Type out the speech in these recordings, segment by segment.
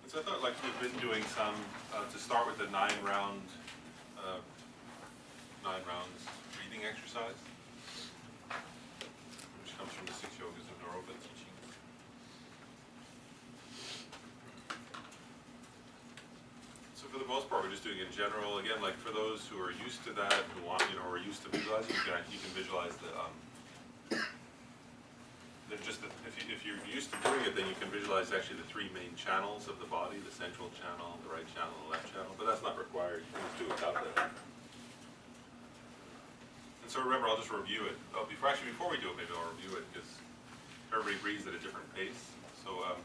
So I thought like we've been doing some, to start with the 9 rounds breathing exercise, which comes from the 6 Yogas of Naropa teachings. So for the most part, we're just doing in general. Again, like for those who are used to that, who want, or are used to visualizing, you can visualize the, if you're used to doing it, then you can visualize actually the 3 main channels of the body, the central channel, the right channel, and the left channel, but that's not required. You can just do it without that. And so remember, I'll just review it. Before we do it, maybe I'll review it, because everybody breathes at a different pace. So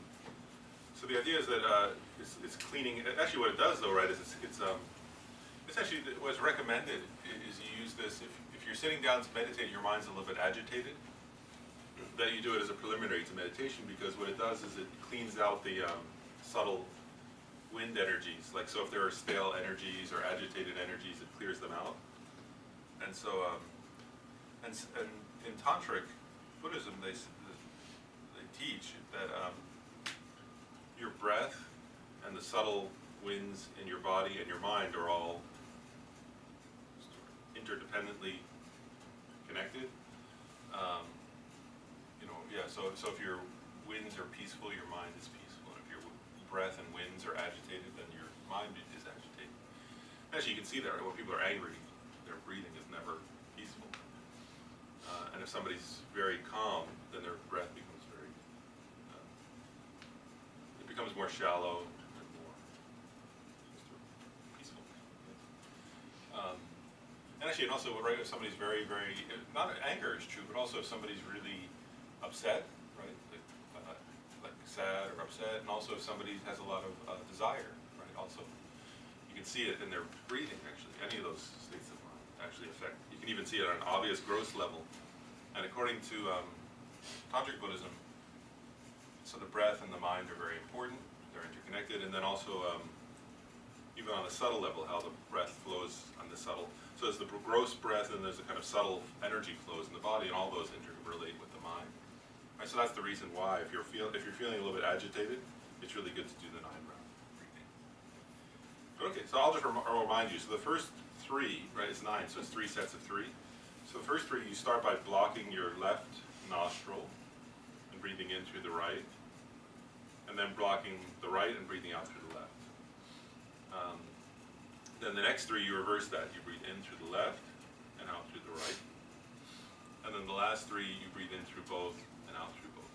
so the idea is that it's cleaning. Actually, what it does, though, right, is it's actually what's recommended is you use this if you're sitting down to meditate, your mind's a little bit agitated. That you do it as a preliminary to meditation, because what it does is it cleans out the subtle wind energies. Like, so if there are stale energies or agitated energies, it clears them out. And so, and in Tantric Buddhism, they teach that your breath and the subtle winds in your body and your mind are all interdependently connected. So if your winds are peaceful, your mind is peaceful. And if your breath and winds are agitated, then your mind is agitated. Actually, you can see that, right? When people are angry, their breathing is never peaceful. And if somebody's very calm, then their breath becomes it becomes more shallow and more peaceful. And actually, and also, right, if somebody's very, very, not anger is true, but also if somebody's really upset, right, like sad or upset, and also if somebody has a lot of desire, right, also, you can see it in their breathing, actually. Any of those states of mind actually affect. You can even see it on an obvious, gross level. And according to Tantric Buddhism, so the breath and the mind are very important. They're interconnected, and then also even on a subtle level, how the breath flows on the subtle. So there's the gross breath, and there's a kind of subtle energy flows in the body, and all those interrelate with the mind. Right, so that's the reason why, if you're feeling a little bit agitated, it's really good to do the 9-round breathing. Okay, so I'll just remind you. So the first 3, right, it's 9, so it's 3 sets of 3. So the first 3, you start by blocking your left nostril and breathing in through the right, and then blocking the right and breathing out through the left. Then the next 3, you reverse that. You breathe in through the left and out through the right. And then the last 3, you breathe in through both and out through both.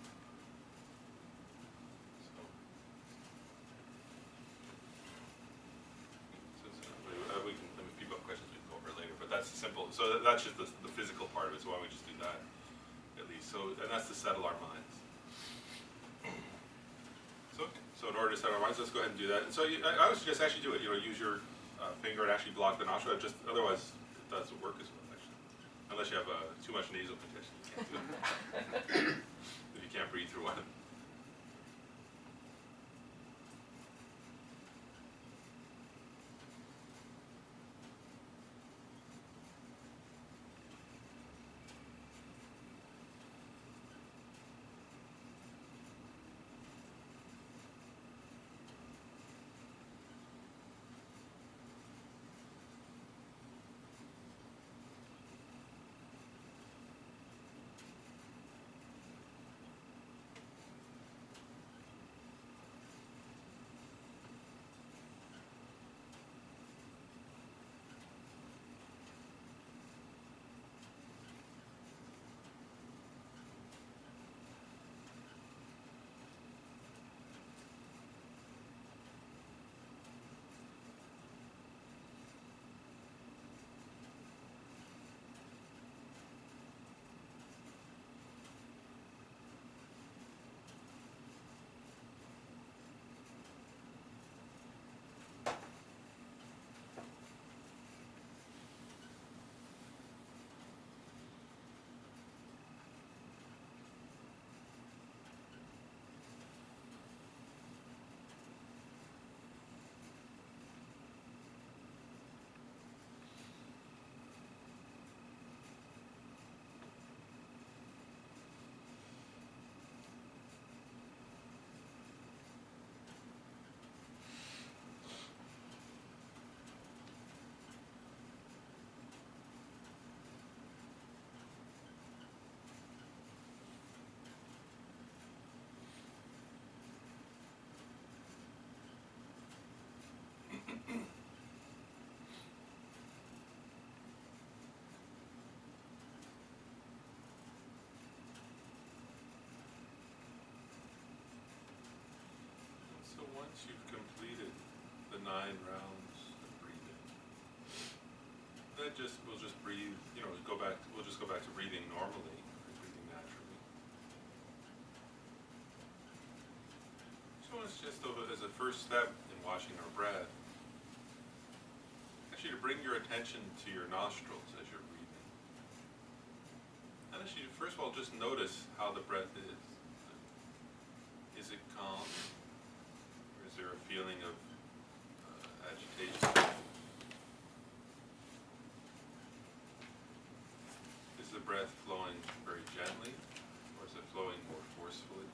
If people have questions, we can go over it later. But that's simple. So that's just the physical part of it. So why don't we just do that at least? So, and that's to settle our minds. So in order to settle our minds, let's go ahead and do that. And so I would suggest actually do it. Use your finger and actually block the nostril. Otherwise, it doesn't work as well, actually. Unless you have too much nasal congestion, you can't do it. If you can't breathe through one. the 9 rounds of breathing. Then we'll just breathe, we'll just go back to breathing normally, or breathing naturally. So it's just as a first step in watching our breath, actually to bring your attention to your nostrils as you're breathing. And actually, first of all, just notice how the breath is. Is it calm? Or is there a feeling of agitation? Is the breath flowing very gently, or is it flowing more forcefully?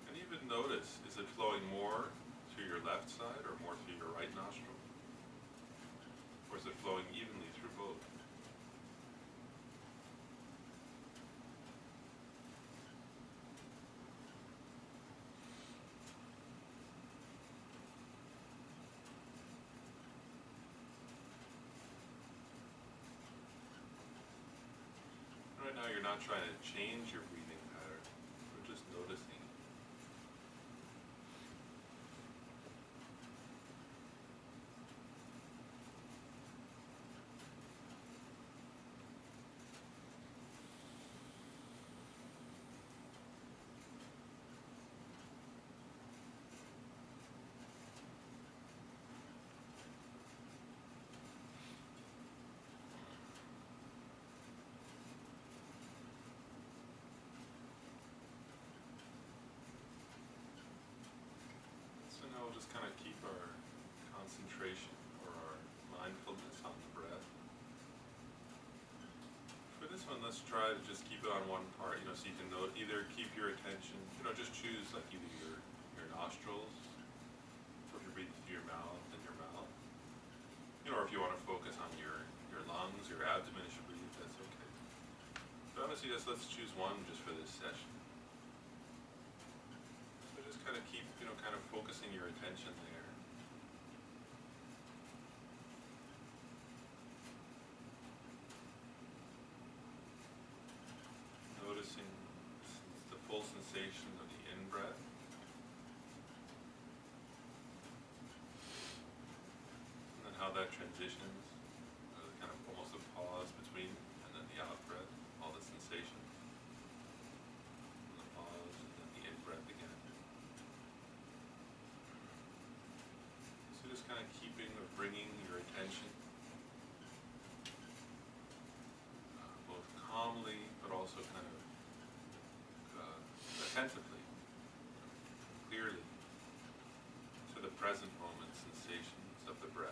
And even notice, is it flowing more to your left side or more to your right nostril? Or is it flowing evenly through both? Right now you're not trying to change your breathing pattern, you're just noticing it. So now we'll just kind of keep our concentration or our mindfulness on the breath. For this one, let's try to just keep it on one part, so you can either keep your attention, just choose like either your nostrils, or if you're breathing through your mouth, then your mouth. Or if you want to focus on your lungs, your abdomen as you breathe, that's okay. But honestly, let's choose one just for this session. So just kind of keep, kind of focusing your attention there. Noticing the full sensation of the in-breath. And then how that transitions, kind of almost a pause between, and then the out-breath, all the sensations. And the pause, and then the in-breath again. So just kind of keeping or bringing your attention both calmly, but also kind of attentively, clearly, to the present moment sensations of the breath.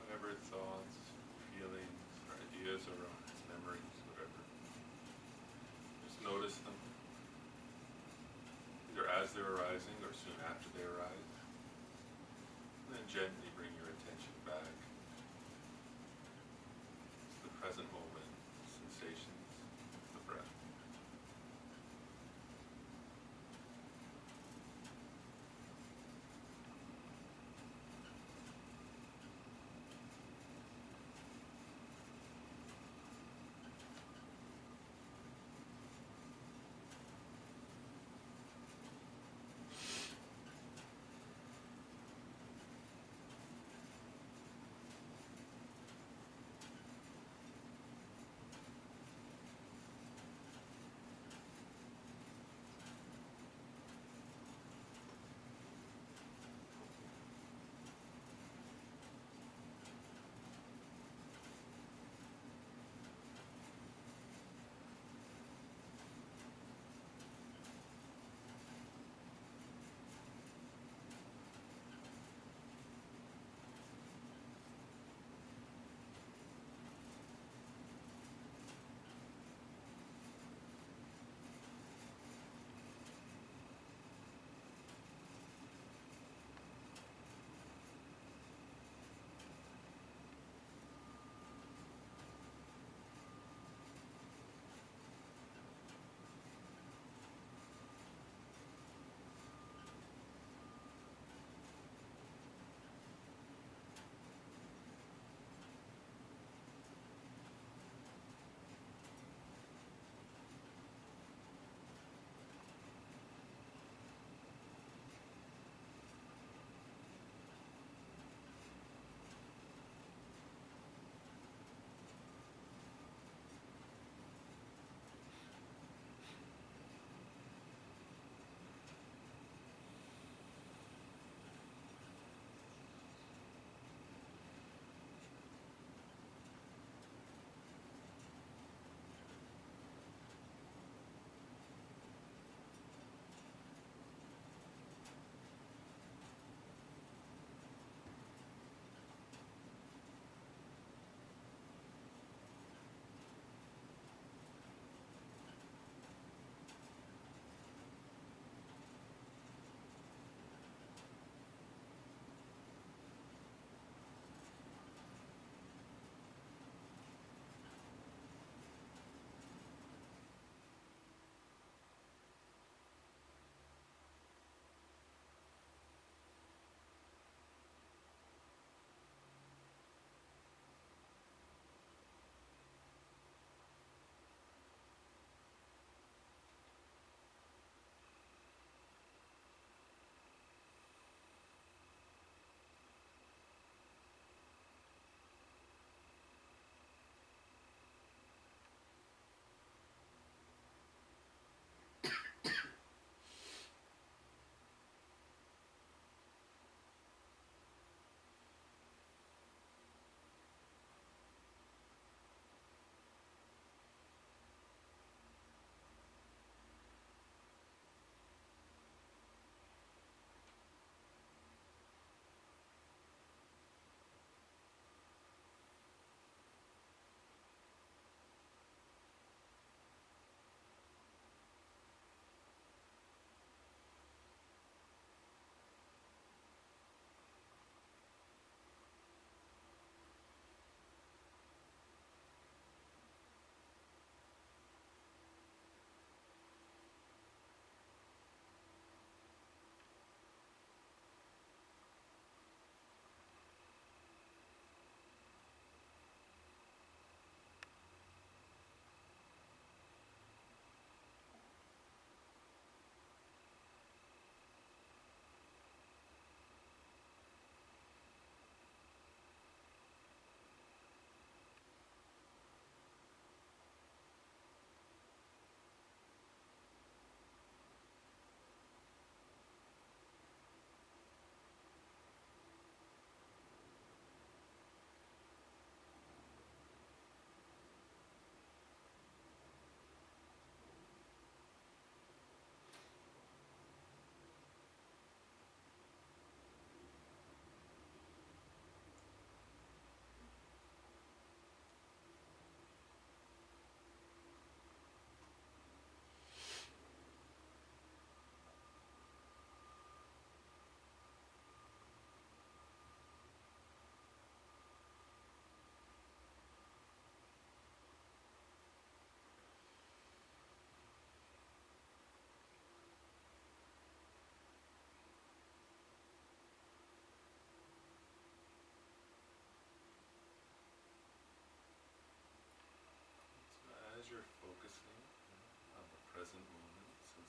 Whatever thoughts, feelings, or ideas arise, memories, whatever. Just notice them, either as they're arising or soon after they arise. And then gently bring your attention back to the present moment, sensations of the breath.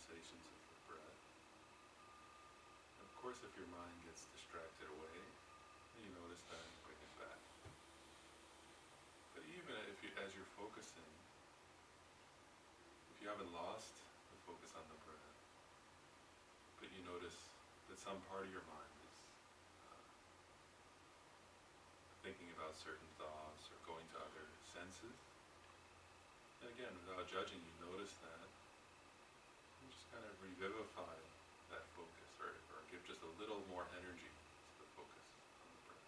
sensations of the breath. And of course, if your mind gets distracted away, you notice that and bring it back. But even if you, as you're focusing, if you haven't lost the focus on the breath, but you notice that some part of your mind is thinking about certain thoughts or going to other senses, and again, without judging, you notice that, and just kind of revivify that focus, or give just a little more energy to the focus on the breath.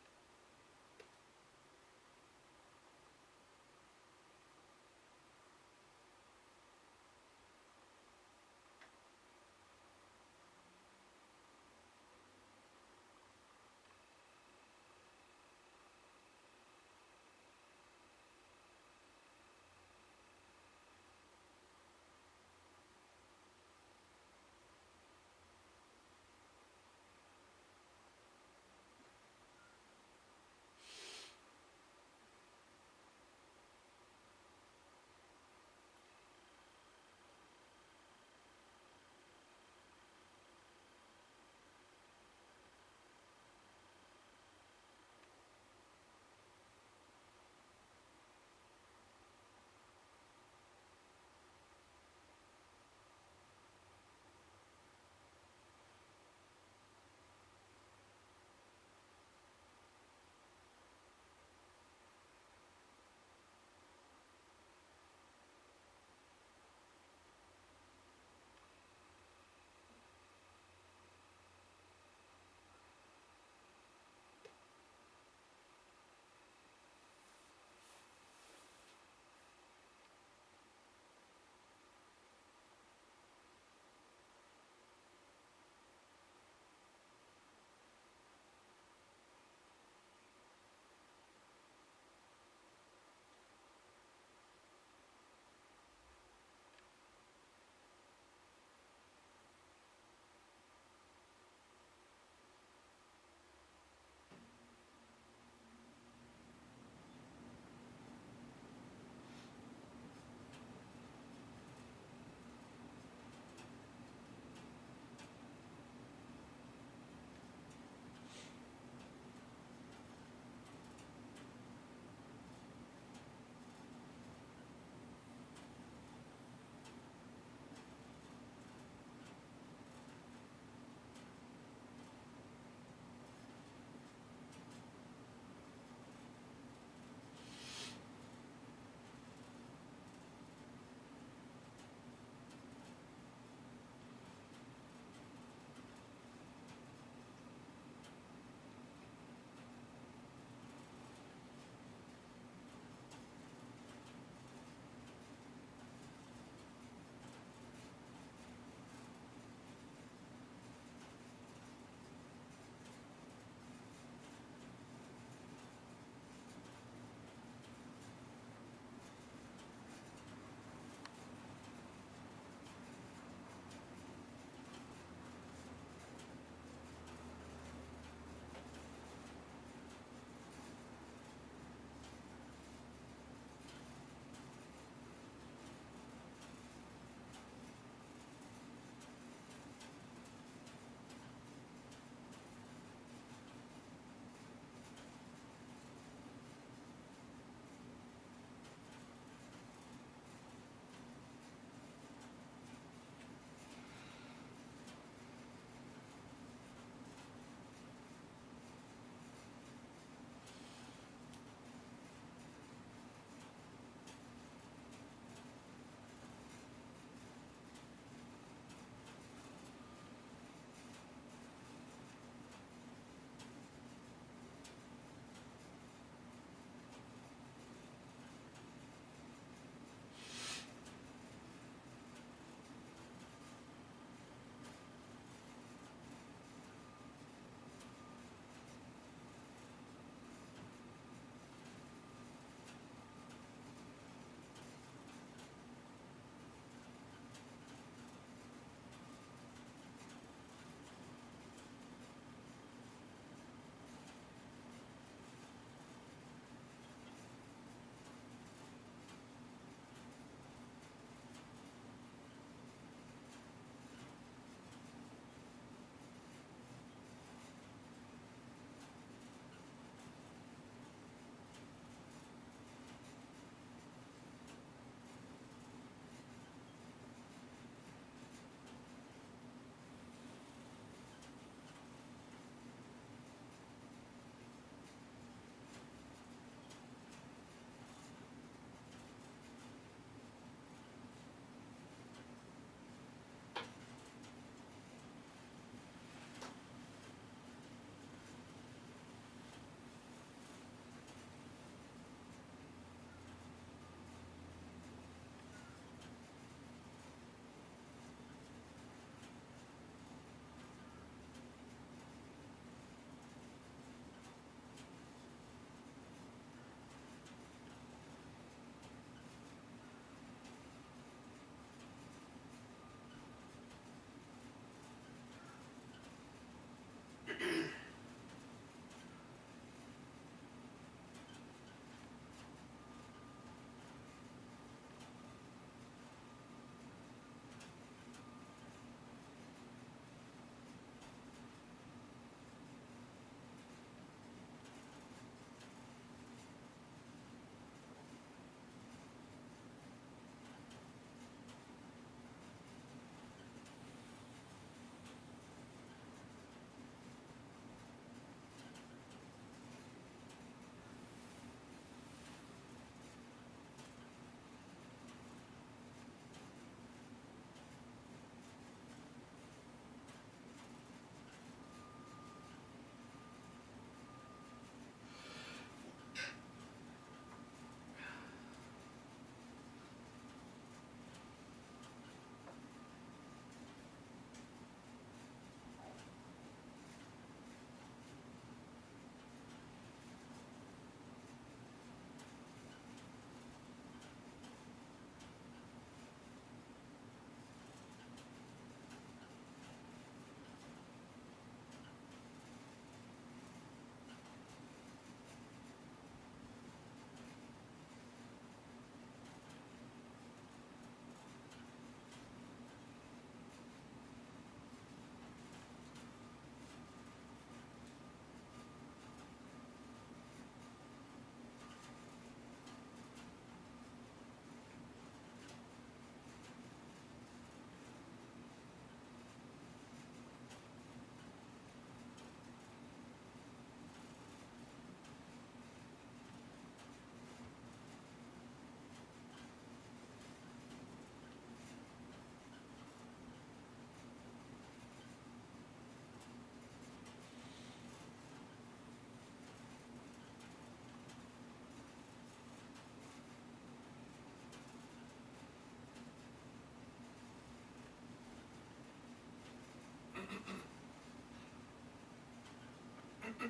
So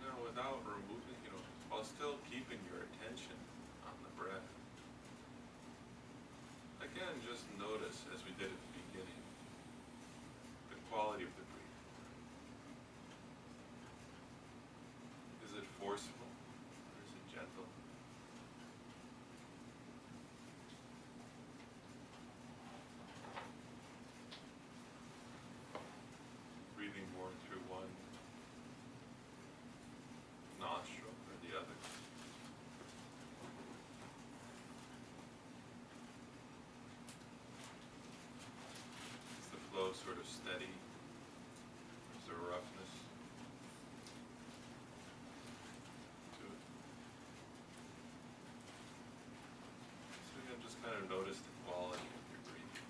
now without removing, while still keeping your attention on the breath, again, just notice, as we did at the beginning, the quality of the breathing. Is it forceful or is it gentle? Breathing more through one nostril or the other. Is the flow sort of steady? Is there roughness to it? So again, just kind of notice the quality of your breathing.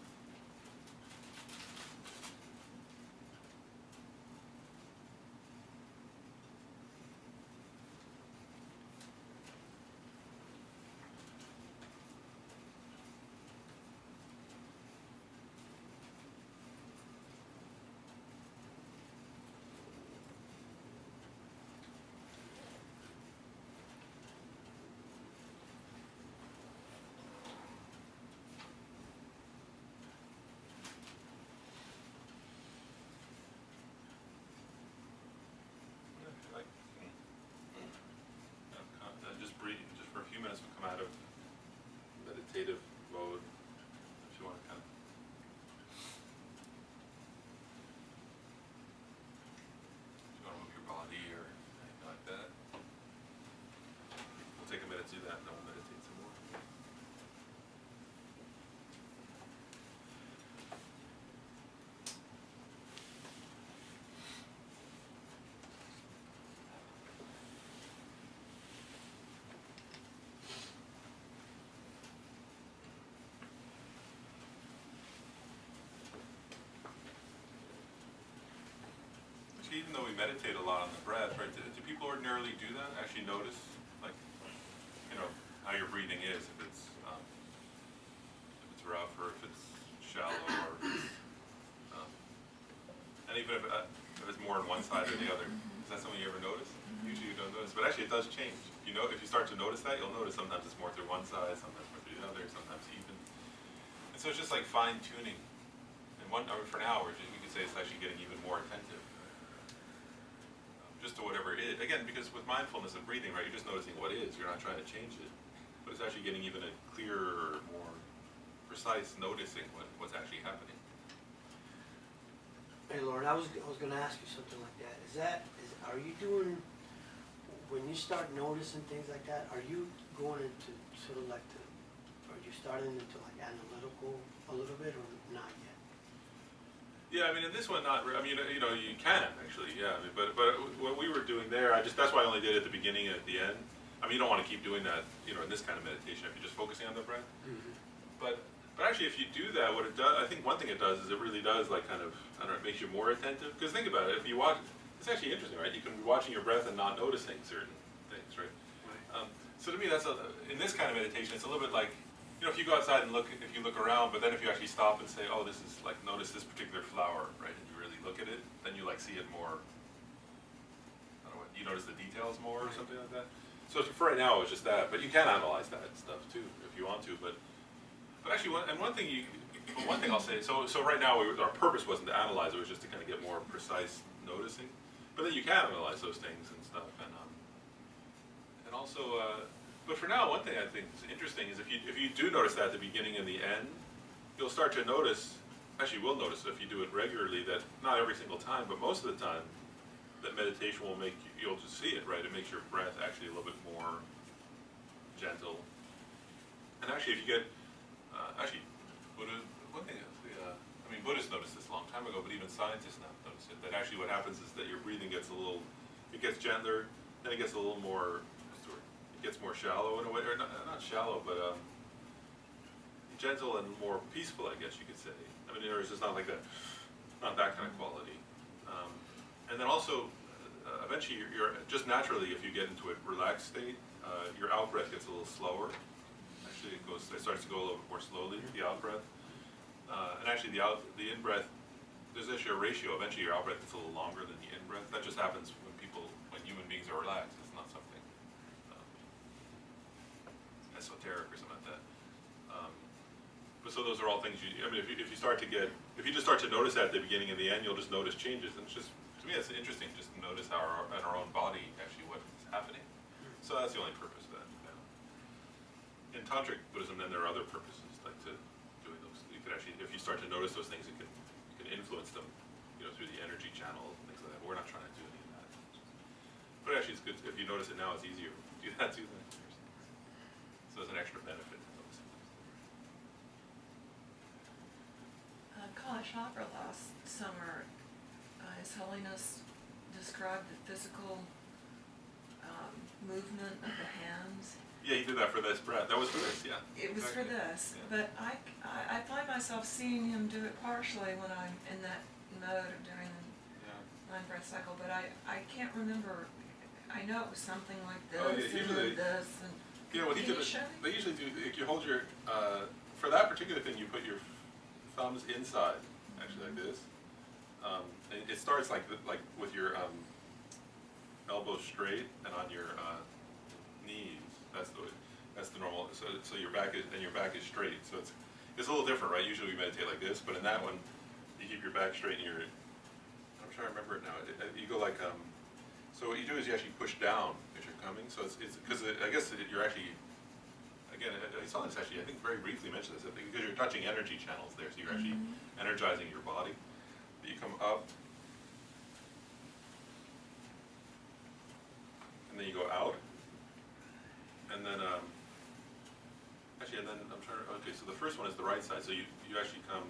Like, just breathing, just for a few minutes, we'll come out of meditative mode. If you want to kind of. If you want to move your body or anything like that. We'll take a minute to do that and then we'll meditate some more. Even though we meditate a lot on the breath, right, do people ordinarily do that? Actually notice, like, how your breathing is, if it's rough or if it's shallow or if it's, and even if it's more on one side or the other. Is that something you ever notice? Usually you don't notice, but actually it does change. If you start to notice that, you'll notice sometimes it's more through one side, sometimes more through the other, sometimes even. And so it's just like fine tuning. And for now, we could say it's actually getting even more attentive. Just to whatever it is. Again, because with mindfulness and breathing, right, you're just noticing what is. You're not trying to change it. But it's actually getting even a clearer, more precise noticing what's actually happening. Hey, Lauren, I was going to ask you something like that. Are you doing, when you start noticing things like that, are you going into sort of like are you starting into like analytical a little bit or not yet? Yeah, I mean, in this one, not. I mean, you can actually, yeah. I mean, but what we were doing there, that's why I only did it at the beginning and at the end. I mean, you don't want to keep doing that, in this kind of meditation if you're just focusing on the breath. Mm-hmm. But actually, if you do that, what it does, I think one thing it does is it really does like kind of, I don't know, it makes you more attentive. Because think about it, if you watch, it's actually interesting, right? You can be watching your breath and not noticing certain things, right? Right. So to me, in this kind of meditation, it's a little bit like. If you go outside and if you look around, but then if you actually stop and say, oh, this is like, notice this particular flower, right, and you really look at it, then you like see it more, I don't know, you notice the details more or something like that. So for right now, it's just that, but you can analyze that stuff too, if you want to, but actually, one thing I'll say, so right now, our purpose wasn't to analyze, it was just to kind of get more precise noticing, but then you can analyze those things and stuff, and also, but for now, one thing I think is interesting is if you do notice that at the beginning and the end, you'll start to notice, actually you will notice if you do it regularly, that not every single time, but most of the time, that meditation will make you'll just see it, right? It makes your breath actually a little bit more gentle. And actually if you get, one thing, Buddhists noticed this a long time ago, but even scientists now notice it, that actually what happens is that your breathing gets it gets gentler, then it gets a little more, it gets more shallow in a way, or not shallow, but gentle and more peaceful, I guess you could say. I mean, it's just not like that, not that kind of quality. And then also, eventually, you're just naturally, if you get into a relaxed state, your out breath gets a little slower. actually it starts to go a little bit more slowly, the out breath. And actually the in breath, there's actually a ratio. Eventually your out breath is a little longer than the in breath. That just happens when human beings are relaxed. It's not something esoteric or something like that. But so those are all things I mean, if you just start to notice that at the beginning and the end, you'll just notice changes. And it's just, to me, it's interesting just to notice how in our own body actually what is happening. So that's the only purpose of that. In Tantric Buddhism, then there are other purposes, like to doing those. You could actually, if you start to notice those things, you can influence them, through the energy channel and things like that. We're not trying to do any of that. But actually, it's good if you notice it now. It's easier to do that too. So there's an extra benefit to noticing those. Kala Chakra last summer, His Holiness described the physical movement of the hands. Yeah, he did that for this breath. That was for this, yeah. It was exactly. for this, Yeah. but I find myself seeing him do it partially when I'm in that mode of doing Yeah. the 9 breath cycle, but I can't remember. I know it was something like this, Oh, yeah, and usually- then this, and Yeah, well, he Can did you it. show me? They usually do. Like you hold your for that particular thing, you put your thumbs inside, actually like this. And it starts like with your elbows straight and on your knees. That's the normal. So your back is straight. So it's a little different, right? Usually we meditate like this, but in that one, you keep your back straight and I'm trying to remember it now. You go like So what you do is you actually push down as you're coming. So it's because I guess you're actually, again, I saw this actually, I think very briefly mentioned this, I think because you're touching energy channels there, so you're actually energizing your body. You come up, and then you go out, and then, actually, and then I'm trying to, okay, so the first one is the right side, so you actually come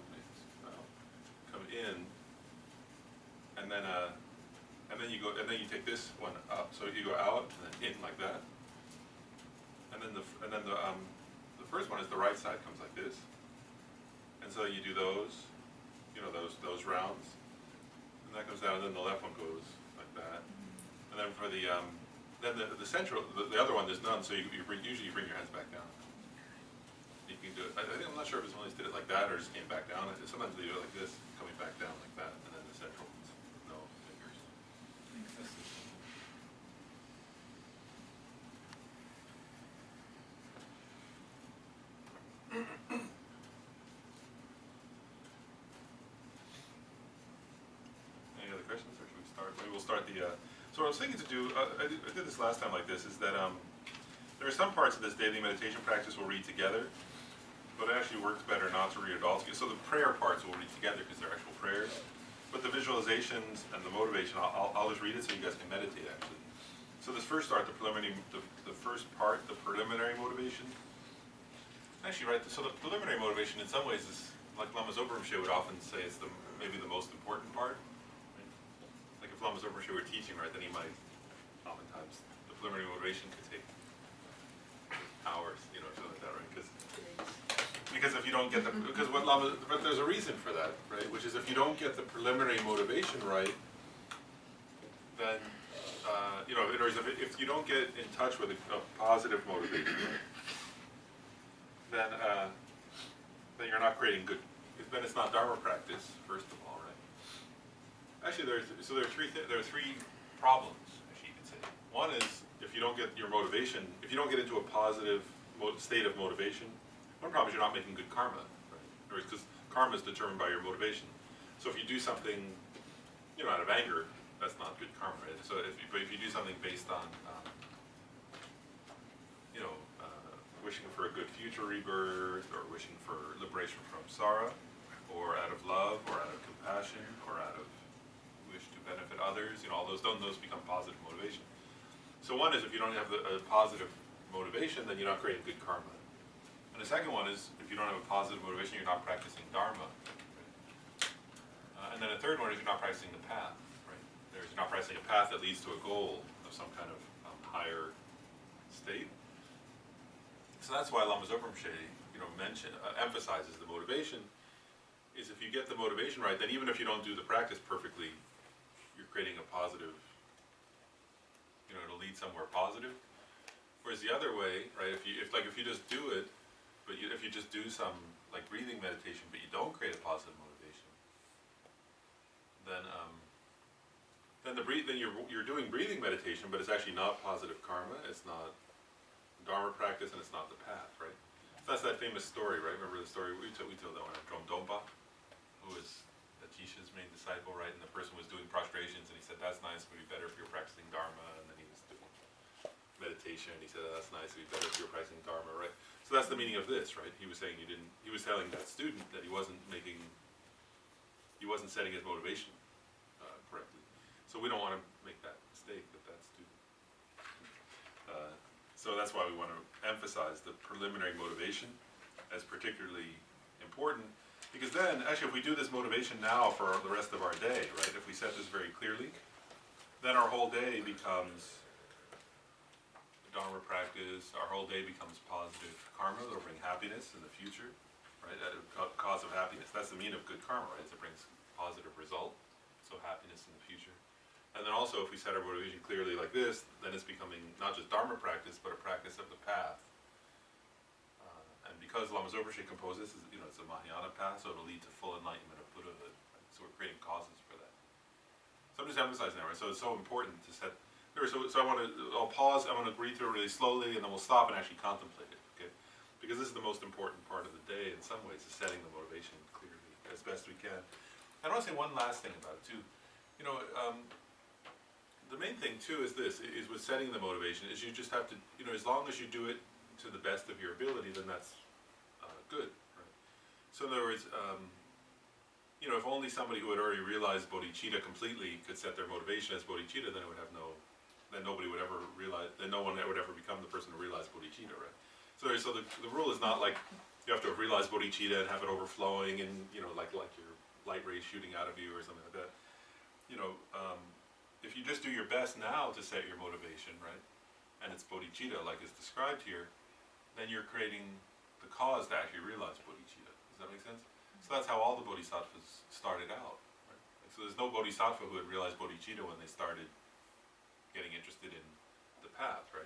in, and then you take this one up, so you go out and then in like that, and then the first one is the right side comes like this, and so you do those, those rounds, and that goes down, and then the left one goes like that, and then for the central, the other one there's none, so usually you bring your hands back down. You can do it. I think I'm not sure if it's only did it like that or just came back down. Sometimes they do it like this, coming back down like that, and then the central ones, no fingers. Any other questions, or should we start? Maybe we'll start the. So what I was thinking to do, I did this last time like this, is that there are some parts of this daily meditation practice we'll read together, but it actually works better not to read it all together. So the prayer parts we'll read together because they're actual prayers, but the visualizations and the motivation, I'll just read it so you guys can meditate actually. So this first part, the first part, the preliminary motivation. Actually, right, so the preliminary motivation in some ways is, like Lama Zopa Rinpoche would often say, it's maybe the most important part. Like if Lama Zopa Rinpoche were teaching, right, then he might, oftentimes, the preliminary motivation could take hours, something like that, right? Because if you don't get but there's a reason for that, right? Which is if you don't get the preliminary motivation right, then, in other words, if you don't get in touch with a positive motivation, right, then you're not creating good, then it's not Dharma practice, first of all, right? Actually, there are three problems, actually you could say. One is, if you don't get your motivation, if you don't get into a positive state of motivation, one problem is you're not making good karma, right? Because karma is determined by your motivation. So if you do something, out of anger, that's not good karma, right? So but if you do something based on, wishing for a good future rebirth, or wishing for liberation from Sara, or out of love, or out of compassion, or out of wish to benefit others, all those become positive motivation. So one is if you don't have a positive motivation, then you're not creating good karma. And the second one is if you don't have a positive motivation, you're not practicing Dharma. Right? And then the third one is you're not practicing the path. Right? You're not practicing a path that leads to a goal of some kind of higher state. So that's why Lama Zopa Rinpoche, emphasizes the motivation. Is if you get the motivation right, then even if you don't do the practice perfectly, you're creating a positive. It'll lead somewhere positive. Whereas the other way, right? If you just do it, but if you just do some like breathing meditation, but you don't create a positive motivation, then then you're doing breathing meditation, but it's actually not positive karma. It's not dharma practice, and it's not the path, right? So that's that famous story, right? Remember the story we told that one of Dromdompa, who was Atisha's main disciple, right? And the person was doing prostrations, and he said, "That's nice, but it'd be better if you're practicing dharma." And then he was doing meditation, and he said, "Oh, that's nice, it'd be better if you're practicing dharma," right? So that's the meaning of this, right? He was saying he was telling that student that he wasn't setting his motivation correctly. So we don't want to make that mistake with that student. So that's why we want to emphasize the preliminary motivation as particularly important, because then, actually, if we do this motivation now for the rest of our day, right, if we set this very clearly, then our whole day becomes Dharma practice, our whole day becomes positive karma that'll bring happiness in the future, right, cause of happiness. That's the meaning of good karma, right, it brings positive result, so happiness in the future. And then also, if we set our motivation clearly like this, then it's becoming not just Dharma practice, but a practice of the path. And because Lama Zopa composed this, it's a Mahayana path, so it'll lead to full enlightenment of Buddhahood. Right? So we're creating causes for that. So I'm just emphasizing that, right? So it's so important to set. So I'll pause. I want to read through it really slowly, and then we'll stop and actually contemplate it, okay? Because this is the most important part of the day, in some ways, is setting the motivation clearly as best we can. And I want to say one last thing about it too. The main thing too is this, is with setting the motivation, is you just have to, as long as you do it to the best of your ability, then that's good, right? So in other words, if only somebody who had already realized bodhicitta completely could set their motivation as bodhicitta, then it would have then nobody would ever realize, then no one would ever become the person who realized bodhicitta, right? So the rule is not like you have to have realized bodhicitta and have it overflowing and, like your light rays shooting out of you or something like that. If you just do your best now to set your motivation, right, and it's bodhicitta like is described here, then you're creating the cause to actually realize bodhicitta. Does that make sense? So that's how all the bodhisattvas started out. Right? So there's no bodhisattva who had realized bodhicitta when they started getting interested in the path, right?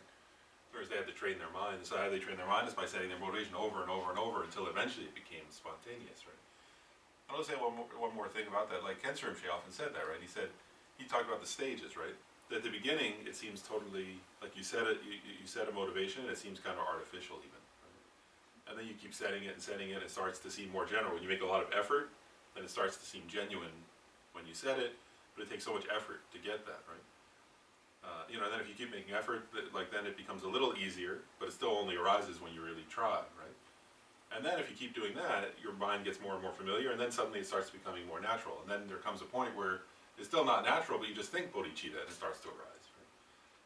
Whereas they had to train their mind. So how they train their mind is by setting their motivation over and over and over until eventually it became spontaneous, right? I want to say one more thing about that. Like Khenso Rinpoche often said that, right? He talked about the stages, right? At the beginning, it seems totally, like you set a motivation, and it seems kind of artificial even. Right? And then you keep setting it, it starts to seem more general. When you make a lot of effort, then it starts to seem genuine when you set it, but it takes so much effort to get that, right? And then if you keep making effort, then it becomes a little easier, but it still only arises when you really try, right? And then if you keep doing that, your mind gets more and more familiar, and then suddenly it starts becoming more natural. And then there comes a point where it's still not natural, but you just think bodhicitta and it starts to arise, right?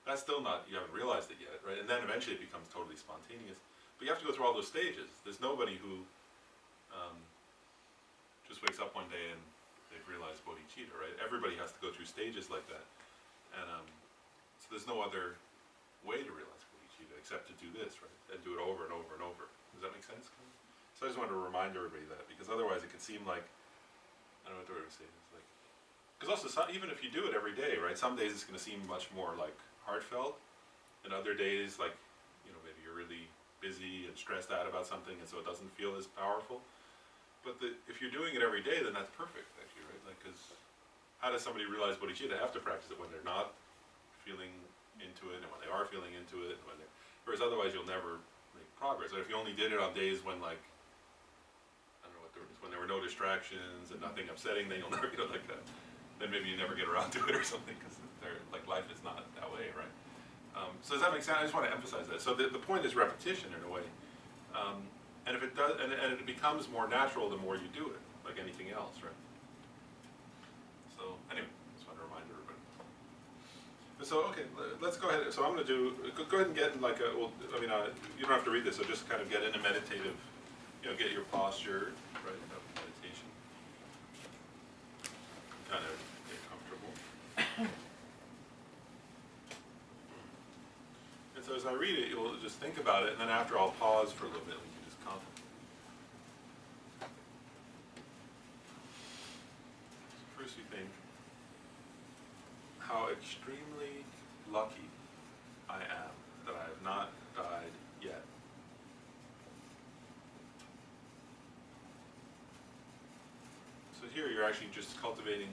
That's still not, you haven't realized it yet, right? And then eventually it becomes totally spontaneous. But you have to go through all those stages. There's nobody who just wakes up one day and they've realized bodhicitta, right? Everybody has to go through stages like that. And so there's no other way to realize bodhicitta except to do this, right? And do it over and over and over. Does that make sense? So I just wanted to remind everybody that, because otherwise it could seem like, I don't know what the word to say, it's like, because also, even if you do it every day, right, some days it's going to seem much more like heartfelt, and other days, like, maybe you're really busy and stressed out about something, and so it doesn't feel as powerful. But if you're doing it every day, then that's perfect, actually, right? Like, because how does somebody realize bodhicitta? They have to practice it when they're not feeling into it, and when they are feeling into it, and whereas otherwise you'll never make progress. Or if you only did it on days when, like, I don't know what the word is, when there were no distractions and nothing upsetting, then you'll never get like that. Then maybe you never get around to it or something, because life is not that way, right? So does that make sense? I just want to emphasize that. So the point is repetition in a way, and if it does, and it becomes more natural the more you do it, like anything else, right? So anyway, just want to remind everybody. So okay, let's go ahead. So I'm going to go ahead and get in like you don't have to read this. So just kind of get in a meditative, get your posture, right, of meditation, kind of. And so as I read it, you'll just think about it, and then after I'll pause for a little bit, we can just contemplate. So first we think how extremely lucky I am that I have not died yet. But here you're actually just cultivating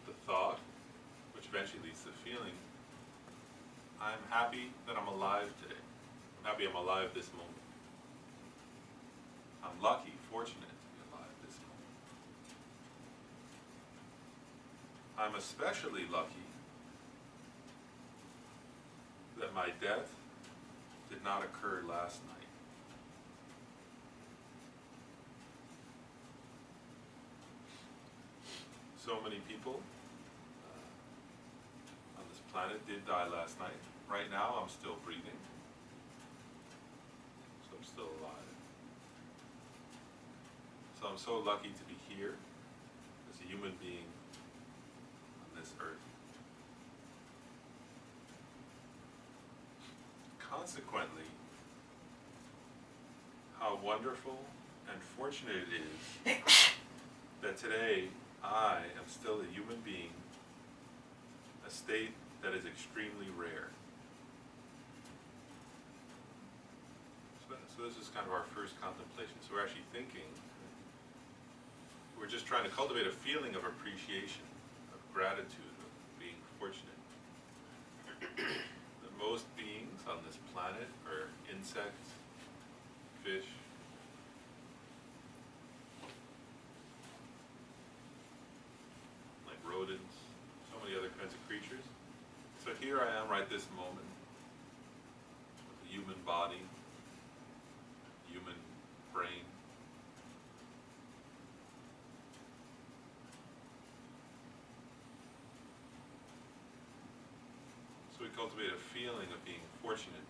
the thought, which eventually leads to the feeling. I'm happy that I'm alive today. I'm happy I'm alive this moment. I'm lucky, fortunate to be alive this moment. I'm especially lucky that my death did not occur last night. So many people on this planet did die last night. Right now, I'm still breathing, so I'm still alive. So I'm so lucky to be here as a human being on this earth. Consequently, how wonderful and fortunate it is that today I am still a human being, a state that is extremely rare. So this is kind of our first contemplation. So we're actually thinking, we're just trying to cultivate a feeling of appreciation, of gratitude, of being fortunate. That most beings on this planet are insects, fish, like rodents, so many other kinds of creatures. So here I am right this moment, with a human body, human brain. So we cultivate a feeling of being fortunate,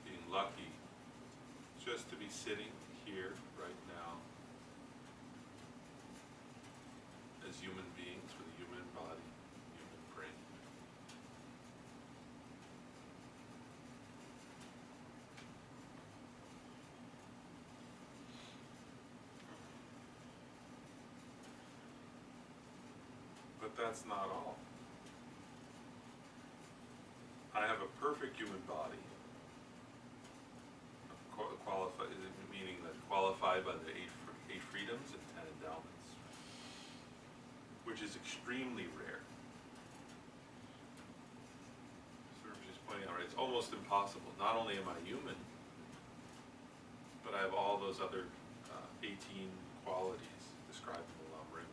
being lucky, just to be sitting here right now as human beings with a human body, human brain. But that's not all. I have a perfect human body, meaning that qualified by the eight freedoms and 10 endowments, which is extremely rare. So we're just pointing out, right, it's almost impossible. Not only am I human, but I have all those other 18 qualities described in the Lam Rim.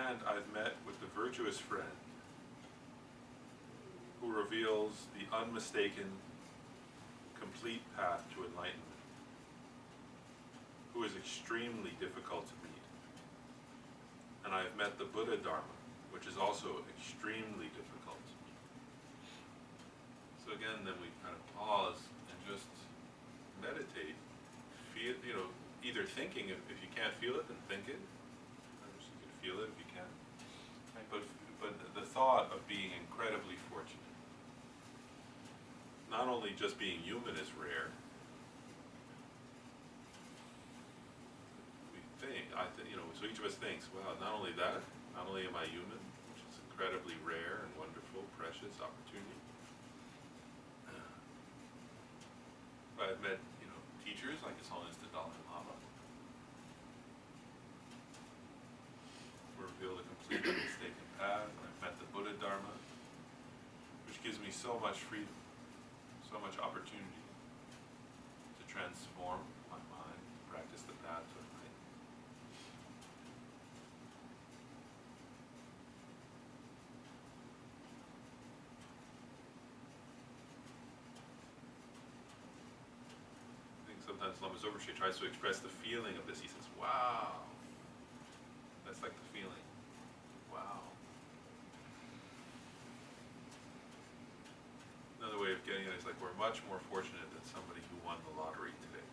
And I've met with the virtuous friend who reveals the unmistaken, complete path to enlightenment, who is extremely difficult to meet. And I have met the Buddha Dharma, which is also extremely difficult to meet. So again, then we kind of pause and just meditate, feel, either thinking, if you can't feel it, then think it. You can feel it if you can. Right? But the thought of being incredibly fortunate. Not only just being human is rare. We think, so each of us thinks, wow, not only that, not only am I human, which is incredibly rare and wonderful, precious opportunity. But I've met, teachers like His Holiness the Dalai Lama, who reveal the complete and mistaken path. And I've met the Buddha Dharma, which gives me so much freedom, so much opportunity to transform my mind, to practice the path to enlightenment. I think sometimes Lama Zobashi tries to express the feeling of this. He says, wow, that's like the feeling. Wow. Another way of getting it is like we're much more fortunate than somebody who won the lottery today.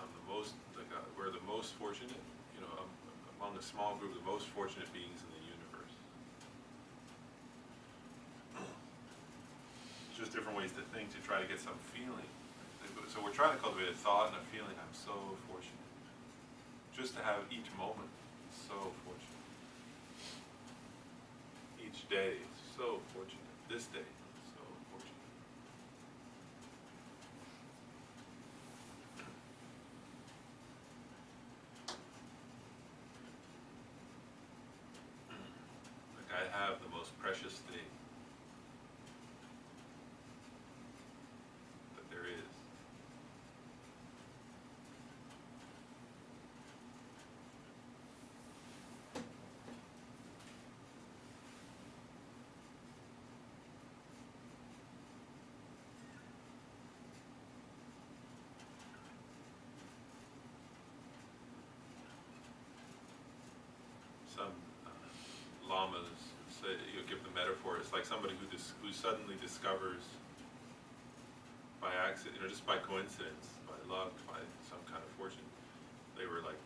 I'm the most a small group of the most fortunate beings in the universe. Just different ways to think to try to get some feeling. So we're trying to cultivate a thought and a feeling. I'm so fortunate. Just to have each moment, so fortunate. Each day, so fortunate. This day, so fortunate. Like I have the most precious thing that there is. Some lamas say, you give the metaphor, it's like somebody who suddenly discovers by accident, just by coincidence, by luck, by some kind of fortune, they were like,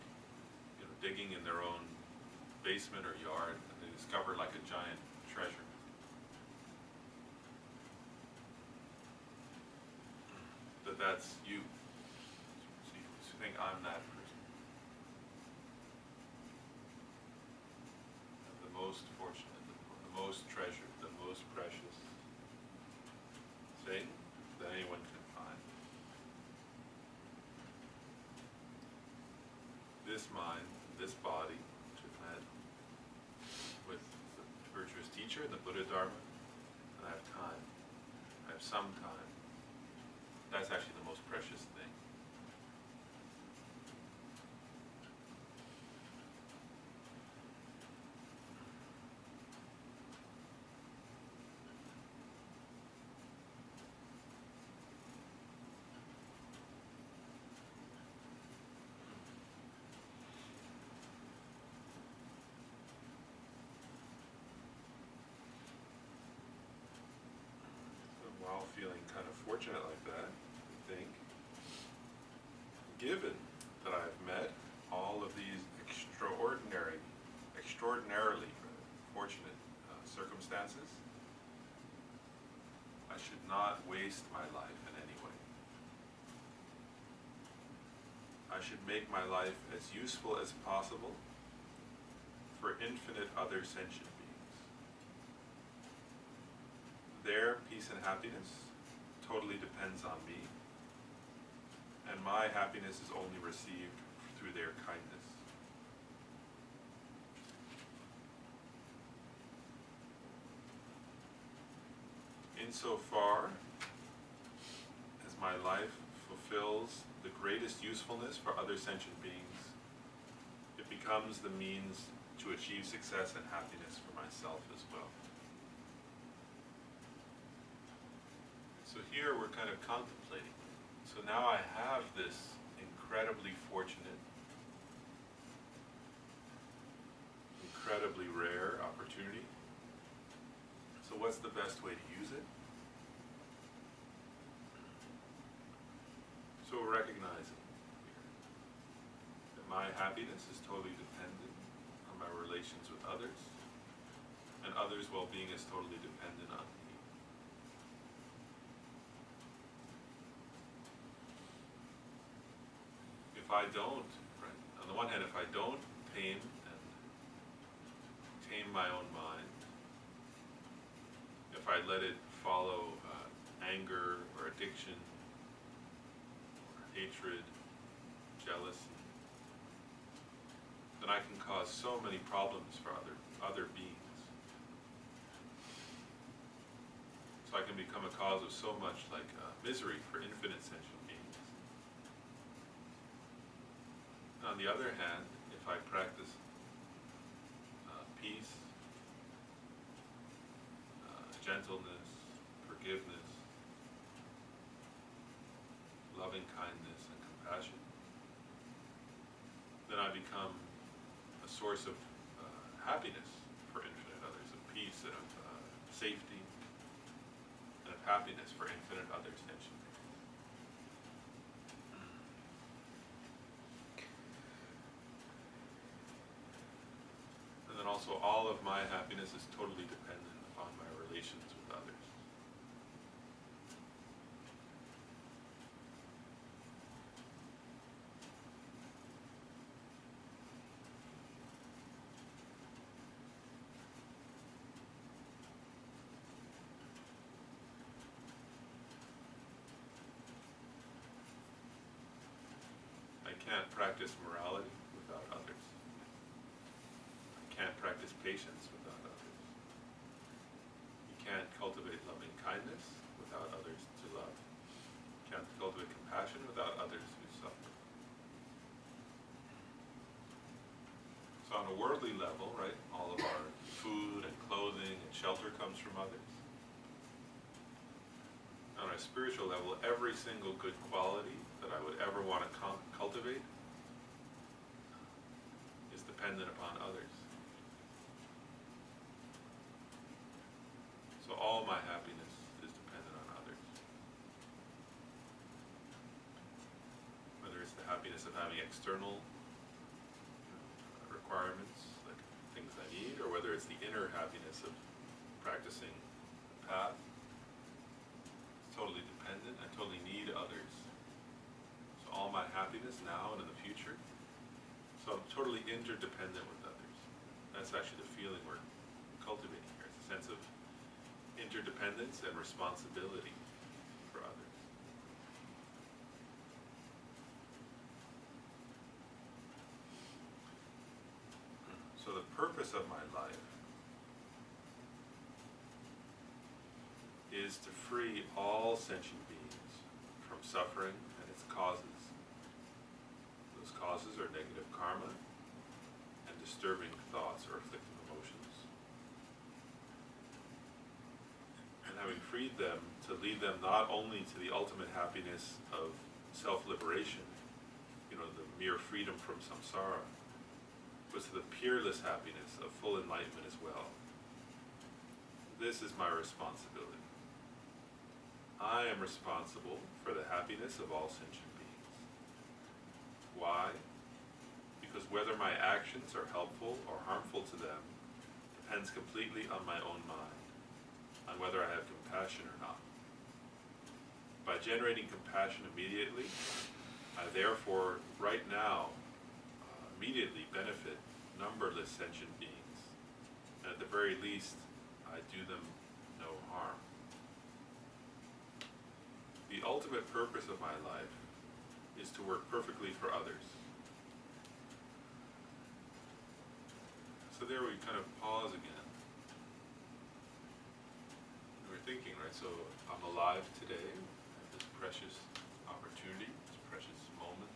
digging in their own basement or yard, and they discovered like a giant treasure. That's you. So you think I'm that person. The most fortunate, the most treasured, the most precious thing that anyone can find. This mind, this body, which I've had with the virtuous teacher and the Buddha Dharma, and I have time. I have some time. That's actually the most precious thing. While feeling kind of fortunate like that, I think, given that I've met all of these extraordinarily fortunate circumstances, I should not waste my life in any way. I should make my life as useful as possible for infinite other sentient beings. Their peace and happiness totally depends on me, and my happiness is only received through their kindness. Insofar as my life fulfills the greatest usefulness for other sentient beings, it becomes the means to achieve success and happiness for myself as well. So here we're kind of contemplating. So now I have this incredibly fortunate, incredibly rare opportunity. So what's the best way to use it? So we're recognizing here that my happiness is totally dependent on my relations with others, and others' well-being is totally dependent on me. If I don't, right, on the one hand, if I don't tame my own mind, if I let it follow anger or addiction, or hatred, jealousy, then I can cause so many problems for other beings. So I can become a cause of so much like misery for infinite sentient beings. On the other hand, if I practice peace, gentleness, forgiveness, loving kindness, and compassion, then I become a source of happiness for infinite others, of peace and of safety, and of happiness for infinite others sentient beings. all of my happiness is totally dependent upon my relations with others. I can't practice morality without others. I can't practice patience without others. You can't cultivate loving kindness without others to love. You can't cultivate compassion without others who suffer. So on a worldly level, right, all of our food and clothing and shelter comes from others. On a spiritual level, every single good quality that I would ever want to cultivate is dependent upon others. So all my happiness is dependent on others. Whether it's the happiness of having external requirements, like things I need, or whether it's the inner happiness of practicing the path. Totally dependent. I totally need others. So all my happiness now and in the future. So I'm totally interdependent with others. That's actually the feeling we're cultivating here. It's a sense of interdependence and responsibility for others. So the purpose of my life is to free all sentient beings from suffering and its causes. Those causes are negative karma and disturbing thoughts or afflicting emotions. And having freed them, to lead them not only to the ultimate happiness of self-liberation, the mere freedom from samsara, but to the peerless happiness of full enlightenment as well. This is my responsibility. I am responsible for the happiness of all sentient beings. Why? Because whether my actions are helpful or harmful to them depends completely on my own mind, on whether I have compassion or not. By generating compassion immediately, I therefore, right now, immediately benefit numberless sentient beings, and at the very least, I do them no harm. The ultimate purpose of my life is to work perfectly for others. So there we kind of pause again. We're thinking, right, so I'm alive today, I have this precious opportunity, this precious moment.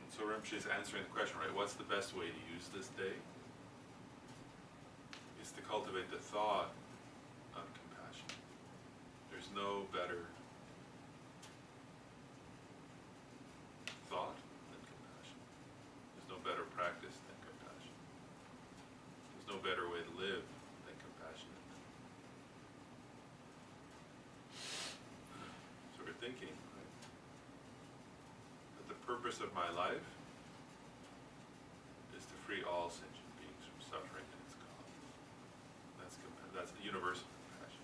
And so Rinpoche is answering the question, right, what's the best way to use this day? Is to cultivate the thought of compassion. There's no better thought than compassion. There's no better practice than compassion. There's no better way to live than compassion. So we're thinking, right, that the purpose of my life is to free all sentient beings from suffering and its cause. That's the universal compassion.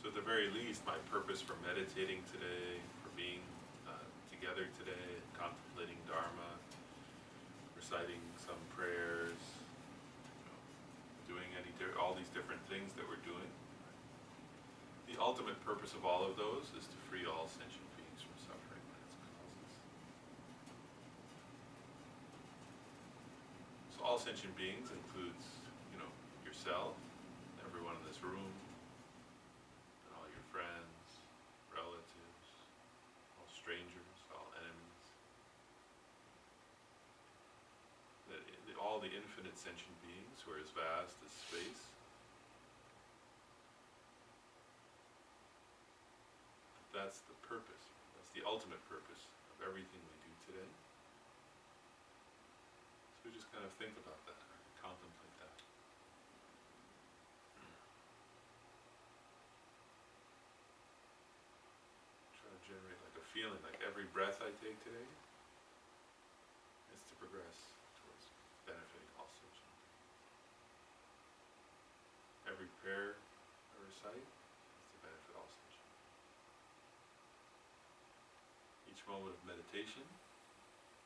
So at the very least, my purpose for meditating today, for being together today, contemplating Dharma, reciting some prayers, doing all these different things that we're doing, the ultimate purpose of all of those is to free all sentient beings from suffering and its causes. So all sentient beings includes, yourself, everyone in this room, and all your friends, relatives, all strangers, all enemies. All the infinite sentient beings who are as vast as space. That's the purpose. That's the ultimate purpose of everything we do today. So we just kind of think about that, contemplate that. Try to generate feeling like every breath I take today is to progress towards benefiting all sentient beings. Every prayer I recite is to benefit all sentient beings. Each moment of meditation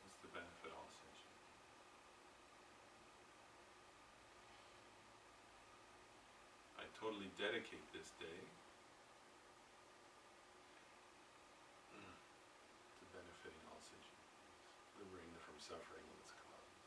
is to benefit all sentient beings. I totally dedicate this day to benefiting all sentient beings, liberating them from suffering and its causes.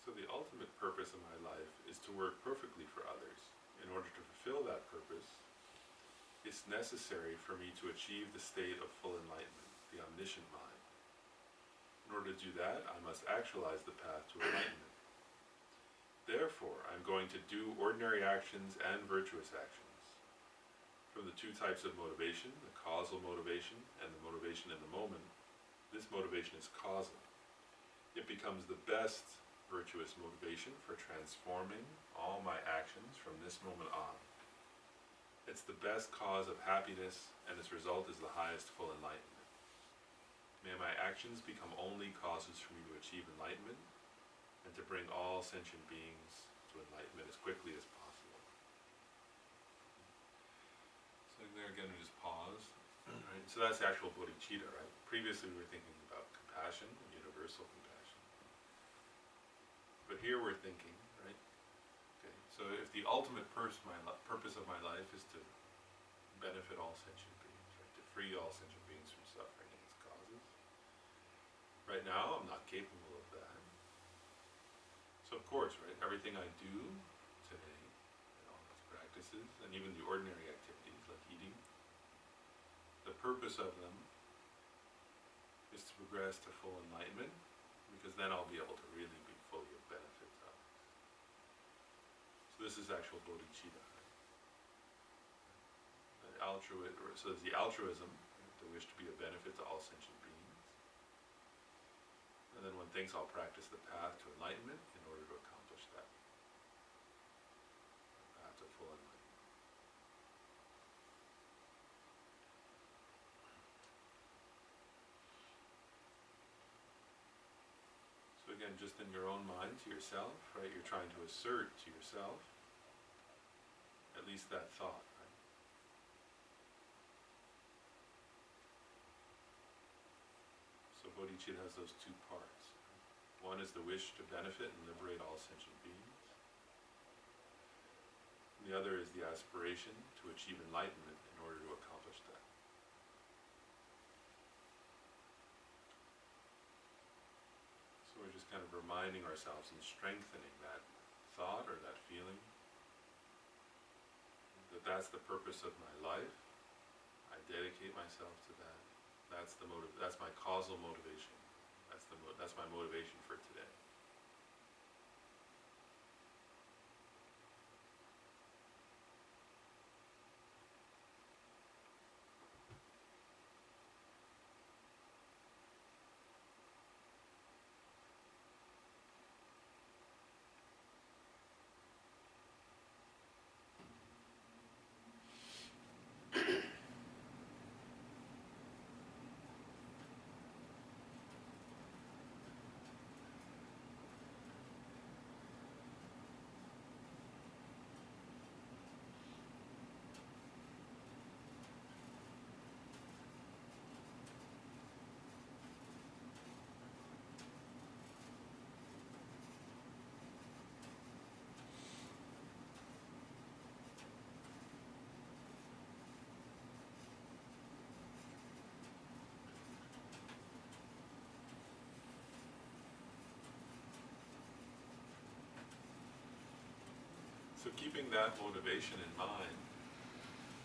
So the ultimate purpose of my life is to work perfectly for others. In order to fulfill that purpose, it's necessary for me to achieve the state of full enlightenment, the omniscient mind. In order to do that, I must actualize the path to enlightenment. Therefore, I'm going to do ordinary actions and virtuous actions. From the two types of motivation, the causal motivation and the motivation in the moment, this motivation is causal. It becomes the best virtuous motivation for transforming all my actions from this moment on. It's the best cause of happiness, and its result is the highest full enlightenment. May my actions become only causes for me to achieve enlightenment, and to bring all sentient beings to enlightenment as quickly as possible. So there again, we just pause. Right? So that's the actual bodhicitta, right? Previously we were thinking about compassion, universal compassion. But here we're thinking, right? Okay, so if the ultimate purpose of my life is to benefit all sentient beings, right? To free all sentient beings from suffering and its causes. Right now, I'm not capable of that. So of course, right, everything I do today, and all these practices, and even the ordinary activities like eating, the purpose of them is to progress to full enlightenment, because then I'll be able to really be fully of benefit to others. So this is actual bodhicitta. So there's the altruism, the wish to be of benefit to all sentient beings. And then one thinks I'll practice the path to enlightenment in order to accomplish that. The path to full enlightenment. So again, just in your own mind to yourself, right, you're trying to assert to yourself at least that thought, right? So bodhicitta has those two parts. One is the wish to benefit and liberate all sentient beings. And the other is the aspiration to achieve enlightenment in order to accomplish that. So we're just kind of reminding ourselves and strengthening that thought or that feeling, that that's the purpose of my life. I dedicate myself to that. That's the motive. That's my causal motivation. That's my motivation for today. So keeping that motivation in mind,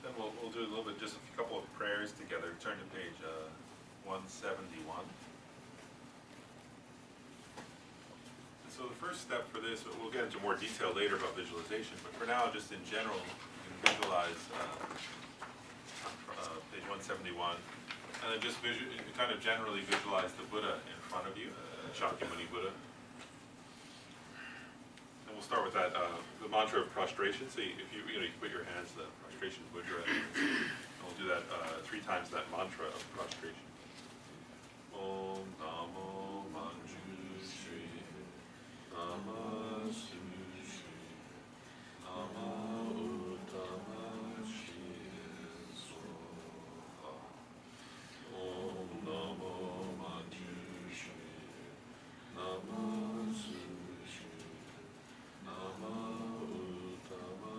then we'll do a little bit, just a couple of prayers together. Turn to page 171. And so the first step for this, we'll get into more detail later about visualization, but for now, just in general, you can visualize page 171. And then just kind of generally visualize the Buddha in front of you, Shakyamuni Buddha. And we'll start with that, the mantra of prostration. So if you can put your hands, the prostration mudra, and we'll do that 3 times, that mantra of prostration. Om Namo Manjushri, Namaste, Nama Uttama Soha. Om Namo Manjushri, Namaste, Nama Uttama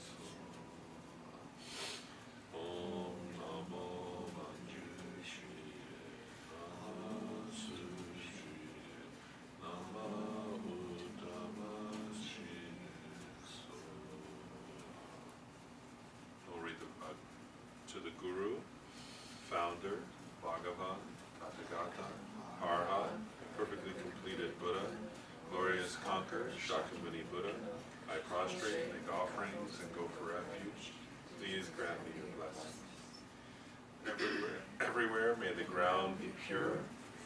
Soha. Om Namo Manjushri, Namaste, Nama Uttama Soha. We'll read to the Guru, Founder, Bhagavan, Tathagata, Arhat, perfectly completed Buddha, glorious conqueror, Shakyamuni Buddha, I prostrate, make offerings, and go for refuge. Please grant me your blessing. Everywhere may the ground be pure,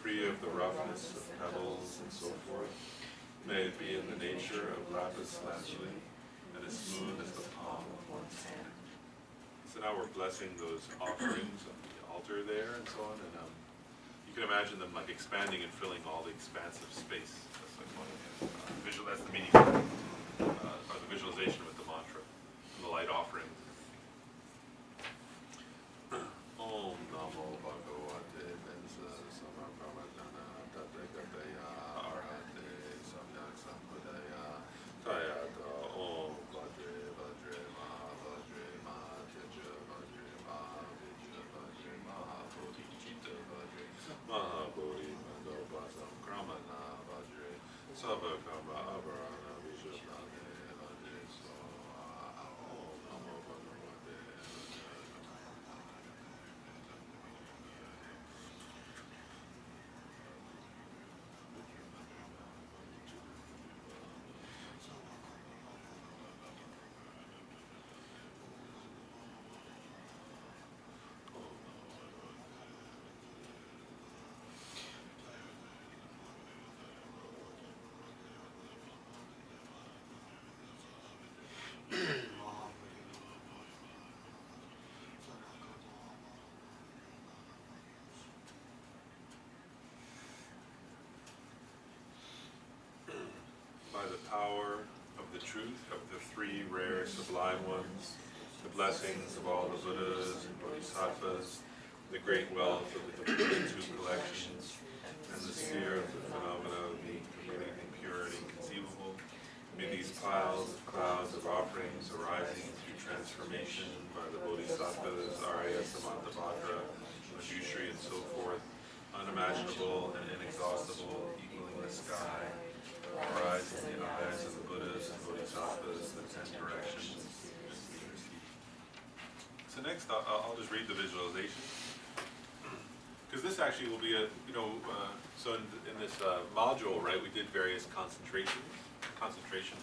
free of the roughness of pebbles and so forth. May it be in the nature of lapis lazuli, and as smooth as the palm of one's hand. So now we're blessing those offerings on the altar there and so on, and you can imagine them like expanding and filling all the expansive space. That's like one of the that's the meaning, or the visualization with the mantra, and the light offerings. Om Namo Bhagavate Vensa Samapramajana Tathagata Arhate Samyak Sambuddhaya Tayata Om Vajre Vajre Maha Vajre Maha Teja Vajre Maha Vijja Vajre Maha Bodhi Chitta Vajre Maha Bodhi Mandopasam Kramana Vajre Sabha Karma Avarana Vijapane Vajre Soha. Om Namo Bhagavate by the power of the truth of the 3 rare sublime ones, the blessings of all the Buddhas and Bodhisattvas, the great wealth of the complete 2 collections, and the sphere of the phenomena of being completely pure and inconceivable, may these piles of clouds of offerings arising through transformation by the Bodhisattvas, Arya, Samantabhadra, Manjushri, and so forth, unimaginable and inexhaustible, equaling the sky, arise in the eyes of the Buddhas and Bodhisattvas, the 10 directions. So next, I'll just read the visualization, because this actually will be a, so in this module, right, we did various concentration meditation.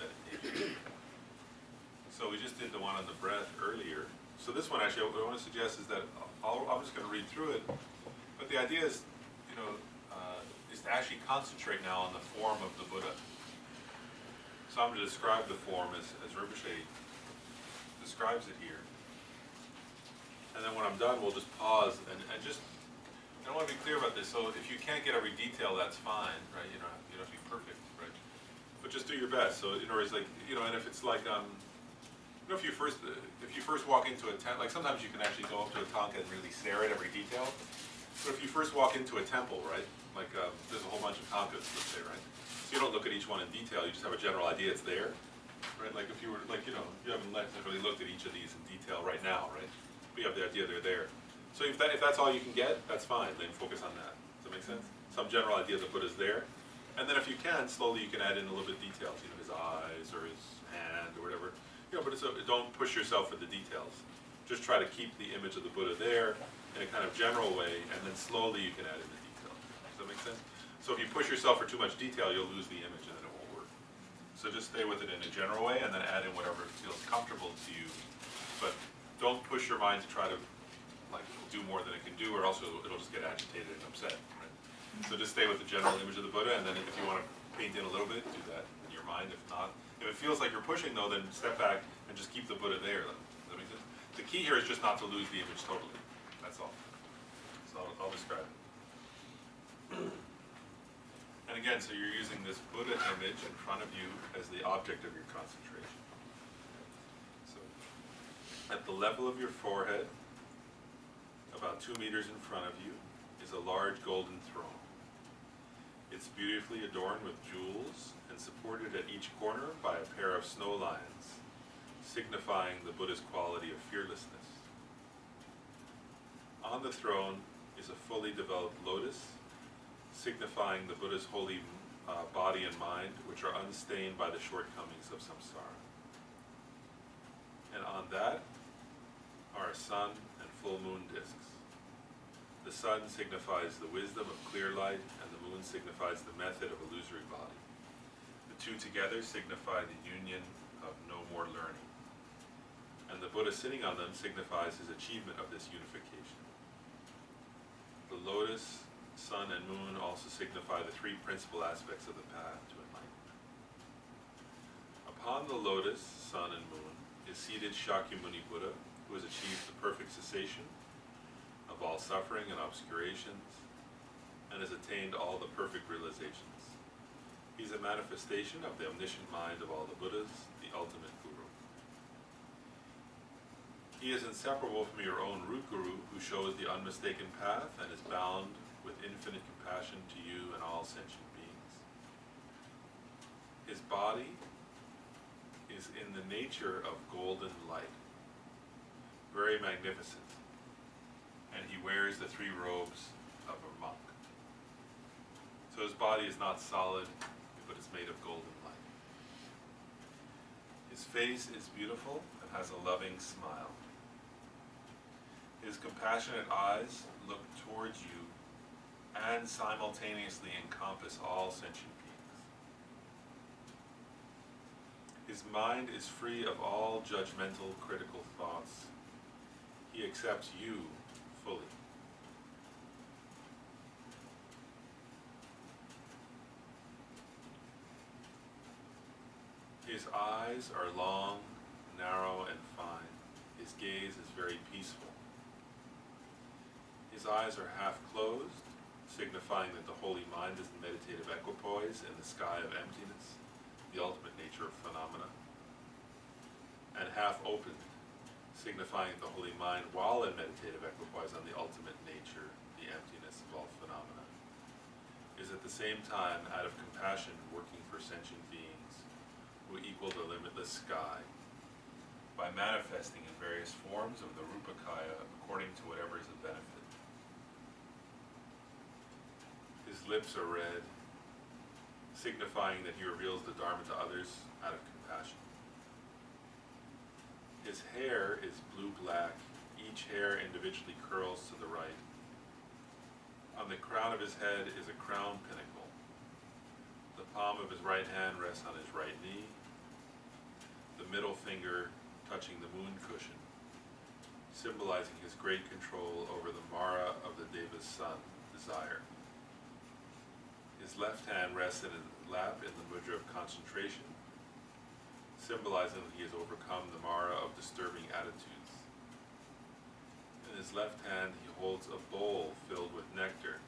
So we just did the one on the breath earlier. So this one actually, what I want to suggest is that I'm just going to read through it, but the idea is, is to actually concentrate now on the form of the Buddha. So I'm going to describe the form as Rinpoche describes it here. And then when I'm done, we'll just pause and just, I want to be clear about this. So if you can't get every detail, that's fine, right? You don't have to be perfect, right? But just do your best. So in other words, like, and if it's like, if you first walk into a tent, like sometimes you can actually go up to a tanka and really stare at every detail. But if you first walk into a temple, right? Like there's a whole bunch of tankas, let's say, right? So you don't look at each one in detail, you just have a general idea it's there, right? Like if you were, like, you haven't really looked at each of these in detail right now, right? But you have the idea they're there. So if that's all you can get, that's fine, then focus on that. Does that make sense? Some general idea the Buddha's there. And then if you can, slowly you can add in a little bit of details, his eyes or his hand or whatever. But don't push yourself for the details. Just try to keep the image of the Buddha there in a kind of general way, and then slowly you can add in the detail. Does that make sense? So if you push yourself for too much detail, you'll lose the image and then it won't work. So just stay with it in a general way and then add in whatever feels comfortable to you. But don't push your mind to try to like do more than it can do, or else it'll just get agitated and upset, right? So just stay with the general image of the Buddha, and then if you wanna paint in a little bit, do that in your mind. If not, if it feels like you're pushing though, then step back and just keep the Buddha there. Does that make sense? The key here is just not to lose the image totally, that's all. So I'll describe it. And again, so you're using this Buddha image in front of you as the object of your concentration. So at the level of your forehead, about 2 meters in front of you, is a large golden throne. It's beautifully adorned with jewels and supported at each corner by a pair of snow lions, signifying the Buddha's quality of fearlessness. On the throne is a fully developed lotus, signifying the Buddha's holy body and mind, which are unstained by the shortcomings of samsara. And on that are a sun and full moon discs. The sun signifies the wisdom of clear light, and the moon signifies the method of illusory body. The two together signify the union of no more learning. And the Buddha sitting on them signifies his achievement of this unification. The lotus, sun, and moon also signify the three principal aspects of the path to enlightenment. Upon the lotus, sun, and moon is seated Shakyamuni Buddha, who has achieved the perfect cessation of all suffering and obscurations, and has attained all the perfect realizations. He's a manifestation of the omniscient mind of all the Buddhas, the ultimate Guru. He is inseparable from your own root Guru, who shows the unmistaken path and is bound with infinite compassion to you and all sentient beings. His body is in the nature of golden light, very magnificent, and he wears the 3 robes of a monk. So his body is not solid, but it's made of golden light. His face is beautiful and has a loving smile. His compassionate eyes look towards you and simultaneously encompass all sentient beings. His mind is free of all judgmental, critical thoughts. He accepts you fully. His eyes are long, narrow, and fine. His gaze is very peaceful. His eyes are half closed, signifying that the holy mind is in meditative equipoise in the sky of emptiness, the ultimate nature of phenomena, and half opened, signifying the holy mind, while in meditative equipoise on the ultimate nature, the emptiness of all phenomena, is at the same time out of compassion working for sentient beings who equal the limitless sky by manifesting in various forms of the Rupakaya according to whatever is of benefit. His lips are red, signifying that he reveals the Dharma to others out of compassion. His hair is blue-black, each hair individually curls to the right. On the crown of his head is a crown pinnacle. The palm of his right hand rests on his right knee, the middle finger touching the moon cushion, symbolizing his great control over the Mara of the Deva's son, desire. His left hand rests in his lap in the mudra of concentration, symbolizing that he has overcome the Mara of disturbing attitudes. In his left hand, he holds a bowl filled with nectar,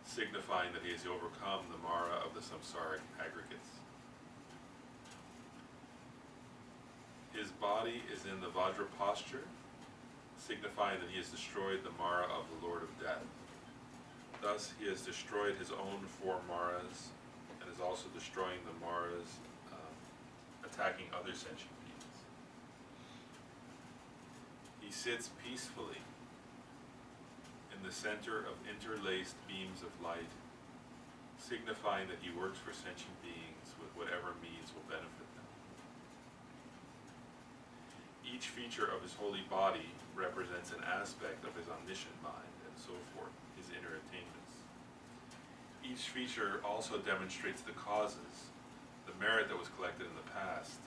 signifying that he has overcome the Mara of the samsaric aggregates. His body is in the Vajra posture, signifying that he has destroyed the Mara of the Lord of Death. Thus, he has destroyed his own 4 Maras, and is also destroying the Maras attacking other sentient beings. He sits peacefully in the center of interlaced beams of light, signifying that he works for sentient beings with whatever means will benefit them. Each feature of his holy body represents an aspect of his omniscient mind, and so forth, his inner attainments. Each feature also demonstrates the causes, the merit that was collected in the past.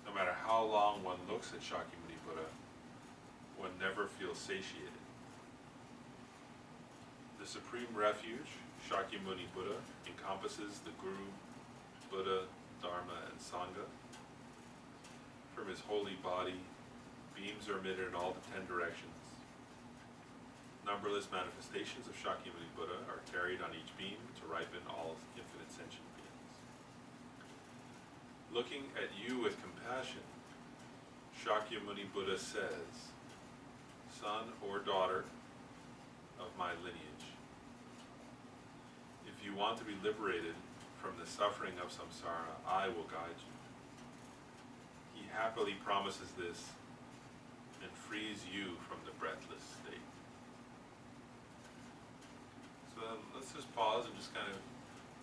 No matter how long one looks at Shakyamuni Buddha, one never feels satiated. The supreme refuge, Shakyamuni Buddha, encompasses the Guru, Buddha, Dharma, and Sangha. From his holy body, beams are emitted in all the 10 directions. Numberless manifestations of Shakyamuni Buddha are carried on each beam to ripen all infinite sentient beings. Looking at you with compassion, Shakyamuni Buddha says, son or daughter of my lineage, if you want to be liberated from the suffering of samsara, I will guide you. He happily promises this and frees you from the breathless state. So let's just pause and just kind of,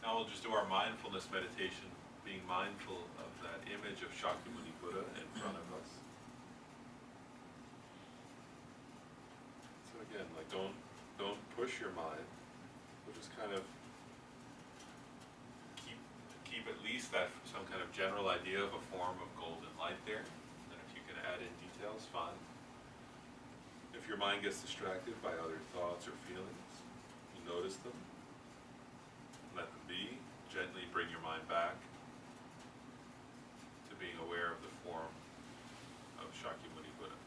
now we'll just do our mindfulness meditation, being mindful of that image of Shakyamuni Buddha in front of us. So again, like don't push your mind, but just kind of keep at least that some kind of general idea of a form of golden light there. And if you can add in details, fine. If your mind gets distracted by other thoughts or feelings, you notice them, let them be, gently bring your mind back to being aware of the form of Shakyamuni Buddha.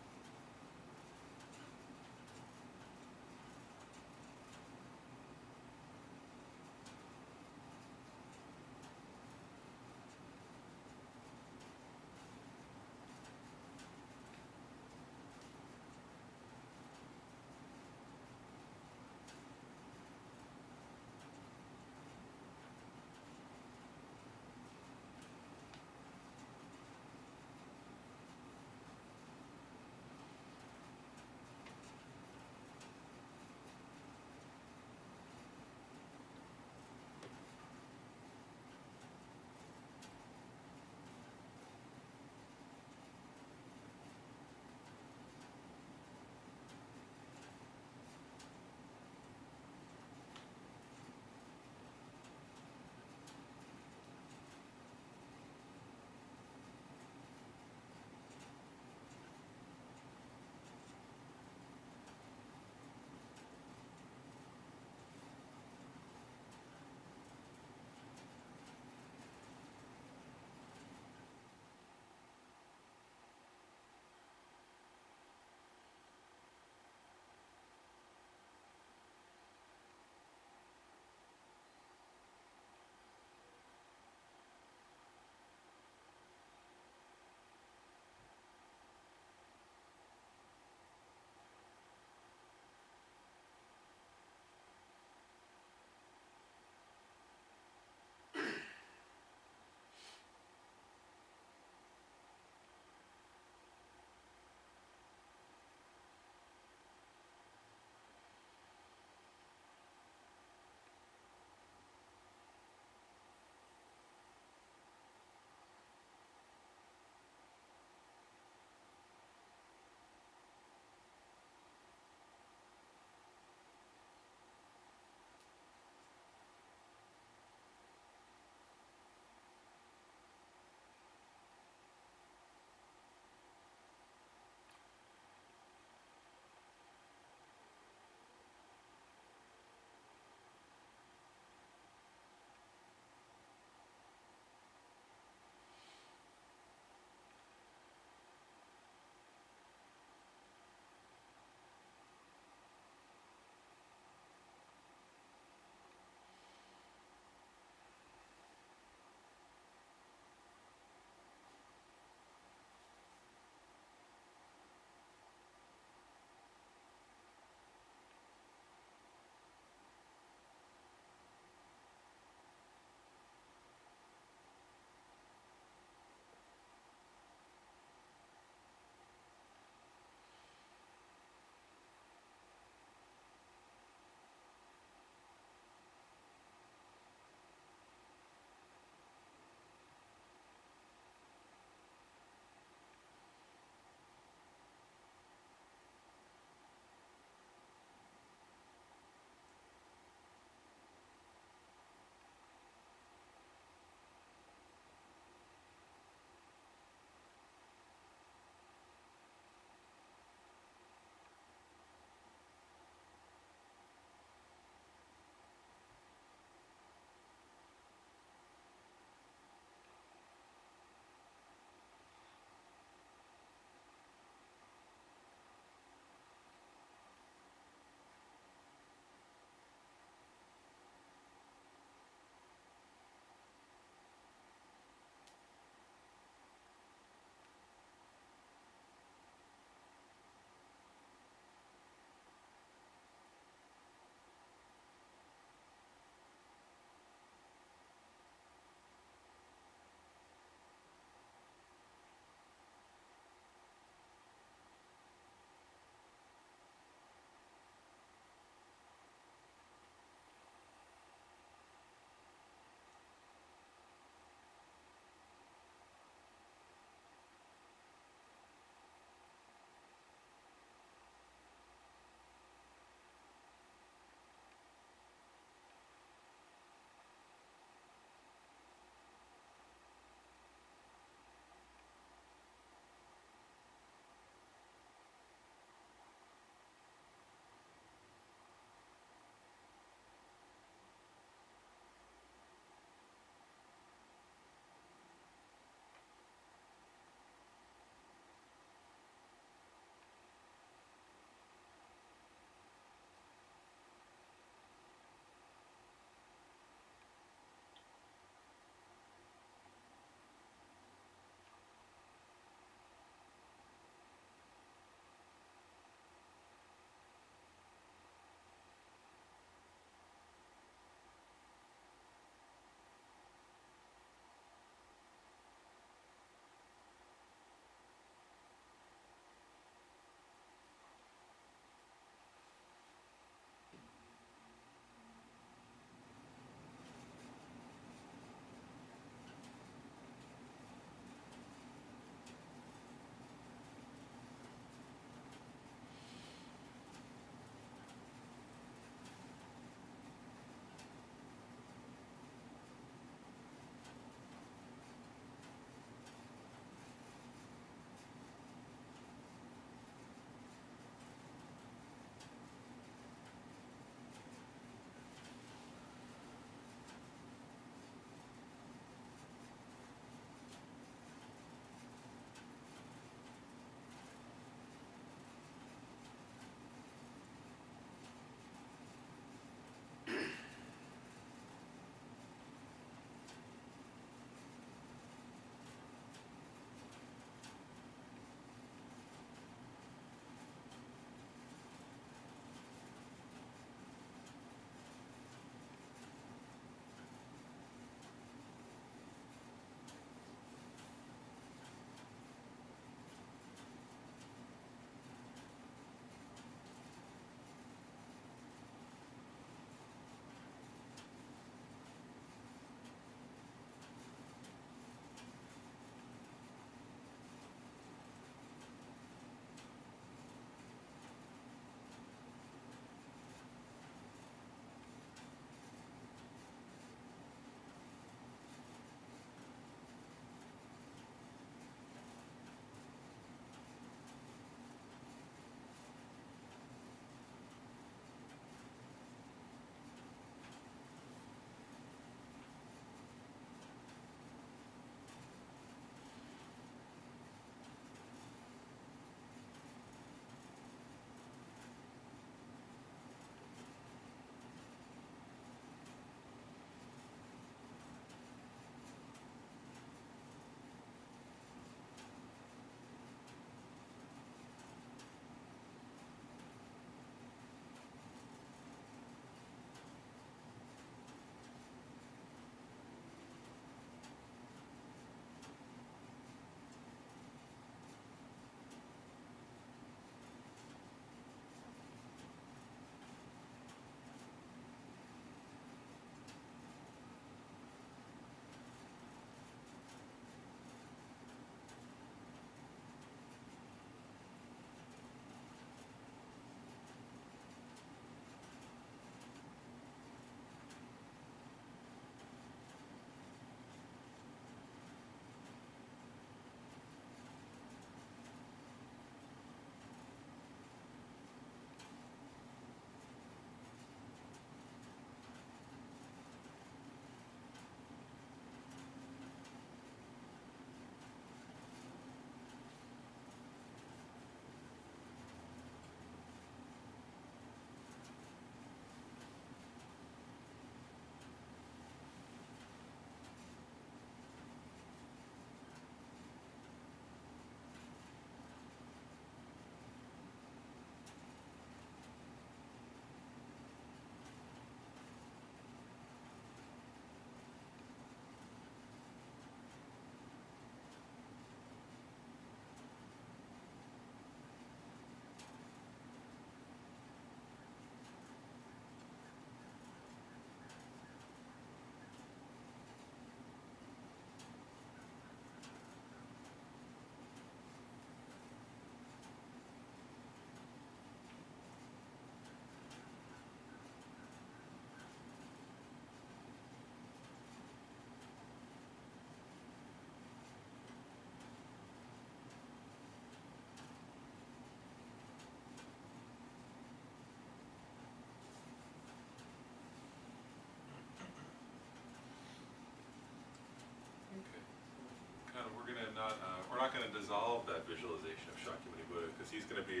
we're not gonna dissolve that visualization of Shakyamuni Buddha, because he's gonna be,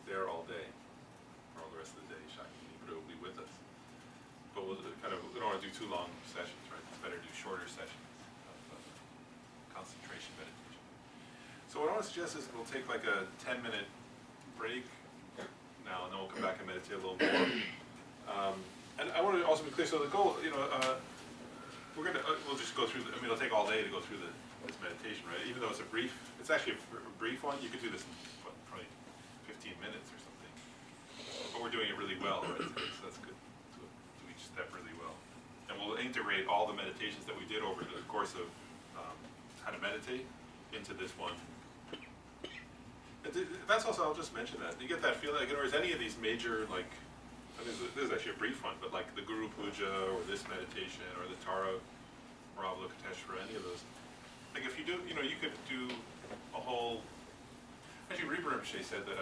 there all day, or all the rest of the day. Shakyamuni Buddha will be with us. But we'll we don't wanna do too long sessions, right? It's better to do shorter sessions of concentration meditation. So what I wanna suggest is we'll take like a 10-minute break now, and then we'll come back and meditate a little more. And I wanna also be clear, so the goal, we'll just go through, it'll take all day to go through this meditation, right? Even though it's actually a brief one, you could do this in, probably 15 minutes or something. But we're doing it really well, right? So that's good, to do each step really well. And we'll integrate all the meditations that we did over the course of how to meditate into this one. That's also, I'll just mention that. You get that feeling, like, or is any of these major, like, this is actually a brief one, but like the Guru Puja, or this meditation, or the Tara Avalokiteshvara, any of those. Like if you do, you could do a whole, actually Rinpoche Rinpoche said that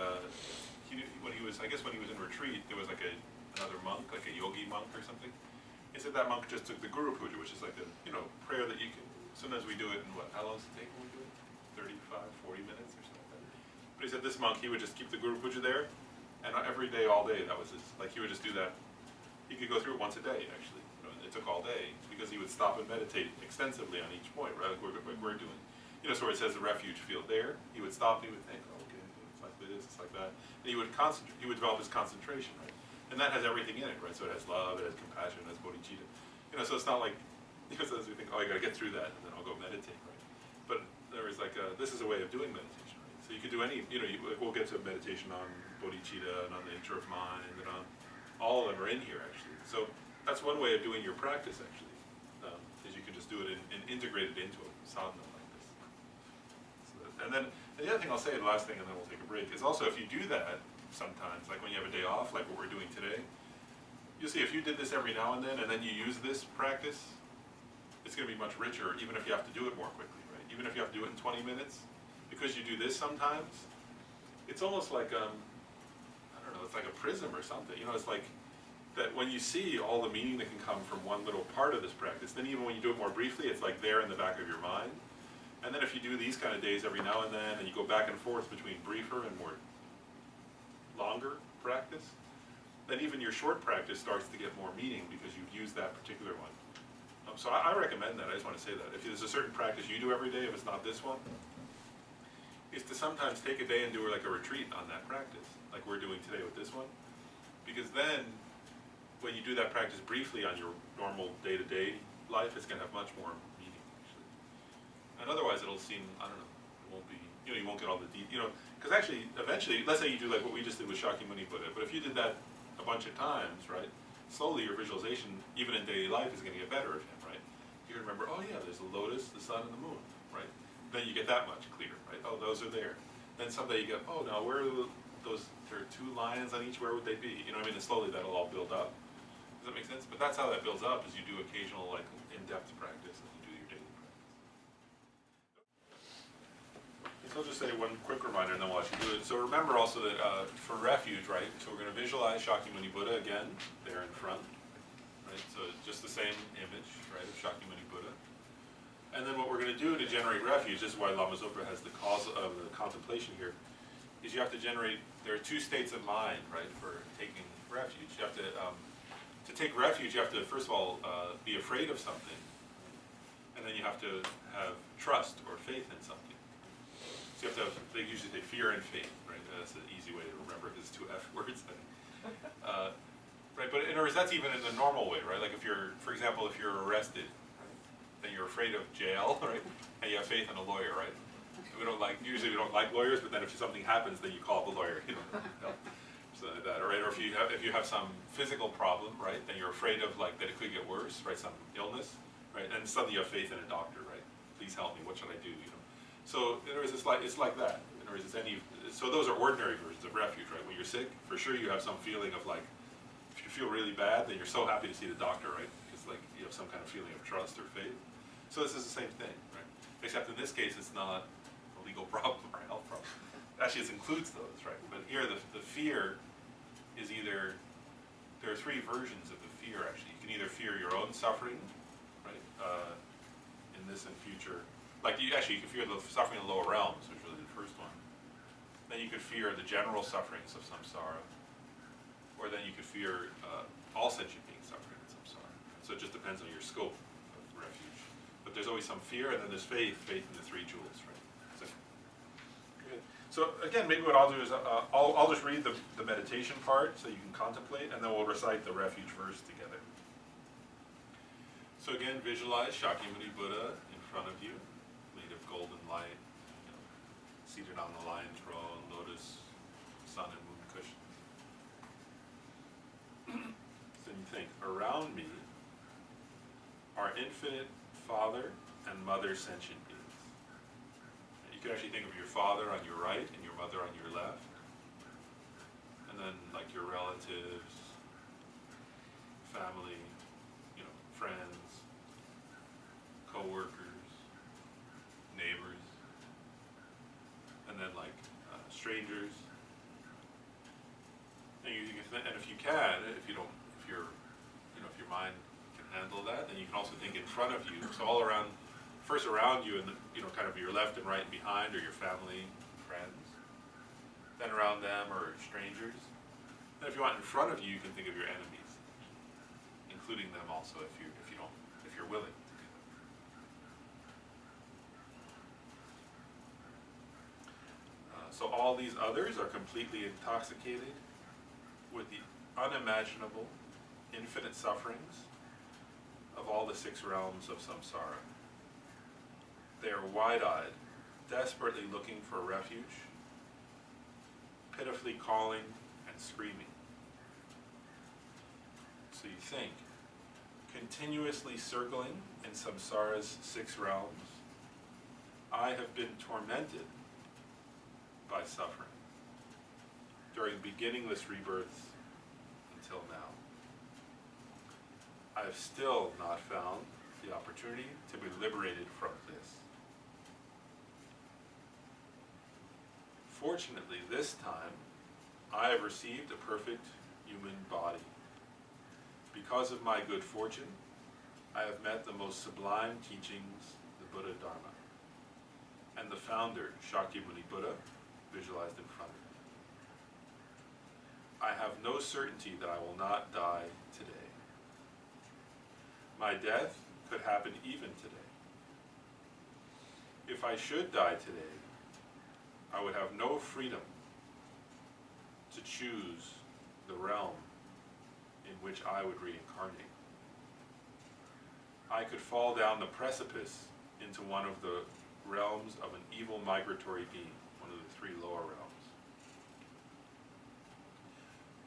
when he was in retreat, there was like another monk, like a yogi monk or something. He said that monk just took the Guru Puja, which is like a, prayer that you can, sometimes we do it in how long does it take when we do it? 35, 40 minutes or something like that. But he said this monk, he would just keep the Guru Puja there, and every day, all day, that was his, like he would just do that. He could go through it once a day, actually. It took all day, because he would stop and meditate extensively on each point, right, like we're doing. So where it says the refuge field there, he would stop, he would think, oh, okay, it's like this, it's like that. And he would concentrate, he would develop his concentration, right? And that has everything in it, right? So it has love, it has compassion, it has bodhicitta. So it's not like, because as we think, oh, I gotta get through that, and then I'll go meditate, right? But there is like this is a way of doing meditation, right? So you could do any, we'll get to meditation on bodhicitta and on the nature of mind, and on, all of them are in here, actually. So that's one way of doing your practice, actually, is you can just do it and integrate it into a sadhana like this. And then the other thing I'll say, the last thing, and then we'll take a break, is also if you do that sometimes, like when you have a day off, like what we're doing today, you'll see if you did this every now and then you use this practice, it's going to be much richer, even if you have to do it more quickly, right? Even if you have to do it in 20 minutes, because you do this sometimes, it's almost like, I don't know, it's like a prism or something, it's like, that when you see all the meaning that can come from one little part of this practice, then even when you do it more briefly, it's like there in the back of your mind. And then if you do these kind of days every now and then, and you go back and forth between briefer and more longer practice, then even your short practice starts to get more meaning because you've used that particular one. So I recommend that, I just want to say that. If there's a certain practice you do every day, if it's not this one, is to sometimes take a day and do like a retreat on that practice, like we're doing today with this one. Because then, when you do that practice briefly on your normal day-to-day life, it's going to have much more meaning, actually. And otherwise, it'll seem, I don't know, it won't be, you won't get all the because actually, eventually, let's say you do like what we just did with Shakyamuni Buddha, but if you did that a bunch of times, right, slowly your visualization, even in daily life, is going to get better of him, right? You remember, oh yeah, there's the lotus, the sun, and the moon, right? Then you get that much clearer, right? Oh, those are there. Then someday you go, oh, now where are those, there are 2 lions on each, where would they be? And slowly that'll all build up. Does that make sense? But that's how that builds up, is you do occasional, like, in-depth practice, and you do your daily practice. So I'll just say one quick reminder, and then we'll actually do it. So remember also that for refuge, right, so we're going to visualize Shakyamuni Buddha again, there in front, right? So just the same image, right, of Shakyamuni Buddha. And then what we're going to do to generate refuge, this is why Lama Zopa has the cause of the contemplation here, is you have to generate, there are 2 states of mind, right, for taking refuge. You have to take refuge, you have to, first of all, be afraid of something, and then you have to have trust or faith in something. So you have to have, they usually say fear and faith, right? That's an easy way to remember, because it's 2 F words. Right, but in other words, that's even in the normal way, right? Like if you're, for example, if you're arrested, right, then you're afraid of jail, right? And you have faith in a lawyer, right? Usually we don't like lawyers, but then if something happens, then you call the lawyer, Like that, right? Or if you have some physical problem, right, then you're afraid of like that it could get worse, right? Some illness, right? And suddenly you have faith in a doctor, right? Please help me. What should I do? So in other words, it's like that. In other words, so those are ordinary versions of refuge, right? When you're sick, for sure you have some feeling of like, if you feel really bad, then you're so happy to see the doctor, right? Because like you have some kind of feeling of trust or faith. So this is the same thing, right? Except in this case, it's not a legal problem or a health problem. Actually, it includes those, right? But here, the fear is either, there are 3 versions of the fear, actually. You can either fear your own suffering, right, in this and future like you can fear the suffering in the lower realms, which was the first one. Then you could fear the general sufferings of samsara, or then you could fear all sentient beings suffering in samsara. So it just depends on your scope of refuge. But there's always some fear, and then there's faith in the three jewels, right? So again, maybe what I'll do is I'll just read the meditation part so you can contemplate, and then we'll recite the refuge verse together. So again, visualize Shakyamuni Buddha in front of you, made of golden light, seated on the lion throne, lotus, sun and moon cushions. Then you think, around me are infinite Father and Mother sentient beings. You can actually think of your father on your right and your mother on your left. And then like your relatives, family, friends, co-workers, neighbors, and then like strangers. And and if you can, if your mind can handle that, then you can also think in front of you. So all around, first around you, and kind of your left and right and behind are your family, friends. Then around them are strangers. Then if you want in front of you, you can think of your enemies, including them also if you're willing to do that. So all these others are completely intoxicated with the unimaginable, infinite sufferings of all the 6 realms of samsara. They are wide-eyed, desperately looking for refuge, pitifully calling and screaming. So you think, continuously circling in samsara's 6 realms, I have been tormented by suffering during beginningless rebirths until now. I have still not found the opportunity to be liberated from this. Fortunately, this time, I have received a perfect human body. Because of my good fortune, I have met the most sublime teachings, the Buddha Dharma, and the founder, Shakyamuni Buddha, visualized in front of me. I have no certainty that I will not die today. My death could happen even today. If I should die today, I would have no freedom to choose the realm in which I would reincarnate. I could fall down the precipice into one of the realms of an evil migratory being, one of the 3 lower realms.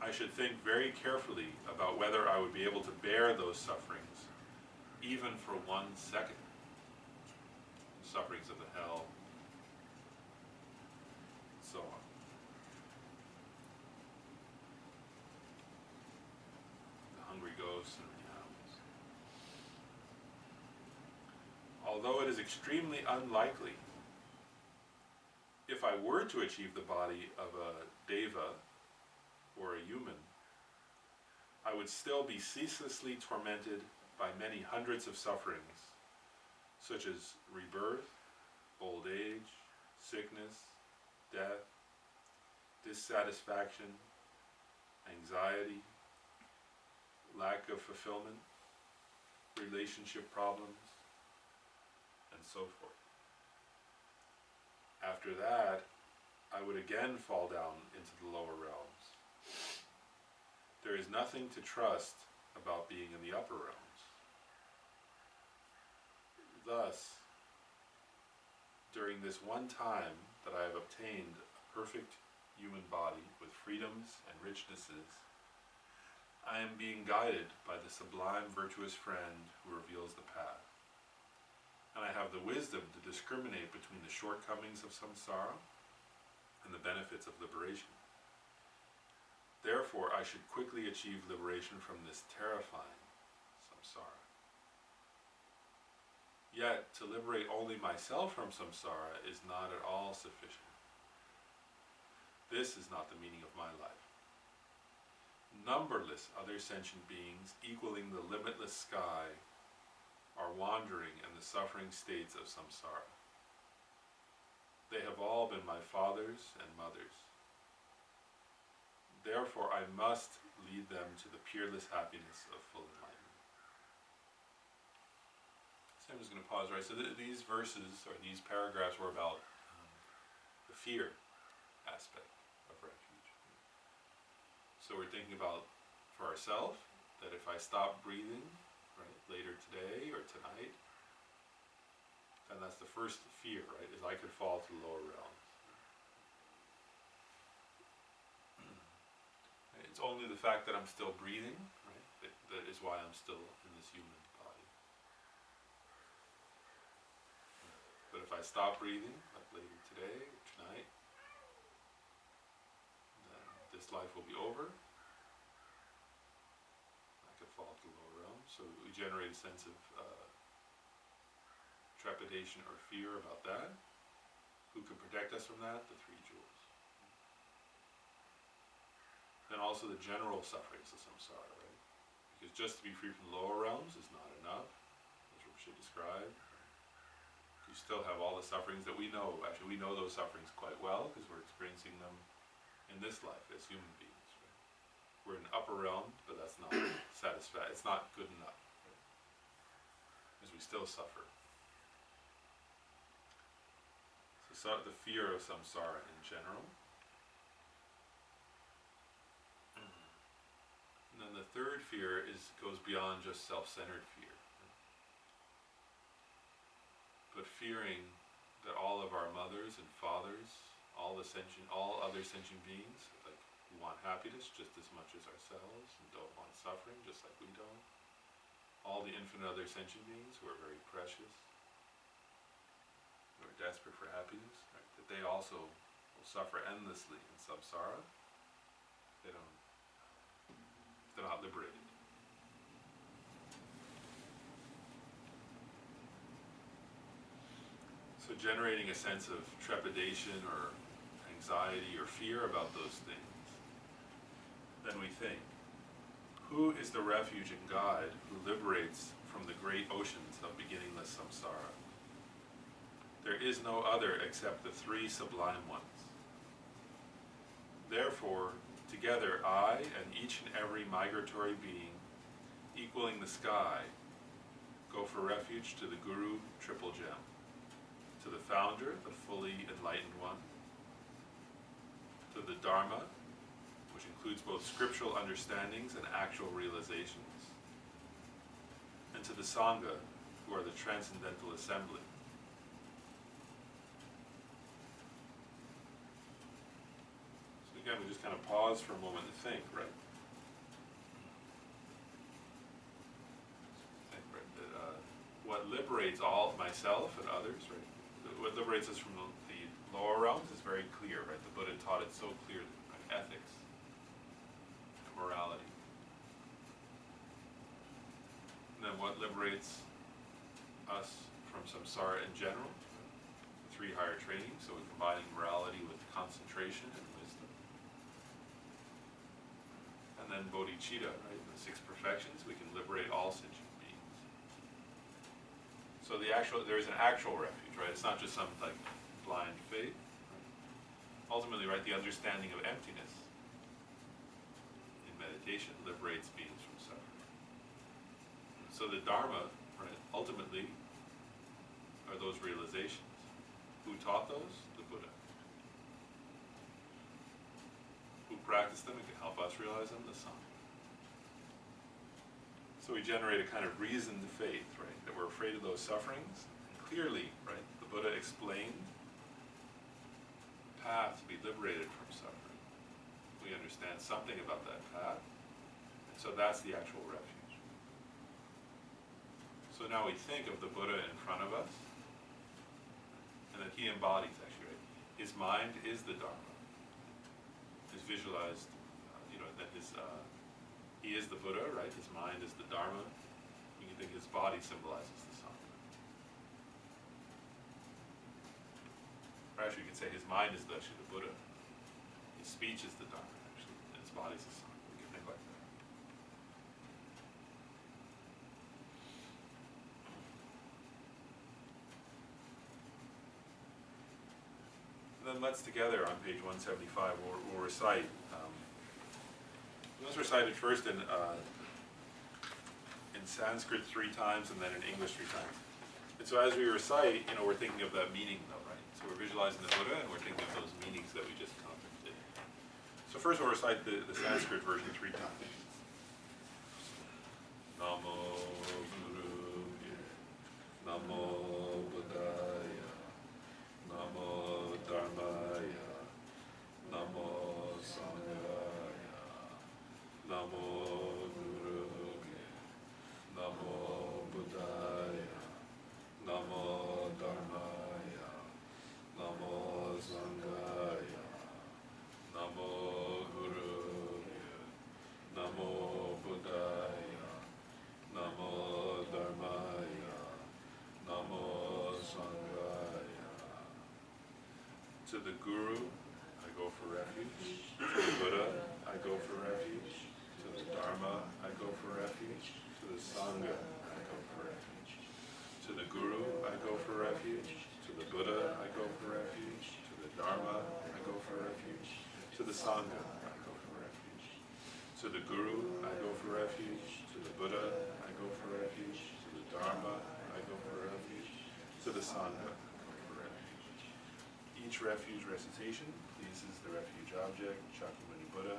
I should think very carefully about whether I would be able to bear those sufferings, even for 1 second. Sufferings of the hell, and so on. The hungry ghosts and the animals. Although it is extremely unlikely, if I were to achieve the body of a deva or a human, I would still be ceaselessly tormented by many hundreds of sufferings, such as rebirth, old age, sickness, death, dissatisfaction, anxiety, lack of fulfillment, relationship problems, and so forth. After that, I would again fall down into the lower realms. There is nothing to trust about being in the upper realms. Thus, during this one time that I have obtained a perfect human body with freedoms and richnesses, I am being guided by the sublime virtuous friend who reveals the path. And I have the wisdom to discriminate between the shortcomings of samsara and the benefits of liberation. Therefore, I should quickly achieve liberation from this terrifying samsara. Yet, to liberate only myself from samsara is not at all sufficient. This is not the meaning of my life. Numberless other sentient beings equaling the limitless sky are wandering in the suffering states of samsara. They have all been my fathers and mothers. Therefore I must lead them to the peerless happiness of full enlightenment. So I'm just going to pause, right? So these verses, or these paragraphs, were about the fear aspect of refuge. So we're thinking about, for ourselves, that if I stop breathing, right, later today or tonight, then that's the first fear, right, is I could fall to the lower realms. It's only the fact that I'm still breathing, right, that is why I'm still in this human body. But if I stop breathing, like later today or tonight, then this life will be over. I could fall to the lower realm. So we generate a sense of trepidation or fear about that. Who can protect us from that? The three jewels. Then also the general sufferings of samsara, right? Because just to be free from the lower realms is not enough, as Rinpoche described. You still have all the sufferings that we know. Actually, we know those sufferings quite well because we're experiencing them in this life as human beings. Right? We're in the upper realm, but that's not satisfied. It's not good enough, right? Because we still suffer. So the fear of samsara in general. And then the third fear goes beyond just self-centered fear. But fearing that all of our mothers and fathers, all other sentient beings, like, who want happiness just as much as ourselves and don't want suffering just like we don't. All the infinite other sentient beings who are very precious, who are desperate for happiness, right? That they also will suffer endlessly in samsara. They're not liberated. So generating a sense of trepidation or anxiety or fear about those things, then we think, who is the refuge and guide who liberates from the great oceans of beginningless samsara? There is no other except the three sublime ones. Therefore, together I and each and every migratory being, equaling the sky, go for refuge to the Guru Triple Gem, to the Founder, the fully enlightened one, to the Dharma, which includes both scriptural understandings and actual realizations, and to the Sangha, who are the transcendental assembly. So again, we just kind of pause for a moment to think, right? What liberates all myself and others, right? What liberates us from the lower realms is very clear, right? The Buddha taught it so clearly, right? Ethics and morality. And then what liberates us from samsara in general? The three higher trainings, so we're combining morality with concentration and wisdom. And then bodhicitta, right? The six perfections, we can liberate all sentient. So there is an actual refuge, right? It's not just some like blind faith. Right? Ultimately, right, the understanding of emptiness in meditation liberates beings from suffering. So the Dharma, right, ultimately are those realizations. Who taught those? The Buddha. Who practiced them and can help us realize them? The Sangha. So we generate a kind of reasoned faith, right? That we're afraid of those sufferings. And clearly, right, the Buddha explained the path to be liberated from suffering. We understand something about that path. And so that's the actual refuge. So now we think of the Buddha in front of us, and that he embodies, actually, right? His mind is the Dharma. Is visualized, that he is the Buddha, right? His mind is the Dharma. You can think his body symbolizes the Sangha. Or actually, you could say his mind is actually the Buddha. His speech is the Dharma, actually, and his body is the Sangha. We can think like that. then let's together on page 175, we'll recite. Let's recite it first in Sanskrit 3 times and then in English 3 times. And so as we recite, we're thinking of that meaning though, right? So we're visualizing the Buddha and we're thinking of those meanings that we just contemplated. So first we'll recite the Sanskrit version 3 times. Namo Guruvye, Namo Buddhaya, Namo Dharmaya, Namo Sanghaya, Namo Guruvye, Namo Buddhaya, Namo Dharmaya, Namo Sanghaya, Namo Guruvye, Namo Buddhaya, Namo Dharmaya, Namo Sanghaya. To the Guru, I go for refuge. To the Buddha, I go for refuge. To the Dharma, I go for refuge. To the Sangha, I go for refuge. To the Guru, I go for refuge. To the Buddha, I go for refuge. To the Dharma, I go for refuge. To the Sangha, I go for refuge. To the Guru, I go for refuge. To the Buddha, I go for refuge. To the Dharma, I go for refuge. To the Sangha, I go for refuge. Each refuge recitation pleases the refuge object, Shakyamuni Buddha.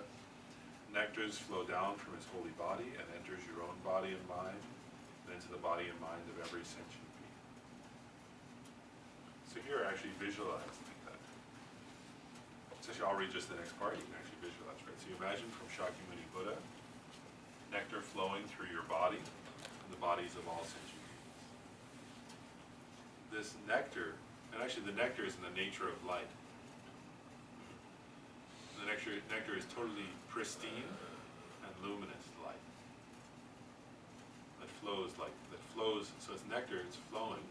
Nectars flow down from his holy body and enters your own body and mind, and into the body and mind of every sentient being. So here I actually visualize like that. So actually I'll read just the next part, you can actually visualize, right? So you imagine from Shakyamuni Buddha, nectar flowing through your body and the bodies of all sentient beings. This nectar, and actually the nectar is in the nature of light. The nectar is totally pristine and luminous light. That flows, so it's nectar, it's flowing,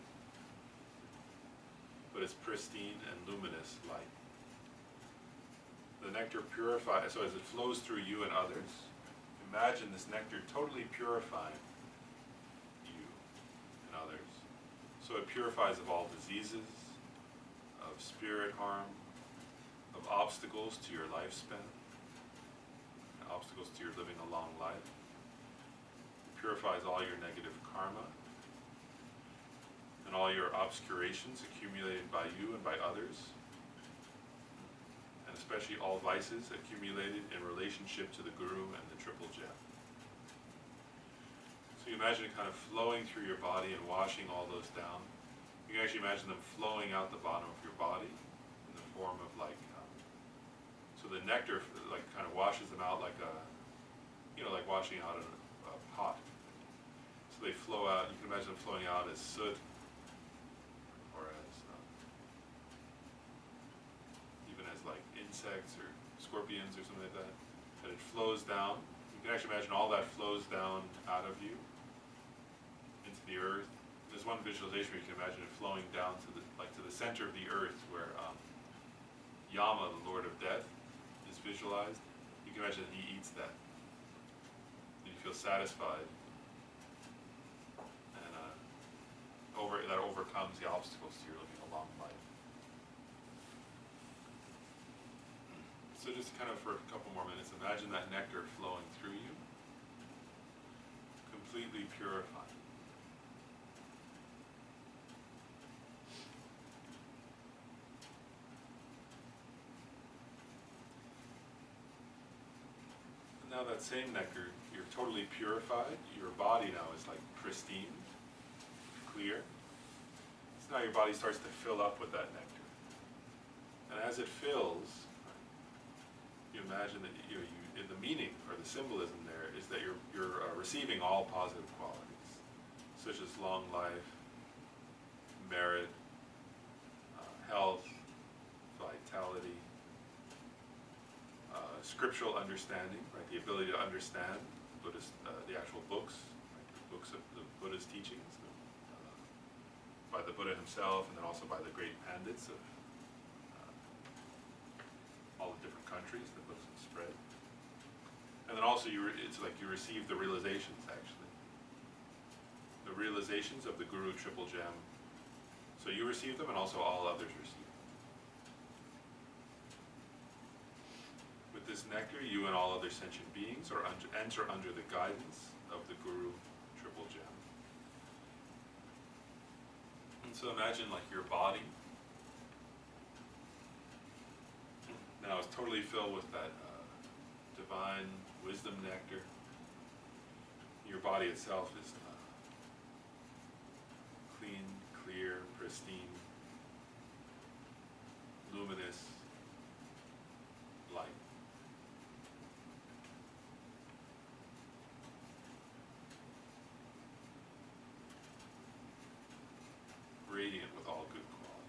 but it's pristine and luminous light. The nectar purifies, so as it flows through you and others, imagine this nectar totally purifying you and others. So it purifies of all diseases, of spirit harm, of obstacles to your lifespan, obstacles to your living a long life. It purifies all your negative karma and all your obscurations accumulated by you and by others, and especially all vices accumulated in relationship to the Guru and the Triple Gem. So you imagine it kind of flowing through your body and washing all those down. You can actually imagine them flowing out the bottom of your body in the form of so the nectar kind of washes them out like like washing out a pot. So they flow out, you can imagine them flowing out as soot or as even as like insects or scorpions or something like that. And it flows down. You can actually imagine all that flows down out of you into the earth. There's one visualization where you can imagine it flowing down to the center of the earth where Yama, the Lord of Death, is visualized. You can imagine that he eats that. And you feel satisfied. And that overcomes the obstacles to your living a long life. So just kind of for a couple more minutes, imagine that nectar flowing through you, completely purifying. Now that same nectar, you're totally purified. Your body now is like pristine, clear. So now your body starts to fill up with that nectar. And as it fills, you imagine that the meaning or the symbolism there is that you're receiving all positive qualities, such as long life, merit, health, vitality, scriptural understanding, right? The ability to understand Buddhist, the actual books, right? The books of the Buddha's teachings, by the Buddha himself, and then also by the great pandits of all the different countries the books have spread. And then also it's like you receive the realizations, actually. The realizations of the Guru Triple Gem. So you receive them and also all others receive them. this nectar, you and all other sentient beings enter under the guidance of the Guru Triple Gem. And so imagine like your body now is totally filled with that divine wisdom nectar. Your body itself is clean, clear, pristine, luminous light. Radiant with all good qualities.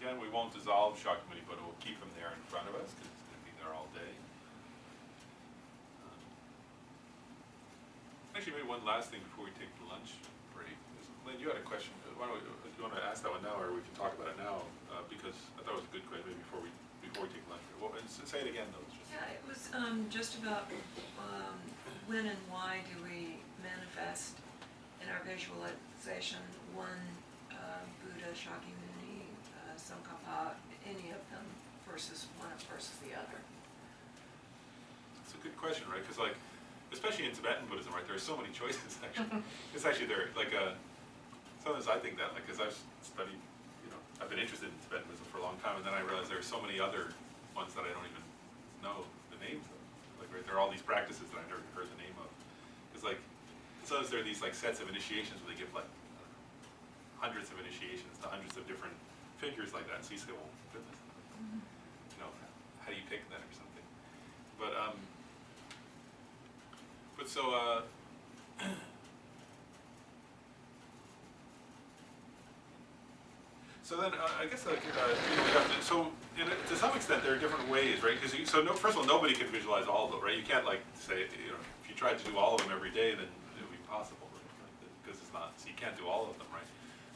Again, we won't dissolve Shakyamuni, but we'll keep him there in front of us because it's going to be there all day. Actually, maybe one last thing before we take the lunch break. Lynn, you had a question. Why don't we, do you want to ask that one now, or we can talk about it now? Because I thought it was a good question. Maybe before we take lunch. Well, and say it again, though. Yeah, it was just about when and why do we manifest in our visualization one Buddha, Shakyamuni, Tsongkhapa, any of them versus one versus the other? It's a good question, right? Because like, especially in Tibetan Buddhism, right, there are so many choices, actually. It's actually there, like, sometimes I think that, like, because I've studied, I've been interested in Tibetan Buddhism for a long time, and then I realized there are so many other ones that I don't even know the names of. Like, right, there are all these practices that I've never heard the name of. It's like, sometimes there are these, like, sets of initiations where they give, like, hundreds of initiations to hundreds of different figures like that, so you say, well, goodness, how do you pick that or something? But so, so then I guess like, we have to, so to some extent there are different ways, right? Because first of all, nobody can visualize all of them, right? You can't like say, if you tried to do all of them every day, then it would be impossible, right? Because it's not, so you can't do all of them, right?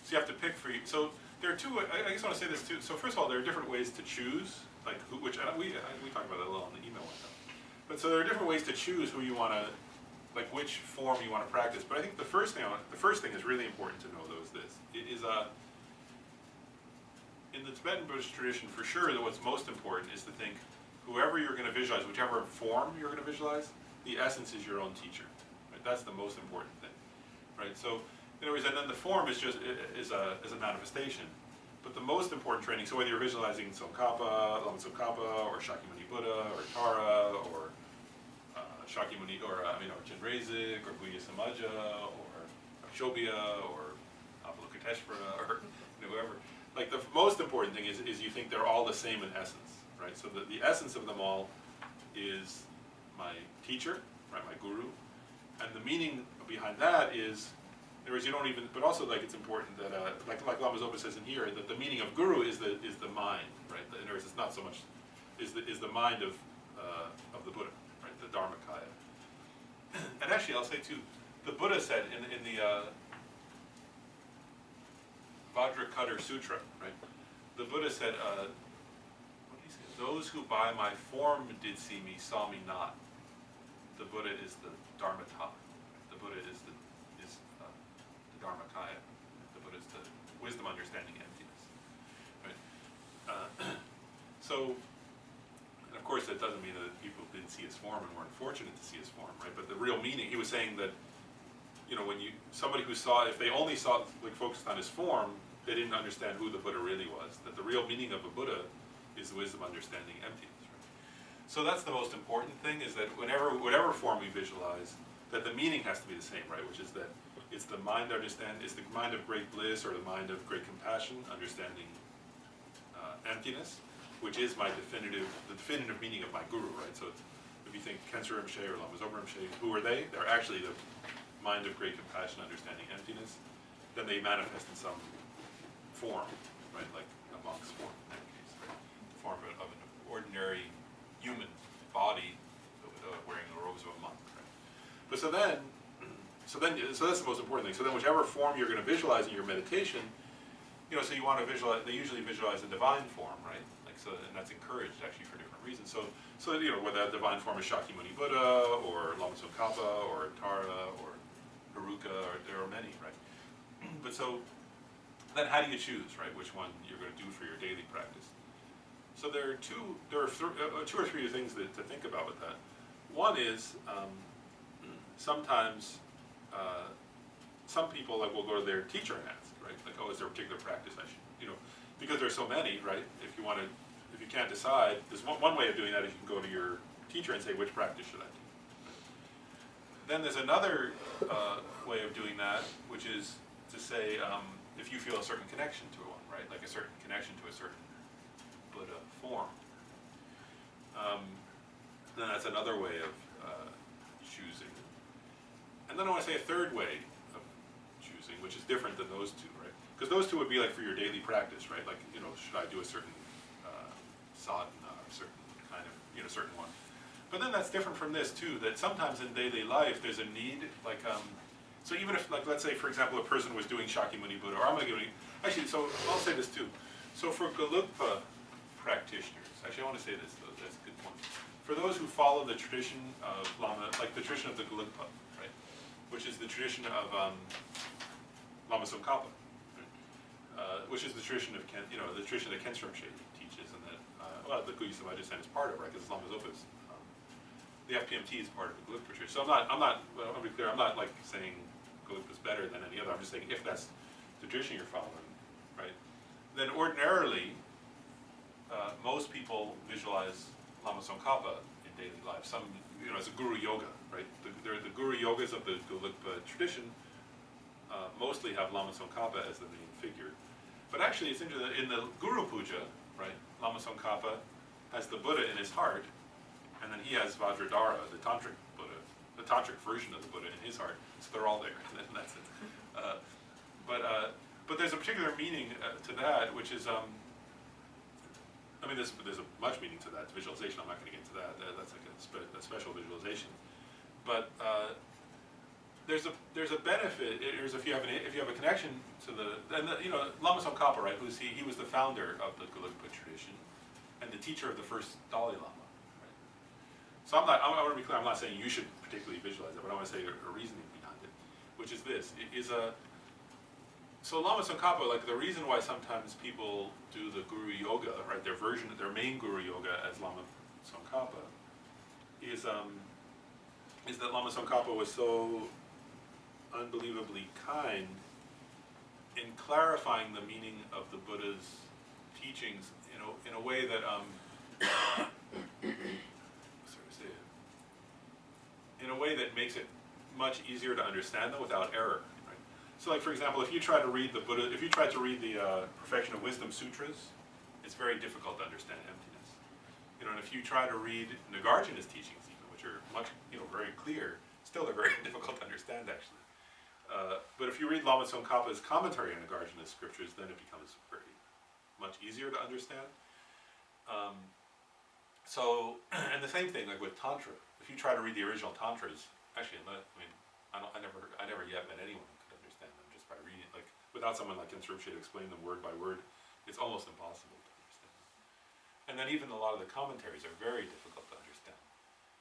So you have to pick for you. So there are two, I just want to say this too. So first of all, there are different ways to choose, like we talked about that a little in the email one time. But so there are different ways to choose who you want to, like which form you want to practice. But I think the first thing is really important to know though is this. It is in the Tibetan Buddhist tradition, for sure, that what's most important is to think whoever you're going to visualize, whichever form you're going to visualize, the essence is your own teacher. Right? That's the most important thing, right? So, in other words, and then the form is just is a manifestation. But the most important training, so whether you're visualizing Tsongkhapa, Lama Tsongkhapa, or Shakyamuni Buddha, or Tara, or Shakyamuni, or Chenrezig, or Buddha Samaja, or Shobhya, or Avalokiteshvara, or whoever. Like the most important thing is you think they're all the same in essence, right? So the essence of them all is my teacher, right, my guru, and the meaning behind that is, in other words, you don't even, but also like it's important that, like Lama Zopa says in here, that the meaning of guru is the mind, right? In other words, it's not so much, is the mind of the Buddha, right? The Dharmakaya. And actually, I'll say too, the Buddha said in the Vajrakutter Sutra, right? The Buddha said, what did he say? Those who by my form did see me, saw me not. The Buddha is the Dharmata. The Buddha is the Dharmakaya. The Buddha is the wisdom, understanding, emptiness. Right? So, and of course, that doesn't mean that people didn't see his form and weren't fortunate to see his form, right? But the real meaning, he was saying that, when somebody who saw, if they only saw, like focused on his form, they didn't understand who the Buddha really was. That the real meaning of a Buddha is the wisdom, understanding, emptiness. Right? So that's the most important thing, is that whatever form we visualize, that the meaning has to be the same, right? Which is that it's the mind it's the mind of great bliss, or the mind of great compassion, understanding emptiness, which is the definitive meaning of my guru, right? So if you think Khensur Rinpoche or Lama Zopa Rinpoche, who are they? They're actually the mind of great compassion, understanding emptiness. Then they manifest in some form, right? Like a monk's form in that case, right? The form of an ordinary human body wearing the robes of a monk, right? But so that's the most important thing. So then whichever form you're going to visualize in your meditation, so you want to visualize, they usually visualize a divine form, right? Like, so, and that's encouraged actually for different reasons. So whether that divine form is Shakyamuni Buddha, or Lama Tsongkhapa, or Tara, or Haruka, or there are many, right? But so, then how do you choose, right, which one you're going to do for your daily practice? So there are two or three things to think about with that. One is, sometimes, some people will go to their teacher and ask, right? Like, is there a particular practice I should, because there's so many, right? If you can't decide, there's one way of doing that is you can go to your teacher and say, which practice should I do? Then there's another way of doing that, which is to say, if you feel a certain connection to one, right? Like a certain connection to a certain Buddha form. Then that's another way of choosing. And then I want to say a third way of choosing, which is different than those two, right? Because those two would be like for your daily practice, right? Like, should I do a certain sadhana, a certain kind of, certain one. But then that's different from this too, that sometimes in daily life there's a need, like, so even if, like, let's say, for example, a person was doing Shakyamuni Buddha, or I'm going to give actually, so I'll say this too. So for Gelugpa practitioners, actually I want to say this though, that's a good point. For those who follow the tradition of Lama, like the tradition of the Gelugpa, right? Which is the tradition of Lama Tsongkhapa, right? Which is the tradition of the tradition that Khensur Rinpoche teaches, and that the Guyi Samaja Sen is part of, right? Because Lama Zopa's the FPMT is part of the Gelugpa tradition. So I'll be clear, I'm not like saying Gelugpa is better than any other. I'm just saying if that's the tradition you're following, right? Then ordinarily, most people visualize Lama Tsongkhapa in daily life. Some, as a guru yoga, right? The guru yogas of the Gelugpa tradition mostly have Lama Tsongkhapa as the main figure. But actually, it's interesting, in the Guru Puja, right, Lama Tsongkhapa has the Buddha in his heart, and then he has Vajradhara, the tantric Buddha, the tantric version of the Buddha in his heart. So they're all there, and that's it. But there's a particular meaning to that, which is, there's a much meaning to that visualization. I'm not going to get into that. That's like a special visualization. But there's a benefit. If you have a connection to Lama Tsongkhapa, right? He was the founder of the Gelugpa tradition, and the teacher of the first Dalai Lama. Right? So I want to be clear. I'm not saying you should particularly visualize it, but I want to say a reasoning behind it, which is this: So Lama Tsongkhapa, like the reason why sometimes people do the Guru Yoga, right? Their main Guru Yoga as Lama Tsongkhapa, is that Lama Tsongkhapa was so unbelievably kind in clarifying the meaning of the Buddha's teachings in a way that in a way that makes it much easier to understand them without error. Right? So, like for example, if you try to read the Perfection of Wisdom Sutras, it's very difficult to understand emptiness. And if you try to read Nagarjuna's teachings, even, which are much very clear, still they're very difficult to understand actually. But if you read Lama Tsongkhapa's commentary on Nagarjuna's scriptures, then it becomes very much easier to understand. And the same thing like with Tantra. If you try to read the original Tantras, actually, I never yet met anyone who could understand them just by reading. Like without someone like Khensur Rinpoche to explain them word by word, it's almost impossible to understand them. And then even a lot of the commentaries are very difficult to understand.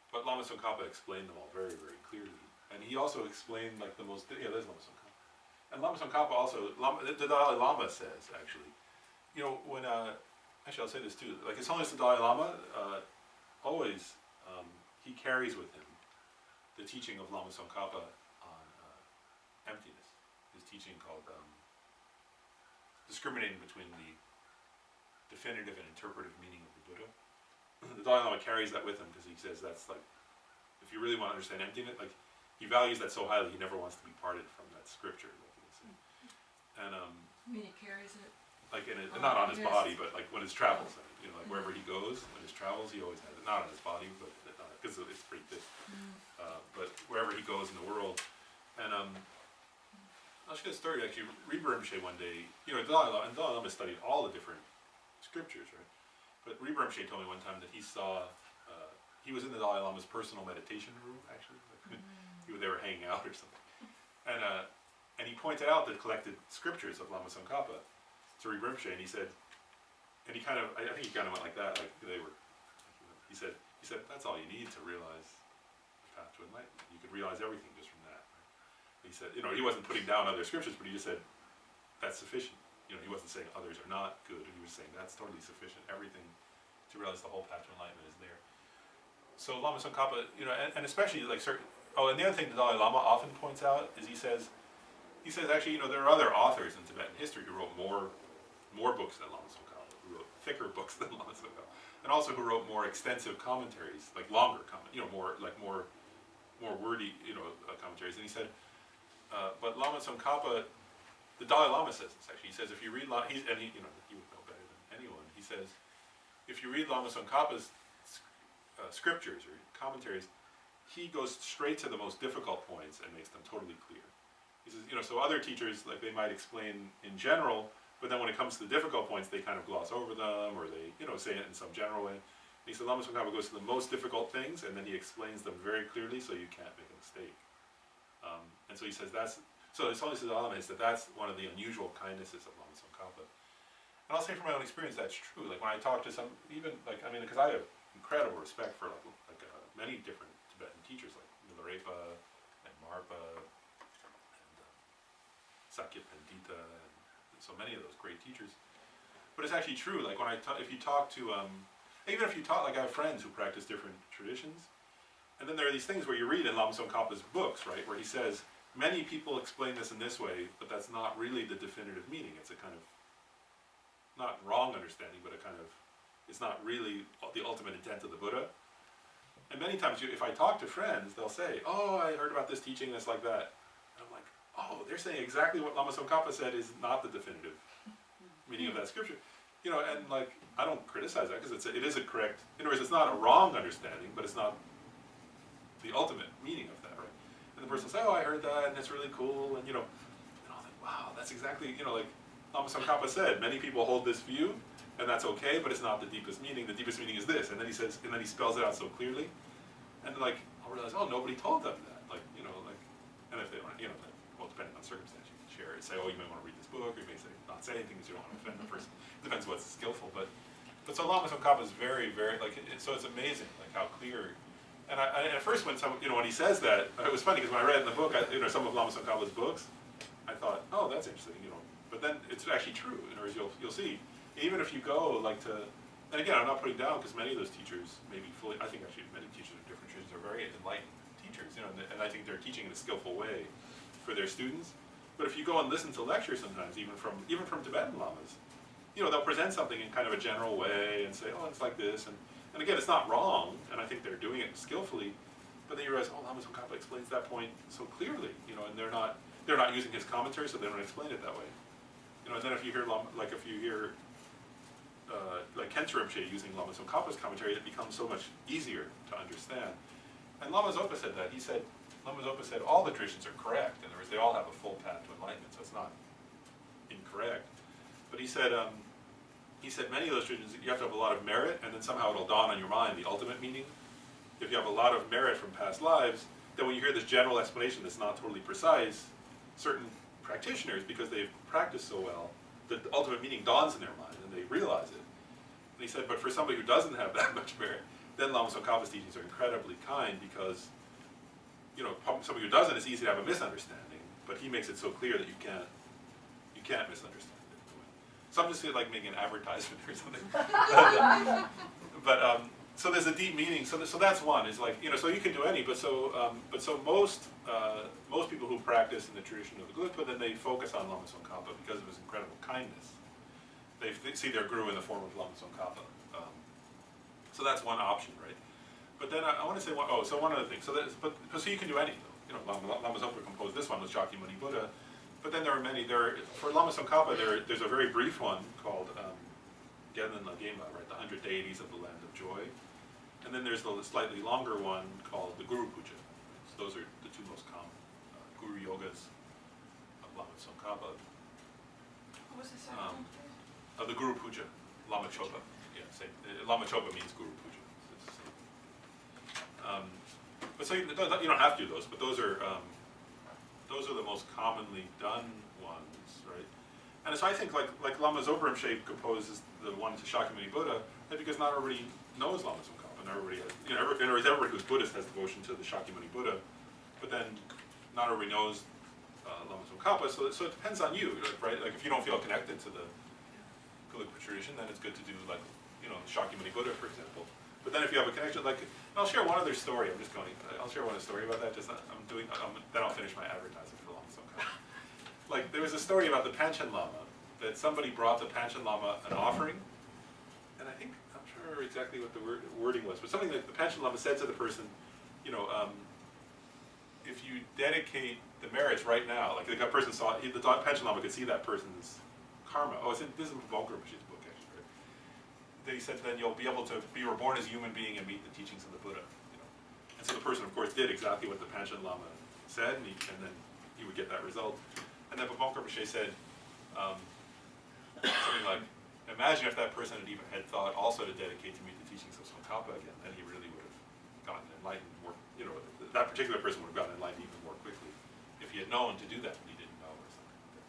But Lama Tsongkhapa explained them all very, very clearly. And he also explained like there's Lama Tsongkhapa. And Lama Tsongkhapa also, the Dalai Lama says actually, when, actually I'll say this too, like as long as the Dalai Lama, always, he carries with him the teaching of Lama Tsongkhapa on emptiness, his teaching called discriminating between the definitive and interpretive meaning of the Buddha. The Dalai Lama carries that with him because he says that's like, if you really want to understand emptiness, like he values that so highly he never wants to be parted from that scripture. Like he said. And You mean he carries it? like in it, Oh, not on his yes. body, but like when his travels, you know, like wherever he goes, when his travels, he always has it, not on his body, but, because it's pretty thick. But wherever he goes in the world, and, I'll just get a story, actually, Rebbe Rinpoche one day, you know, Dalai Lama studied all the different scriptures, right? But Rebbe Rinpoche told me one time that he saw, he was in the Dalai Lama's personal meditation room, actually, like, they were hanging out or something. And he pointed out the collected scriptures of Lama Tsongkhapa to Rebbe Rinpoche, and he said, and he kind of, I think he kind of went like that, like they were, he said, that's all you need to realize the path to enlightenment. You could realize everything just from that. Right? He said, you know, he wasn't putting down other scriptures, but he just said, that's sufficient. You know, he wasn't saying others are not good. He was saying that's totally sufficient. Everything to realize the whole path to enlightenment is there. So Lama Tsongkhapa, you know, and especially like certain, and the other thing the Dalai Lama often points out is he says actually, you know, there are other authors in Tibetan history who wrote more books than Lama Tsongkhapa, who wrote thicker books than Lama Tsongkhapa, and also who wrote more extensive commentaries, like longer more wordy, you know, commentaries. And he said, but Lama Tsongkhapa, the Dalai Lama says this actually. He says if you read, you know, he would know better than anyone. He says if you read Lama Tsongkhapa's scriptures or commentaries, he goes straight to the most difficult points and makes them totally clear. He says, you know, so other teachers, like they might explain in general, but then when it comes to the difficult points, they kind of gloss over them, or they, you know, say it in some general way. And he said Lama Tsongkhapa goes to the most difficult things, and then he explains them very clearly, so you can't make a mistake. And so he says so it's only Dalai Lama is that's one of the unusual kindnesses of Lama Tsongkhapa. And I'll say from my own experience, that's true. Like when I talk to some, even like, I mean, because I have incredible respect for many different Tibetan teachers, like Milarepa and Marpa and Sakya Pandita, and so many of those great teachers. But it's actually true, like when if you talk to, even if you talk, like I have friends who practice different traditions, and then there are these things where you read in Lama Tsongkhapa's books, right, where he says, many people explain this in this way, but that's not really the definitive meaning. It's a kind of, not wrong understanding, but a kind of, it's not really the ultimate intent of the Buddha. And many times, if I talk to friends, they'll say, oh, I heard about this teaching, and it's like that. And I'm like, oh, they're saying exactly what Lama Tsongkhapa said is not the definitive meaning of that scripture. You know, and like, I don't criticize that, because it is a correct, in other words, it's not a wrong understanding, but it's not the ultimate meaning of that, right? And the person will say, oh, I heard that, and it's really cool, and you know, and I'll think, wow, that's exactly, you know, like Lama Tsongkhapa said, many people hold this view, and that's okay, but it's not the deepest meaning. The deepest meaning is this, and then he says, and then he spells it out so clearly, and like I'll realize, oh, nobody told them that, like, you know, like, and if they don't, you know, then, well, depending on circumstance, you can share it, say, oh, you may want to read this book, or you may say not say anything because you don't want to offend the person. It depends what's skillful, but so Lama Tsongkhapa is very, very like, so it's amazing, like how clear. And I at first when when he says that, it was funny because when I read it in the book, some of Lama Tsongkhapa's books, I thought, oh, that's interesting, you know. But then it's actually true. In other words, you'll see. Even if you go like to, and again, I'm not putting down because many of those teachers maybe fully, I think actually many teachers of different traditions are very enlightened teachers, you know, and I think they're teaching in a skillful way for their students. But if you go and listen to lectures sometimes, even from Tibetan lamas, you know, they'll present something in kind of a general way and say, oh, it's like this, and again, it's not wrong, and I think they're doing it skillfully, but then you realize, oh, Lama Tsongkhapa explains that point so clearly, you know, and they're not using his commentary, so they don't explain it that way. You know, and then if you hear like Khenpo Rinpoche using Lama Tsongkhapa's commentary, it becomes so much easier to understand. And Lama Zopa said that. Lama Zopa said all the traditions are correct. In other words, they all have a full path to enlightenment, so it's not incorrect. But he said many of those traditions, you have to have a lot of merit, and then somehow it'll dawn on your mind the ultimate meaning. If you have a lot of merit from past lives, then when you hear this general explanation that's not totally precise, certain practitioners, because they've practiced so well, the ultimate meaning dawns in their mind, and they realize it. And he said, but for somebody who doesn't have that much merit, then Lama Tsongkhapa's teachings are incredibly kind, because, you know, somebody who doesn't, it's easy to have a misunderstanding, but he makes it so clear that you can't misunderstand it. So I'm just like making an advertisement or something. So there's a deep meaning. So that's one. Is like, you know, so you can do any, but so most people who practice in the tradition of the Gelugpa, then they focus on Lama Tsongkhapa because of his incredible kindness. They see their guru in the form of Lama Tsongkhapa. So that's one option, right? But then I want to say one other thing. So you can do any, though. You know, Lama Zopa composed this one with Shakyamuni Buddha, But then there are many, for Lama Tsongkhapa, there's a very brief one called Genlen Lagema, right, the 100 Deities of the Land of Joy. And then there's the slightly longer one called the Guru Puja. So those are the two most common Guru Yogas of Lama Tsongkhapa. What was the second one, please? The Guru Puja, Lama Chopa. Yeah, same. Lama Chopa means Guru Puja. It's the same. But so you don't have to do those, but those are the most commonly done ones, right? And so I think like Lama Zopa Rinpoche composes the one to Shakyamuni Buddha, because not everybody knows Lama Tsongkhapa. And everybody has, everybody who's Buddhist has devotion to the Shakyamuni Buddha, but then not everybody knows Lama Tsongkhapa, so it depends on you, right? Like if you don't feel connected to the Gelugpa tradition, then it's good to do like, Shakyamuni Buddha, for example. But then if you have a connection, like, I'll share one other story, I'll share one story about that, then I'll finish my advertising for Lama Tsongkhapa. Like, there was a story about the Panchen Lama, that somebody brought the Panchen Lama an offering, and I think, I'm not sure exactly what the wording was, but something like the Panchen Lama said to the person, if you dedicate the merits right now, like the person saw, the Panchen Lama could see that person's karma. Oh, this is Volker Rinpoche's book, actually, right? Then he said, then you'll be able to be reborn as a human being and meet the teachings of the Buddha. And so the person, of course, did exactly what the Panchen Lama said, and then he would get that result. And then Volker Rinpoche said something like, imagine if that person had thought also to dedicate to meet the teachings of Tsongkhapa again, then he really would have gotten enlightened more, that particular person would have gotten enlightened even more quickly if he had known to do that and he didn't know or something like that.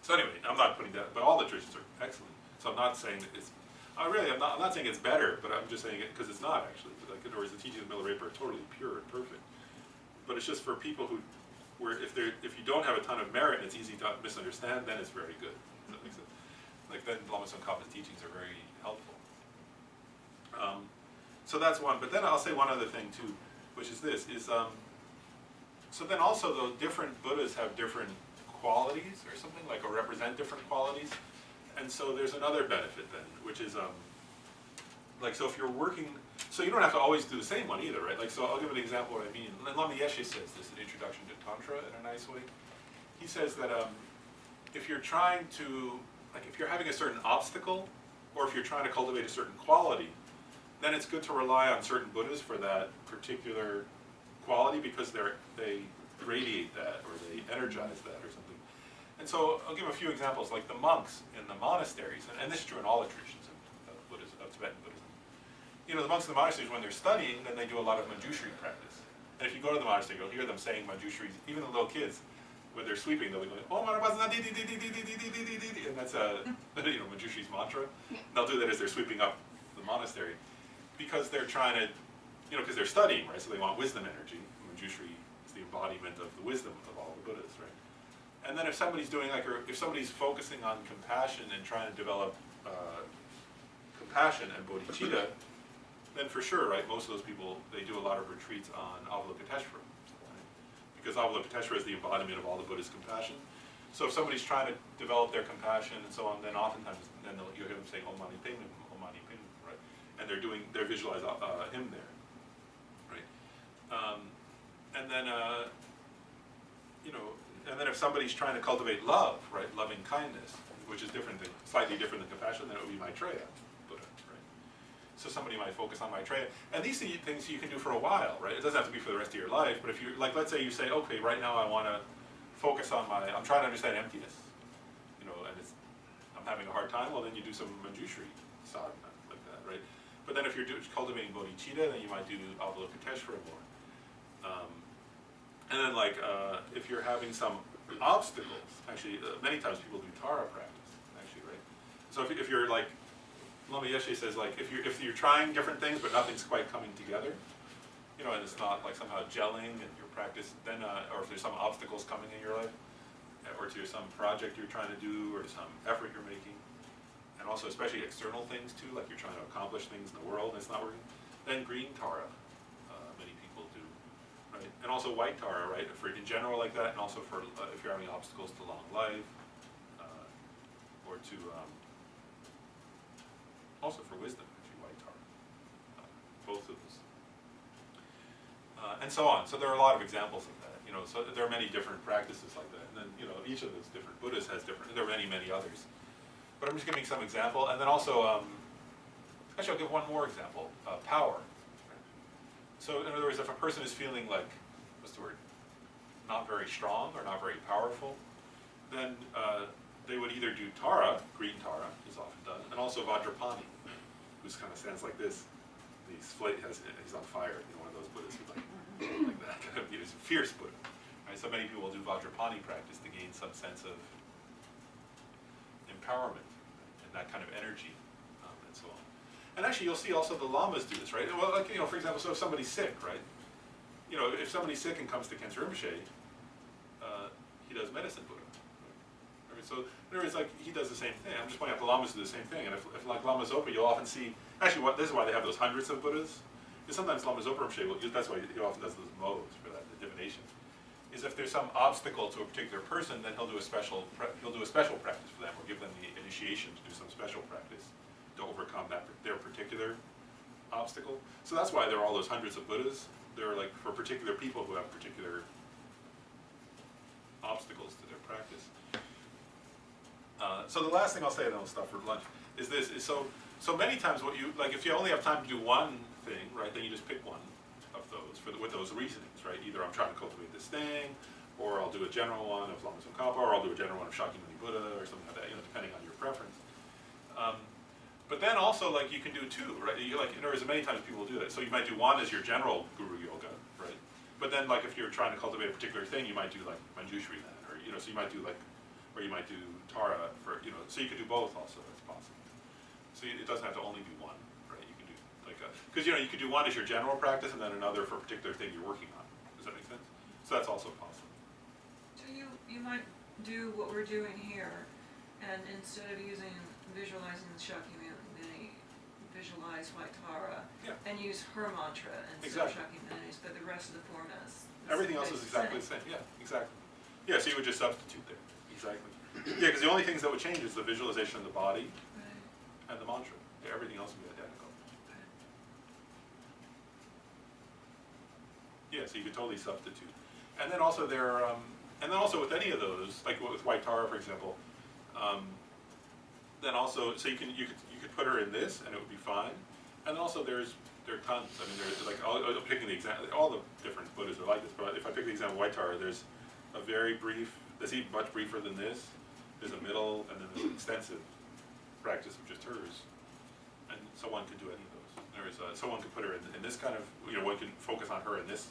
So anyway, I'm not putting that, but all the traditions are excellent. So I'm not saying that it's, I'm not saying it's better, but I'm just saying it because it's not actually. Like, in other words, the teachings of Milarepa are totally pure and perfect. But it's just for people if you don't have a ton of merit and it's easy to misunderstand, then it's very good. Does that make sense? Like then Lama Tsongkhapa's teachings are very helpful. So that's one. But then I'll say one other thing too, which is this: so then also the different Buddhas have different qualities or something, like, or represent different qualities. And so there's another benefit then, which is like, so if you're working, so you don't have to always do the same one either, right? Like, so I'll give an example of what I mean. Lama Yeshe says this in Introduction to Tantra in a nice way. He says that if you're trying to, like, if you're having a certain obstacle, or if you're trying to cultivate a certain quality, then it's good to rely on certain Buddhas for that particular quality because they radiate that or they energize that or something. And so I'll give a few examples, like the monks in the monasteries, and this is true in all the traditions of Buddhism, of Tibetan Buddhism. The monks in the monasteries, when they're studying, then they do a lot of Manjushri practice. And if you go to the monastery, you'll hear them saying Manjushris, even the little kids, when they're sweeping, they'll be going, "Oh, Manapasana, di di di di di di di di di di," and that's Manjushri's mantra. They'll do that as they're sweeping up the monastery, because they're trying to, because they're studying, right? So they want wisdom energy. Manjushri is the embodiment of the wisdom of all the Buddhas, right? And then if somebody's doing or if somebody's focusing on compassion and trying to develop compassion and bodhicitta, then for sure, right, most of those people, they do a lot of retreats on Avalokiteshvara, right? Because Avalokiteshvara is the embodiment of all the Buddha's compassion. So if somebody's trying to develop their compassion and so on, then oftentimes, you'll hear them saying Om Mani Padme, right? And they visualize him there, right? And then, and then if somebody's trying to cultivate love, right, loving kindness, which is slightly different than compassion, then it would be Maitreya Buddha, right? So somebody might focus on Maitreya, and these are things you can do for a while, right? It doesn't have to be for the rest of your life, but if you, like, let's say you say, okay, right now I want to focus on I'm trying to understand emptiness, and I'm having a hard time, well then you do some Manjushri sadhana, like that, right? But then if you're cultivating bodhicitta, then you might do Avalokiteshvara more. And then if you're having some obstacles, actually many times people do Tara practice, actually, right? So if you're like, Lama Yeshe says, like, if you're trying different things but nothing's quite coming together, and it's not like somehow gelling in your practice, then, or if there's some obstacles coming in your life, or to some project you're trying to do, or to some effort you're making, and also especially external things too, like you're trying to accomplish things in the world and it's not working, then green Tara, many people do, right? And also white Tara, right, for in general like that, and also for if you're having obstacles to long life, or to, also for wisdom, actually, white Tara, both of those. And so on. So there are a lot of examples of that, so there are many different practices like that. And then, each of those different Buddhas has different, there are many, many others. But I'm just giving some example, and then also, actually I'll give one more example, power. So in other words, if a person is feeling like, what's the word, not very strong or not very powerful, then they would either do Tara, green Tara is often done, and also Vajrapani, who's kind of stands like this. He's on fire, one of those Buddhas who's like that, he's a fierce Buddha. Right? So many people do Vajrapani practice to gain some sense of empowerment and that kind of energy, and so on. And actually, you'll see also the lamas do this, right? Well, like, for example, so if somebody's sick, right? If somebody's sick and comes to Khensa Rinpoche, he does medicine Buddha. Right? So in other words, like, he does the same thing. I'm just pointing out the lamas do the same thing. And if like Lama Zopa, you'll often see, actually, this is why they have those hundreds of Buddhas. Because sometimes Lama Zopa Rinpoche, that's why he often does those modes for that, the divination. Is if there's some obstacle to a particular person, then he'll do a special practice for them, or give them the initiation to do some special practice to overcome their particular obstacle. So that's why there are all those hundreds of Buddhas. They're like for particular people who have particular obstacles to their practice. So the last thing I'll say, and then I'll stop for lunch, is this: so many times what you like, if you only have time to do one thing, right, then you just pick one of those with those reasonings, right? Either I'm trying to cultivate this thing, or I'll do a general one of Lama Tsongkhapa, or I'll do a general one of Shakyamuni Buddha, or something like that, depending on your preference. But then also, like, you can do two, right? Like, in other words, many times people do that. So you might do one as your general guru yoga, right? But then, like, if you're trying to cultivate a particular thing, you might do like Manjushri then, or so you might do like, or you might do Tara for, so you could do both also. That's possible. So it doesn't have to only be one, right? You can do like because you could do one as your general practice, and then another for a particular thing you're working on. Does that make sense? So that's also possible. So you might do what we're doing here, and instead of visualizing the Shakyamuni, visualize Vaitara, and use her mantra instead of Shakyamuni's, but the rest of the form is everything else is exactly the same. Yeah, exactly. Yeah, so you would just substitute there. Exactly. Yeah, because the only things that would change is the visualization of the body and the mantra. Yeah, everything else would be identical. Yeah, so you could totally substitute. And then also with any of those, like with White Tara, for example, then also, so you could put her in this and it would be fine. And then also there are tons. I mean, there's like, I'm picking the example, all the different Buddhas are like this, but if I pick the example of White Tara, there's a very brief, there's even much briefer than this. There's a middle, and then there's an extensive practice of just hers. And so one could do any of those. Someone could put her in this kind of, one could focus on her in this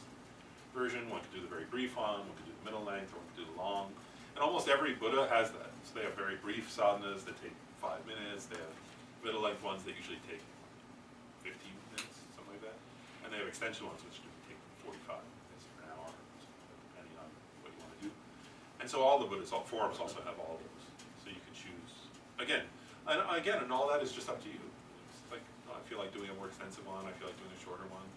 version, one could do the very brief one could do the middle length, or one could do the long. And almost every Buddha has that. So they have very brief sadhanas that take 5 minutes, they have middle length ones that usually take 15 minutes, something like that. And they have extension ones which take 45 minutes or an hour, depending on what you want to do. And so all the Buddhas, all forms also have all those. So you can choose, and all that is just up to you. It's like, I feel like doing a more extensive one, I feel like doing a shorter one.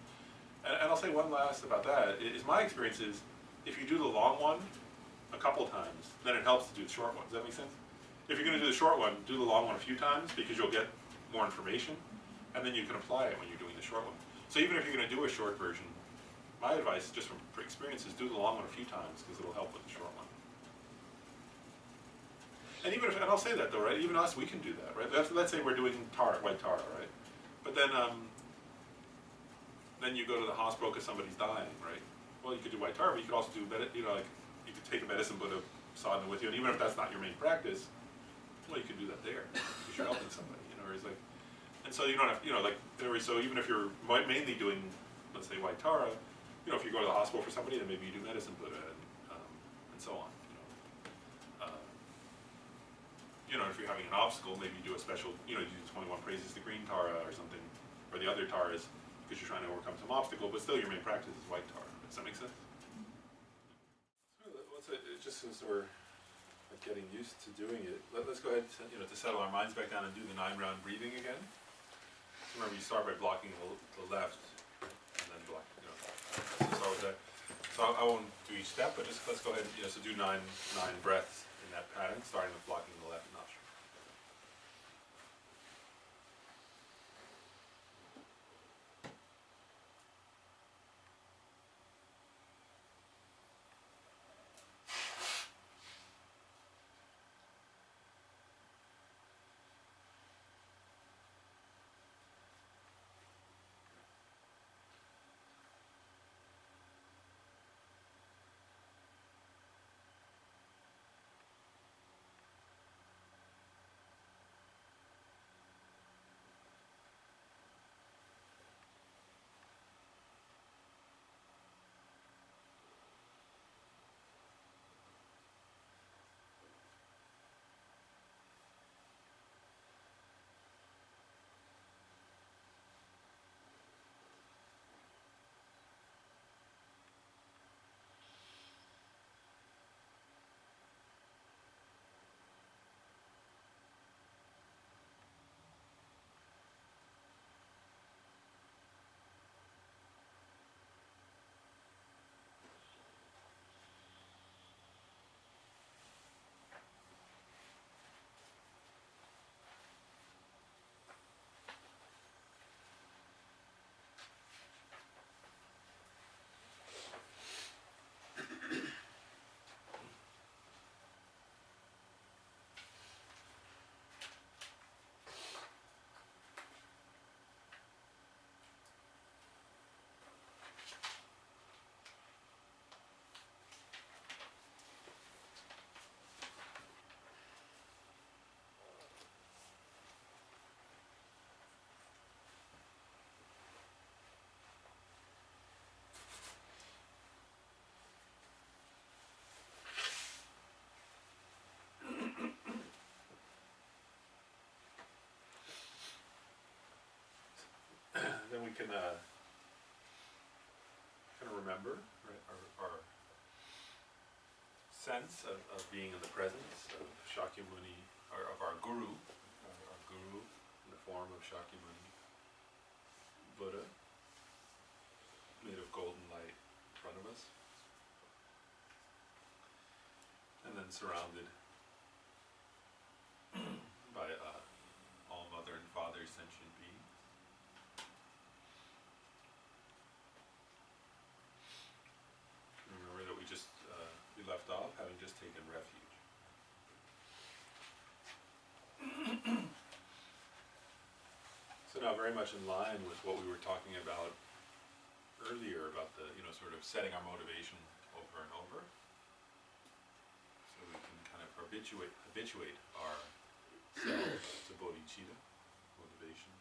And I'll say one last about that, is my experience is, if you do the long one a couple times, then it helps to do the short one. Does that make sense? If you're going to do the short one, do the long one a few times, because you'll get more information, and then you can apply it when you're doing the short one. So even if you're going to do a short version, my advice, just from experience, is do the long one a few times, because it'll help with the short one. And and I'll say that though, right? Even us, we can do that, right? Let's say we're doing White Tara, right? But then you go to the hospital because somebody's dying, right? Well, you could do White Tara, but you could also do, you could take a medicine Buddha sadhana with you, and even if that's not your main practice, well, you can do that there because you're helping somebody, or it's like, and so you don't have, so even if you're mainly doing, let's say, White Tara, if you go to the hospital for somebody, then maybe you do medicine Buddha and so on. If you're having an obstacle, maybe you do a special, you do 21 praises to green Tara or something, or the other Taras, because you're trying to overcome some obstacle, but still your main practice is White Tara. Does that make sense? Just since we're getting used to doing it, let's go ahead, to settle our minds back down and do the 9-round breathing again. So remember, you start by blocking the left, and then block, so start with that. So I won't do each step, but just let's go ahead and, so do nine breaths in that pattern, starting with blocking the left nostril. we can, kind of remember, right, our sense of being in the presence of Shakyamuni, or of our guru in the form of Shakyamuni, Buddha, made of golden light in front of us, and then surrounded by all Mother and Father sentient beings. Remember that we left off having just taken refuge. So now, very much in line with what we were talking about earlier about the, sort of setting our motivation over and over, so we can kind of habituate ourselves to bodhicitta, motivation.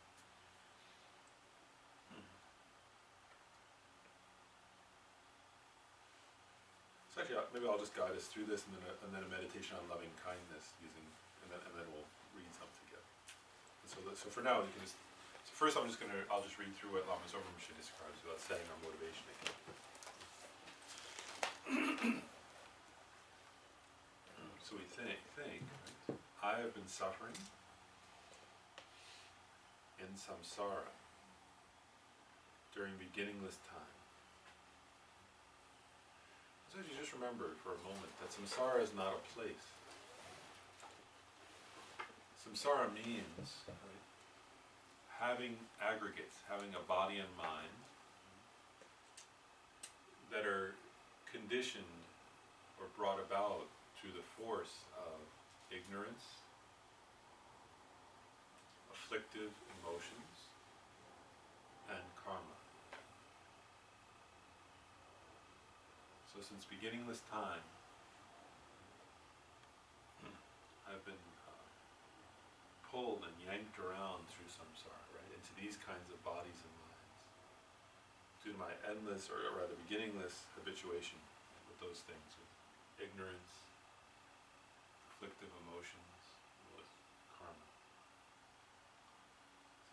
So actually, maybe I'll just guide us through this, and then a meditation on loving kindness and then we'll read some together. And so for now, you can just. So first, I'll just read through what Lama Zopa Rinpoche describes about setting our motivation again. So we think, right? I have been suffering in samsara during beginningless time. So you just remember for a moment that samsara is not a place. Samsara means, right, having aggregates, having a body and mind that are conditioned or brought about through the force of ignorance, afflictive emotions, and karma. So since beginningless time, I've been pulled and yanked around through samsara, right, into these kinds of bodies and minds, due to my endless, or rather beginningless, habituation with those things, with ignorance, afflictive emotions, with karma.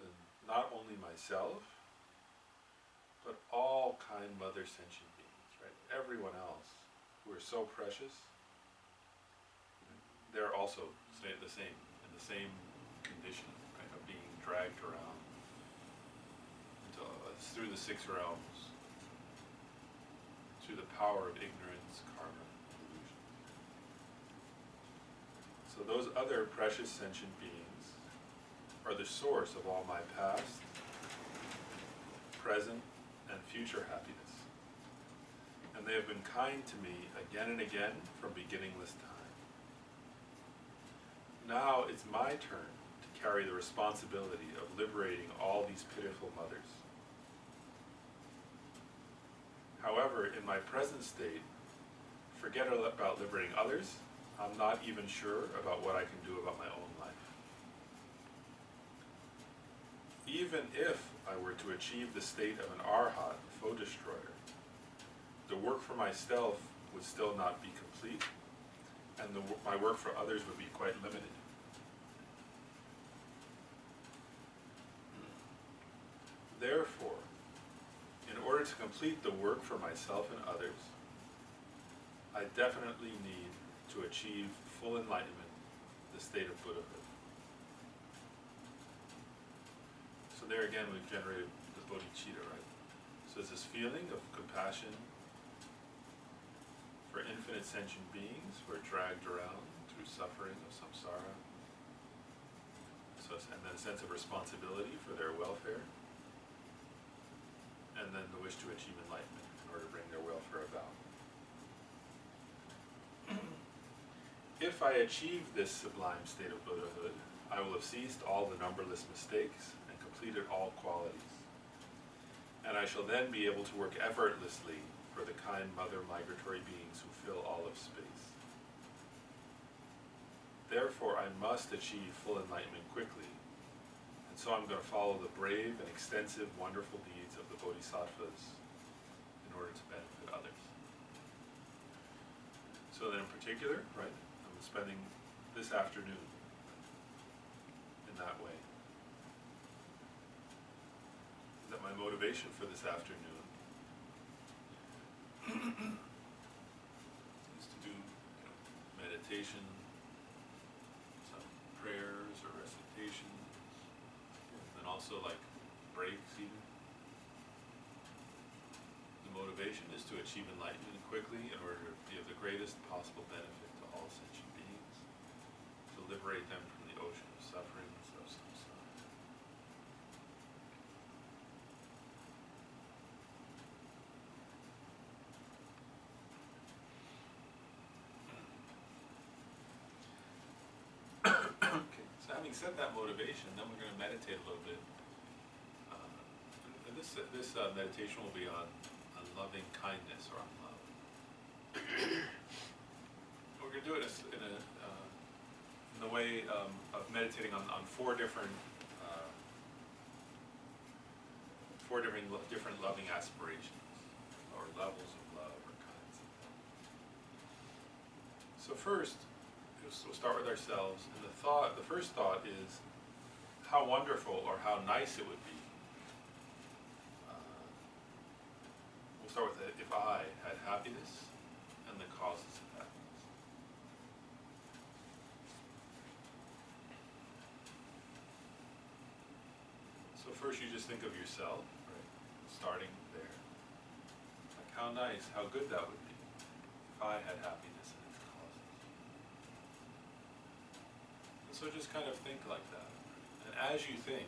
So not only myself, but all kind mother sentient beings, right? Everyone else who are so precious, they're also the same, in the same condition, right, of being dragged around through the 6 realms, through the power of ignorance, karma, and illusion. So those other precious sentient beings are the source of all my past, present, and future happiness. And they have been kind to me again and again from beginningless time. Now it's my turn to carry the responsibility of liberating all these pitiful mothers. However, in my present state, forget about liberating others. I'm not even sure about what I can do about my own life. Even if I were to achieve the state of an arhat, foe destroyer, the work for myself would still not be complete, and my work for others would be quite limited. Therefore, in order to complete the work for myself and others, I definitely need to achieve full enlightenment, the state of Buddhahood. So there again, we've generated the bodhicitta, right? So it's this feeling of compassion for infinite sentient beings who are dragged around through suffering of samsara. And then a sense of responsibility for their welfare. And then the wish to achieve enlightenment in order to bring their welfare about. If I achieve this sublime state of Buddhahood, I will have ceased all the numberless mistakes and completed all qualities. And I shall then be able to work effortlessly for the kind mother migratory beings who fill all of space. Therefore, I must achieve full enlightenment quickly. And so I'm going to follow the brave and extensive, wonderful deeds of the bodhisattvas in order to benefit others. So then in particular, right, I'm spending this afternoon in that way. That my motivation for this afternoon is to do, meditation, some prayers or recitation, and also like breaks even. The motivation is to achieve enlightenment quickly in order to be of the greatest possible benefit to all sentient beings, to liberate them from the ocean of sufferings of samsara. Okay, so having set that motivation, then we're going to meditate a little bit. And this meditation will be on loving kindness or on love. We're going to do it in the way of meditating on four different different loving aspirations or levels of love or kinds of love. So first, we'll start with ourselves, and the first thought is how wonderful or how nice it would be. We'll start with if I had happiness and the causes of happiness. So first you just think of yourself, right? Starting there. Like how nice, how good that would be if I had happiness and its causes. And so just kind of think like that. And as you think,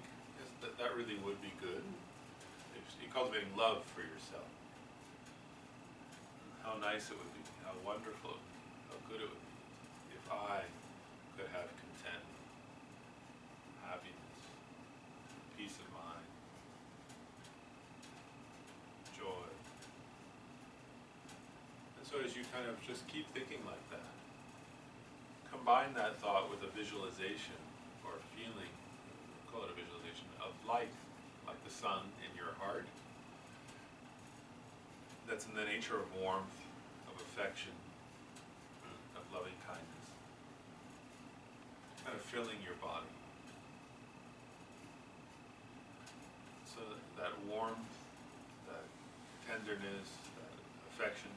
that really would be good. You're cultivating love for yourself. How nice it would be, how wonderful it would be, how good it would be if I could have content, happiness, peace of mind, joy. And so as you kind of just keep thinking like that, combine that thought with a visualization or a feeling, call it a visualization, of light, like the sun in your heart. That's in the nature of warmth, of affection, of loving kindness. Kind of filling your body. So that warmth, that tenderness, that affection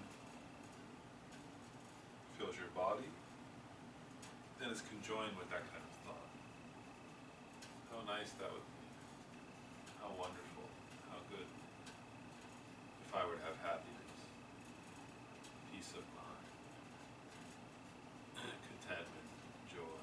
fills your body, then it's conjoined with that kind of thought. How nice that would be. How wonderful, how good. If I were to have happiness, peace of mind, contentment, joy.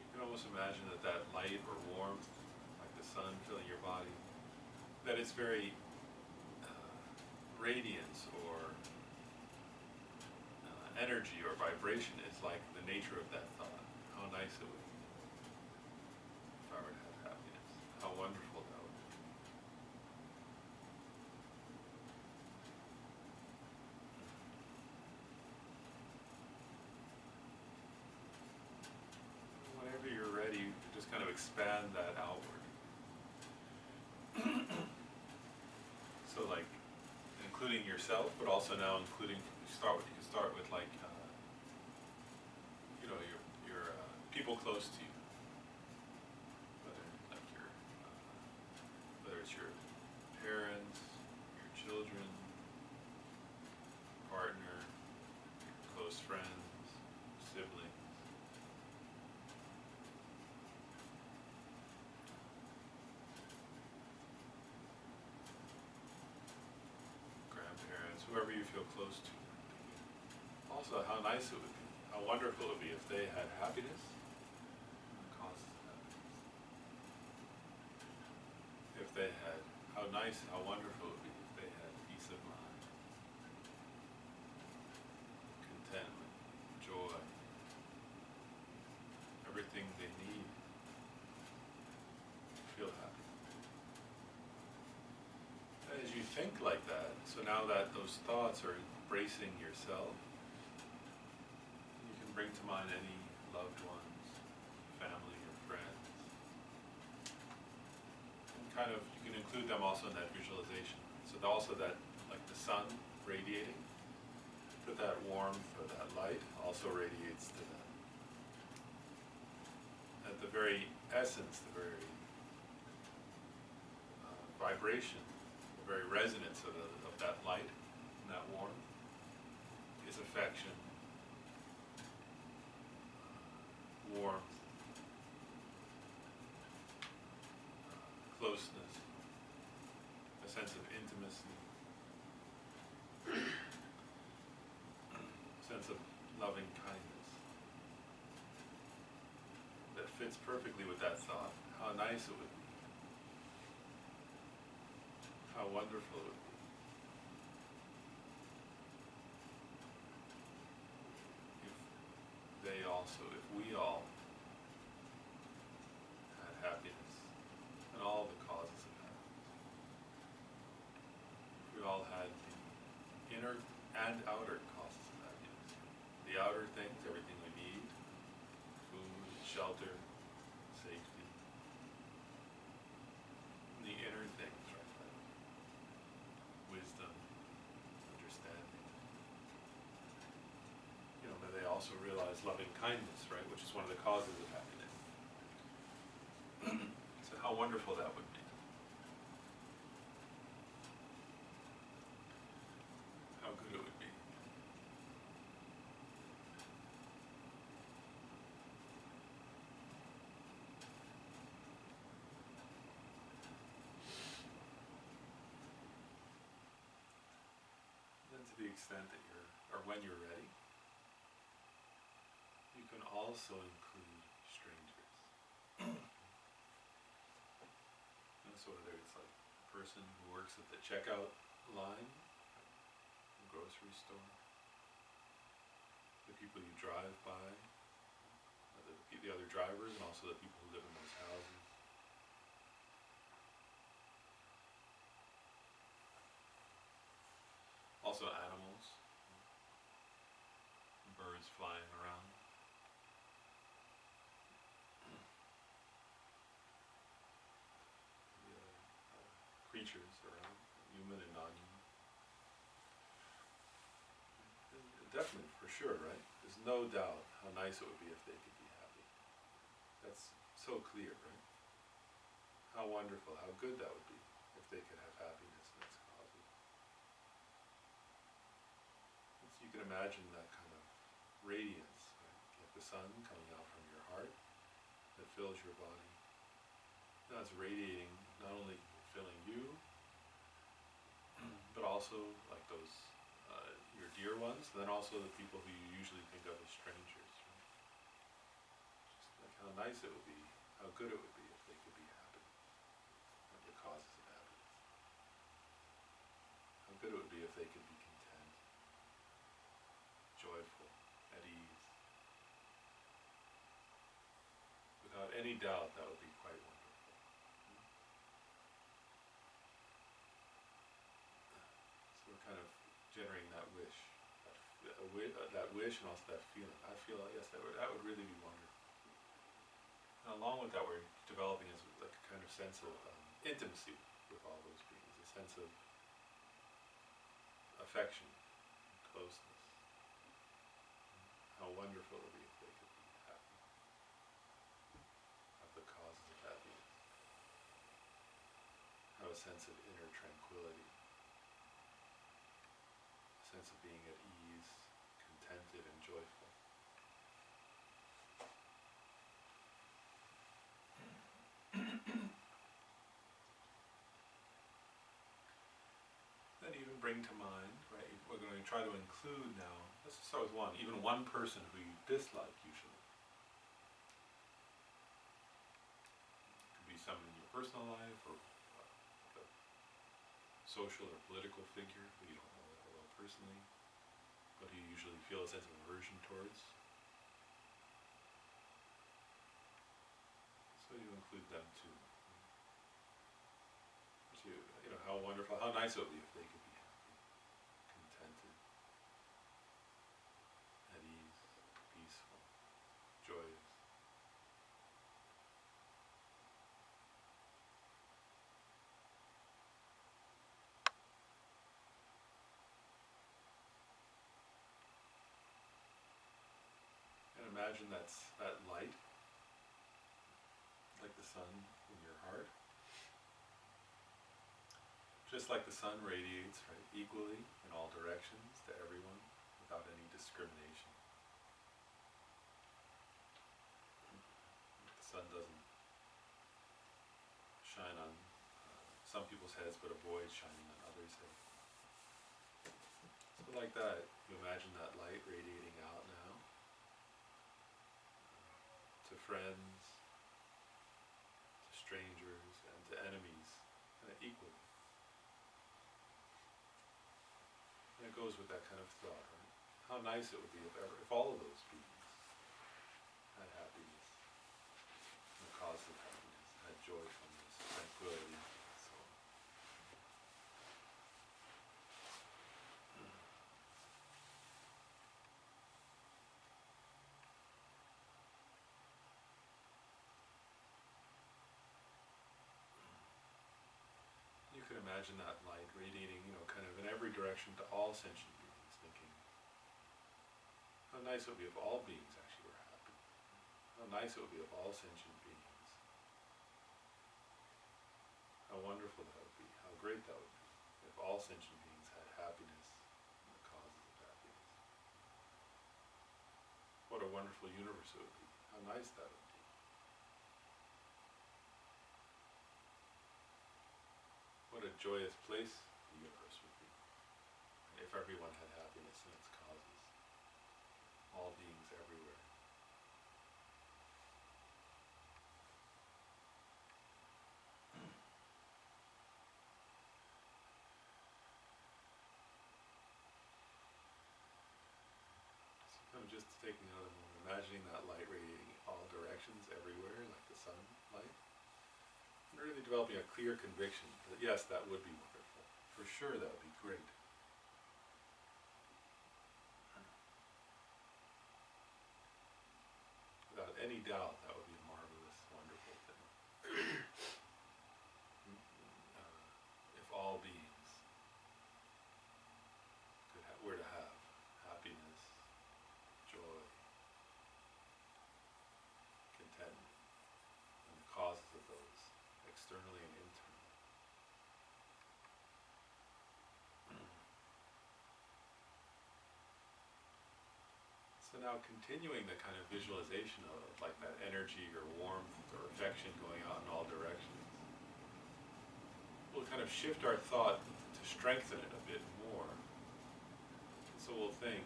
You can almost imagine that light or warmth, like the sun filling your body, that it's very radiance or energy or vibration is like the nature of that thought. How nice it would be if I were to have happiness. How wonderful that would be. Whenever you're ready, you just kind of expand that outward. So like, including yourself, but also now including, you can start with like, your people close to you. Whether it's your parents, your children, partner, close friends, siblings. Grandparents, whoever you feel close to. Also, how nice it would be, how wonderful it would be if they had happiness and causes of happiness. If they had, how nice, how wonderful it would be if they had peace of mind, contentment, joy, everything they need to feel happy. As you think like that, so now that those thoughts are embracing yourself, you can bring to mind any loved ones, family or friends. kind of, you can include them also in that visualization. So also that, like the sun radiating, put that warmth or that light also radiates to them. At the very essence, the very vibration, the very resonance of that light and that warmth is affection, warmth, closeness, a sense of intimacy, a sense of loving kindness. That fits perfectly with that thought. How nice it would be. How wonderful it would be. If they also, if we all had happiness and all the causes of happiness. If we all had the inner and outer causes of happiness. The outer things, everything we need, food, shelter, safety. And the inner things, right? Like wisdom, understanding. You know, but they also realize loving kindness, right, which is one of the causes of happiness. So how wonderful that would be. How good it would be. Then to the extent that you're, or when you're ready, you can also include strangers. And so whether it's like a person who works at the checkout line, in the grocery store, the people you drive by, the other drivers, and also the people who live in those houses. Also animals, birds flying around. The other creatures around, human and non-human. Definitely, for sure, right? There's no doubt how nice it would be if they could be happy. That's so clear, right? How wonderful, how good that would be if they could have happiness in its causes. You can imagine that kind of radiance, right? Like the sun coming out from your heart that fills your body. Now it's radiating, not only filling you, but also like those, your dear ones, and then also the people who you usually think of as strangers. Right? Just like how nice it would be, how good it would be if they could be happy, of the causes of happiness. How good it would be if they could be content, joyful, at ease. Without any doubt, that would be quite wonderful. So we're kind of generating that wish, that wish and also that feeling. I feel like, yes, that would really be wonderful. And along with that, we're developing as like a kind of sense of intimacy with all those beings, a sense of affection, closeness. How wonderful it would be if they could be happy, have the causes of happiness, have a sense of inner tranquility, a sense of being at ease, contented and joyful. Then even bring to mind, right, we're going to try to include now, let's start with one, even one person who you dislike usually. It could be someone in your personal life or like a social or political figure who you don't know that well personally, but who you usually feel a sense of aversion towards. So you include them too. You know, how wonderful, how nice it would be if they could be happy, contented, at ease, peaceful, joyous. imagine that light, like the sun in your heart. Just like the sun radiates, right, equally in all directions to everyone without any discrimination. The sun doesn't shine on some people's heads, but avoids shining on others' heads. So like that, you imagine that light radiating out now to friends, to strangers, and to enemies, kind of equally. And it goes with that kind of thought, right? How nice it would be if all of those beings had happiness, the cause of happiness, had joyfulness, tranquility, and so on. You can imagine that light radiating, kind of in every direction to all sentient beings, thinking, how nice it would be if all beings actually were happy. How nice it would be if all sentient beings. How wonderful that would be, how great that would be, if all sentient beings had happiness and the causes of happiness. What a wonderful universe it would be, how nice that would be. What a joyous place the universe would be, if everyone had happiness in its causes, all beings everywhere. So I'm just taking another moment, imagining that light radiating all directions everywhere, like the sunlight. And really developing a clear conviction that yes, that would be wonderful. For sure, that would be great. Without any doubt, that would be a marvelous, wonderful thing. If all beings were to have happiness, joy, contentment, and the causes of those, externally and internally. So now continuing the kind of visualization of like that energy or warmth or affection going out in all directions, we'll kind of shift our thought to strengthen it a bit more. So we'll think,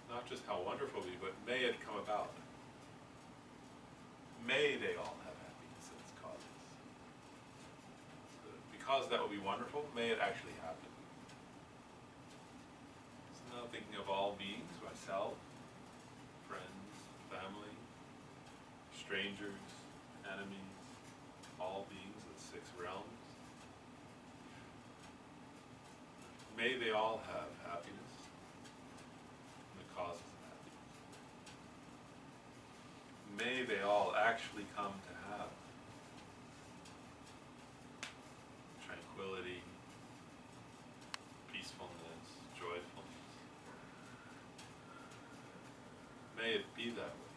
not just how wonderful it will be, but may it come about. May they all have happiness in its causes. So because that would be wonderful, may it actually happen. So now thinking of all beings, myself, friends, family, strangers, enemies, all beings of the 6 realms. May they all have happiness and the causes of happiness. May they all actually come to have tranquility, peacefulness, joyfulness. May it be that way.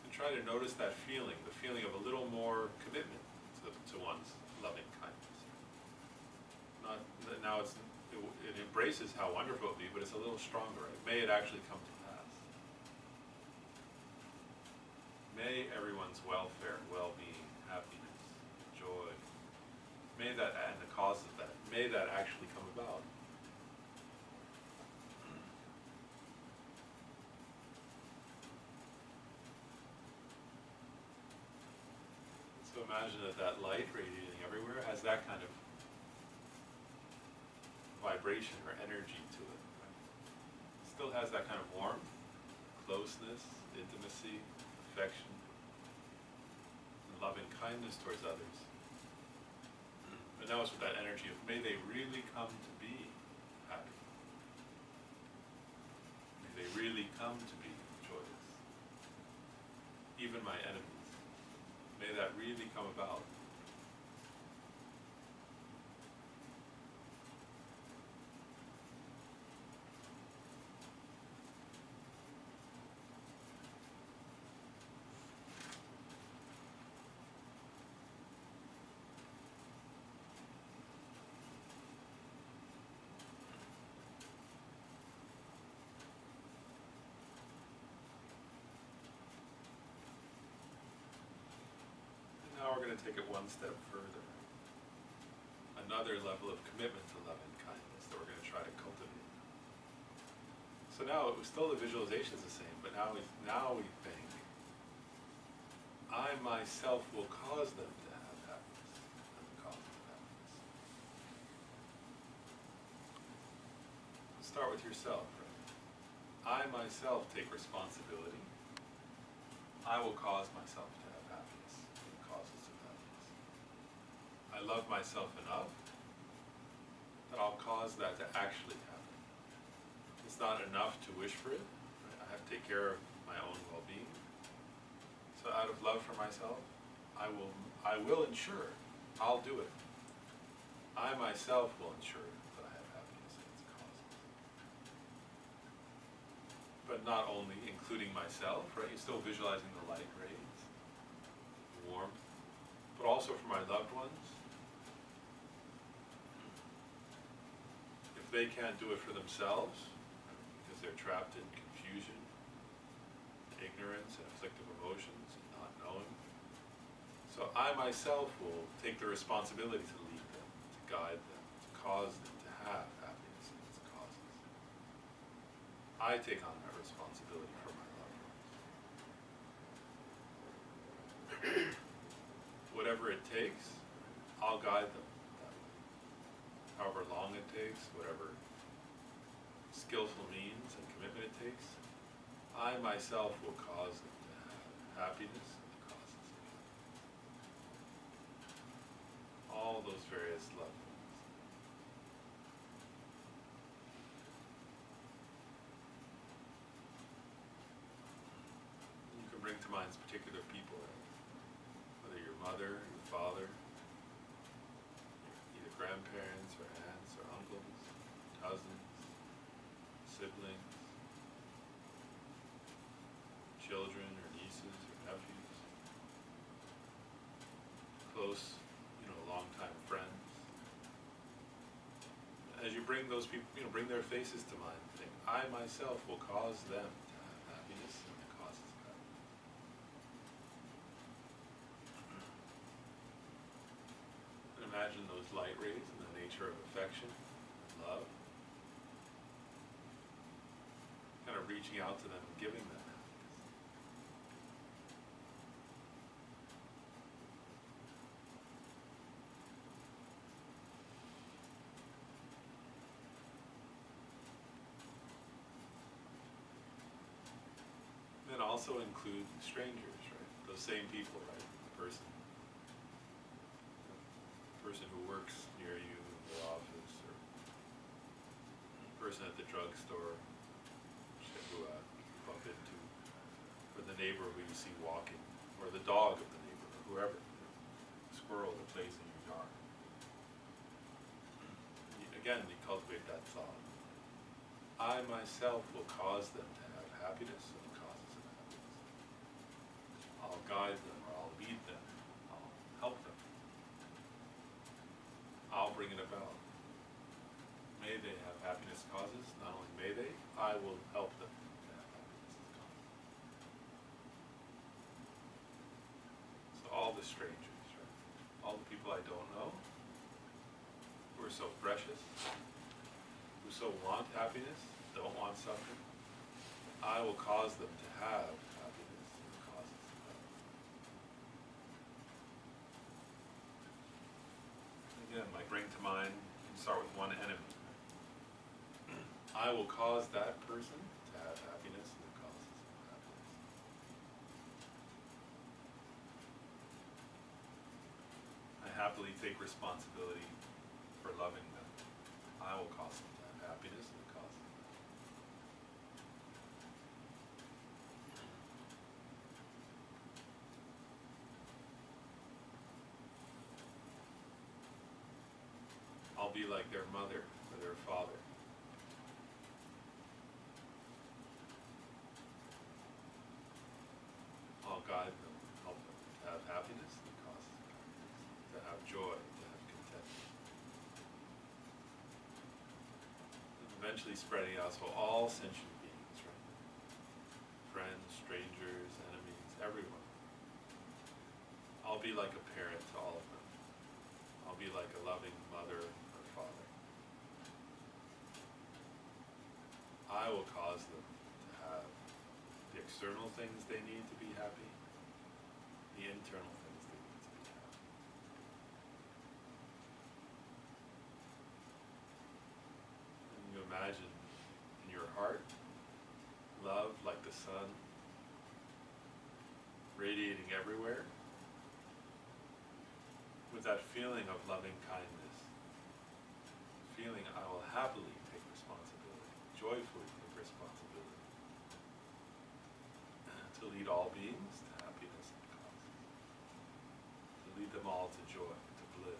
And try to notice that feeling, the feeling of a little more commitment to one's loving kindness. Not now it embraces how wonderful it would be, but it's a little stronger. Right? May it actually come to pass. May everyone's welfare, well-being, happiness, joy, may that, and the cause of that, may that actually come about. So imagine that light radiating everywhere has that kind of vibration or energy to it. Right? It still has that kind of warmth, closeness, intimacy, affection, and loving kindness towards others. But now it's with that energy of may they really come to be happy. May they really come to be joyous. Even my enemies. May that really come about. gonna take it one step further. Another level of commitment to love and kindness that we're gonna try to cultivate. So now, still the visualization is the same, but now we think, I myself will cause them to have happiness and the cause of happiness. Start with yourself, right? I myself take responsibility. I will cause myself to have happiness and the causes of happiness. I love myself enough that I'll cause that to actually happen. It's not enough to wish for it, right? I have to take care of my own well-being. So out of love for myself, I will ensure, I'll do it. I myself will ensure that I have happiness and its causes. But not only including myself, right? You're still visualizing the light rays, warmth, but also for my loved ones. If they can't do it for themselves, because they're trapped in confusion, ignorance, and afflictive emotions, and not knowing. So I myself will take the responsibility to lead them, to guide them, to cause them to have happiness and its causes. I take on that responsibility for my loved ones. Whatever it takes, I'll guide them that way. However long it takes, whatever skillful means and commitment it takes, I myself will cause them to have happiness and the causes of happiness. All those various loved ones. You can bring to mind particular people, right? Whether your mother, your father, either grandparents or aunts or uncles, cousins, siblings, children or nieces or nephews, close, longtime friends. As you bring those people, bring their faces to mind, think, I myself will cause them to have happiness and the causes of happiness. And imagine those light rays and the nature of affection and love, kind of reaching out to them and giving them happiness. Then also include strangers, right? Those same people, right? The person who works near you in the office, or the person at the drugstore who you bump into, or the neighbor who you see walking, or the dog of the neighbor, or whoever, the squirrel that plays in your yard. Again, you cultivate that thought. I myself will cause them to have happiness and the causes of happiness. I'll guide them, or I'll lead them, I'll help them. I'll bring it about. May they have happiness causes, not only may they, I will help them to have happiness causes. So all the strangers, right? All the people I don't know, who are so precious, who so want happiness, don't want suffering, I will cause them to have happiness and the causes of happiness. Again, like bring to mind, you can start with one enemy. I will cause that person to have happiness and the causes of happiness. I happily take responsibility for loving them. I will cause them to have happiness and the causes of happiness. I'll be like their mother or their father. I'll guide them, help them to have happiness and the causes of happiness, to have joy, to have contentment. And eventually spreading out so all sentient beings, right? Friends, strangers, enemies, everyone. I'll be like a parent to all of them. I'll be like a loving mother or father. I will cause them to have the external things they need to be happy, the internal things they need to be happy. And you imagine in your heart, love like the sun, radiating everywhere, with that feeling of loving kindness, feeling I will happily take responsibility, joyfully take responsibility, to lead all beings to happiness and causes, to lead them all to joy, to bliss.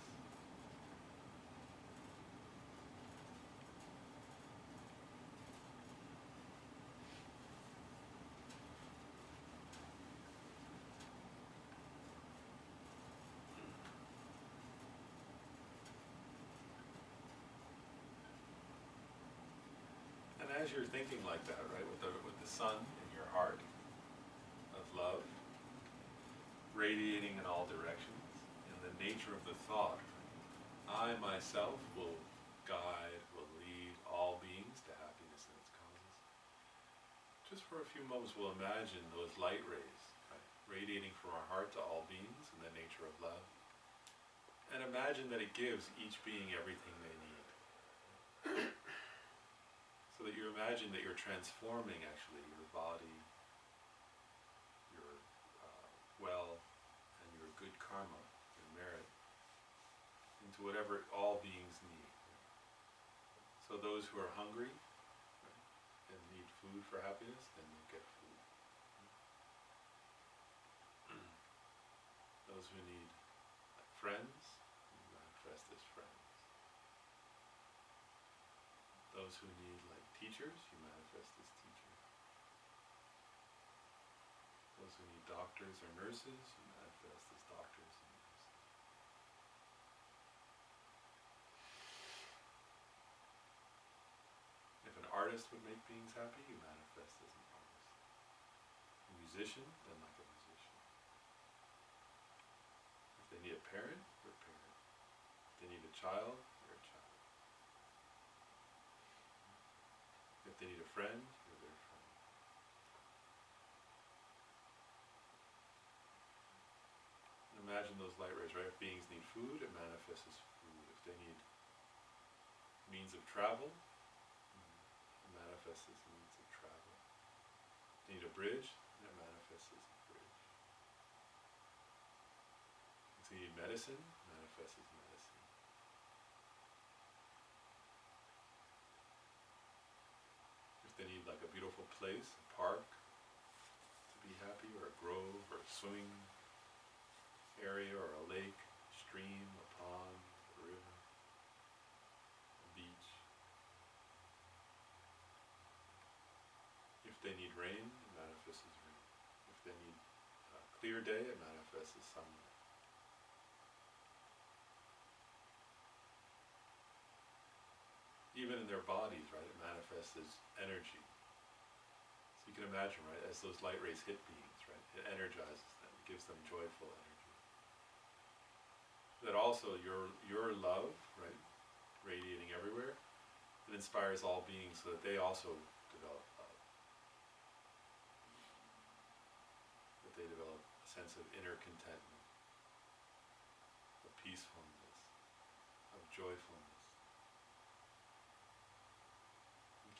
And as you're thinking like that, right, with the sun in your heart of love, radiating in all directions, in the nature of the thought, I myself will guide, will lead all beings to happiness and its causes. Just for a few moments, we'll imagine those light rays, right, radiating from our heart to all beings in the nature of love. And imagine that it gives each being everything they need. So that you imagine that you're transforming actually your body, your well, and your good karma, your merit, into whatever all beings need. So those who are hungry, right, and need food for happiness, then you'll get food. Those who need friends, you manifest as friends. Those who need like teachers, you manifest as teachers. Those who need doctors or nurses, you manifest as doctors and nurses. If an artist would make beings happy, you manifest as an artist. A musician, then like a musician. If they need a parent, you're a parent. If they need a child, you're a child. If they need a friend, you're their friend. And imagine those light rays, right? If beings need food, it manifests as food. If they need means of travel, it manifests as means of travel. If they need a bridge, it manifests as a bridge. If they need medicine, it manifests as medicine. If they need like a beautiful place, a park, to be happy, or a grove, or a swimming area, or a lake, stream, a pond, a river, a beach. If they need rain, it manifests as rain. If they need a clear day, it manifests as sunlight. Even in their bodies, right, it manifests as energy. So you can imagine, right, as those light rays hit beings, right, it energizes them, it gives them joyful energy. That also your love, right, radiating everywhere, it inspires all beings so that they also develop love. That they develop a sense of inner contentment, of peacefulness, of joyfulness.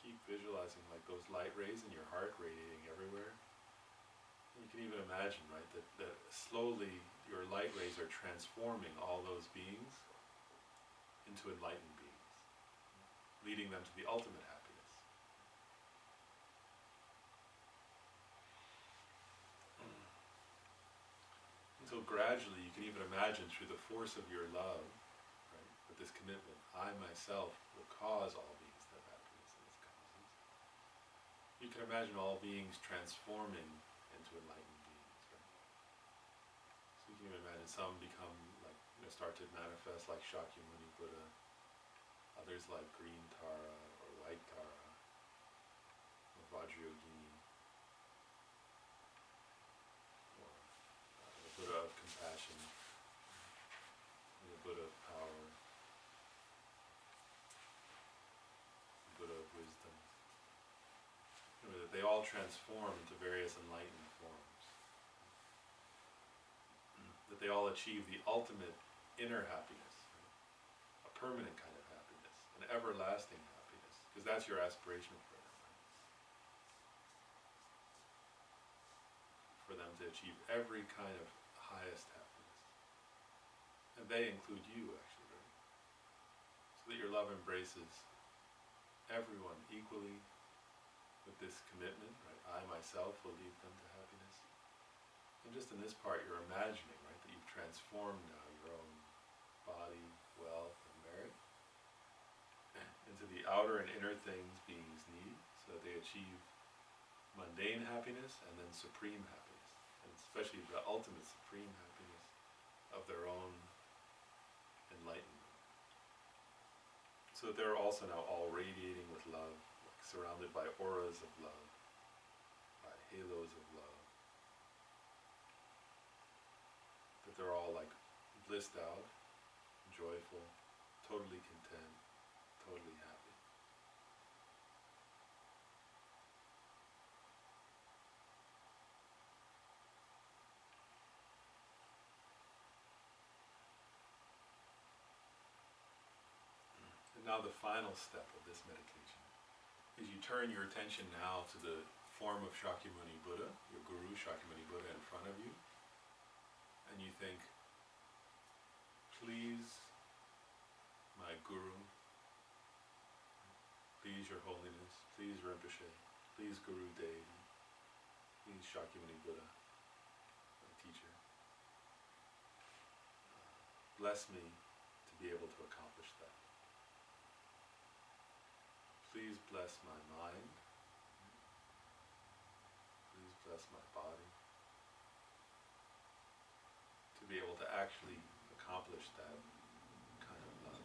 Keep visualizing like those light rays in your heart radiating everywhere. And you can even imagine, right, that slowly your light rays are transforming all those beings into enlightened beings, leading them to the ultimate happiness. Until gradually you can even imagine through the force of your love, right, with this commitment, I myself will cause all beings. You can imagine all beings transforming into enlightened beings, right? So you can even imagine some become like, start to manifest like Shakyamuni Buddha, others like green Tara or white Tara, or Vajrayogini, or the Buddha of compassion. Buddha of power, the Buddha of wisdom. That they all transform into various enlightened forms. That they all achieve the ultimate inner happiness, right? A permanent kind of happiness, an everlasting happiness, because that's your aspiration for them. Right? For them to achieve every kind of highest happiness. And they include you, actually, right? So that your love embraces everyone equally with this commitment, right? I myself will lead them to happiness. And just in this part, you're imagining, right, that you've transformed now your own body, wealth, and merit into the outer and inner things beings need, so that they achieve mundane happiness and then supreme happiness, and especially the ultimate supreme happiness of their own enlightenment. So that they're also now all radiating with love, like surrounded by auras of love, by halos of love. That they're all like blissed out, joyful, totally content, totally happy. And now the final step of this meditation is you turn your attention now to the form of Shakyamuni Buddha, your guru Shakyamuni Buddha in front of you, and you think, please, my guru, please your holiness, please Rinpoche, please Guru Deity, please Shakyamuni Buddha, my teacher, bless me to be able to accomplish that. Please bless my mind, please bless my body, to be able to actually accomplish that kind of love.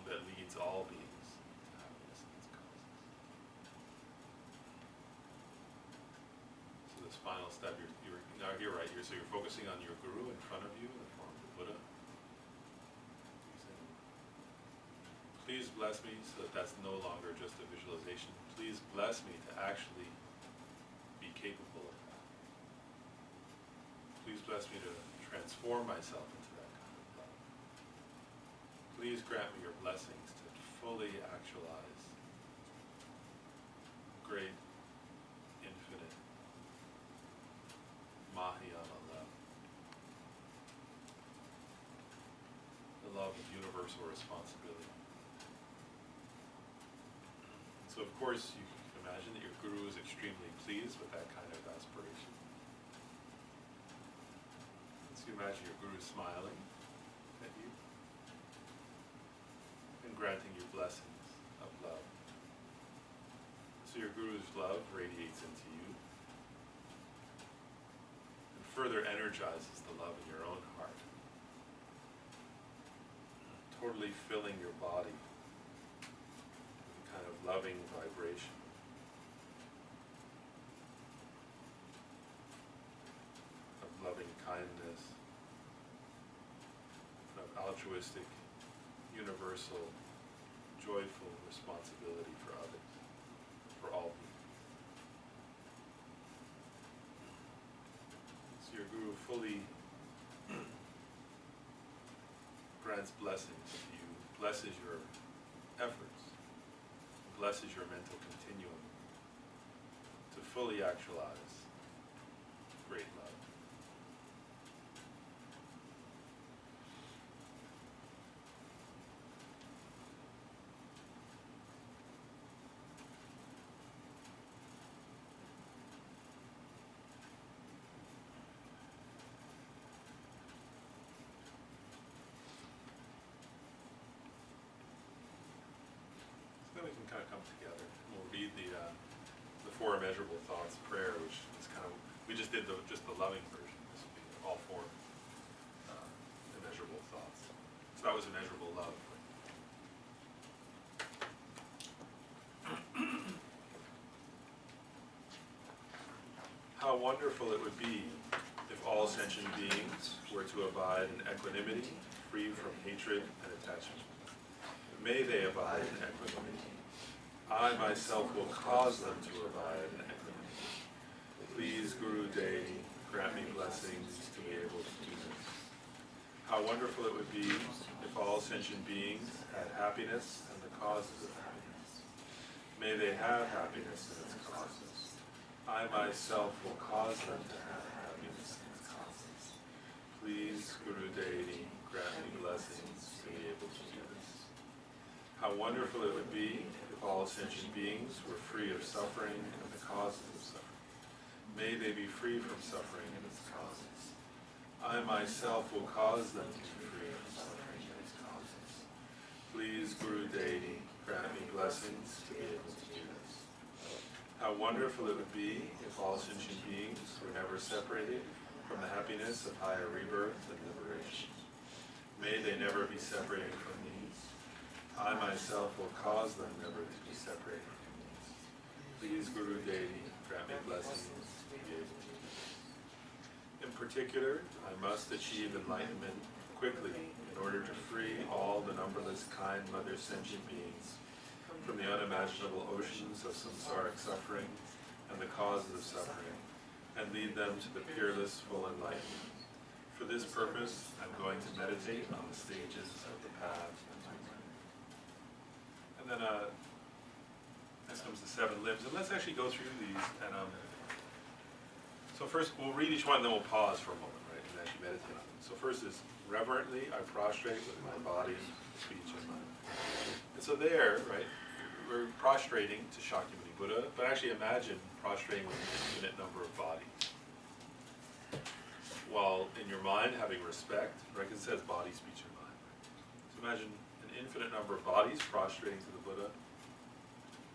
That leads all beings to happiness and its causes. So this final step, you're now here, right? So you're focusing on your guru in front of you in the form of the Buddha. Please bless me so that that's no longer just a visualization. Please bless me to actually be capable of that. Please bless me to transform myself into that kind of love. Please grant me your blessings to fully actualize great, infinite, Mahayana love. The love of universal responsibility. So of course you can imagine that your guru is extremely pleased with that kind of aspiration. So you imagine your guru smiling at you and granting you blessings of love. So your guru's love radiates into you and further energizes the love in your own heart, totally filling your body with a kind of loving vibration. Of loving kindness, of altruistic, universal, joyful responsibility for others, for all people. So your guru fully grants blessings to you, blesses your efforts, blesses your mental continuum to fully actualize great love. Then we can kind of come together and we'll read the four immeasurable thoughts prayer, which is kind of, we just did just the loving version. This will be all four immeasurable thoughts. So that was immeasurable love. How wonderful it would be if all sentient beings were to abide in equanimity, free from hatred and attachment. May they abide in equanimity. I myself will cause them to abide in equanimity. Please, Guru Deity, grant me blessings to be able to do this. How wonderful it would be if all sentient beings had happiness and the causes of happiness. May they have happiness and its causes. I myself will cause them to have happiness and its causes. Please, Guru Deity, grant me blessings to be able to do this. How wonderful it would be if all sentient beings were free of suffering and the causes of suffering. May they be free from suffering and its causes. I myself will cause them to be free from suffering and its causes. Please, Guru Deity, grant me blessings to be able to do this. How wonderful it would be if all sentient beings were never separated from the happiness of higher rebirth and liberation. May they never be separated from these. I myself will cause them never to be separated from these. Please, Guru Deity, grant me blessings to be able to do this. In particular, I must achieve enlightenment quickly in order to free all the numberless kind mother sentient beings from the unimaginable oceans of samsaric suffering and the causes of suffering, and lead them to the peerless full enlightenment. For this purpose, I'm going to meditate on the stages of the path. And then next comes the 7 limbs, and let's actually go through these. And so first, we'll read each one, then we'll pause for a moment, right, and actually meditate on them. So first is, reverently I prostrate with my body, speech, and mind. And so there, right, we're prostrating to Shakyamuni Buddha, but actually imagine prostrating with an infinite number of bodies. While in your mind having respect, right, because it says body, speech, and mind. So imagine an infinite number of bodies prostrating to the Buddha.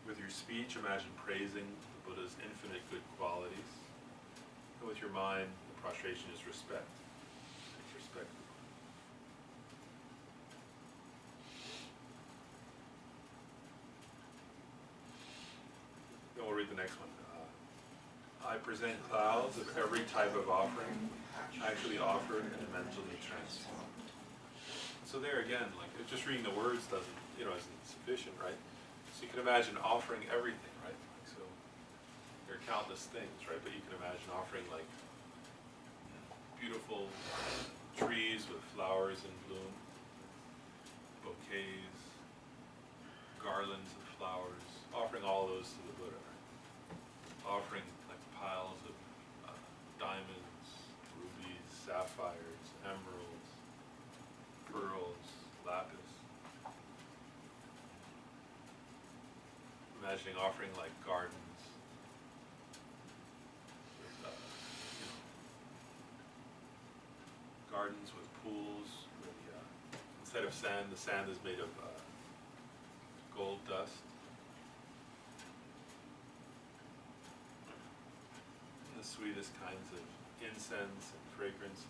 With your speech, imagine praising the Buddha's infinite good qualities. And with your mind, the prostration is respect. Respect. Then we'll read the next one. I present clouds of every type of offering, actually offered and mentally transformed. So there again, like just reading the words doesn't, isn't sufficient, right? So you can imagine offering everything, right? Like, so there are countless things, right? But you can imagine offering like beautiful trees with flowers in bloom, bouquets, garlands of flowers, offering all those to the Buddha, right? Offering like piles of diamonds, rubies, sapphires, emeralds, pearls, lapis. Imagining offering like gardens with, gardens with pools where instead of sand, the sand is made of gold dust. And the sweetest kinds of incense and fragrances.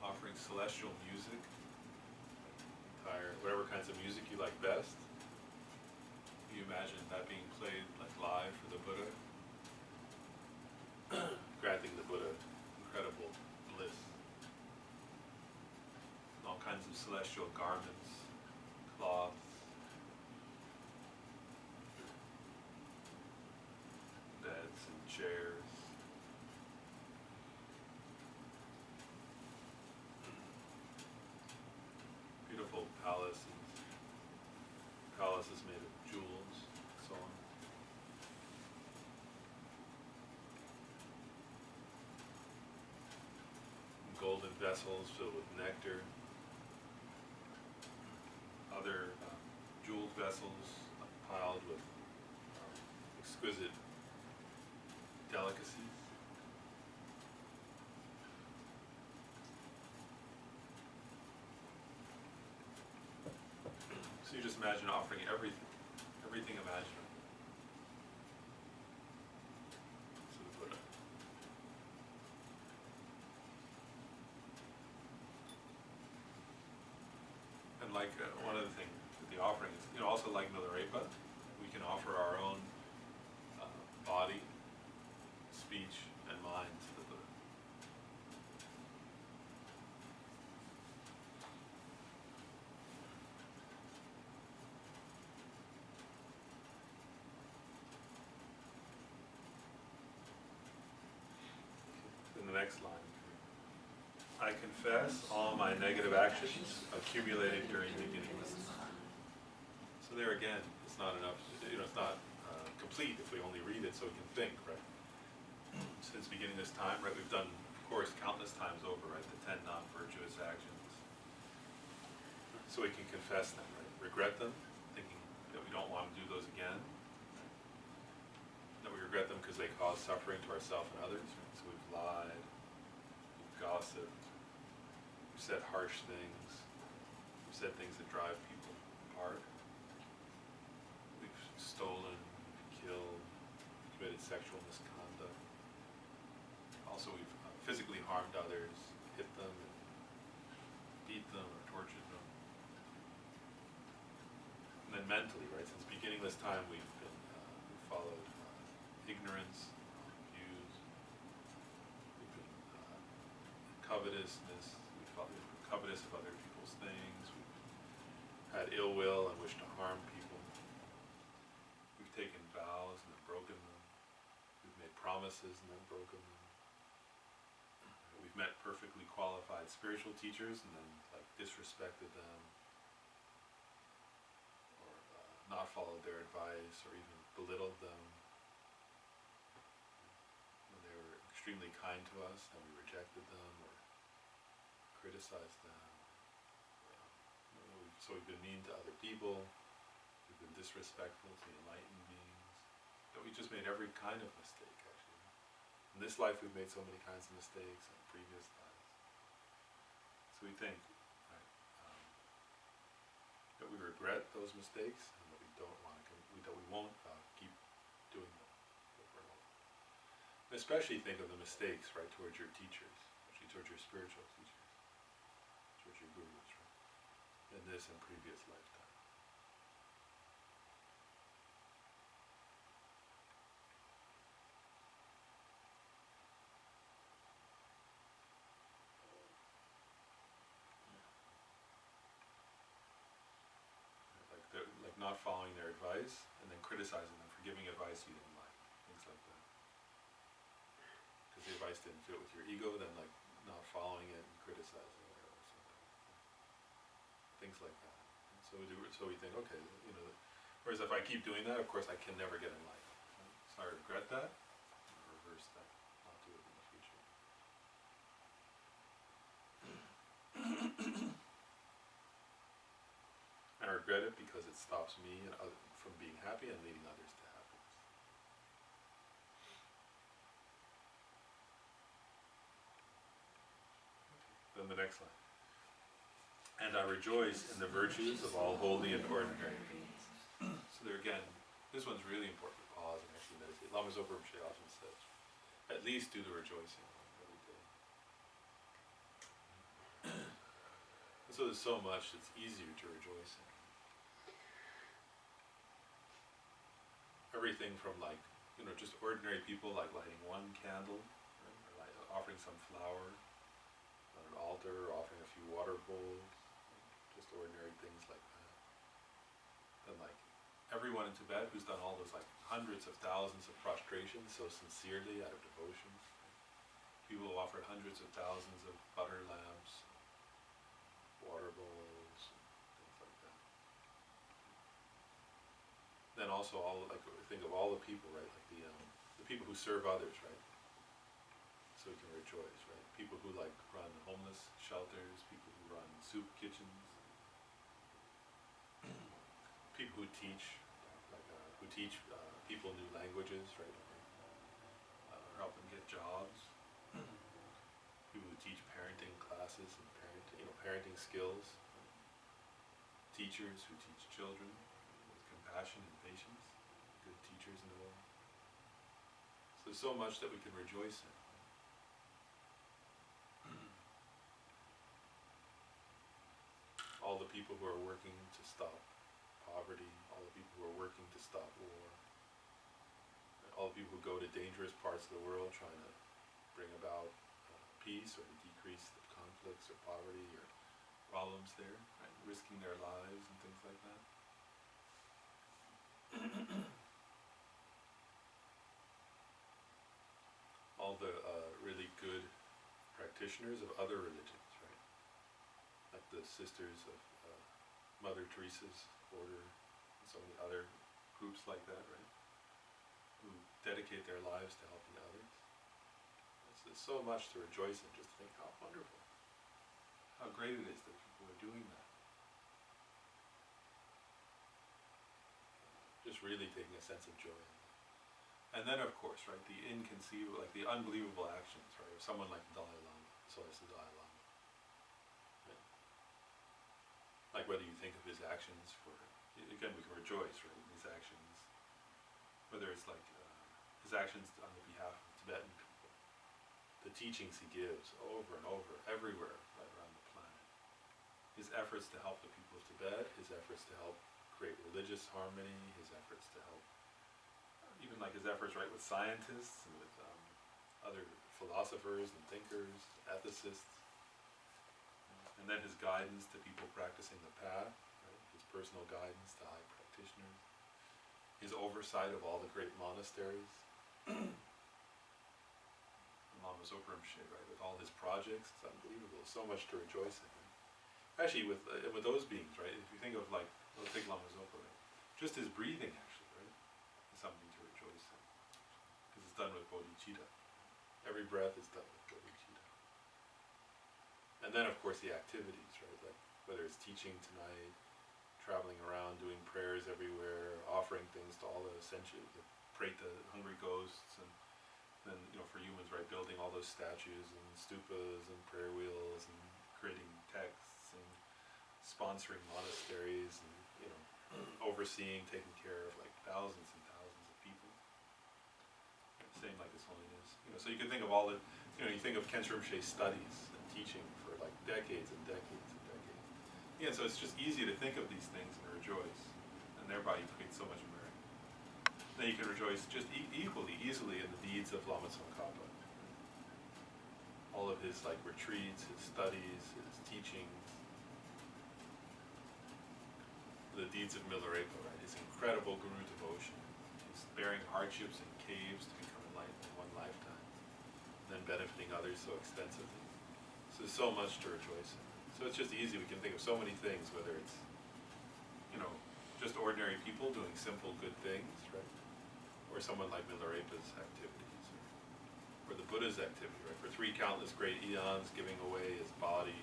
Offering celestial music, whatever kinds of music you like best. You imagine that being played like live for the Buddha, granting the Buddha incredible bliss. All kinds of celestial garments, cloths, beds and chairs. Beautiful palaces made of jewels, so on. Golden vessels filled with nectar. Other jeweled vessels piled with exquisite delicacies. So you just imagine offering everything imaginable to the Buddha. And like one of the things with the offering is, also like Milarepa, we can offer our own body, speech, next line. I confess all my negative actions accumulated during beginningless time. So there again, it's not enough, it's not complete if we only read it so we can think, right? Since beginningless time, right, we've done, of course, countless times over, right, the 10 non-virtuous actions. So we can confess them, right? Regret them, thinking that we don't want to do those again. That we regret them because they cause suffering to ourselves and others. Right? So we've lied, we've gossiped, we've said harsh things, we've said things that drive people apart. We've stolen, killed, committed sexual misconduct. Also, we've physically harmed others, hit them, and beat them, or tortured them. And then mentally, right, since beginningless time, we've followed ignorance, views, we've been covetousness, we've been covetous of other people's things, we've had ill will and wished to harm people, we've taken vows and then broken them, we've made promises and then broken them, we've met perfectly qualified spiritual teachers and then disrespected them, or not followed their advice, or even belittled them. When they were extremely kind to us, then we rejected them or criticized them. So we've been mean to other people, we've been disrespectful to the enlightened beings, that we just made every kind of mistake, actually. In this life we've made so many kinds of mistakes, in previous lives. So we think, right, that we regret those mistakes, and that we don't want to, that we won't keep doing them over and over. And especially think of the mistakes, right, towards your teachers, actually towards your spiritual teachers, towards your gurus, right, in this and previous lifetime. Like not following their advice, and then criticizing them for giving advice you didn't like, things like that. Because the advice didn't fit with your ego, then not following it and criticizing it or something. Things like that. And so we think, okay, whereas if I keep doing that, of course I can never get enlightened. Right? So I regret that, and reverse that, not do it in the future. I regret it because it stops me and from being happy and leading others to happiness. Then the next line. And I rejoice in the virtues of all holy and ordinary beings. So there again, this one's really important to pause and actually meditate. Lama Zopa Rinpoche often says, at least do the rejoicing every day. And so there's so much that's easier to rejoice in. Everything from just ordinary people lighting one candle, right? Or offering some flower on an altar, or offering a few water bowls, just ordinary things like that. Then everyone in Tibet who's done all those hundreds of thousands of prostrations so sincerely out of devotion. People who offered hundreds of thousands of butter lamps, water bowls, things like that. Then also think of all the people, right? The people who serve others, right? So we can rejoice, right? People who run homeless shelters, people who run soup kitchens, people who teach, people new languages, right? Or help them get jobs. People who teach parenting classes and parenting skills. Teachers who teach children with compassion and patience. Good teachers in the world. So there's so much that we can rejoice in. All the people who are working to stop poverty, all the people who are working to stop war, all the people who go to dangerous parts of the world trying to bring about peace or to decrease the conflicts or poverty or problems there, right? Risking their lives and things like that. All the really good practitioners of other religions, right? Like the Sisters of Mother Teresa's order, and so many other groups like that, right? Who dedicate their lives to helping others. It's so much to rejoice in, just to think how wonderful, how great it is that people are doing that. Just really taking a sense of joy in that. And then of course, right, the inconceivable, like the unbelievable actions, right, of someone like the Dalai Lama, so it's the Dalai Lama. Right? Like whether you think of his actions for, again we can rejoice, right, in his actions, whether it's like his actions on the behalf of Tibetan people, the teachings he gives over and over, everywhere, right around the planet, his efforts to help the people of Tibet, his efforts to help create religious harmony, his efforts to help, even like his efforts, right, with scientists and with other philosophers and thinkers, ethicists, and then his guidance to people practicing the path, right, his personal guidance to high practitioners, his oversight of all the great monasteries, Lama Zopa Rinpoche, right, with all his projects, it's unbelievable, so much to rejoice in. Actually, with those beings, right, if you think of like, let's take Lama Zopa, right, just his breathing actually, right, is something to rejoice in, because it's done with bodhicitta. Every breath is done with bodhicitta. And then of course the activities, right, like whether it's teaching tonight, traveling around, doing prayers everywhere, offering things to all the ascension, pray to hungry ghosts, and then, you know, for humans, right, building all those statues and stupas and prayer wheels and creating texts and sponsoring monasteries and, you know, overseeing, taking care of like thousands and thousands of people. Same like His Holiness. You know, so you can think of all the, you know, you think of Khenchen Rinpoche's studies and teaching for like decades and decades and decades. Yeah, so it's just easy to think of these things and rejoice, and thereby you create so much merit. Then you can rejoice just easily in the deeds of Lama Tsongkhapa. All of his like retreats, his studies, his teachings, the deeds of Milarepa, right? His incredible guru devotion, his bearing hardships in caves to become enlightened in one lifetime, and then benefiting others so extensively. So there's so much to rejoice in. So it's just easy, we can think of so many things, whether it's, you know, just ordinary people doing simple good things, right? Or someone like Milarepa's activities, or the Buddha's activity, right? For 3 countless great eons, giving away his body,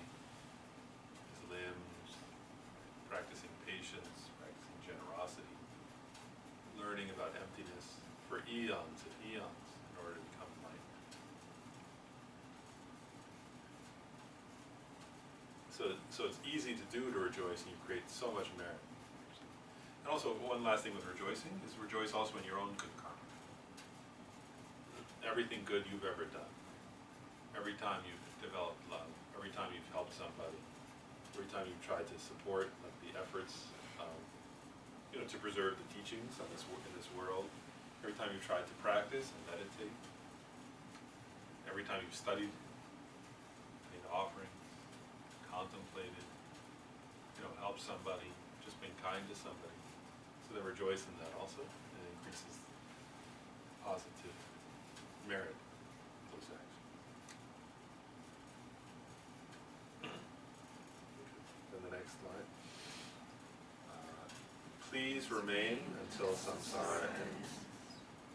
his limbs, practicing patience, practicing generosity, learning about emptiness for eons and eons in order to become enlightened. So it's easy to do to rejoice, and you create so much merit. And also, one last thing with rejoicing is rejoice also in your own good karma. Everything good you've ever done, every time you've developed love, every time you've helped somebody, every time you've tried to support like the efforts, you know, to preserve the teachings on in this world, every time you've tried to practice and meditate, every time you've studied, made offerings, contemplated, you know, helped somebody, just been kind to somebody. So they rejoice in that also, and it increases positive merit of those actions. Then the next line. Please remain until samsara ends.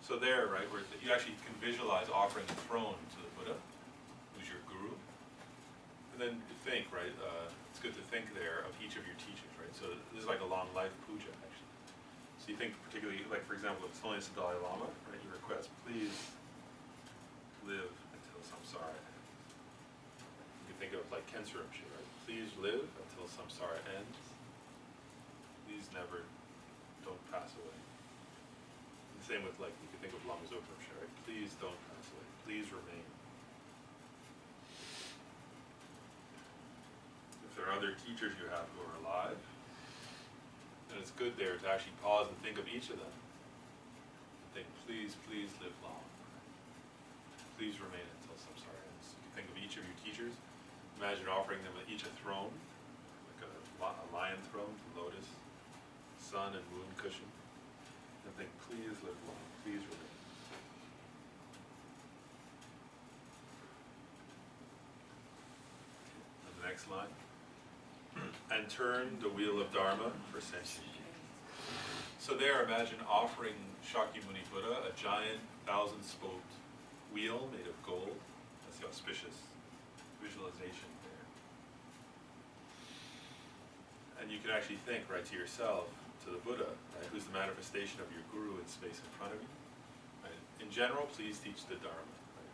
So there, right, where you actually can visualize offering a throne to the Buddha, who's your guru. And then think, right, it's good to think there of each of your teachers, right? So this is like a long life puja, actually. So you think particularly, like for example, if it's only the Dalai Lama, right, you request, please live until samsara ends. You can think of like Khenchen Rinpoche, right? Please live until samsara ends. Please never, don't pass away. And the same with like, you can think of Lama Zopa Rinpoche, right? Please don't pass away. Please remain. If there are other teachers you have who are alive, then it's good there to actually pause and think of each of them. And think, please, please live long. Please remain until samsara ends. You can think of each of your teachers. Imagine offering them each a throne, like a lion throne, lotus, sun and moon cushion. And think, please live long, please remain. next line. And turn the wheel of Dharma for sentient beings. So there, imagine offering Shakyamuni Buddha a giant 1,000-spoked wheel made of gold. That's the auspicious visualization there. And you can actually think right to yourself, to the Buddha, right, who's the manifestation of your guru in space in front of you. Right? In general, please teach the Dharma. Right?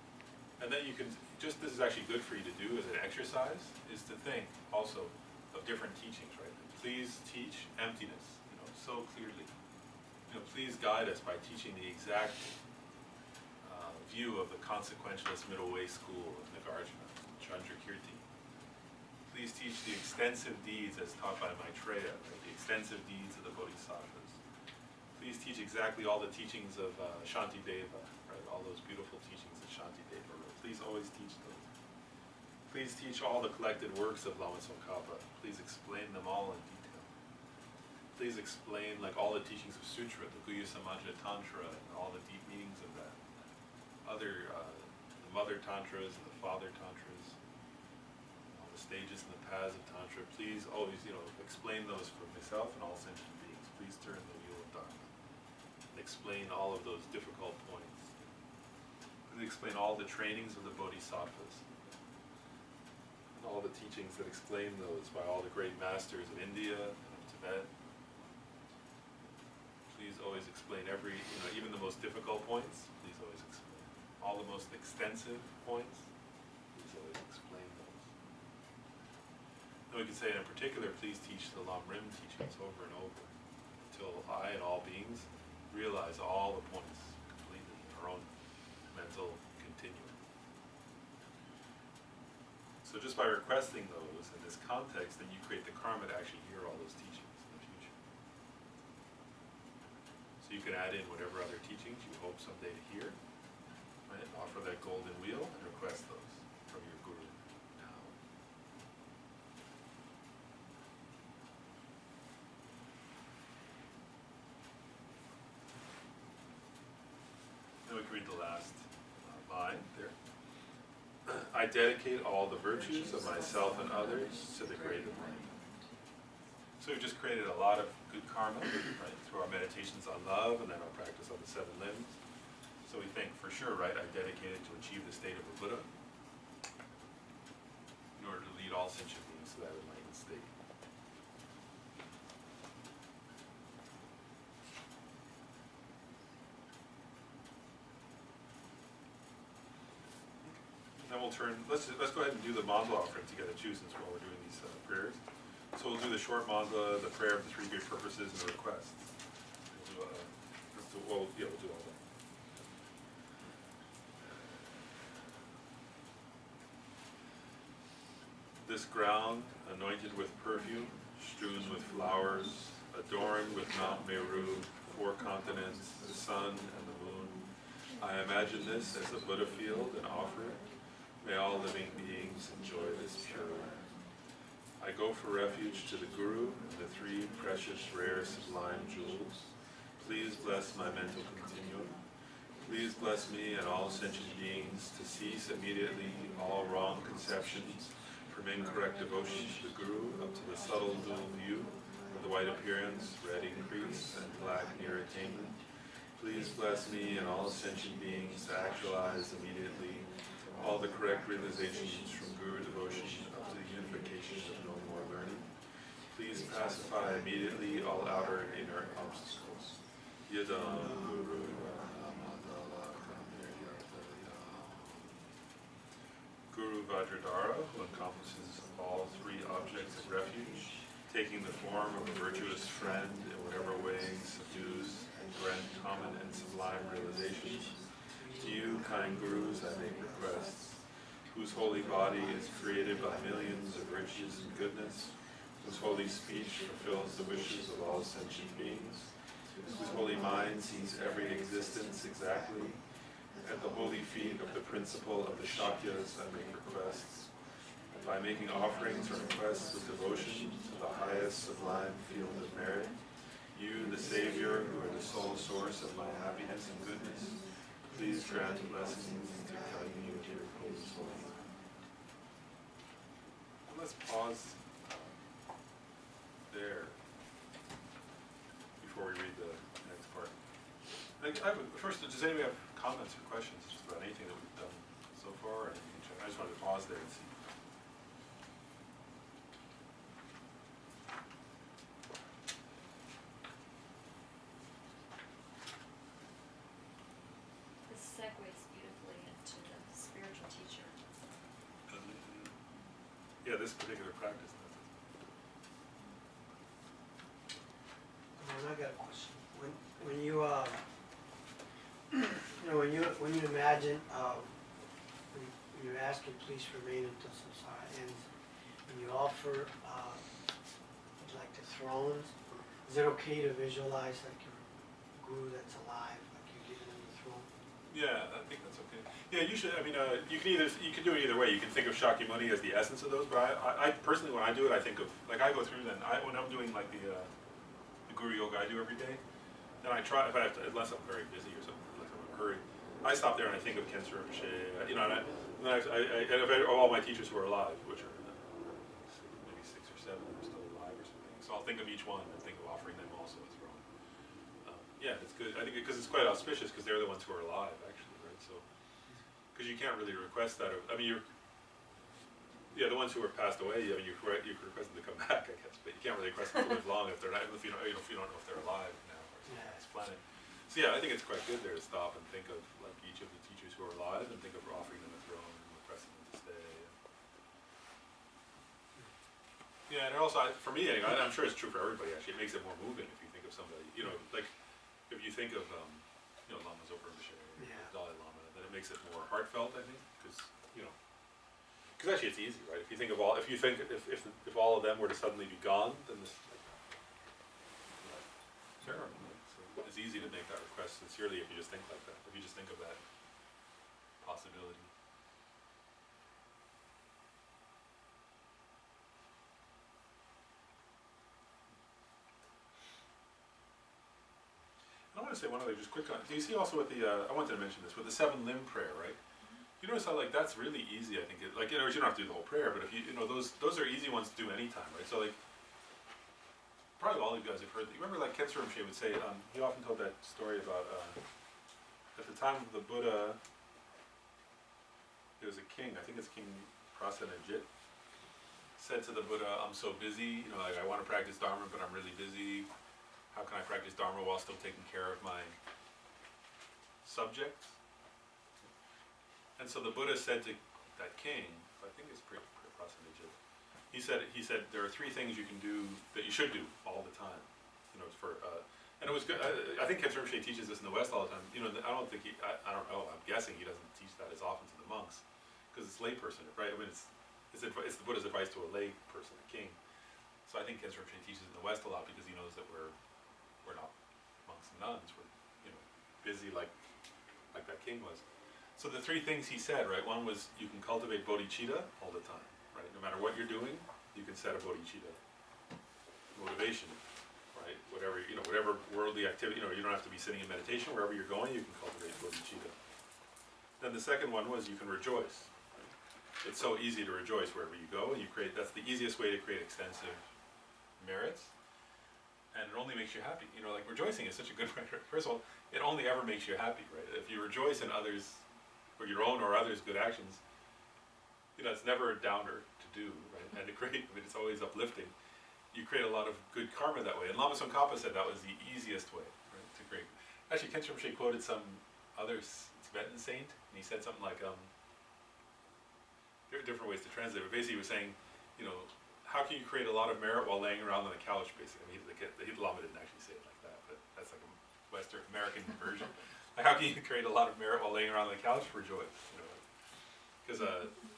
And then you can, just this is actually good for you to do as an exercise, is to think also of different teachings, right? Please teach emptiness, so clearly. Please guide us by teaching the exact view of the consequentialist middle way school of Nagarjuna, Chandrakirti. Please teach the extensive deeds as taught by Maitreya, right? The extensive deeds of the Bodhisattvas. Please teach exactly all the teachings of Shantideva, right? All those beautiful teachings that Shantideva wrote. Please always teach those. Please teach all the collected works of Lama Tsongkhapa. Please explain them all in detail. Please explain like all the teachings of Sutra, the Guhya Samaja Tantra, and all the deep meanings of that. Other, the mother tantras and the father tantras, all the stages and the paths of Tantra. Please always, explain those for myself and all sentient beings. Please turn the wheel of Dharma. Explain all of those difficult points. Please explain all the trainings of the Bodhisattvas. And all the teachings that explain those by all the great masters of India and of Tibet. Please always explain every, even the most difficult points, please always explain. All the most extensive points, please always explain those. Then we can say in particular, please teach the Lam Rim teachings over and over until I and all beings realize all the points completely in our own mental continuum. So just by requesting those in this context, then you create the karma to actually hear all those teachings in the future. So you can add in whatever other teachings you hope someday to hear, right? Offer that golden wheel and request those from your guru now. Then we can read the last line there. I dedicate all the virtues of myself and others to the great enlightenment. So we've just created a lot of good karma, right, through our meditations on love and then our practice on the 7 limbs. So we think for sure, right, I dedicated to achieve the state of a Buddha in order to lead all sentient beings to that enlightened state. Then we'll turn, let's go ahead and do the mandala offering together too, since while we're doing these prayers. So we'll do the short mandala, the prayer of the 3 great purposes, and the requests. We'll do all that. This ground, anointed with perfume, strewn with flowers, adorned with Mount Meru, 4 continents, the sun and the moon. I imagine this as a Buddha field and offer it. May all living beings enjoy this pure air. I go for refuge to the Guru and the 3 precious, rare, sublime jewels. Please bless my mental continuum. Please bless me and all sentient beings to cease immediately all wrong conceptions from incorrect devotion to the Guru up to the subtle dual view of the white appearance, red increase, and black near attainment. Please bless me and all sentient beings to actualize immediately all the correct realizations from Guru devotion up to the unification of no more learning. Please pacify immediately all outer and inner obstacles. Yadam Guru Guru Vajradhara, who encompasses all 3 objects of refuge, taking the form of a virtuous friend in whatever way subdues and grant common and sublime realizations. To you, kind Gurus, I make requests, whose holy body is created by millions of riches and goodness, whose holy speech fulfills the wishes of all sentient beings, whose holy mind sees every existence exactly. At the holy feet of the principle of the Shakyas, I make requests. By making offerings or requests with devotion to the highest sublime field of merit, you, the Savior, who are the sole source of my happiness and goodness, please grant blessings to guide me with your holy soul. let's pause there before we read the next part. First, does anybody have comments or questions just about anything that we've done so far? Or I just wanted to pause there and see. This segues beautifully into the spiritual teacher. Yeah, this particular practice does it. I got a question. When you, you know, when you imagine, when you're asking please remain until samsara ends, and you offer, like the thrones, is it okay to visualize like your guru that's alive, like you're giving him the throne? Yeah, I think that's okay. Yeah, you should, I mean, you can do it either way. You can think of Shakyamuni as the essence of those, but I personally, when I do it, I think of, like I go through then, when I'm doing like the Guru Yoga I do every day, then I try, if I have to, unless I'm very busy or something, like I'm in a hurry, I stop there and I think of Khensa Rinpoche, you know, and and if all my teachers who are alive, which are maybe 6 or 7 are still alive or something, so I'll think of each one and think of offering them also a throne. Yeah, it's good. I think because it's quite auspicious because they're the ones who are alive, actually, right? So, because you can't really request that. I mean, the ones who are passed away. I mean, you could request them to come back, I guess, but you can't really request them to live long if they're not. If you don't know if they're alive now or something on this planet. So yeah, I think it's quite good there to stop and think of like each of the teachers who are alive and think of offering them a throne and requesting them to stay. Yeah, and also for me, anyway, I'm sure it's true for everybody. Actually, it makes it more moving if you think of somebody. You know, like. If you think of, you know, Lama Zopa Rinpoche or Yeah. Dalai Lama, then it makes it more heartfelt, I think, because, you know, because actually it's easy, right? If you think of if all of them were to suddenly be gone, then this, terrible, right? So it's easy to make that request sincerely if you just think like that, if you just think of that possibility. I want to say one other just quick comment. Do you see also with the, I wanted to mention this, with the 7-limb prayer, right? You notice how like that's really easy, I think. Like, you know, you don't have to do the whole prayer, but if you know, those are easy ones to do anytime, right? So like, probably all of you guys have heard, you remember like Khensa Rinpoche would say, he often told that story about, at the time of the Buddha, there was a king, I think it's King Prasenajit, said to the Buddha, I'm so busy, you know, like I want to practice Dharma, but I'm really busy. How can I practice Dharma while still taking care of my subjects? And so the Buddha said to that king, I think it's Prasenajit, he said there are 3 things you can do that you should do all the time. You know, and it was good. I think Khensa Rinpoche teaches this in the West all the time. You know, I don't think I don't know. I'm guessing he doesn't teach that as often to the monks because it's layperson, right? I mean, it's the Buddha's advice to a lay person, a king. So I think Khensa Rinpoche teaches in the West a lot because he knows that we're not monks and nuns, we're, you know, busy like that king was. So the 3 things he said, right, one was you can cultivate bodhicitta all the time, right? No matter what you're doing, you can set a bodhicitta motivation, right? Whatever worldly activity, you know, you don't have to be sitting in meditation, wherever you're going, you can cultivate bodhicitta. Then the second one was you can rejoice. Right? It's so easy to rejoice wherever you go, and that's the easiest way to create extensive merits. And it only makes you happy. You know, like rejoicing is such a good way. First of all, it only ever makes you happy, right? If you rejoice in others, or your own or others' good actions, you know, it's never a downer to do, right? And to create, I mean, it's always uplifting. You create a lot of good karma that way. And Lama Tsongkhapa said that was the easiest way, right, to create. Actually, Khensa Rinpoche quoted some other Tibetan saint, and he said something like, there are different ways to translate it, but basically he was saying, you know, how can you create a lot of merit while laying around on the couch, basically? I mean, the Lama didn't actually say it like that, but that's like a Western American version. Like, how can you create a lot of merit while laying around on the couch for joy? You know, because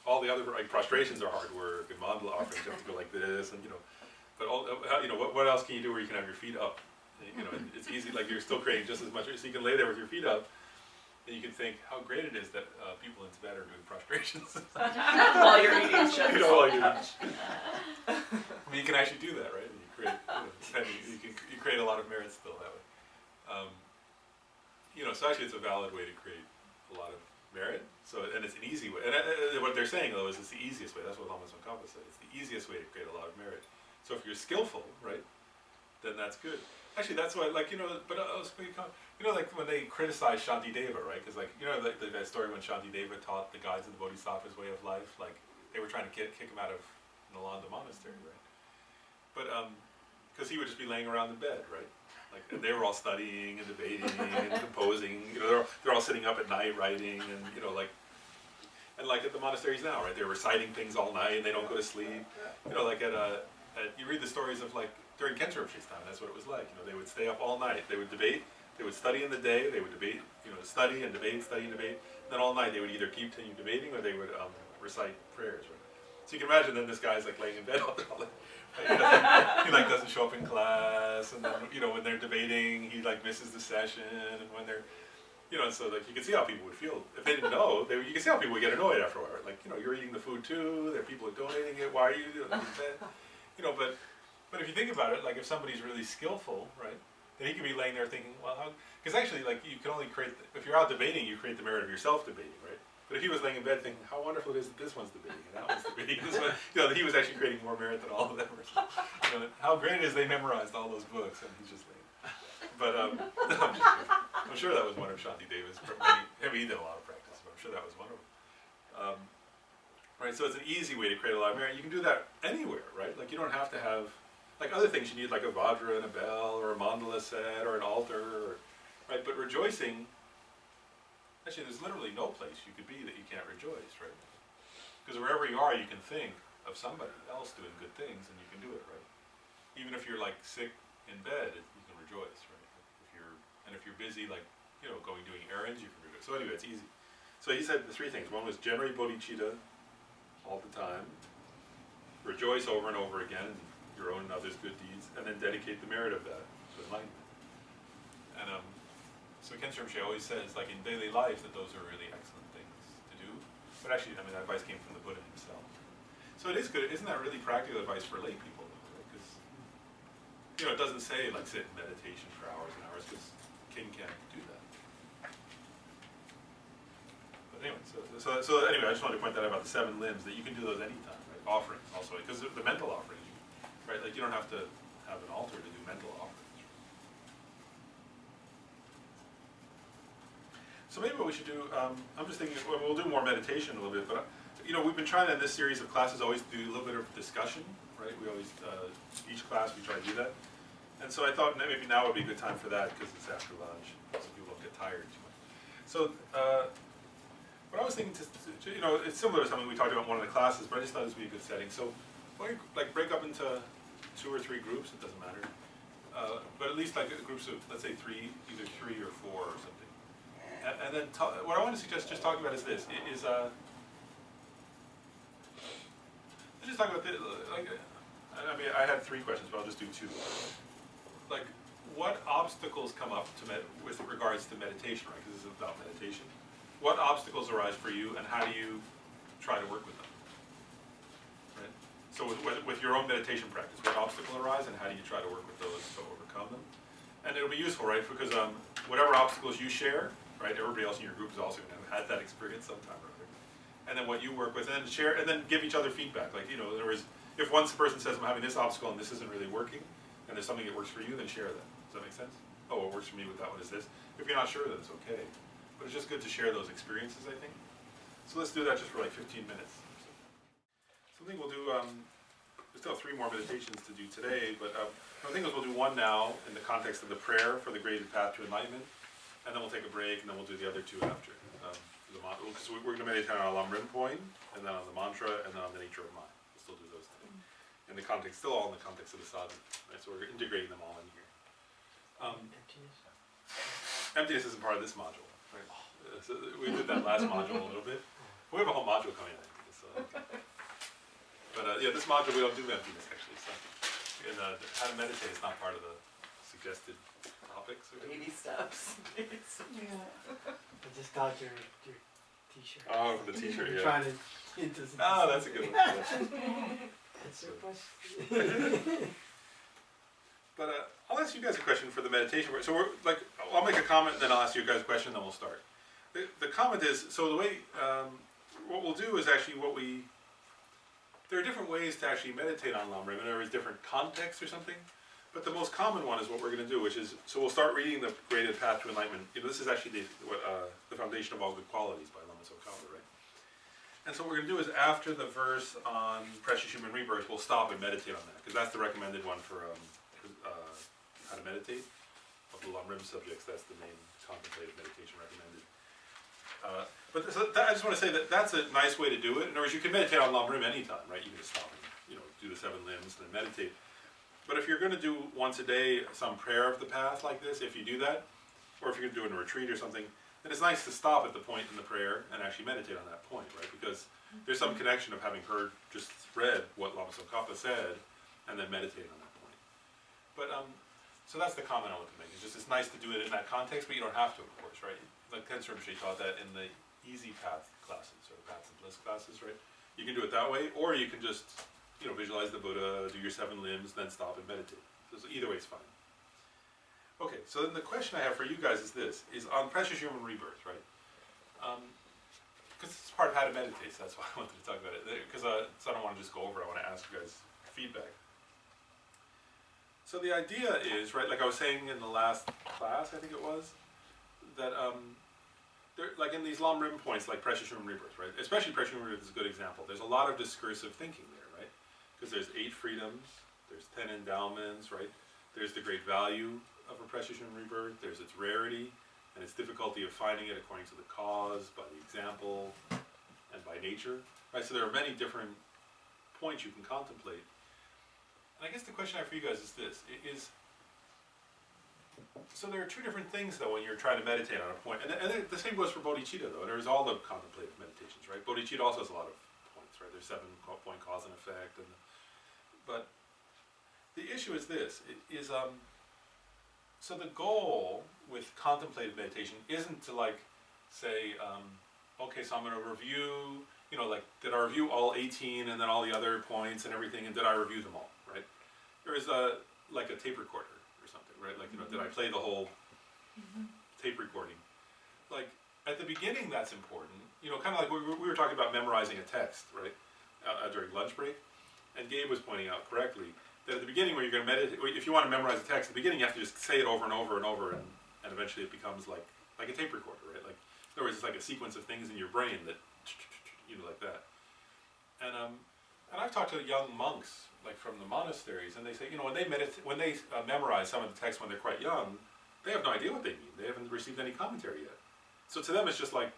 all the other like prostrations are hard work, and mandala offerings you have to go like this, and you know, but what else can you do where you can have your feet up? You know, it's easy. Like you're still creating just as much, so you can lay there with your feet up. And you can think how great it is that people in Tibet are doing prostrations. While you're eating chips. You know, while you're I mean, you can actually do that, right? And you create a lot of merit still that way. You know, so actually it's a valid way to create a lot of merit. So, and it's an easy way, and what they're saying though is it's the easiest way, that's what Lama Tsongkhapa said, it's the easiest way to create a lot of merit. So if you're skillful, right, then that's good. Actually, that's why, like, but like when they criticize Shantideva, right, because like, that story when Shantideva taught the guides of the Bodhisattva's way of life, like, they were trying to kick him out of Nalanda Monastery, right? But, because he would just be laying around in bed, right? Like, and they were all studying and debating and composing, they're all sitting up at night writing and, and like at the monasteries now, right, they're reciting things all night and they don't go to sleep. Like you read the stories of like, during Khenpo Rinpoche's time, that's what it was like, they would stay up all night, they would debate, they would study in the day, they would debate, study and debate, then all night they would either continue debating or they would recite prayers, right? So you can imagine then this guy's like laying in bed all day. He like doesn't show up in class, and then when they're debating, he like misses the session, and when they're, so like you can see how people would feel if they didn't know. You can see how people would get annoyed after a while. Like you're eating the food too. There are people who are donating it. Why are you doing that? But if you think about it, like if somebody's really skillful, right, then he could be laying there thinking, well, how? Because actually, like you can only create if you're out debating, you create the merit of yourself debating, right? But if he was laying in bed thinking, how wonderful it is that this one's debating and that one's debating, this one, that he was actually creating more merit than all of them. How great it is they memorized all those books and he's just laying. But no, I'm just kidding. I'm sure that was one of Shantideva's he did a lot of practice, but I'm sure that was one of them. Right, so it's an easy way to create a lot of merit. You can do that anywhere, right? Like you don't have to have, like other things you need like a vajra and a bell or a mandala set or an altar, right? But rejoicing, actually, there's literally no place you could be that you can't rejoice, right? Because wherever you are, you can think of somebody else doing good things, and you can do it, right? Even if you're like sick in bed, you can rejoice, right? If you're busy, like doing errands, you can rejoice. So anyway, it's easy. So he said the three things. One was generate bodhicitta all the time, rejoice over and over again in your own and others' good deeds, and then dedicate the merit of that to enlightenment. And so Khenpo Rinpoche always says, like in daily life, that those are really excellent things to do. But actually, that advice came from the Buddha himself. So it is good. Isn't that really practical advice for lay people? Because it doesn't say like sit in meditation for hours and hours, because king can't do that. But anyway, so anyway, I just wanted to point that out about the 7 limbs, that you can do those anytime, right? Offerings also, because the mental offerings, right? Like you don't have to have an altar to do mental offerings. So maybe what we should do, I'm just thinking, we'll do more meditation a little bit, but we've been trying in this series of classes always do a little bit of discussion, right? We always, each class we try to do that. And so I thought maybe now would be a good time for that, because it's after lunch, so people don't get tired too much. So what I was thinking, it's similar to something we talked about in one of the classes, but I just thought this would be a good setting. So why don't you like break up into 2 or 3 groups, it doesn't matter. But at least like groups of, let's say either 3 or 4 or something. And then what I want to suggest just talking about is this, let's just talk about this, I had 3 questions, but I'll just do 2. Like, what obstacles come up with regards to meditation, right, because this is about meditation. What obstacles arise for you, and how do you try to work with them, right? So with your own meditation practice, what obstacles arise, and how do you try to work with those to overcome them? And it'll be useful, right, because whatever obstacles you share, right, everybody else in your group is also going to have had that experience sometime or other. And then what you work with, and then share, and then give each other feedback. Like, in other words, if one person says, I'm having this obstacle and this isn't really working, and there's something that works for you, then share that. Does that make sense? Oh, what works for me with that one is this. If you're not sure, then it's okay. But it's just good to share those experiences, I think. So let's do that just for like 15 minutes. So I think we'll do, we still have 3 more meditations to do today, but I think we'll do one now in the context of the prayer for the graded path to enlightenment, and then we'll take a break, and then we'll do the other 2 after. Because we're going to meditate on Lam Rinpoche, and then on the mantra, and then on the nature of mind. We'll still do those things. In the context, still all in the context of the sadhana, right? So we're integrating them all in here. Emptiness? Emptiness isn't part of this module, right? So we did that last module a little bit. We have a whole module coming in. So, but yeah, this module we don't do emptiness actually. So, and how to meditate is not part of the suggested topics. Baby steps. I just got your t-shirt. Oh, the t-shirt, You're yeah. trying to into some. Oh, that's a good one. That's your question. But I'll ask you guys a question for the meditation. So we're like, I'll make a comment, and then I'll ask you guys a question, then we'll start. the comment is, so the way, what we'll do is actually there are different ways to actually meditate on Lam Rim, and there is different contexts or something. But the most common one is what we're going to do, which is, so we'll start reading the Graded Path to Enlightenment. This is actually the foundation of all good qualities by Lama Tsongkhapa, right? And so what we're going to do is, after the verse on precious human rebirth, we'll stop and meditate on that, because that's the recommended one for how to meditate. Of the Lam Rim subjects, that's the main contemplative meditation recommended. I just want to say that that's a nice way to do it. In other words, you can meditate on Lam Rim anytime, right? You can just stop and do the 7 limbs and then meditate. But if you're going to do once a day some prayer of the path like this, if you do that, or if you're going to do it in a retreat or something, then it's nice to stop at the point in the prayer and actually meditate on that point, right? Because there's some connection of having just read what Lama Tsongkhapa said, and then meditating on that point. But so that's the comment I want to make. It's nice to do it in that context, but you don't have to, of course, right? Like Tenzin Rinpoche taught that in the easy path classes, or the paths and bliss classes, right? You can do it that way, or you can just visualize the Buddha, do your 7 limbs, then stop and meditate. So either way is fine. Okay, so then the question I have for you guys is this, is on precious human rebirth, right? Because it's part of how to meditate, so that's why I wanted to talk about it. Because so I don't want to just go over it, I want to ask you guys feedback. So the idea is, right, like I was saying in the last class, I think it was, that like in these Lam Rim points, like precious human rebirth, right? Especially precious human rebirth is a good example. There's a lot of discursive thinking there, right? Because there's 8 freedoms, there's 10 endowments, right? There's the great value of a precious human rebirth, there's its rarity, and its difficulty of finding it according to the cause, by the example, and by nature, right? So there are many different points you can contemplate. And I guess the question I have for you guys is this, so there are 2 different things though when you're trying to meditate on a point, and the same goes for bodhicitta though, there's all the contemplative meditations, right? Bodhicitta also has a lot of points, right? There's 7-point cause and effect, but the issue is this, so the goal with contemplative meditation isn't to say, okay, so I'm going to review, like, did I review all 18 and then all the other points and everything, and did I review them all, right? There is like a tape recorder or something, right? Like, did I play the whole tape recording? Like, at the beginning that's important, kind of like we were talking about memorizing a text, right? During lunch break, and Gabe was pointing out correctly, that at the beginning when you're going to meditate, if you want to memorize a text, at the beginning you have to just say it over and over and over, and eventually it becomes like a tape recorder, right? Like, in other words, it's like a sequence of things in your brain that, like that. And I've talked to young monks, like from the monasteries, and they say, when they memorize some of the texts when they're quite young, they have no idea what they mean. They haven't received any commentary yet. So to them it's just like,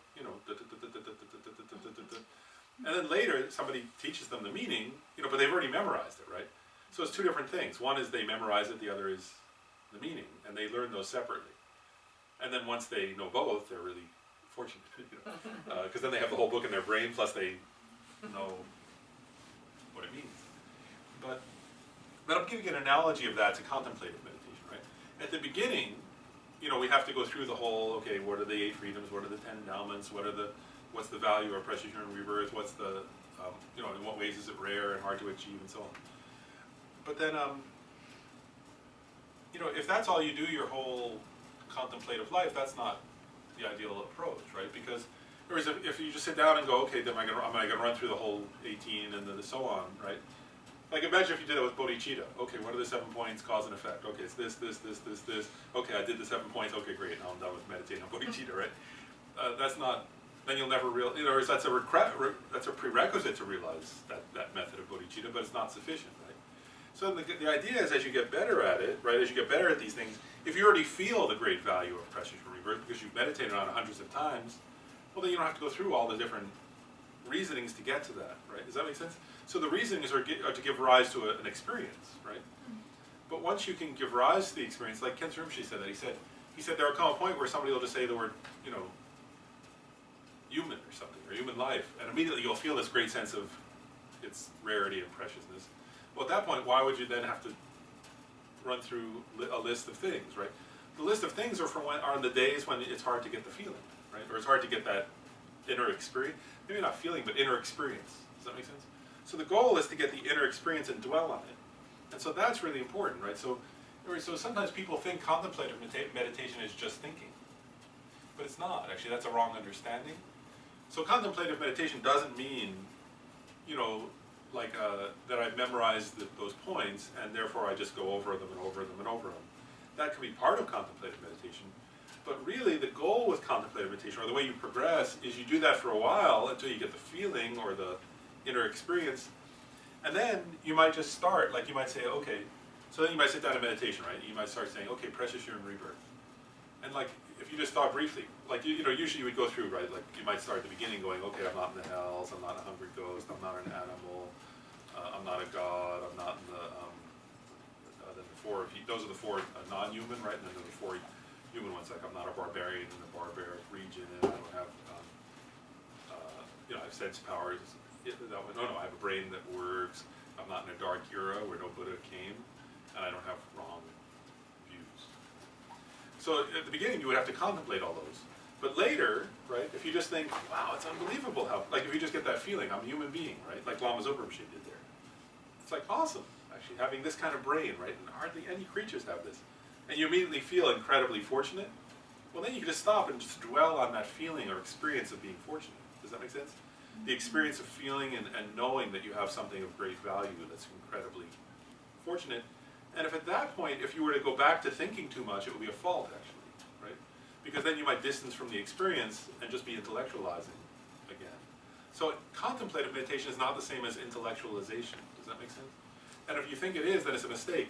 and then later somebody teaches them the meaning, but they've already memorized it, right? So it's 2 different things. One is they memorize it, the other is the meaning, and they learn those separately. And then once they know both, they're really fortunate, because then they have the whole book in their brain, plus they know what it means. But I'm giving an analogy of that to contemplative meditation, right? At the beginning, we have to go through the whole, okay, what are the 8 freedoms, what are the 10 endowments, what's the value of precious human rebirth, what's the, in what ways is it rare and hard to achieve, and so on. But then, if that's all you do your whole contemplative life, that's not the ideal approach, right? Because, whereas if you just sit down and go, okay, then am I going to run through the whole 18 and the so on, right? Like, imagine if you did that with bodhicitta. Okay, what are the 7 points, cause and effect? Okay, it's this. Okay, I did the 7 points. Okay, great. Now I'm done with meditating on bodhicitta, right? That's not. Then you'll never realize. That's a prerequisite to realize that method of bodhicitta, but it's not sufficient, right? So the idea is, as you get better at it, right? As you get better at these things, if you already feel the great value of precious human rebirth because you've meditated on it hundreds of times, well, then you don't have to go through all the different reasonings to get to that, right? Does that make sense? So the reasonings are to give rise to an experience, right? But once you can give rise to the experience, like Tenzin Rinpoche said that, he said there will come a point where somebody will just say the word, human or something, or human life, and immediately you'll feel this great sense of its rarity and preciousness. Well, at that point, why would you then have to run through a list of things, right? The list of things are the days when it's hard to get the feeling, right? Or it's hard to get that inner experience. Maybe not feeling, but inner experience. Does that make sense? So the goal is to get the inner experience and dwell on it. And so that's really important, right? So sometimes people think contemplative meditation is just thinking. but it's not, actually, that's a wrong understanding. So contemplative meditation doesn't mean, you know, like, that I've memorized those points, and therefore I just go over them and over them and over them. That can be part of contemplative meditation, but really the goal with contemplative meditation, or the way you progress, is you do that for a while until you get the feeling or the inner experience, and then you might just start, like you might say, okay, so then you might sit down in meditation, right? You might start saying, okay, precious human rebirth. And like, if you just thought briefly, like, you know, usually you would go through, right? Like, you might start at the beginning going, okay, I'm not in the hells, I'm not a hungry ghost, I'm not an animal, I'm not a god, I'm not in the four, those are the four non-human, right? And then the four human ones, like I'm not a barbarian in the barbaric region, and I don't have, you know, I have sense powers. No, I have a brain that works. I'm not in a dark era where no Buddha came, and I don't have wrong views. So at the beginning, you would have to contemplate all those. But later, right, if you just think, wow, it's unbelievable how, like if you just get that feeling, I'm a human being, right, like Lama Zopa Rinpoche did there. It's like awesome, actually, having this kind of brain, right, and hardly any creatures have this. And you immediately feel incredibly fortunate. Well, then you can just stop and just dwell on that feeling or experience of being fortunate. Does that make sense? The experience of feeling and knowing that you have something of great value that's incredibly fortunate. And if at that point, if you were to go back to thinking too much, it would be a fault, actually, right? Because then you might distance from the experience and just be intellectualizing again. So contemplative meditation is not the same as intellectualization. Does that make sense? And if you think it is, then it's a mistake.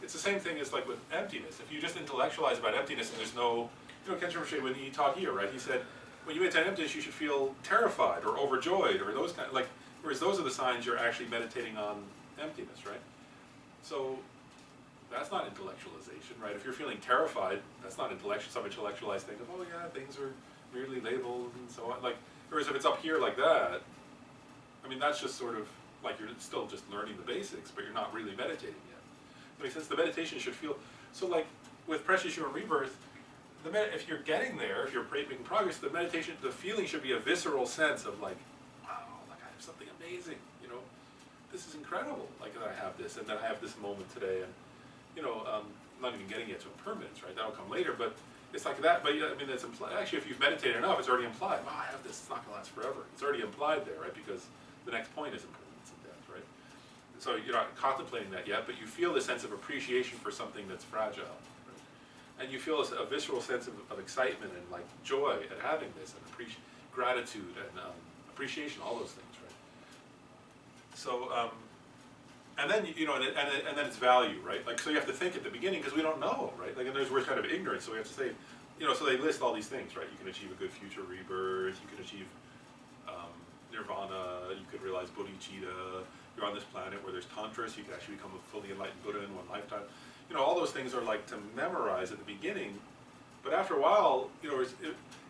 It's the same thing as like with emptiness. If you just intellectualize about emptiness and there's no, you know, Kenshin Rinpoche, when he taught here, right, he said, when you meditate on emptiness, you should feel terrified or overjoyed or those kind of, like, whereas those are the signs you're actually meditating on emptiness, right? So that's not intellectualization, right? If you're feeling terrified, that's not some intellectualized thing of, oh yeah, things are weirdly labeled and so on. Like, whereas if it's up here like that, I mean, that's just sort of like you're still just learning the basics, but you're not really meditating yet. It makes sense. The meditation should feel, so like with Precious Human Rebirth, if you're getting there, if you're making progress, the meditation, the feeling should be a visceral sense of like, wow, like I have something amazing, you know, this is incredible, like that I have this, and that I have this moment today, and you know, I'm not even getting yet to impermanence, right? That'll come later, but it's like that. But I mean, it's implied. Actually, if you've meditated enough, it's already implied. Wow, I have this. It's not going to last forever. It's already implied there, right? Because the next point is impermanence and death, right? So you're not contemplating that yet, but you feel the sense of appreciation for something that's fragile, right? And you feel a visceral sense of excitement and like joy at having this, and gratitude and appreciation, all those things, right? So. And then, you know, and then it's value, right? Like, so you have to think at the beginning, because we don't know, right? Like, and we're kind of ignorant, so we have to say, you know, so they list all these things, right? You can achieve a good future rebirth, you can achieve nirvana, you could realize bodhicitta, you're on this planet where there's tantra, so you can actually become a fully enlightened Buddha in one lifetime. You know, all those things are like to memorize at the beginning, but after a while, you know,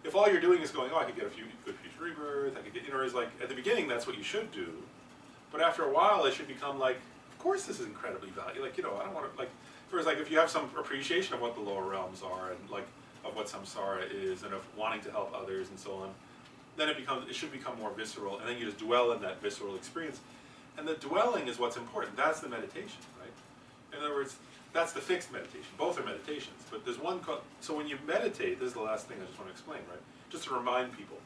if all you're doing is going, oh, I could get a good future rebirth, I could get, you know, it's like, at the beginning, that's what you should do, but after a while, it should become like, of course this is incredibly valuable. Like, you know, I don't want to, like, whereas like if you have some appreciation of what the lower realms are and like of what samsara is and of wanting to help others and so on, then it should become more visceral, and then you just dwell in that visceral experience. And the dwelling is what's important. That's the meditation, right? In other words, that's the fixed meditation. Both are meditations, but there's one called, so when you meditate, this is the last thing I just want to explain, right? Just to remind people,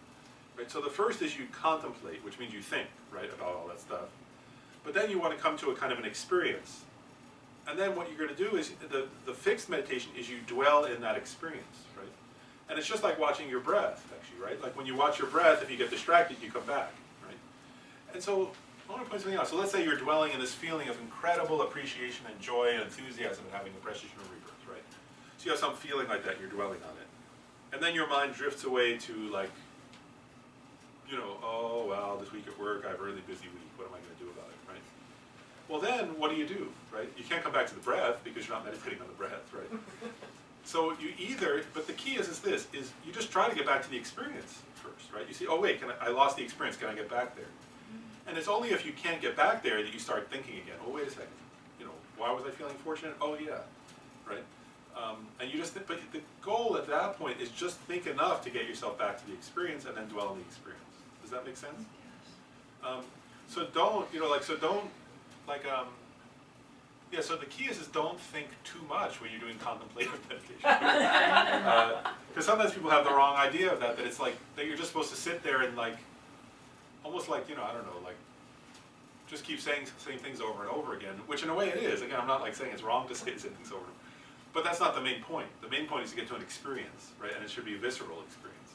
right? So the first is you contemplate, which means you think, right, about all that stuff. But then you want to come to a kind of an experience. And then what you're going to do is, the fixed meditation is you dwell in that experience, right? And it's just like watching your breath, actually, right? Like when you watch your breath, if you get distracted, you come back, right? And so, I want to point something out. So let's say you're dwelling in this feeling of incredible appreciation and joy and enthusiasm in having a precious human rebirth, right? So you have some feeling like that, and you're dwelling on it. And then your mind drifts away to like, you know, oh, well, this week at work, I have a really busy week. What am I going to do about it, right? Well, then, what do, right? You can't come back to the breath because you're not meditating on the breath, right? So you either, but the key is this, is you just try to get back to the experience first, right? You see, oh wait, I lost the experience, can I get back there? And it's only if you can't get back there that you start thinking again, oh, wait a second, you know, why was I feeling fortunate? Oh, yeah, right? And you just, but the goal at that point is just think enough to get yourself back to the experience and then dwell on the experience. Does that make sense? So don't, you know, like, so don't, like, Yeah, so the key is don't think too much when you're doing contemplative meditation. Because sometimes people have the wrong idea of that it's like, that you're just supposed to sit there and like, almost like, you know, I don't know, like, just keep saying the same things over and over again, which in a way it is. Again, I'm not like saying it's wrong to say the same things over and over. But that's not the main point. The main point is to get to an experience, right? And it should be a visceral experience.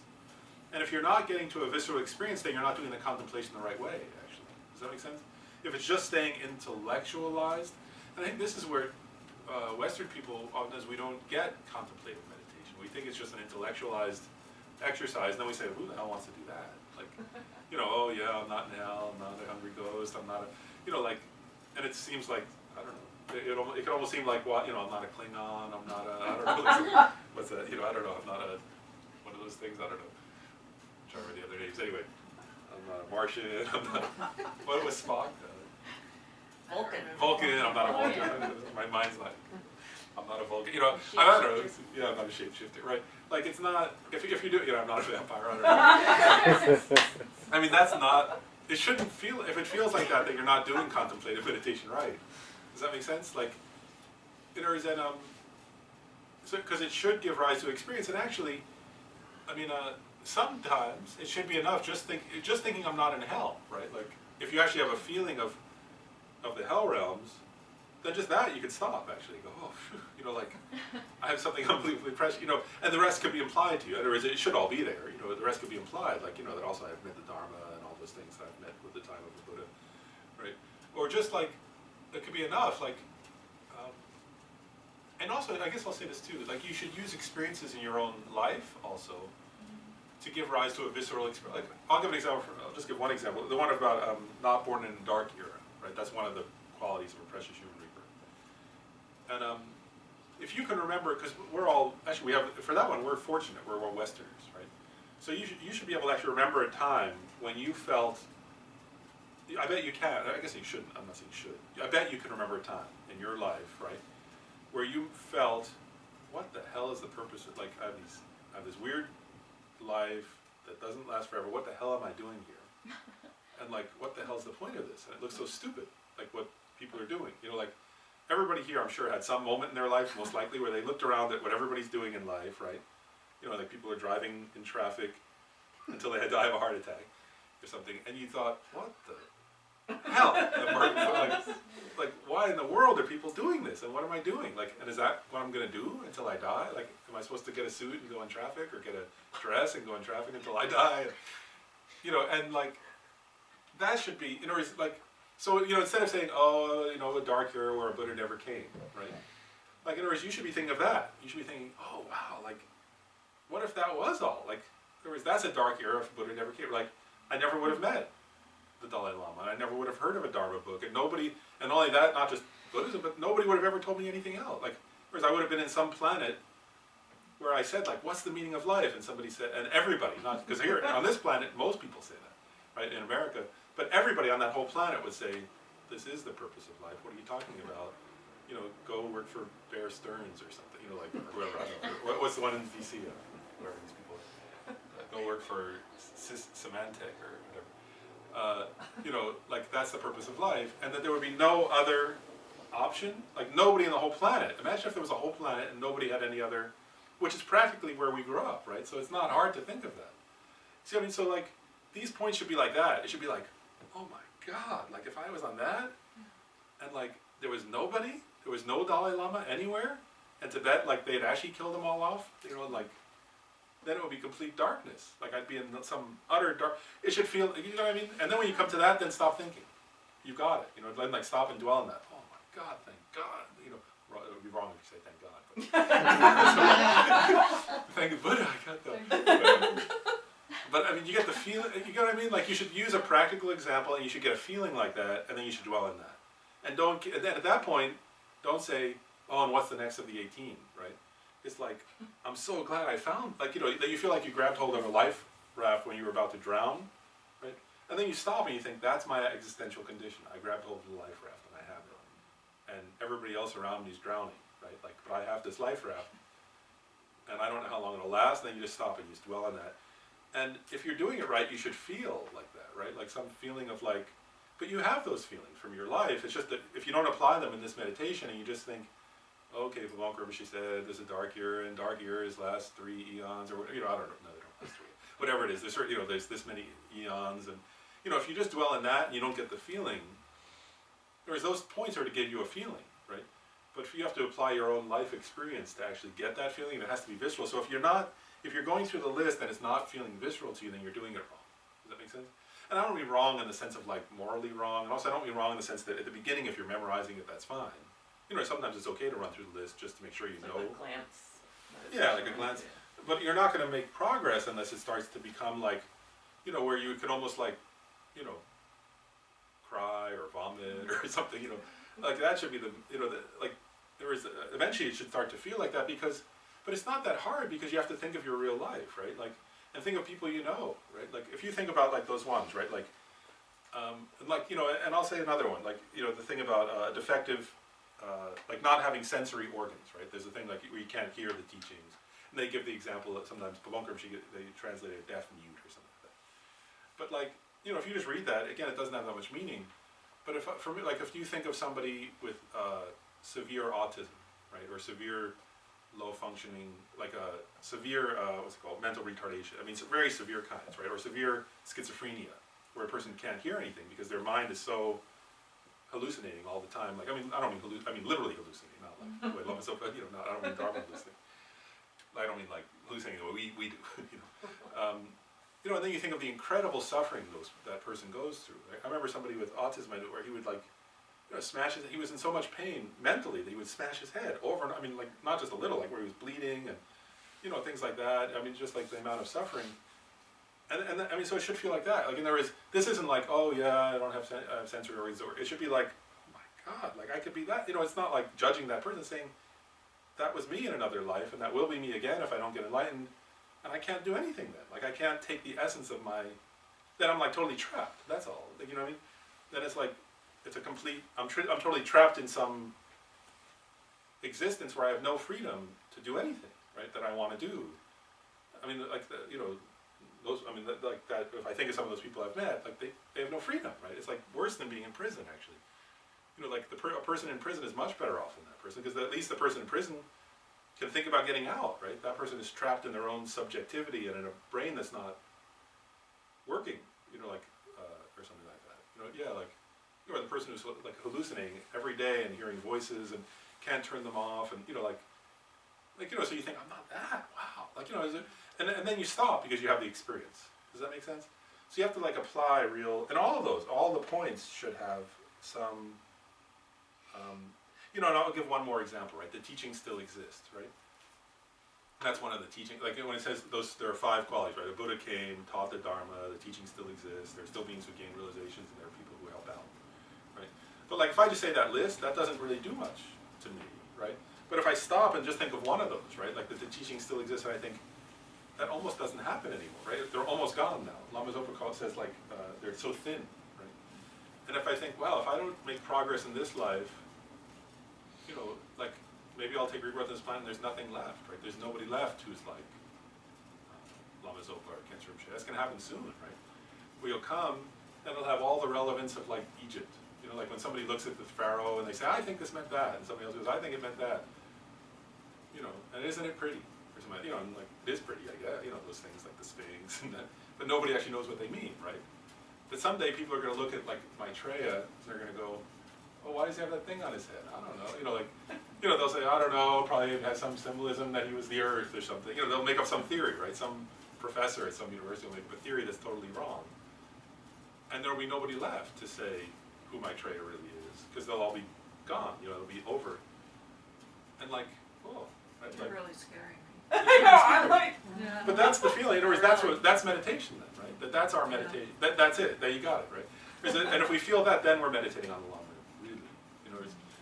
And if you're not getting to a visceral experience, then you're not doing the contemplation the right way, actually. Does that make sense? If it's just staying intellectualized, and I think this is where Western people, often we don't get contemplative meditation. We think it's just an intellectualized exercise, and then we say, who the hell wants to do that? Like, you know, oh yeah, I'm not in hell, I'm not a hungry ghost, I'm not a, you know, like, and it seems like, I don't know, it can almost seem like, what, you know, I'm not a Klingon, I'm not a, I don't know, what's that, you know, I don't know, I'm not a, one of those things, I don't know, I'm trying to remember the other names, anyway, I'm not a Martian, I'm not, what was Spock? Vulcan, I'm not a Vulcan, my mind's not, I'm not a Vulcan, you know, I don't know, yeah, I'm not a shapeshifter, right? Like, it's not, if you do, you know, I'm not a vampire, I don't know. I mean, that's not, it shouldn't feel, if it feels like that you're not doing contemplative meditation right. Does that make sense? Like, in other words, then, so, because it should give rise to experience, and actually, I mean, sometimes it should be enough just thinking I'm not in hell, right? Like, if you actually have a feeling of the hell realms, then just that you could stop actually, go, oh, phew, you know, like, I have something unbelievably precious, you know, and the rest could be implied to you. In other words, it should all be there, you know, the rest could be implied, like, you know, that also I've met the Dharma and all those things that I've met with the time of the Buddha, right? Or just like, it could be enough, like, and also, I guess I'll say this too, like, you should use experiences in your own life also to give rise to a visceral experience. Like, I'll give an example, I'll just give one example, the one about not born in a dark era, right? That's one of the qualities of a precious human rebirth. And if you can remember, because we're all, actually we have, for that one, we're fortunate, we're all Westerners, right? So you should be able to actually remember a time when you felt, I bet you can, I guess you shouldn't, I'm not saying you should, I bet you can remember a time in your life, right, where you felt, what the hell is the purpose of, like, I have this weird life that doesn't last forever, what the hell am I doing here? And like, what the hell's the point of this? And it looks so stupid, like what people are doing, you know, like, everybody here, I'm sure, had some moment in their life, most likely, where they looked around at what everybody's doing in life, right? You know, like people are driving in traffic until they had to have a heart attack or something, and you thought, what the hell? Like, why in the world are people doing this? And what am I doing? Like, and is that what I'm going to do until I die? Like, am I supposed to get a suit and go in traffic, or get a dress and go in traffic until I die? And, you know, and like, that should be, in other words, like, so, you know, instead of saying, oh, you know, a dark era where a Buddha never came, right? Like, in other words, you should be thinking of that. You should be thinking, oh, wow, like, what if that was all? Like, in other words, that's a dark era if Buddha never came. Like, I never would have met the Dalai Lama. I never would have heard of a Dharma book. And nobody, and not only that, not just Buddhism, but nobody would have ever told me anything else. Like, whereas I would have been in some planet where I said, like, what's the meaning of life? And somebody said, and everybody, not, because here, on this planet, most people say that, right, in America. But everybody on that whole planet would say, this is the purpose of life. What are you talking about? You know, go work for Bear Stearns or something, you know, like, or whoever, I don't know. What's the one in DC? Whoever these people go work for Symantec or whatever. You know, like, that's the purpose of life. And that there would be no other option. Like, nobody on the whole planet. Imagine if there was a whole planet and nobody had any other, which is practically where we grew up, right? So it's not hard to think of that. See, I mean, so like, these points should be like that. It should be like, oh my God, like if I was on that, and like there was nobody, there was no Dalai Lama anywhere, and Tibet, like they had actually killed them all off, you know, like, then it would be complete darkness. Like I'd be in some utter dark, it should feel, you know what I mean? And then when you come to that, then stop thinking. You got it, you know, then like stop and dwell on that. Oh my God, thank God, you know, it would be wrong if you say thank God. But thank Buddha, I got that. But I mean, you get the feeling, you know what I mean? Like you should use a practical example and you should get a feeling like that, and then you should dwell in that. And and then at that point, don't say, oh, and what's the next of the 18, right? It's like, I'm so glad I found, like, you know, that you feel like you grabbed hold of a life raft when you were about to drown, right? And then you stop and you think, that's my existential condition. I grabbed hold of the life raft and I have it. And everybody else around me is drowning, right? Like, but I have this life raft and I don't know how long it'll last, and then you just stop and you just dwell on that. And if you're doing it right, you should feel like that, right? Like some feeling of like, But you have those feelings from your life. It's just that if you don't apply them in this meditation and you just think, okay, Pavanka Rinpoche said there's a dark year and dark years last 3 eons or I don't know, no, they don't last 3. Whatever it is, there's certain, there's this many eons and, if you just dwell in that and you don't get the feeling, whereas those points are to give you a feeling, right? But you have to apply your own life experience to actually get that feeling, and it has to be visceral. So if you're going through the list and it's not feeling visceral to you, then you're doing it wrong. Does that make sense? And I don't mean wrong in the sense of like morally wrong, and also I don't mean wrong in the sense that at the beginning if you're memorizing it, that's fine. Sometimes it's okay to run through the list just to make sure you know. Like a glance. Yeah, like a glance. But you're not going to make progress unless it starts to become like, where you could almost like, cry or vomit or something, like that should be eventually it should start to feel like that but it's not that hard because you have to think of your real life, right? Like, and think of people right? Like, if you think about like those ones, right? Like, and I'll say another one, like, the thing about defective, like not having sensory organs, right? There's a thing like where you can't hear the teachings. And they give the example that sometimes Pavanka Rinpoche, they translate it deaf mute or something like that. But like, if you just read that, again, it doesn't have that much meaning. But for me, like if you think of somebody with severe autism, right, or severe low functioning, like a severe, mental retardation. I mean, very severe kinds, right, or severe schizophrenia, where a person can't hear anything because their mind is so hallucinating all the time. Like, I don't mean literally hallucinating, not like the way Lama Zopa, I don't mean Dharma hallucinating. I don't mean like hallucinating the way we do, and then you think of the incredible suffering that person goes through. Right? I remember somebody with autism where he would like, smash his. He was in so much pain mentally that he would smash his head over and. I mean, like not just a little, like where he was bleeding and, things like that. I mean, just like the amount of suffering. And I mean, so it should feel like that. Like, this isn't like, oh yeah, I don't have sensory organs. Or it should be like, oh my God, like I could be that. It's not like judging that person, saying, that was me in another life, and that will be me again if I don't get enlightened. And I can't do anything then. Like I can't take the essence of then I'm like totally trapped. That's all. Like, you know what I mean? Then it's like, it's a complete, I'm totally trapped in some existence where I have no freedom to do anything, right, that I want to do. I mean, like, like that, if I think of some of those people I've met, like they have no freedom, right? It's like worse than being in prison, actually. Like a person in prison is much better off than that person, because at least the person in prison can think about getting out, right? That person is trapped in their own subjectivity and in a brain that's not working, or something like that. Or the person who's like hallucinating every day and hearing voices and can't turn them off, and so you think, I'm not that, wow, and then you stop because you have the experience. Does that make sense? So you have to like apply and all the points should have some, and I'll give one more example, right? The teachings still exist, right? That's one of the teachings, like when it says there are 5 qualities, right? A Buddha came, taught the Dharma, the teachings still exist, there are still beings who gain realizations, and there are people who help out, right? But like if I just say that list, that doesn't really do much to me, right? But if I stop and just think of one of those, right? Like that the teachings still exist, and I think, that almost doesn't happen anymore, right? They're almost gone now. Lama Zopa says like, they're so thin, right? And if I think, well, if I don't make progress in this life, like maybe I'll take rebirth on this planet and there's nothing left, right? There's nobody left who's like Lama Zopa or Khenpo Rinpoche. That's gonna happen soon, right? We'll come and it'll have all the relevance of like Egypt. Like when somebody looks at the pharaoh and they say, I think this meant that, and somebody else goes, I think it meant that. And isn't it pretty? Or something, and like it is pretty, I guess. Those things like the Sphinx and that, but nobody actually knows what they mean, right? But someday people are going to look at like Maitreya and they're going to go, oh, why does he have that thing on his head? I don't know. They'll say, I don't know, probably it has some symbolism that he was the earth or something. They'll make up some theory, right? Some professor at some university will make up a theory that's totally wrong. And there'll be nobody left to say who Maitreya really is, because they'll all be gone, it'll be over. And like, oh. They're really scaring me. I know, I'm like, Yeah. But that's the feeling. In other words, that's meditation then, right? That's our meditation. That's it. There you got it, right? And if we feel that, then we're meditating on the Lama, really.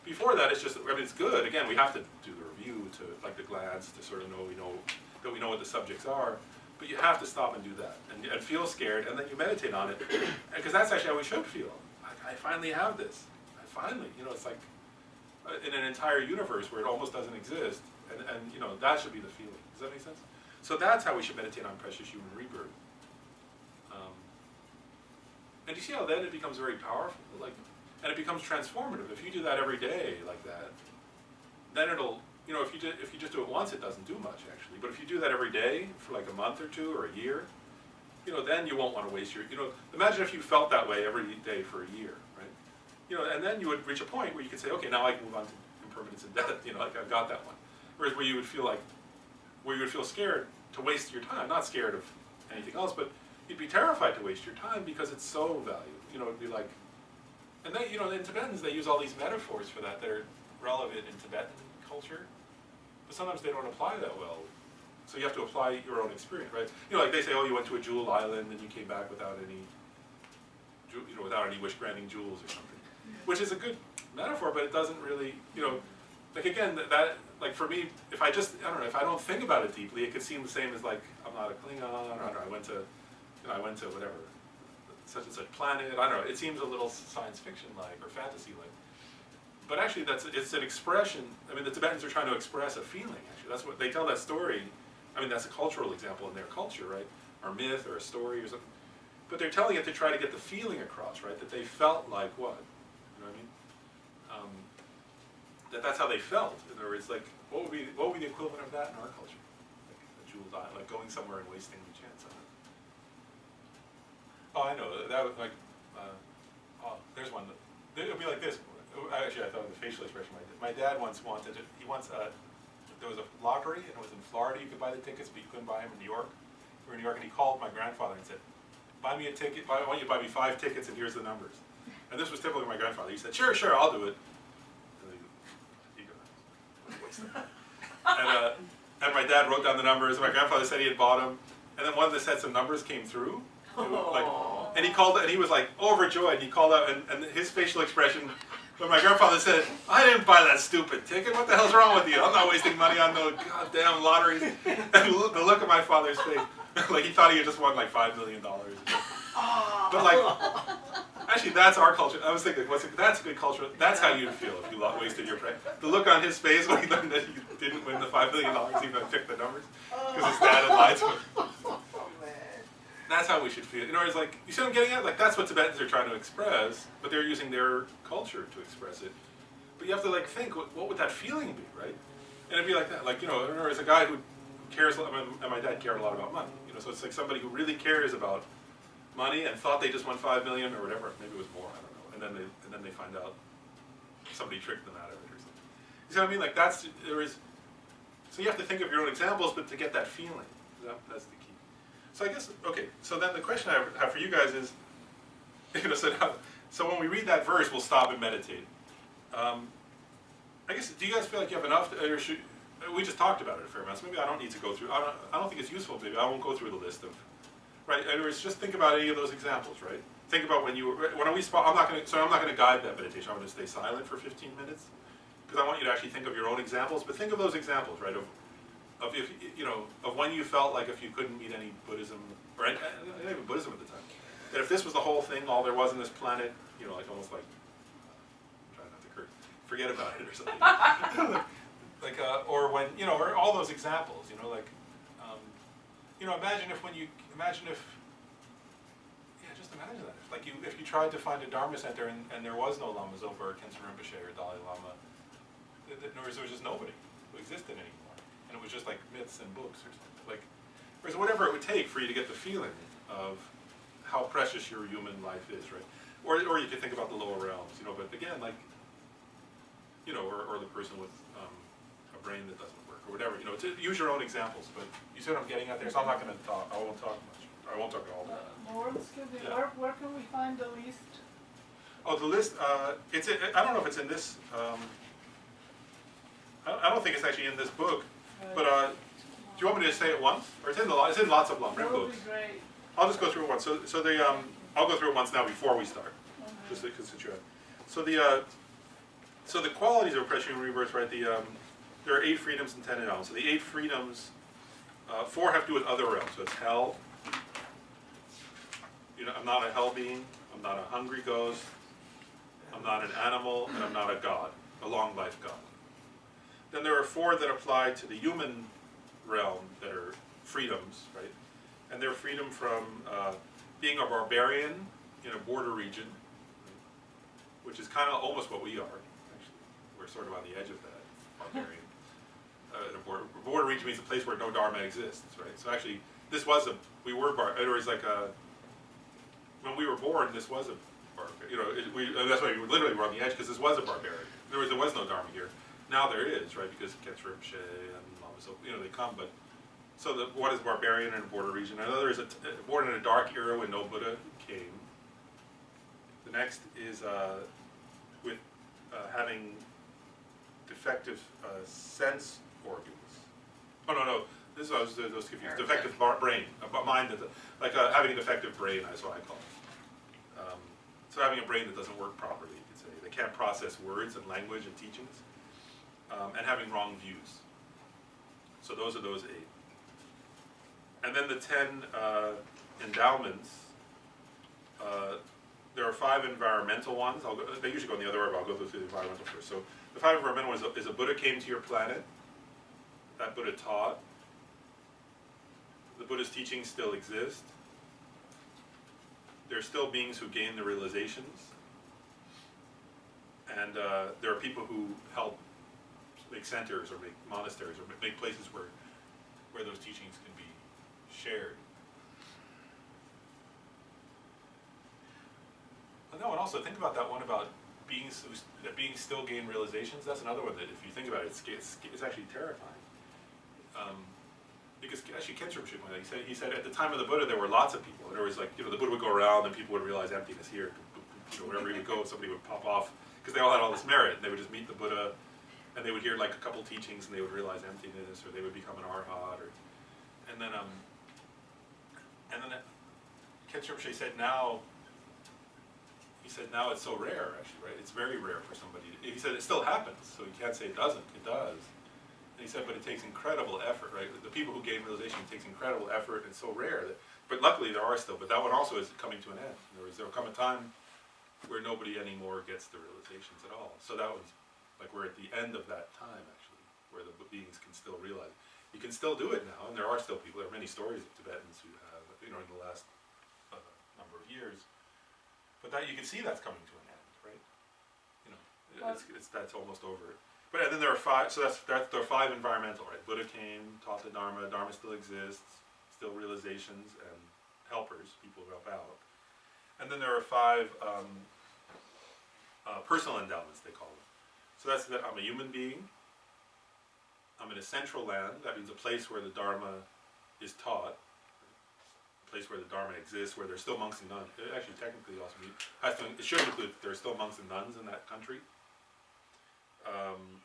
Before that, it's just, it's good. Again, we have to do the review to, like the glands, to sort of know that we know what the subjects are. But you have to stop and do that, and feel scared, and then you meditate on it, because that's actually how we should feel. Like, I finally have this. It's like in an entire universe where it almost doesn't exist. And that should be the feeling. Does that make sense? So that's how we should meditate on precious human rebirth. And you see how then it becomes very powerful, like, and it becomes transformative. If you do that every day like that, then it'll, you know, if you just do it once, it doesn't do much actually. But if you do that every day for like a month or two or a year, you know, then you won't want to waste your, you know, imagine if you felt that way every day for a year, right? You know, and then you would reach a point where you could say, okay, now I can move on to impermanence and death, you know, like I've got that one. Whereas where you would feel like, where you would feel scared to waste your time, not scared of anything else, but you'd be terrified to waste your time because it's so valuable. You know, it'd be like, and they, you know, in Tibetans, they use all these metaphors for that are relevant in Tibetan culture, but sometimes they don't apply that well. So you have to apply your own experience, right? You know, like they say, oh, you went to a jewel island and you came back without any, you know, without any wish-granting jewels or something, which is a good metaphor, but it doesn't really, you know, like again, that like for me, if I just, I don't know, if I don't think about it deeply, it could seem the same as like, I'm not a Klingon, or I don't know, I went to whatever, such and such planet, I don't know, it seems a little science fiction-like or fantasy-like. But actually it's an expression, I mean the Tibetans are trying to express a feeling actually, that's what, they tell that story, I mean that's a cultural example in their culture, right? Or myth or a story or something. But they're telling it to try to get the feeling across, right? That they felt like what? You know what I mean? That's how they felt. In other words, like, what would be the equivalent of that in our culture? Like a jeweled eye, like going somewhere and wasting the chance on it. Oh, I know. That was like, oh, there's one. It would be like this. Actually, I thought of the facial expression. My dad once wanted it. There was a lottery, and it was in Florida. You could buy the tickets, but you couldn't buy them in New York. We were in New York, and he called my grandfather and said, buy me a ticket. I want you to buy me 5 tickets, and here's the numbers. And this was typical of my grandfather. He said, sure, I'll do it. And my dad wrote down the numbers, and my grandfather said he had bought them, and then one of the sets of numbers came through, and he called, and he was like overjoyed, he called out, and his facial expression, when my grandfather said, I didn't buy that stupid ticket, what the hell's wrong with you? I'm not wasting money on no goddamn lotteries. And the look of my father's face, like he thought he had just won like $5 million. But like, actually that's our culture. I was thinking, that's a good culture. That's how you'd feel if you wasted your price. The look on his face when he learned that he didn't win the $5 million, even though he picked the numbers, because his dad had lied to him. That's how we should feel. In other words, like, you see what I'm getting at? Like, that's what Tibetans are trying to express, but they're using their culture to express it. But you have to like think, what would that feeling be, right? And it'd be like that. Like, you know, in other words, a guy who cares, and my dad cared a lot about money. You know, so it's like somebody who really cares about money and thought they just won $5 million or whatever. Maybe it was more, I don't know. And then they find out somebody tricked them out of it or something. You see what I mean? Like so you have to think of your own examples, but to get that feeling, that's the key. So I guess, okay, so then the question I have for you guys is, you know, so when we read that verse, we'll stop and meditate. I guess, do you guys feel like you have enough, or we just talked about it a fair amount, so maybe I don't need to go through, I don't think it's useful, maybe I won't go through the list of, right, in other words, just think about any of those examples, right? Think about when I'm not going to guide that meditation, I'm going to stay silent for 15 minutes, because I want you to actually think of your own examples, but think of those examples, right, of if, you know, of when you felt like if you couldn't meet any Buddhism, or not even Buddhism at the time, that if this was the whole thing, all there was on this planet, you know, like almost like, try not to curse, forget about it or something. Like, or when, you know, or all those examples, you know, like, you know, imagine if, yeah, just imagine that. If you tried to find a Dharma center and there was no Lama Zopa or Khensen Rinpoche or Dalai Lama, in other words, there was just nobody who existed anymore. And it was just like myths and books or something. Like, whereas whatever it would take for you to get the feeling of how precious your human life is, right? Or you could think about the lower realms, you know, but again, like, you know, or the person with a brain that doesn't work, or whatever, you know, use your own examples, but you see what I'm getting at there? So I'm not going to talk, I won't talk much. I won't talk at all. Lord, excuse me, Yeah. where can we find the list? Oh, the list, I don't know if it's in this, I don't think it's actually in this book, but do you want me to say it once? Or it's in lots of Lam Rim That would books. be great. I'll just go through it once. So I'll go through it once now before we start, just because since you're. So the qualities of oppression and rebirth, right? There are 8 freedoms and 10 realms. So the 8 freedoms, 4 have to do with other realms. So it's hell. You know, I'm not a hell being. I'm not a hungry ghost. I'm not an animal, and I'm not a god, a long life god. Then there are 4 that apply to the human realm that are freedoms, right? And they're freedom from being a barbarian in a border region, which is kind of almost what we are, actually. We're sort of on the edge of that, barbarian. In a border region means a place where no Dharma exists, right? So actually, this was a, we were it was like a, when we were born, this was a that's why we literally were on the edge, because this was a barbarian. There was no Dharma here. Now there is, right? Because Khensur Rinpoche and Lama Zopa, they come, but, so what is barbarian in a border region? Another is born in a dark era when no Buddha came. The next is with having defective sense organs. Oh, no, this I was confused. Defective brain, a mind that, like having a defective brain is what I call it. So having a brain that doesn't work properly, you could say. They can't process words and language and teachings, and having wrong views. So those are those 8. And then the 10 endowments, there are 5 environmental ones. They usually go in the other order, but I'll go through the environmental first. So the 5 environmental ones is a Buddha came to your planet. That Buddha taught. The Buddha's teachings still exist. There are still beings who gain the realizations. And there are people who help make centers or make monasteries or make places where those teachings can be shared. No, and also think about that one about beings still gain realizations. That's another one that, if you think about it, it's actually terrifying. Because actually, Khensur Rinpoche, he said at the time of the Buddha there were lots of people, and there was like, the Buddha would go around and people would realize emptiness here. Wherever he would go, somebody would pop off, because they all had all this merit, and they would just meet the Buddha, and they would hear like a couple teachings, and they would realize emptiness, or they would become an arhat, and then Khensur Rinpoche said now it's so rare, actually, right? It's very rare for somebody. He said it still happens, so you can't say it doesn't. It does. And he said, but it takes incredible effort, right? The people who gain realization, it takes incredible effort, and it's so rare that. But luckily there are still. But that one also is coming to an end. In other words, there will come a time where nobody anymore gets the realizations at all. So that was like we're at the end of that time, actually, where the beings can still realize. You can still do it now, and there are still people. There are many stories of Tibetans who have, in the last number of years. But that you can see that's coming to an end, right? That's almost over. But and then there are 5. So there are 5 environmental, right? Buddha came, taught the Dharma. Dharma still exists, still realizations and helpers, people who help out. And then there are 5 personal endowments, they call them. So that's that I'm a human being. I'm in a central land. That means a place where the Dharma is taught. Place where the Dharma exists, where there's still monks and nuns. It actually technically also it should include that there are still monks and nuns in that country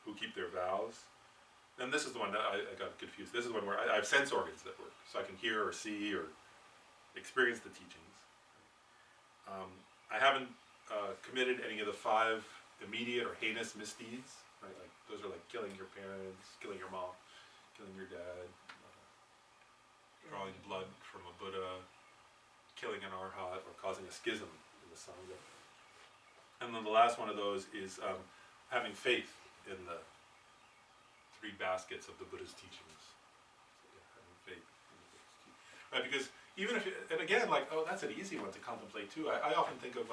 who keep their vows. And this is the one that I got confused. This is the one where I have sense organs that work, so I can hear or see or experience the teachings. I haven't committed any of the 5 immediate or heinous misdeeds. Right? Like those are like killing your parents, killing your mom, killing your dad. Drawing blood from a Buddha, killing an arhat, or causing a schism in the Sangha. And then the last one of those is having faith in the 3 baskets of the Buddha's teachings. So, yeah, having faith in the Buddha's teachings. Right, because even if, and again, like, that's an easy one to contemplate too. I often think of,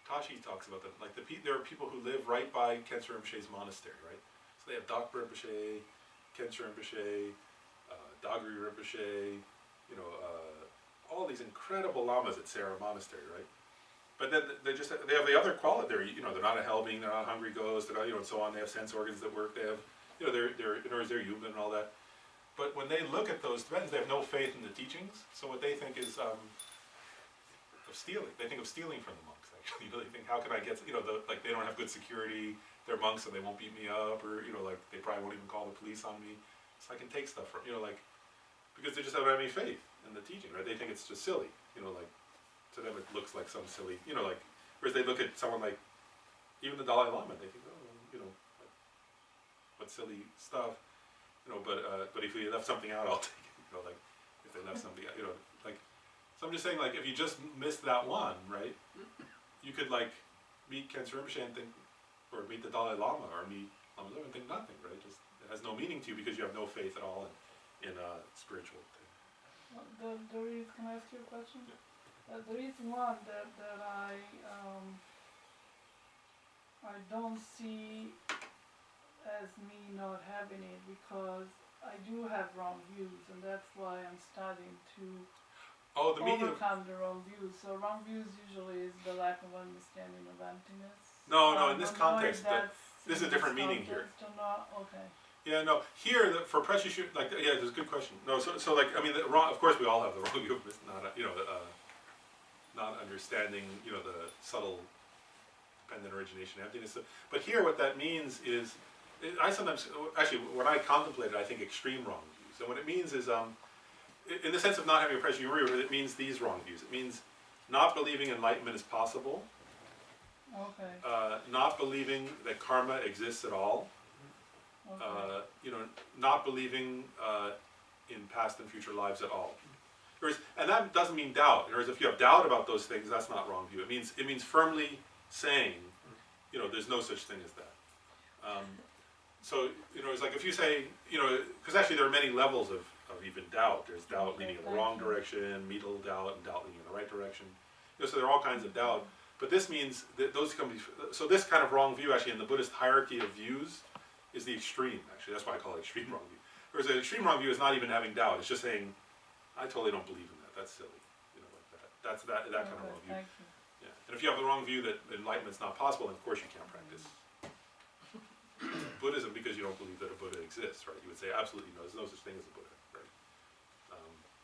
Tashi talks about that, like there are people who live right by Khensur Rinpoche's monastery, right? So they have Dakpa Rinpoche, Khensur Rinpoche, Dagri Rinpoche, all these incredible lamas at Sera Monastery, right? But then they have the other quality. They're not a hell being, they're not a hungry ghost, they're not, and so on. They have sense organs that work. They have, they're human and all that. But when they look at those Tibetans, they have no faith in the teachings. So what they think is of stealing. They think of stealing from the monks. Actually, they think, how can I get? They don't have good security. They're monks and they won't beat me up, or they probably won't even call the police on me. So I can take stuff from because they just don't have any faith in the teaching, right? They think it's just silly, to them it looks like some silly, whereas they look at someone like, even the Dalai Lama, they think, what silly stuff, but if we left something out, I'll take it, if they left something out, so I'm just saying, if you just missed that one, right, you could, meet Khensur Rinpoche and think, or meet the Dalai Lama, or meet Lama Zopa and think nothing, right, just, it has no meaning to you because you have no faith at all in a spiritual thing. Doris, can I ask you a question? Yeah. There is one that I don't see as me not having it because I do have wrong views, and that's why I'm starting to Oh, the meaning of, overcome the wrong views. So wrong views usually is the lack of understanding of emptiness. no, in this I don't know if context, that's this is in a different meaning here. context or not. Okay. Yeah, no, here, for precious, like, yeah, that's a good question. No, so like, I mean, the wrong, of course, we all have the wrong view of this, not, not understanding, the subtle dependent origination emptiness. But here, what that means is, I sometimes, actually, when I contemplate it, I think extreme wrong views. And what it means is, in the sense of not having a precious view, it means these wrong views. It means not believing enlightenment is possible, Okay. not believing that karma exists at all, Okay. not believing in past and future lives at all. And that doesn't mean doubt. In other words, if you have doubt about those things, that's not wrong view. It means firmly saying, there's no such thing as that. So, it's like if you say, because actually there are many levels of even doubt. There's doubt leading in the wrong direction, middle doubt, and doubt leading in the right direction. So there are all kinds of doubt. But this means that those can be, so this kind of wrong view actually in the Buddhist hierarchy of views is the extreme, actually. That's why I call it extreme wrong view. Whereas an extreme wrong view is not even having doubt. It's just saying, I totally don't believe in that. That's silly. Like that. That's that kind of wrong view. Thank you. Yeah. And if you have the wrong view that enlightenment's not possible, then of course you can't practice Buddhism because you don't believe that a Buddha exists, right? You would say absolutely no, there's no such thing as a Buddha, right?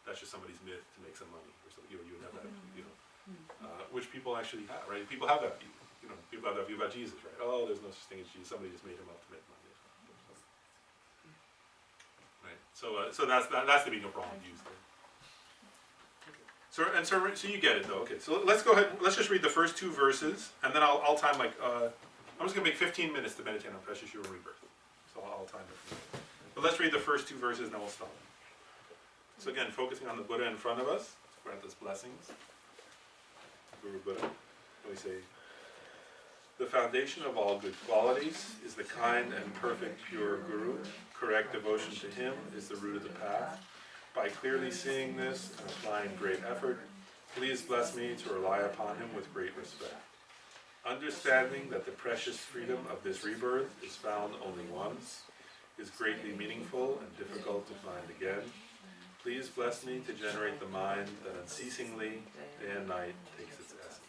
That's just somebody's myth to make some money or something. You would have that, which people actually have, right? People have that view. People have that view about Jesus, right? Oh, there's no such thing as Jesus. Somebody just made him up to make money. Right. So that's the meaning of wrong views there. So you get it though. Okay. So let's go ahead. Let's just read the first 2 verses, and then I'll time like I'm just gonna make 15 minutes to meditate on Precious You and Rebirth. So I'll time it. But let's read the first 2 verses, and then we'll stop. So again, focusing on the Buddha in front of us, to grant us blessings. Guru Buddha. And we say, the foundation of all good qualities is the kind and perfect pure Guru. Correct devotion to him is the root of the path. By clearly seeing this and applying great effort, please bless me to rely upon him with great respect. Understanding that the precious freedom of this rebirth is found only once, is greatly meaningful and difficult to find again. Please bless me to generate the mind that unceasingly, day and night, takes its essence.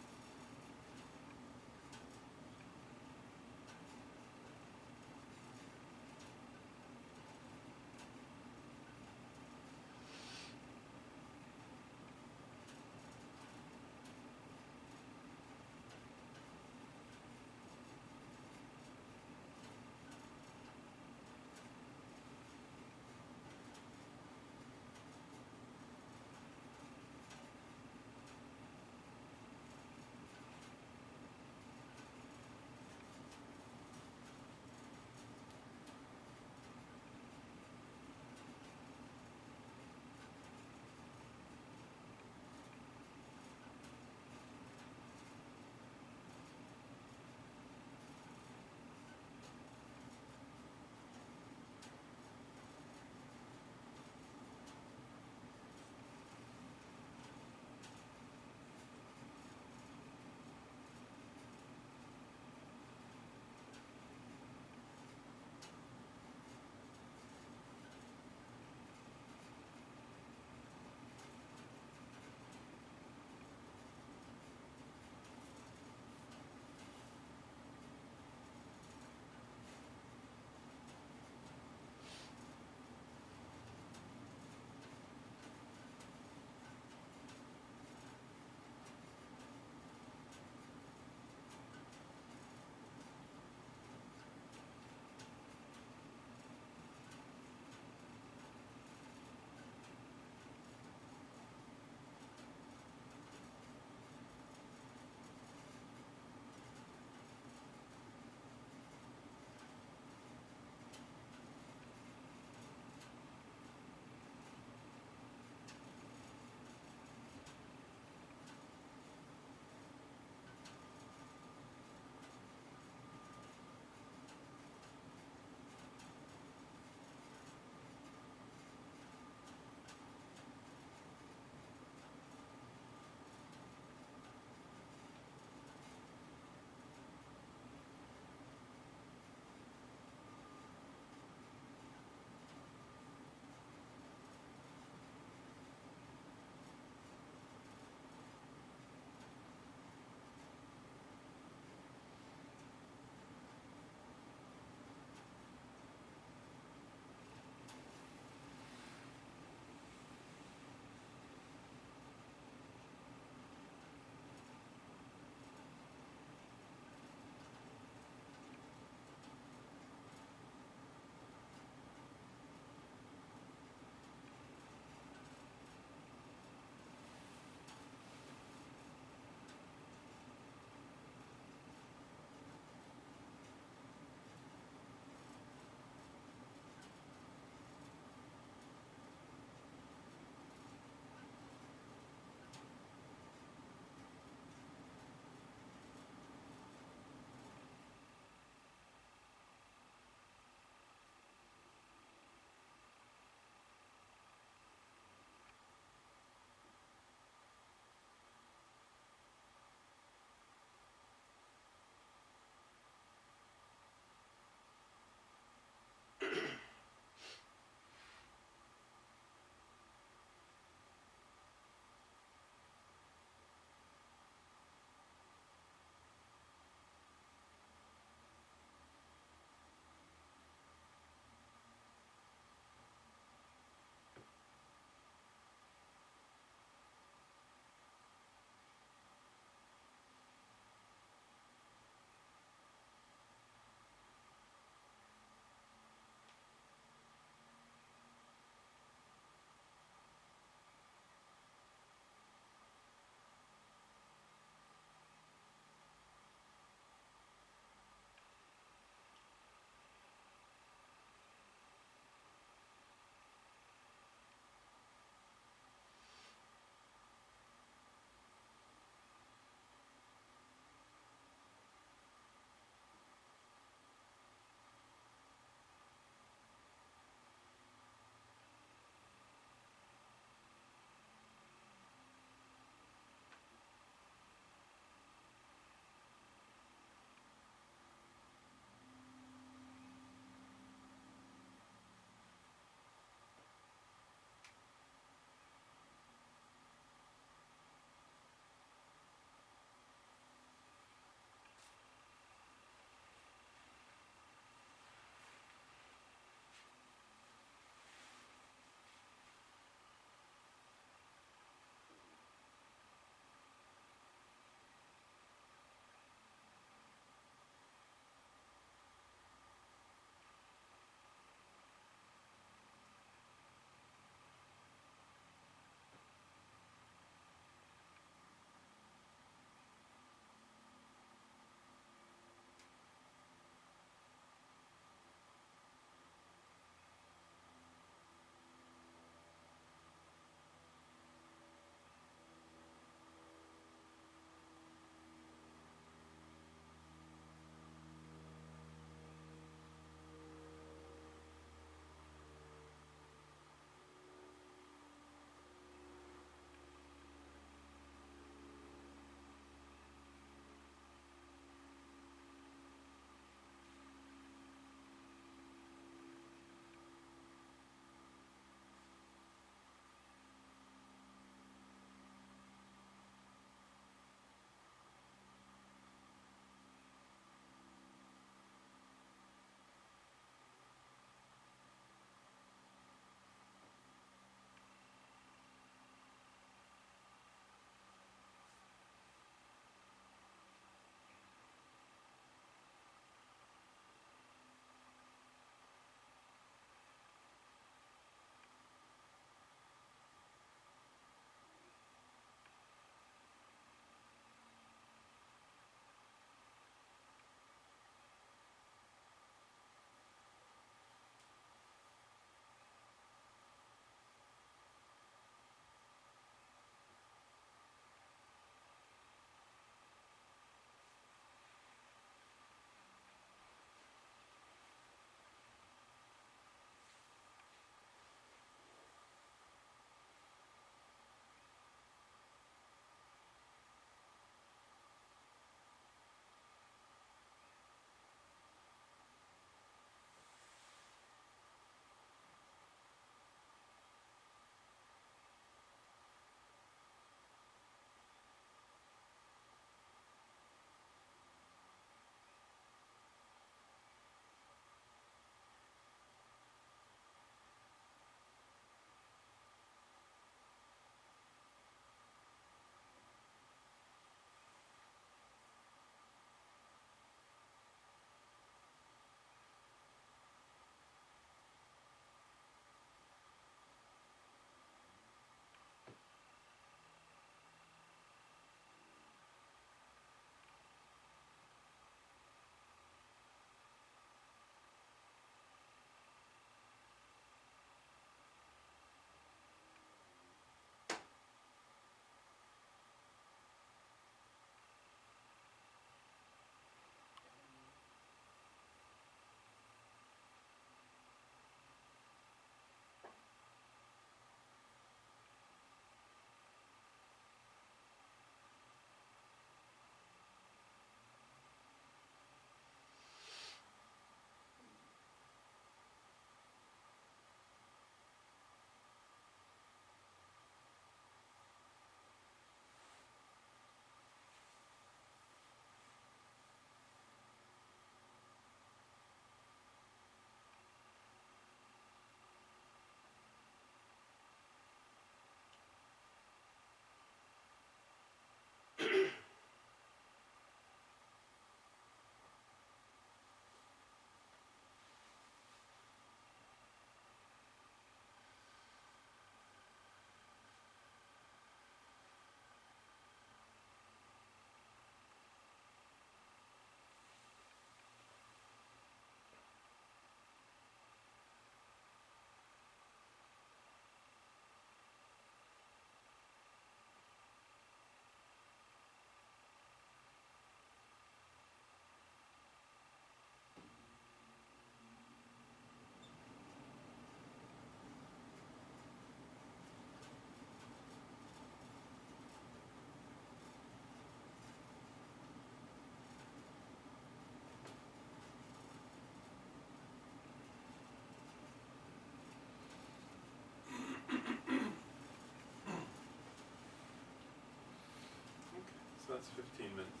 that's 15 minutes.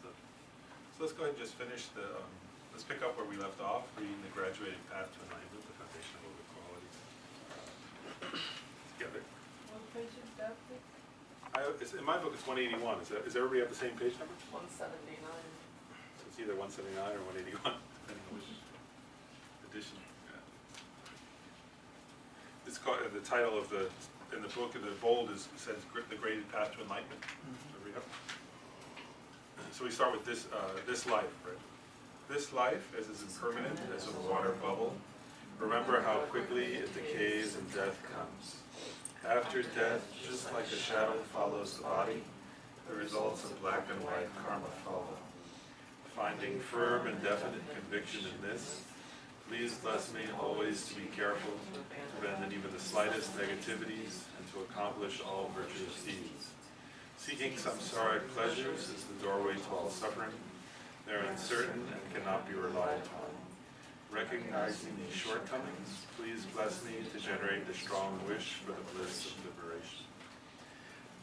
So let's go ahead and just finish the, let's pick up where we left off, reading the Graduated Path to Enlightenment, the Foundation of Good Qualities. Together. What page is that? In my book, it's 181. Is everybody have the same page number? 179. So it's either 179 or 181, depending on which edition. Yeah. It's called, the title of in the book, in the bold, says The Graded Path to Enlightenment. So read up. So we start with this life, right? This life, as is impermanent as a water bubble, remember how quickly it decays and death comes. After death, just like a shadow follows the body, the results of black and white karma follow. Finding firm and definite conviction in this, please bless me always to be careful to abandon even the slightest negativities and to accomplish all virtuous deeds. Seeking samsaric pleasures is the doorway to all suffering. They are uncertain and cannot be relied upon. Recognizing these shortcomings, please bless me to generate the strong wish for the bliss of liberation.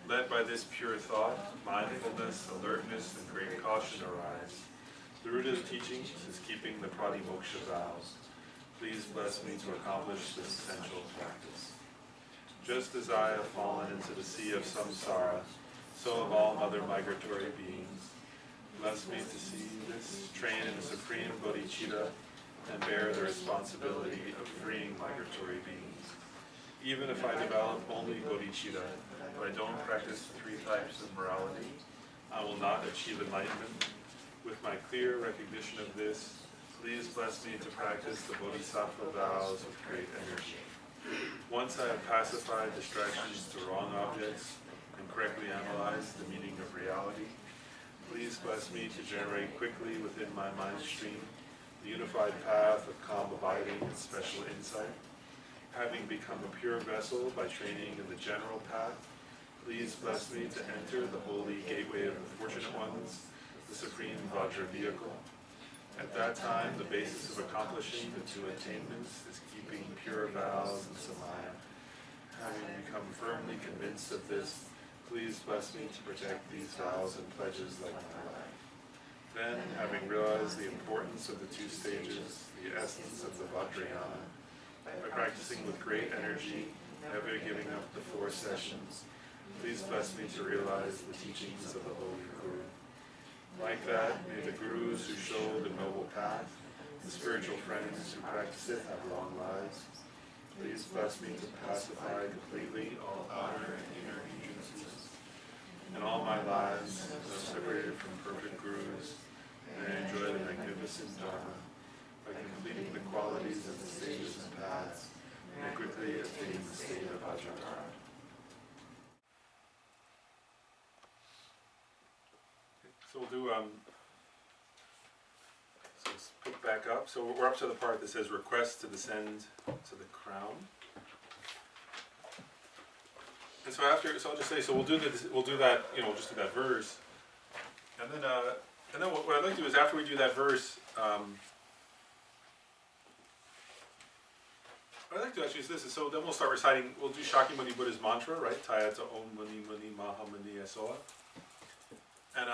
Led by this pure thought, mindfulness, alertness, and great caution arise. The root of teachings is keeping the pratimoksha vows. Please bless me to accomplish this essential practice. Just as I have fallen into the sea of samsara, so have all other migratory beings. Bless me to see this, train in the supreme bodhicitta, and bear the responsibility of freeing migratory beings. Even if I develop only bodhicitta, but I don't practice the 3 types of morality, I will not achieve enlightenment. With my clear recognition of this, please bless me to practice the bodhisattva vows with great energy. Once I have pacified distractions to wrong objects and correctly analyzed the meaning of reality, please bless me to generate quickly within my mind stream the unified path of calm abiding and special insight. Having become a pure vessel by training in the general path, please bless me to enter the holy gateway of the fortunate ones, the supreme Vajra vehicle. At that time, the basis of accomplishing the 2 attainments is keeping pure vows and samaya. Having become firmly convinced of this, please bless me to protect these vows and pledges like my life. Then, having realized the importance of the 2 stages, the essence of the Vajrayana, by practicing with great energy, never giving up the 4 sessions, please bless me to realize the teachings of the Holy Guru. Like that, may the Gurus who show the noble path, the spiritual friends who practice it have long lives. Please bless me to pacify completely all outer and inner hindrances. In all my lives, as I'm separated from perfect Gurus, and I enjoy the magnificent Dharma by completing the qualities of the stages and paths, and I quickly attain the state of Vajradhara. So we'll do, so let's pick back up. So we're up to the part that says request to descend to the crown. And so so I'll just say, so we'll do that, we'll just do that verse. And then what I'd like to do is after we do that verse, what I'd like to actually is this, so then we'll start reciting, we'll do Shakyamuni Buddha's mantra, right? Tayata Om Mani Mani Maha Mani Asoa. And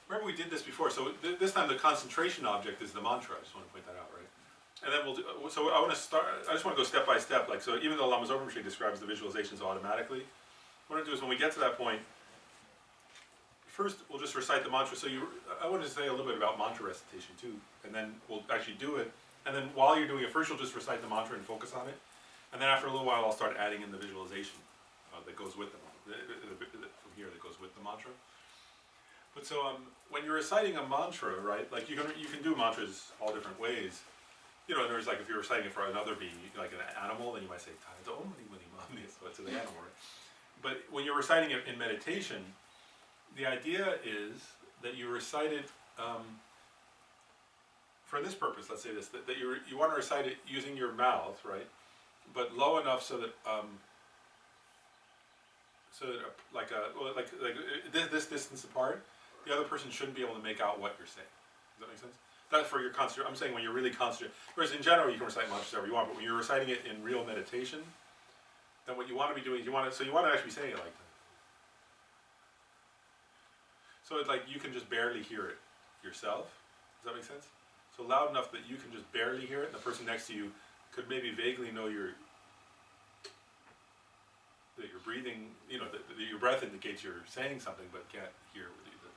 remember we did this before, so this time the concentration object is the mantra, I just want to point that out, right? And then we'll do, so I just want to go step by step, like, so even though Lama's Overtree describes the visualizations automatically, what I want to do is when we get to that point, first we'll just recite the mantra, so I want to say a little bit about mantra recitation too, and then we'll actually do it, and then while you're doing it, first you'll just recite the mantra and focus on it, and then after a little while I'll start adding in the visualization that goes with from here that goes with the mantra. But so when you're reciting a mantra, right, like you can do mantras all different ways. In other words, like if you're reciting it for another being, like an animal, then you might say Tayata Om Mani Mani Maha Mani Asoa to the animal, right? But when you're reciting it in meditation, the idea is that you recite it for this purpose. Let's say this: that you want to recite it using your mouth, right? But low enough so that this distance apart, the other person shouldn't be able to make out what you're saying. Does that make sense? That's for your concentration. I'm saying when you're really concentrating. Whereas in general, you can recite mantras however you want, but when you're reciting it in real meditation, then what you want to be doing is you want to actually be saying it like that. So it's like you can just barely hear it yourself. Does that make sense? So loud enough that you can just barely hear it, and the person next to you could maybe vaguely know that you're breathing, you know, that your breath indicates you're saying something, but can't hear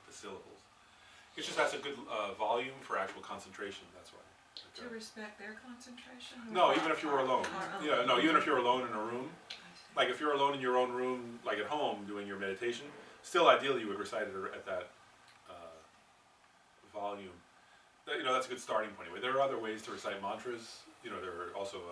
the syllables. It's just that's a good volume for actual concentration. That's why. To respect their concentration? No, even if you were alone. Or- Yeah, no, even if you're alone in a room. I see. Like if you're alone in your own room, like at home, doing your meditation, still ideally you would recite it at that volume. You know, that's a good starting point. Anyway, there are other ways to recite mantras. You know, there are also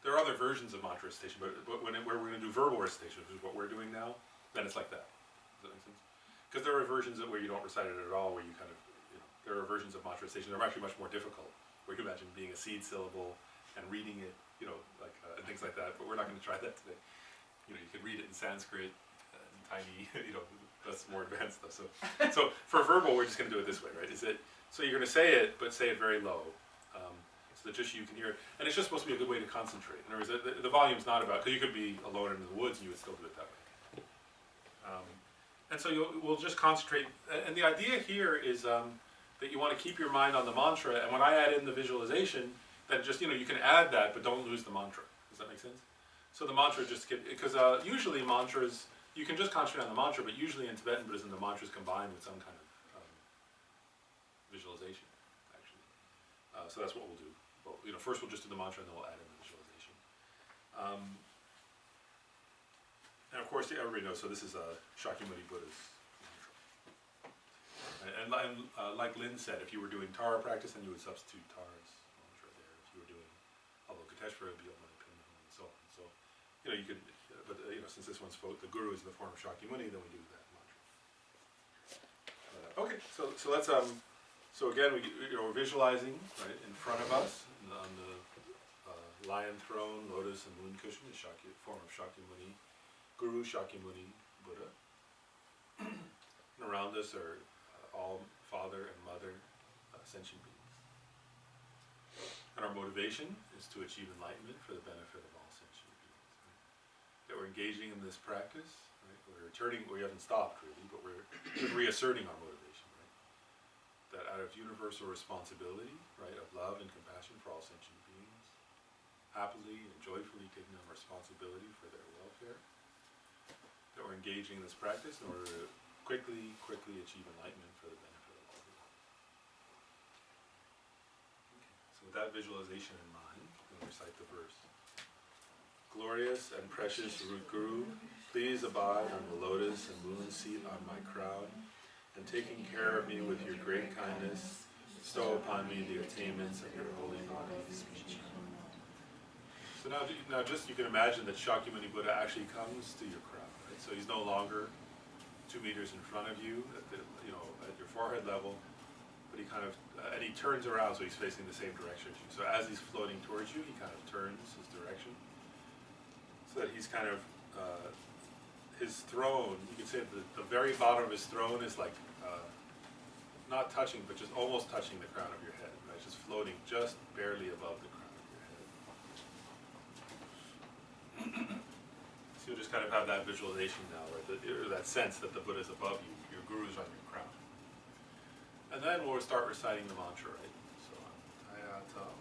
there are other versions of mantra recitation, but where we're going to do verbal recitation, which is what we're doing now, then it's like that. Does that make sense? Because there are versions where you don't recite it at all, where you kind of, you know, there are versions of mantra recitation that are actually much more difficult, where you imagine being a seed syllable and reading it, you know, like and things like that. But we're not going to try that today. You know, you can read it in Sanskrit, tiny, you know, that's more advanced stuff. So for verbal, we're just going to do it this way, right? So you're going to say it, but say it very low. So that just you can hear it. And it's just supposed to be a good way to concentrate. In other words, the volume's not about, because you could be alone in the woods and you would still do it that way. And so we'll just concentrate. And the idea here is that you want to keep your mind on the mantra. And when I add in the visualization, then just, you know, you can add that, but don't lose the mantra. Does that make sense? So the mantra just because usually mantras, you can just concentrate on the mantra, but usually in Tibetan Buddhism, the mantra is combined with some kind of visualization, actually. So that's what we'll do. Well, you know, first we'll just do the mantra, and then we'll add in the visualization. And of course, everybody knows. So this is Shakyamuni Buddha's mantra. And like Lynn said, if you were doing Tara practice, then you would substitute Tara's mantra there. If you were doing Avalokiteshvara, it would be Avalokiteshvara, and so on. So, you know, you could. But you know, since this one's the guru is in the form of Shakyamuni, then we do that mantra. Okay, so let's so again we're visualizing right in front of us on the lion throne, lotus, and moon cushion is form of Shakyamuni, Guru Shakyamuni Buddha. And around us are all father and mother sentient beings. And our motivation is to achieve enlightenment for the benefit of all sentient beings. That we're engaging in this practice, right? We haven't stopped really, but we're reasserting our motivation, right? That out of universal responsibility, right, of love and compassion for all sentient beings, happily and joyfully taking on responsibility for their welfare, that we're engaging in this practice in order to quickly achieve enlightenment for the benefit of all beings. Okay. So with that visualization in mind, we'll recite the verse. Glorious and precious root Guru, please abide on the lotus and moon seat on my crown, and taking care of me with your great kindness, bestow upon me the attainments of your holy body. So now just you can imagine that Shakyamuni Buddha actually comes to your crown, right? So he's no longer 2 meters in front of you, at your forehead level, but he kind of, and he turns around so he's facing the same direction as you. So as he's floating towards you, he kind of turns his direction. So that he's kind of, his throne, you can say the very bottom of his throne is like, not touching, but just almost touching the crown of your head, right? Just floating just barely above the crown of your head. So you'll just kind of have that visualization now, right? Or that sense that the Buddha is above you, your Guru's on your crown. And then we'll start reciting the mantra, right? So, Tayata Om.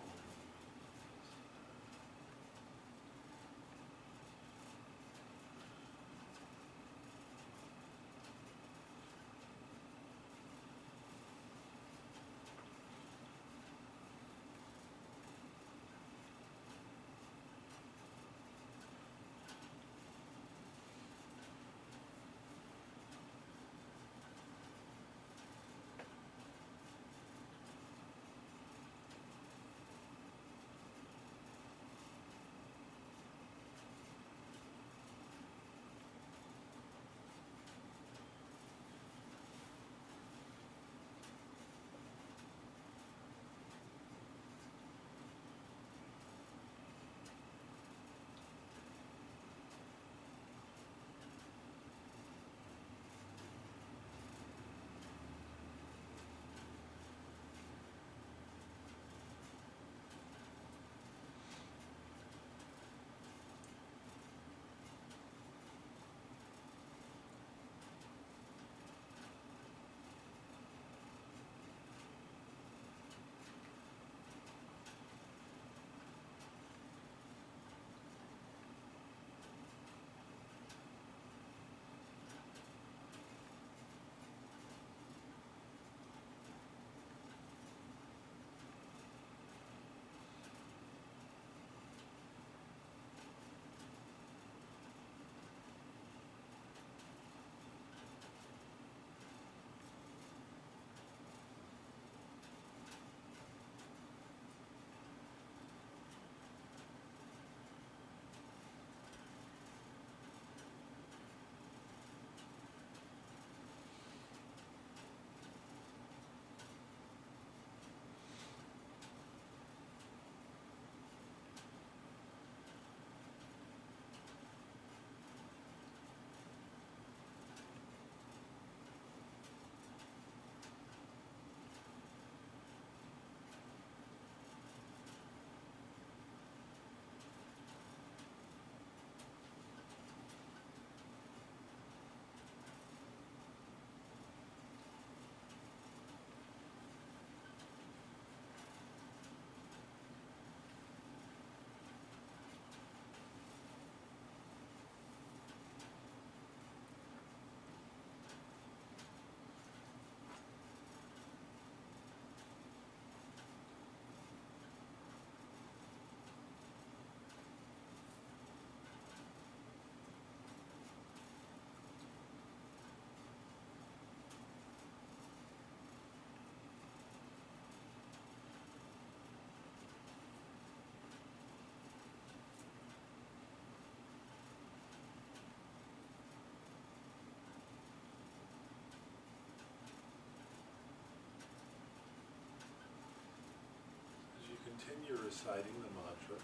reciting the mantra.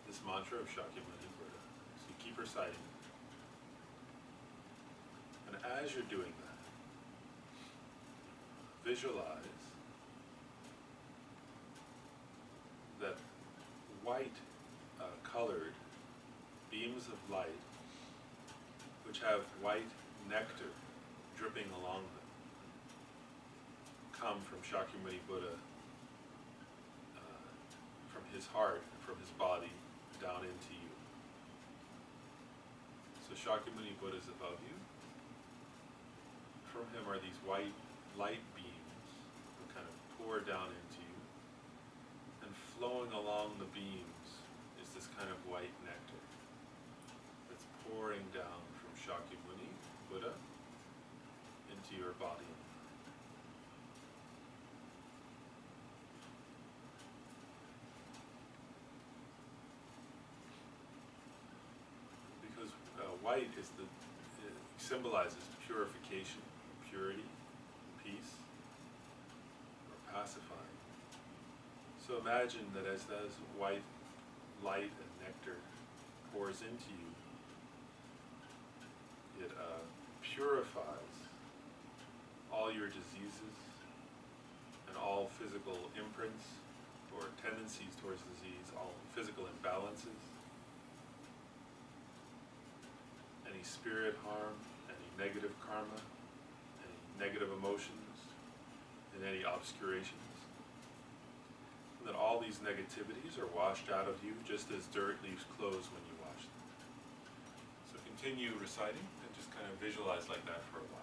This mantra of Shakyamuni Buddha. So you keep reciting it. And as you're doing that, visualize that white colored beams of light which have white nectar dripping along them come from Shakyamuni Buddha, from his heart, from his body, down into you. So Shakyamuni Buddha is above you. From him are these white light beams that kind of pour down into you. And flowing along the beams is this kind of white nectar that's pouring down from Shakyamuni Buddha into your body. Because white is it symbolizes purification, purity, peace, or pacifying. So imagine that as that white light and nectar pours into you, it purifies all your diseases and all physical imprints or tendencies towards disease, all physical imbalances, any spirit harm, any negative karma, any negative emotions, and any obscurations. And that all these negativities are washed out of you just as dirt leaves clothes when you wash them. So continue reciting and just kind of visualize like that for a while.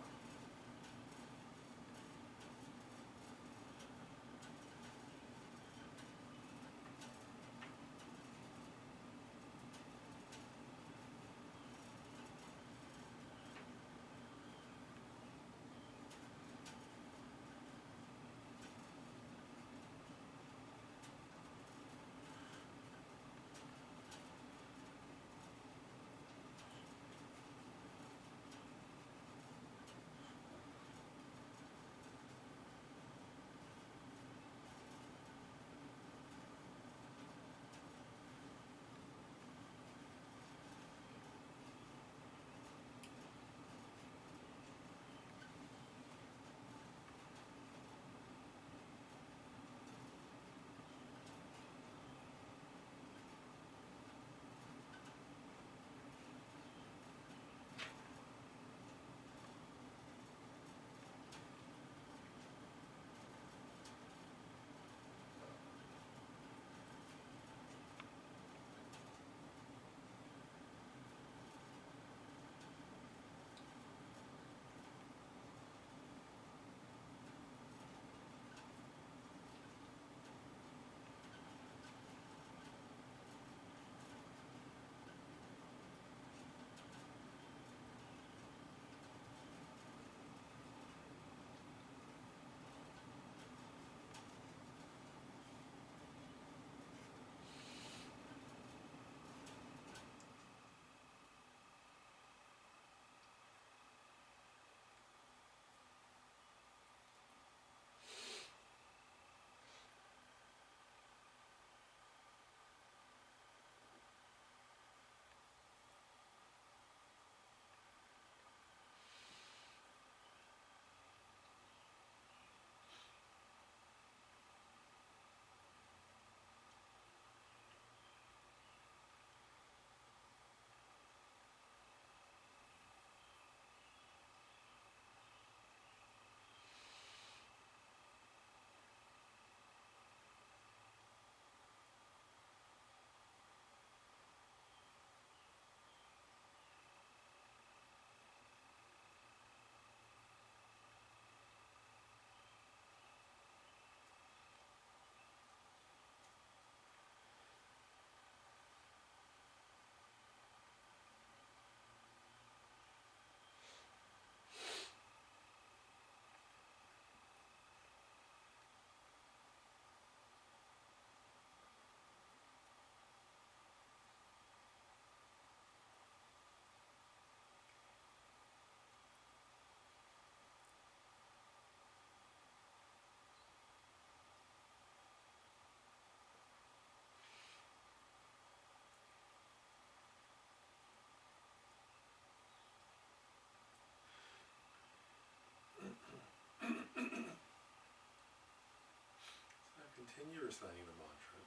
continue reciting the mantra,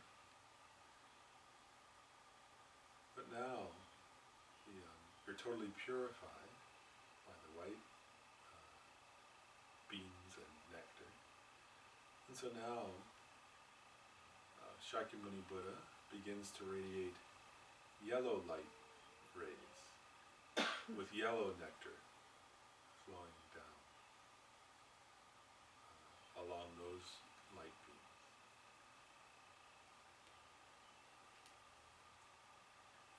but now you're totally purified by the white beans and nectar. And so now Shakyamuni Buddha begins to radiate yellow light rays with yellow nectar flowing down along those light beams.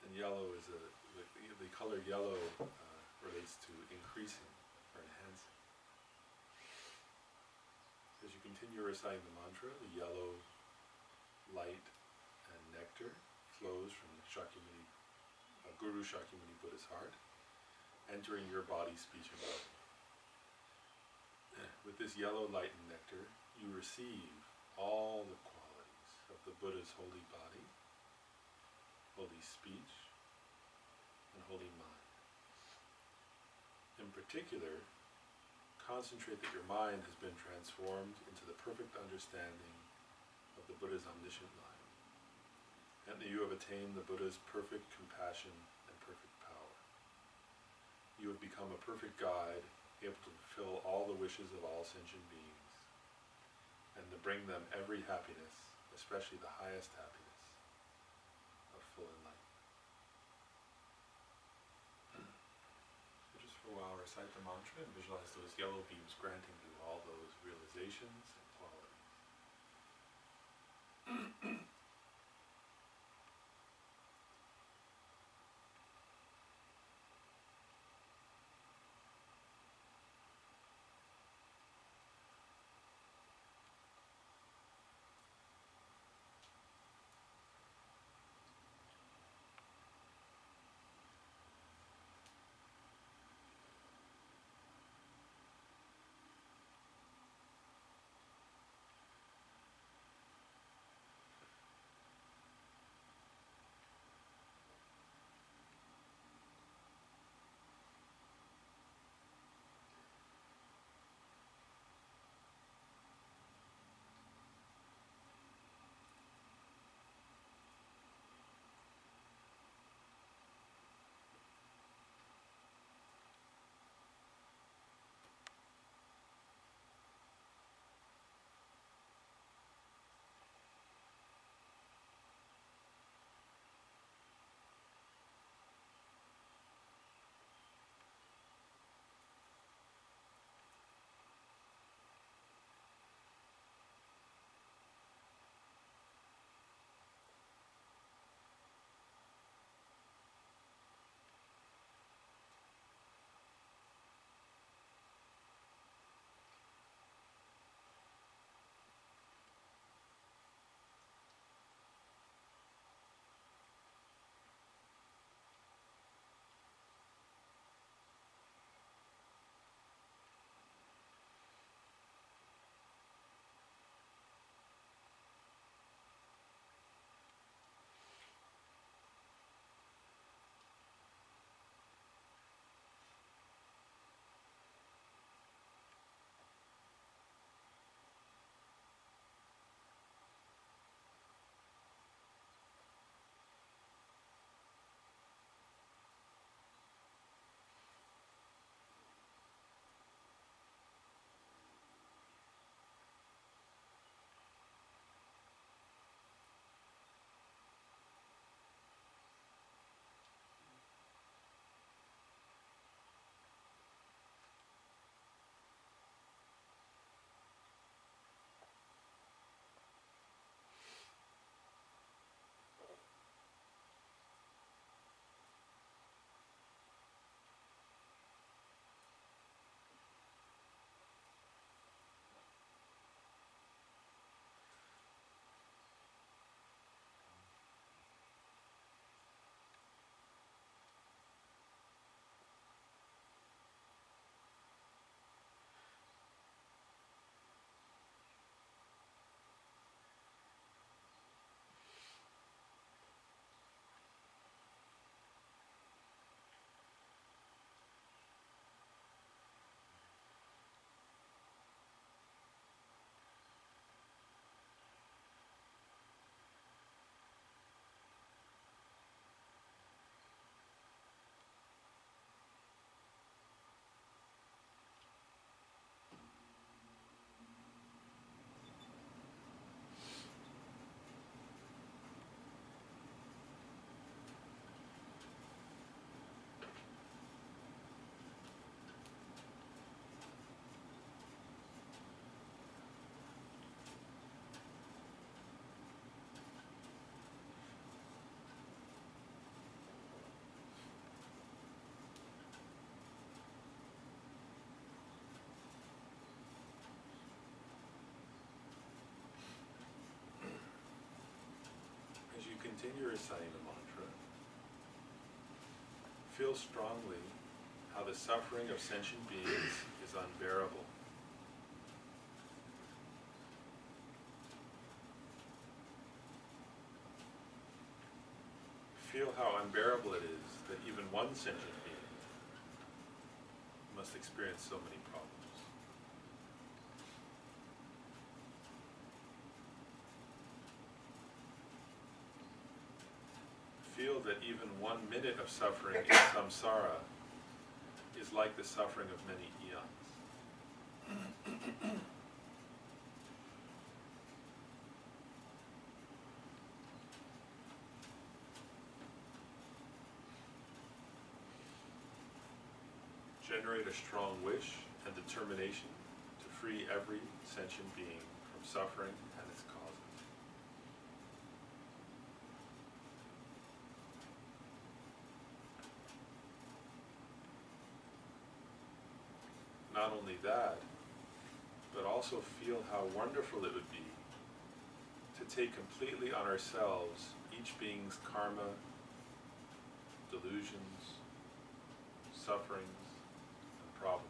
And yellow is the color yellow relates to increasing or enhancing. As you continue reciting the mantra, the yellow light and nectar flows from Shakyamuni, Guru Shakyamuni Buddha's heart, entering your body, speech, and mind. With this yellow light and nectar, you receive all the qualities of the Buddha's holy body, holy speech, and holy mind. In particular, concentrate that your mind has been transformed into the perfect understanding of the Buddha's omniscient mind, and that you have attained the Buddha's perfect compassion and perfect power. You have become a perfect guide, able to fulfill all the wishes of all sentient beings, and to bring them every happiness, especially the highest happiness of full enlightenment. So just for a while, recite the mantra and visualize those yellow beams granting you all those realizations and qualities. you're reciting the mantra, feel strongly how the suffering of sentient beings is unbearable. Feel how unbearable it is that even one sentient being must experience so many problems. Feel that even 1 minute of suffering in samsara is like the suffering of many eons. Generate a strong wish and determination to free every sentient being from suffering and its causes. Not only that, but also feel how wonderful it would be to take completely on ourselves each being's karma, delusions, sufferings, and problems.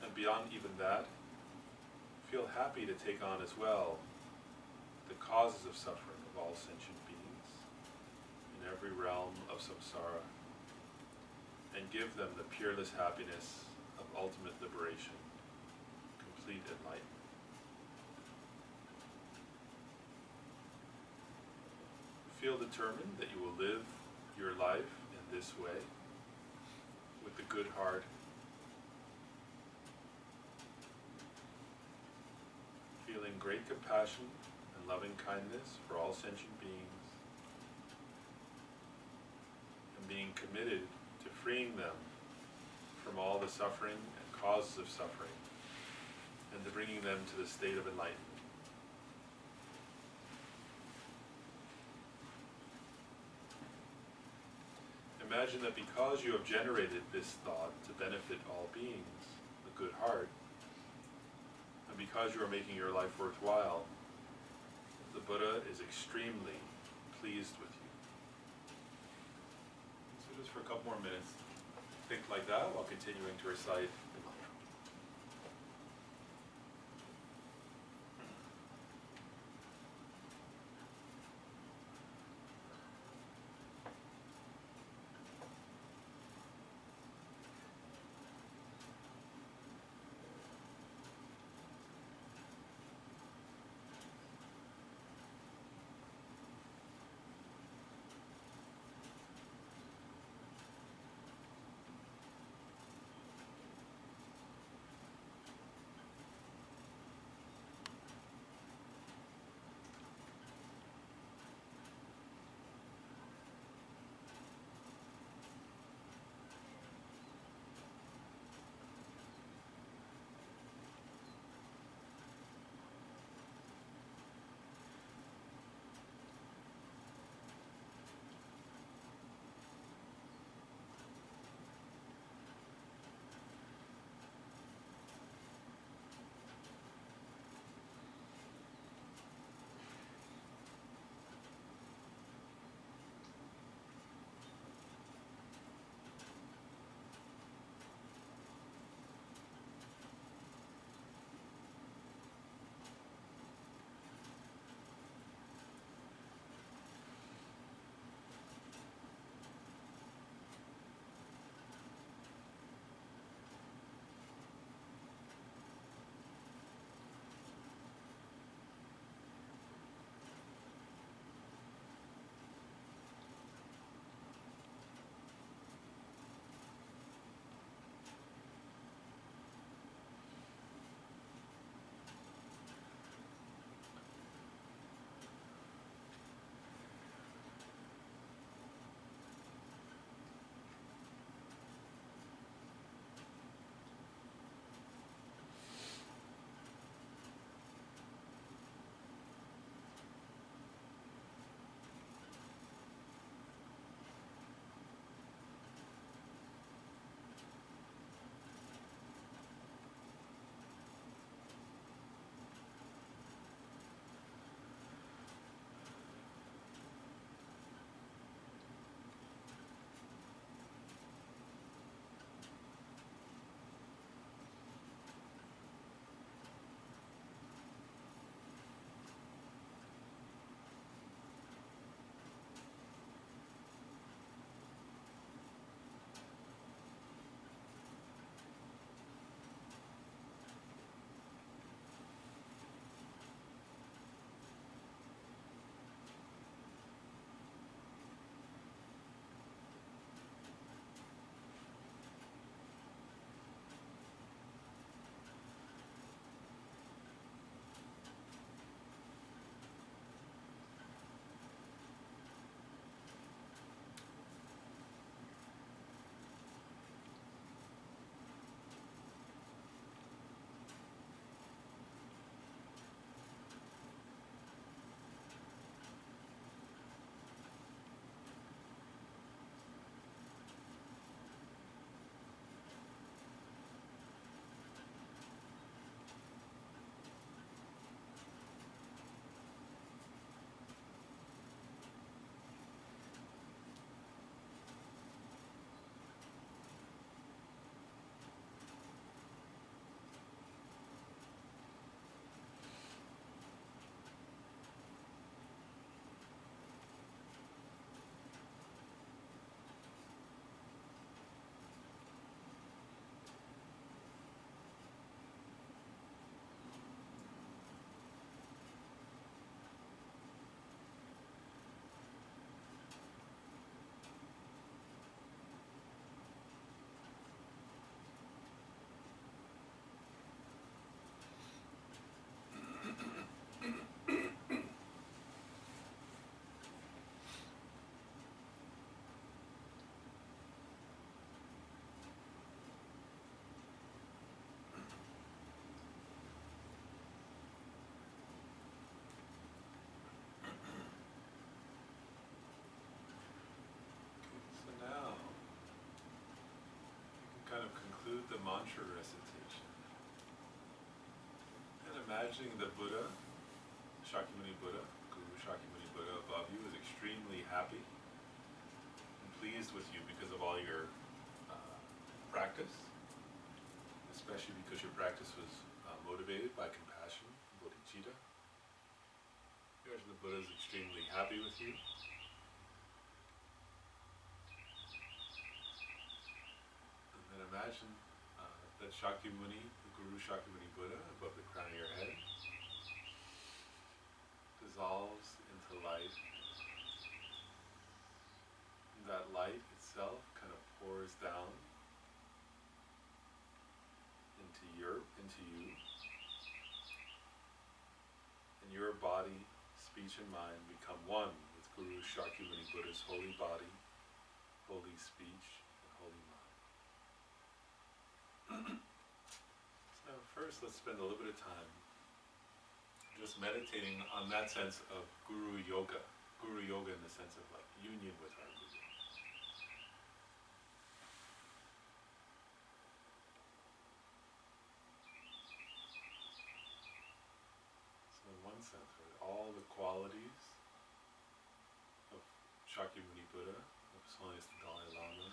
And beyond even that, feel happy to take on as well the causes of suffering of all sentient beings in every realm of samsara, and give them the peerless happiness of ultimate liberation, complete enlightenment. Feel determined that you will live your life in this way, with the good heart, feeling great compassion and loving kindness for all sentient beings, and being committed to freeing them from all the suffering and causes of suffering, and to bringing them to the state of enlightenment. Imagine that because you have generated this thought to benefit all beings, the good heart, and because you are making your life worthwhile, the Buddha is extremely pleased with you. So just for a couple more minutes, think like that while continuing to recite the mantra. recitation. And imagining the Buddha, Shakyamuni Buddha, Guru Shakyamuni Buddha above you is extremely happy and pleased with you because of all your practice, especially because your practice was motivated by compassion, bodhicitta. Imagine the Buddha is extremely happy with you. And then imagine that Shakyamuni, the Guru Shakyamuni Buddha, above the crown of your head, dissolves into light. And that light itself kind of pours down into you. And your body, speech and mind become one with Guru Shakyamuni Buddha's holy body, holy speech, and holy mind. So first let's spend a little bit of time just meditating on that sense of Guru Yoga. Guru Yoga in the sense of like union with our Guru. So in one sense, right, all the qualities of Shakyamuni Buddha, of His Holiness the Dalai Lama,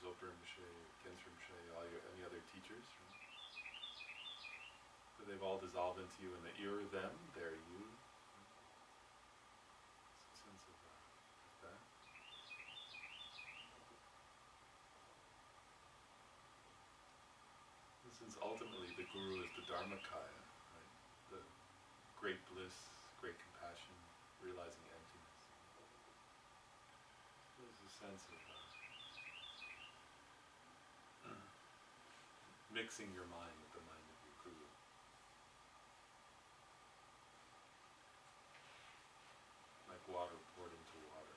Zopa Rinpoche, Genshin Rinpoche, any other teachers, right? But they've all dissolved into you, and that you're them, they're you. It's a sense of that. And since ultimately the Guru is the Dharmakaya, right? The great bliss, great compassion, realizing emptiness. There's a sense of mixing your mind with the mind of your Guru. Like water poured into water.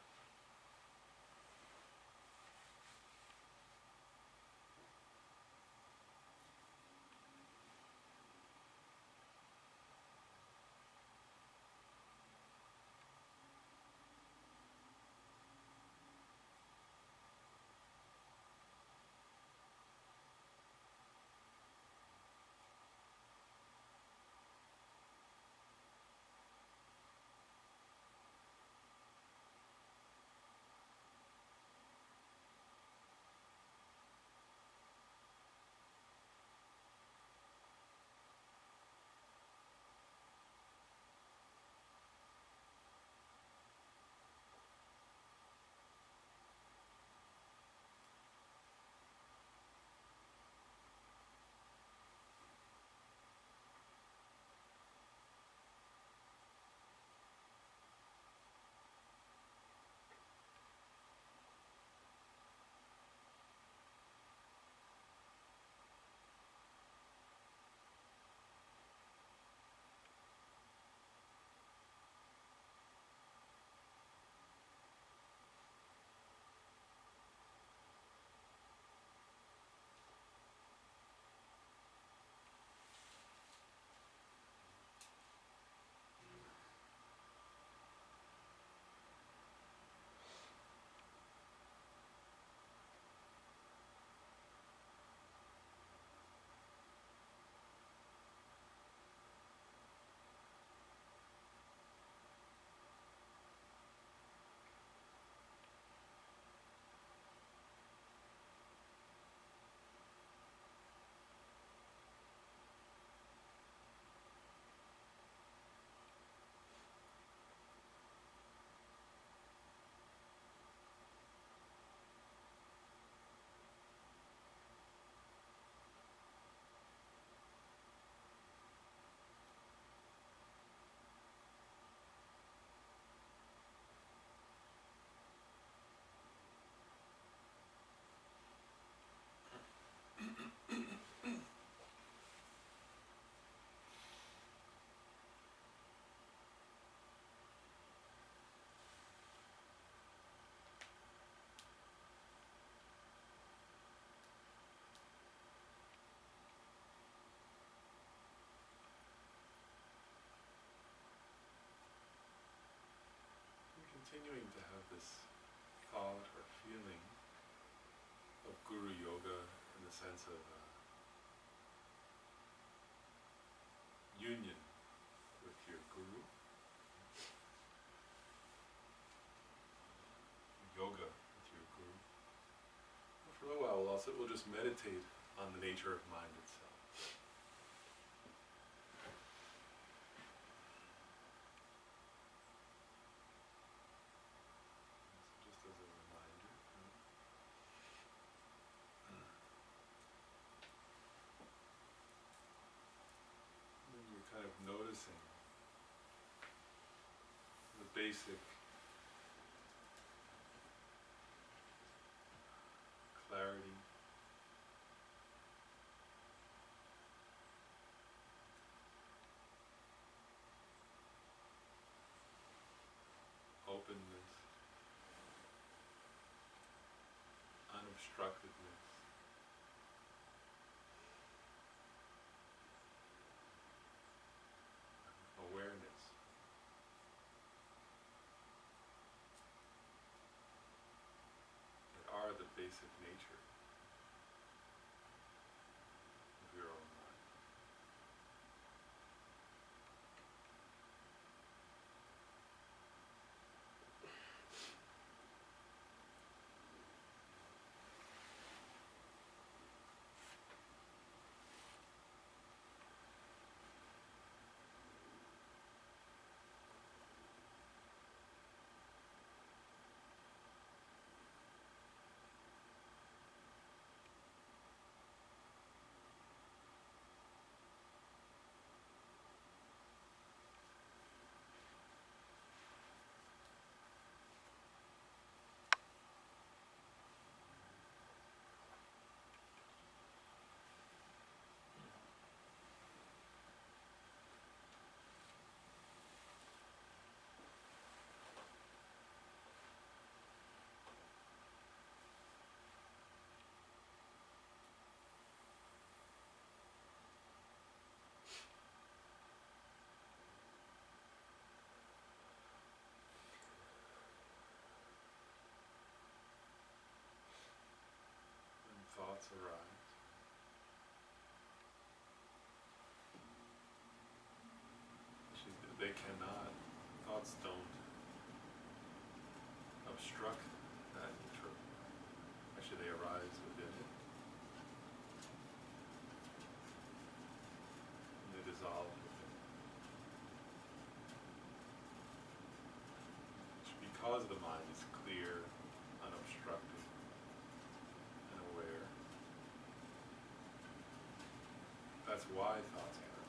guru yoga in the sense of union with your guru. Yoga with your guru. For a little while we'll just meditate on the nature of mind itself. So just as a reminder. And you're kind of noticing the basic clarity, openness, unobstructedness, awareness. That are the basic nature of your own mind. When thoughts arise, actually they cannot, thoughts don't obstruct that nature. Actually they arise within it. And they dissolve within it. Because the mind is clear, unobstructed, and aware, that's why thoughts can arise.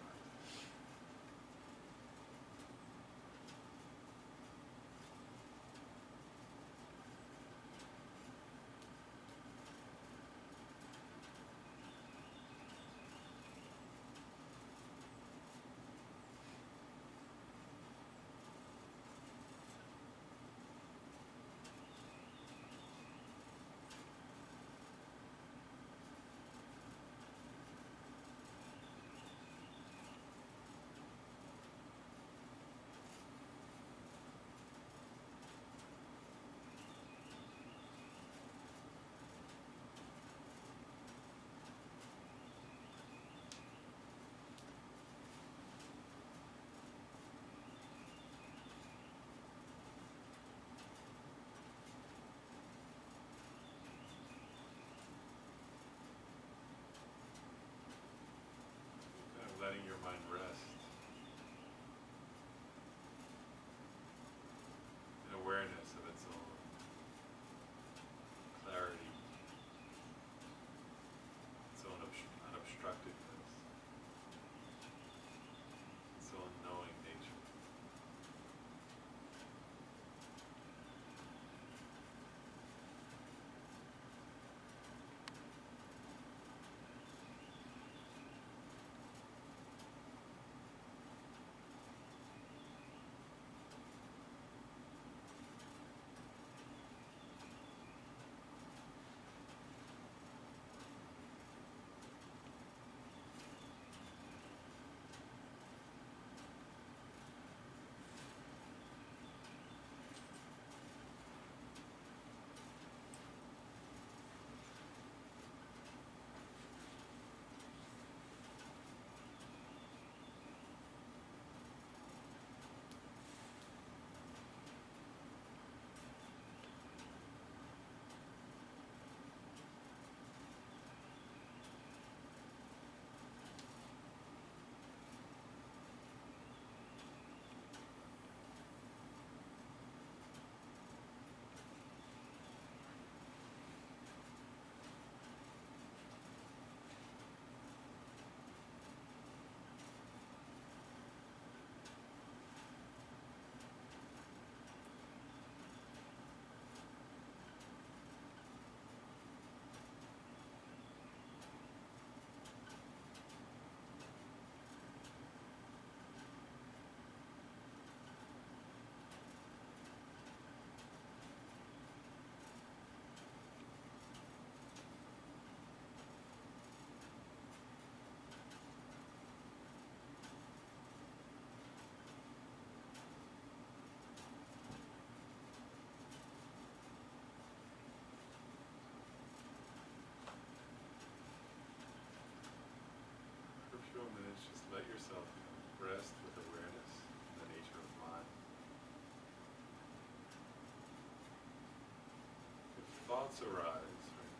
thoughts arise, right?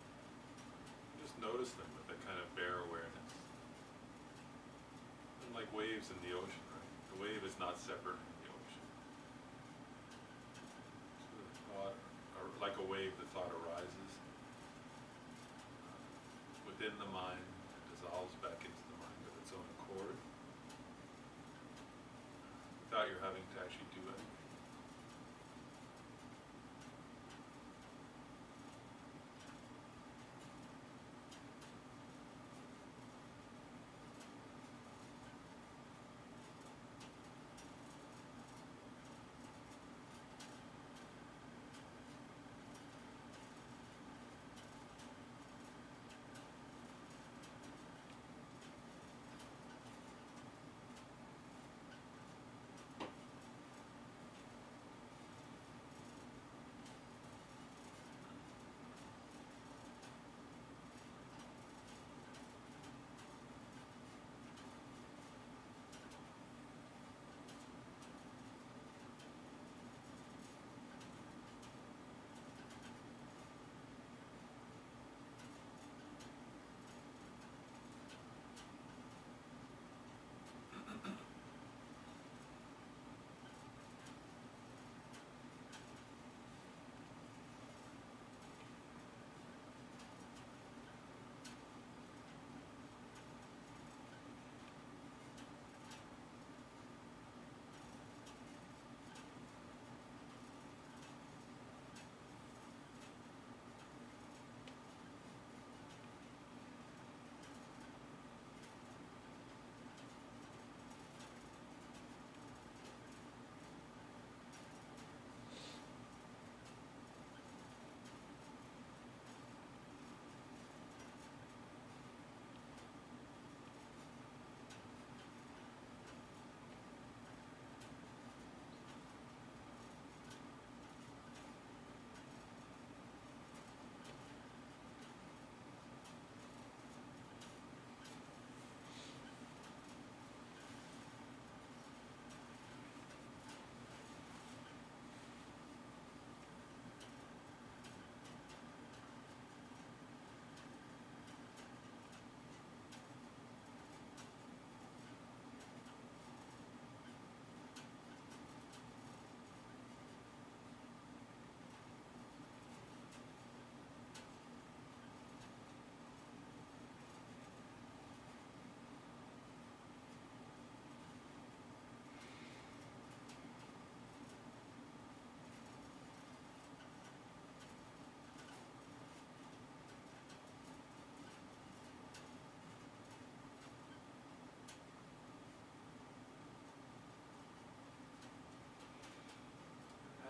Just notice them with a kind of bare awareness. And like waves in the ocean, right? The wave is not separate from the ocean. So the thought, or like a wave, the thought arises within the mind, dissolves back into the mind of its own accord, without your having to actually do anything.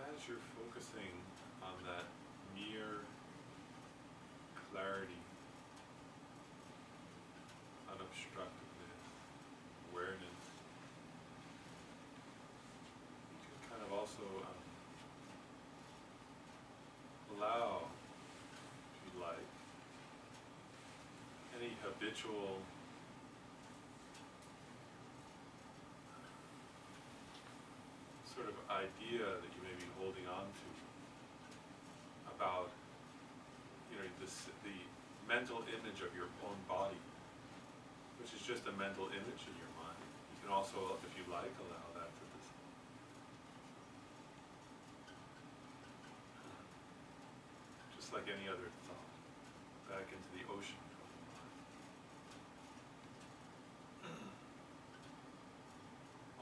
As you're focusing on that mere clarity, unobstructedness, awareness, you can kind of also allow, if you like, any habitual sort of idea that you may be holding on to about, the mental image of your own body, which is just a mental image in your mind. You can also, if you like, allow that to dissolve. Just like any other thought, back into the ocean of the mind.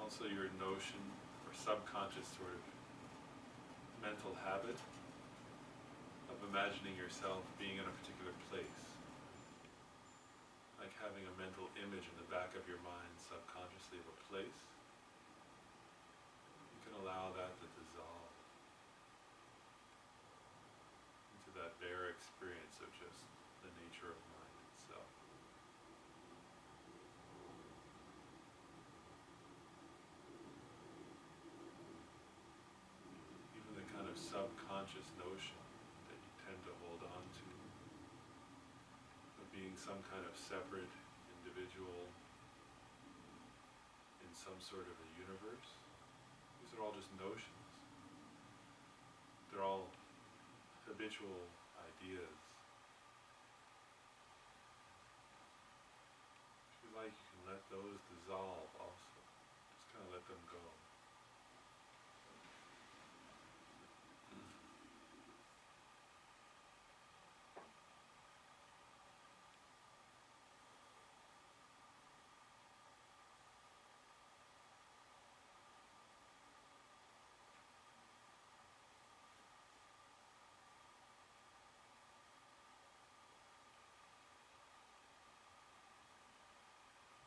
Also your notion or subconscious sort of mental habit of imagining yourself being in a particular place. Like having a mental image in the back of your mind subconsciously of a place. You can allow that to dissolve into that bare experience of just the nature of mind itself. Even the kind of subconscious notion that you tend to hold on to of being some kind of separate individual in some sort of a universe. These are all just notions. They're all habitual ideas. If you like, you can let those dissolve also. Just kind of let them go.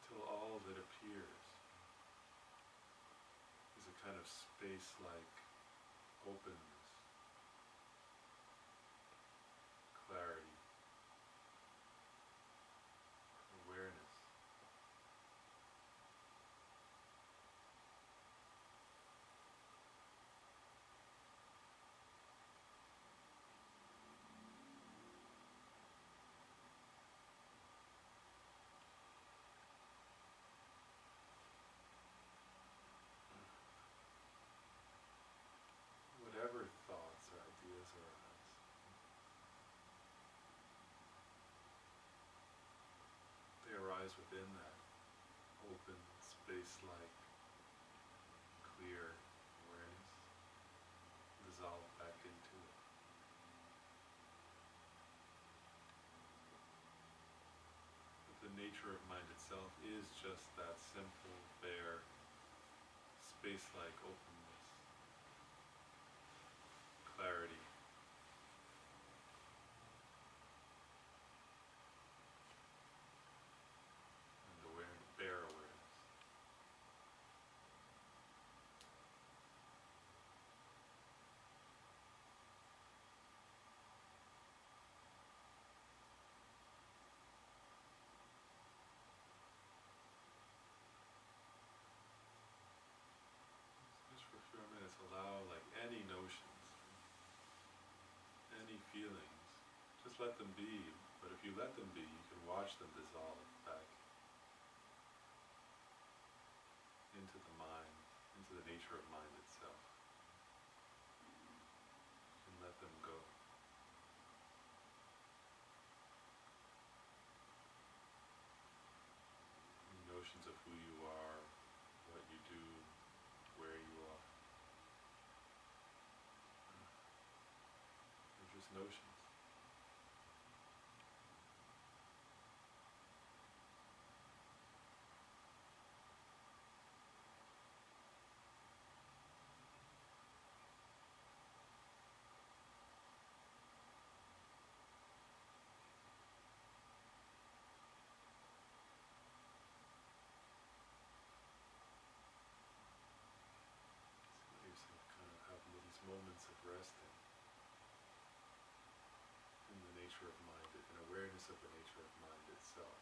Until all that appears is a kind of space-like openness, clarity, awareness. Whatever thoughts or ideas arise, they arise within that open, space-like, clear awareness, dissolve back into it. But the nature of mind itself is just that simple, bare, space-like openness, clarity, and awareness, bare awareness. Just for a few minutes, allow like any notions, any feelings, just let them be. But if you let them be, you can watch them dissolve back into the mind, into the nature of mind itself. You can let them go. Any notions of who you are, what you do, where you are. They're just notions. So let yourself kind of have these moments of resting in the nature of mind, in awareness of the nature of mind itself.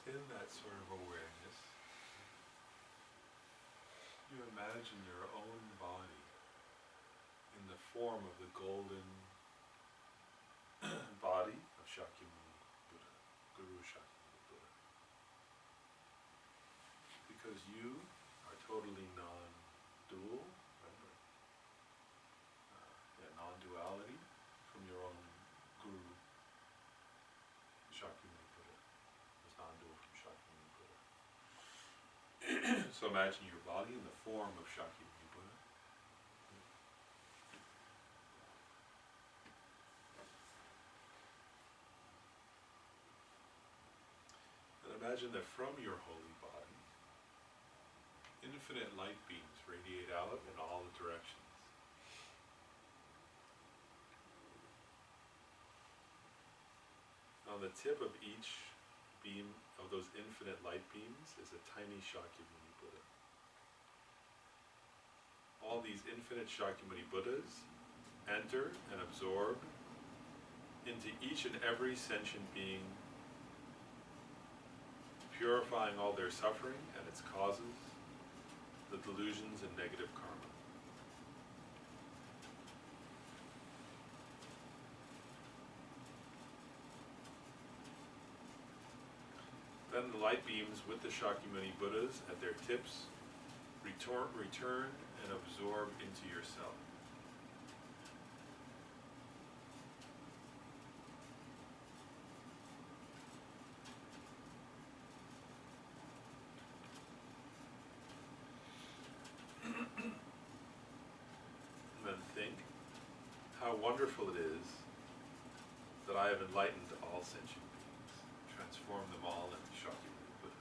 within that sort of awareness, you imagine your own body in the form of the golden body of Shakyamuni Buddha, Guru Shakyamuni Buddha. Because you are totally non-dual, right? Non-duality from your own Guru Shakyamuni Buddha. It's non-dual from Shakyamuni Buddha. So imagine your body in the form of Shakyamuni Buddha. And imagine that from your holy body, infinite light beams radiate out in all the directions. On the tip of each beam of those infinite light beams is a tiny Shakyamuni Buddha. All these infinite Shakyamuni Buddhas enter and absorb into each and every sentient being, purifying all their suffering and its causes, the delusions and negative karma. Then the light beams with the Shakyamuni Buddhas at their tips return and absorb into yourself. And then think how wonderful it is that I have enlightened all sentient beings, transformed them all into Shakyamuni Buddha.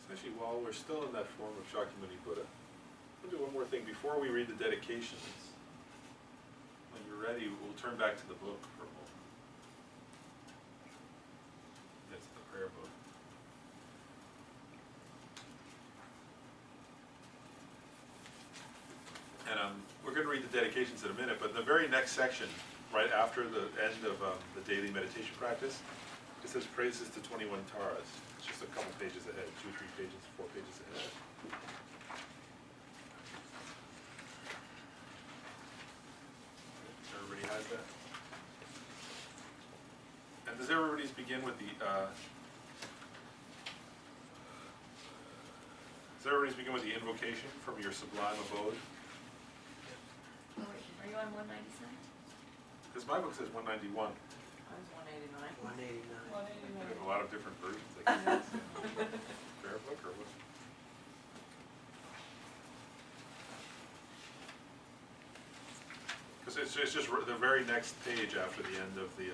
Actually, while we're still in that form of Shakyamuni Buddha, we'll do one more thing before we read the dedications. When you're ready, we'll turn back to the book for a moment. That's the prayer book. And we're going to read the dedications in a minute, but in the very next section, right after the end of the daily meditation practice, it says praises to 21 Taras. It's just a couple pages ahead, 2, 3 pages, 4 pages ahead. Everybody has that? And does everybody's begin with the, invocation from your sublime abode? Oh, wait, are you on 197? Because my book says 191. Mine's 189. 189. We have a lot of different versions, I guess. Fair book or what? Because it's just the very next page after the end of the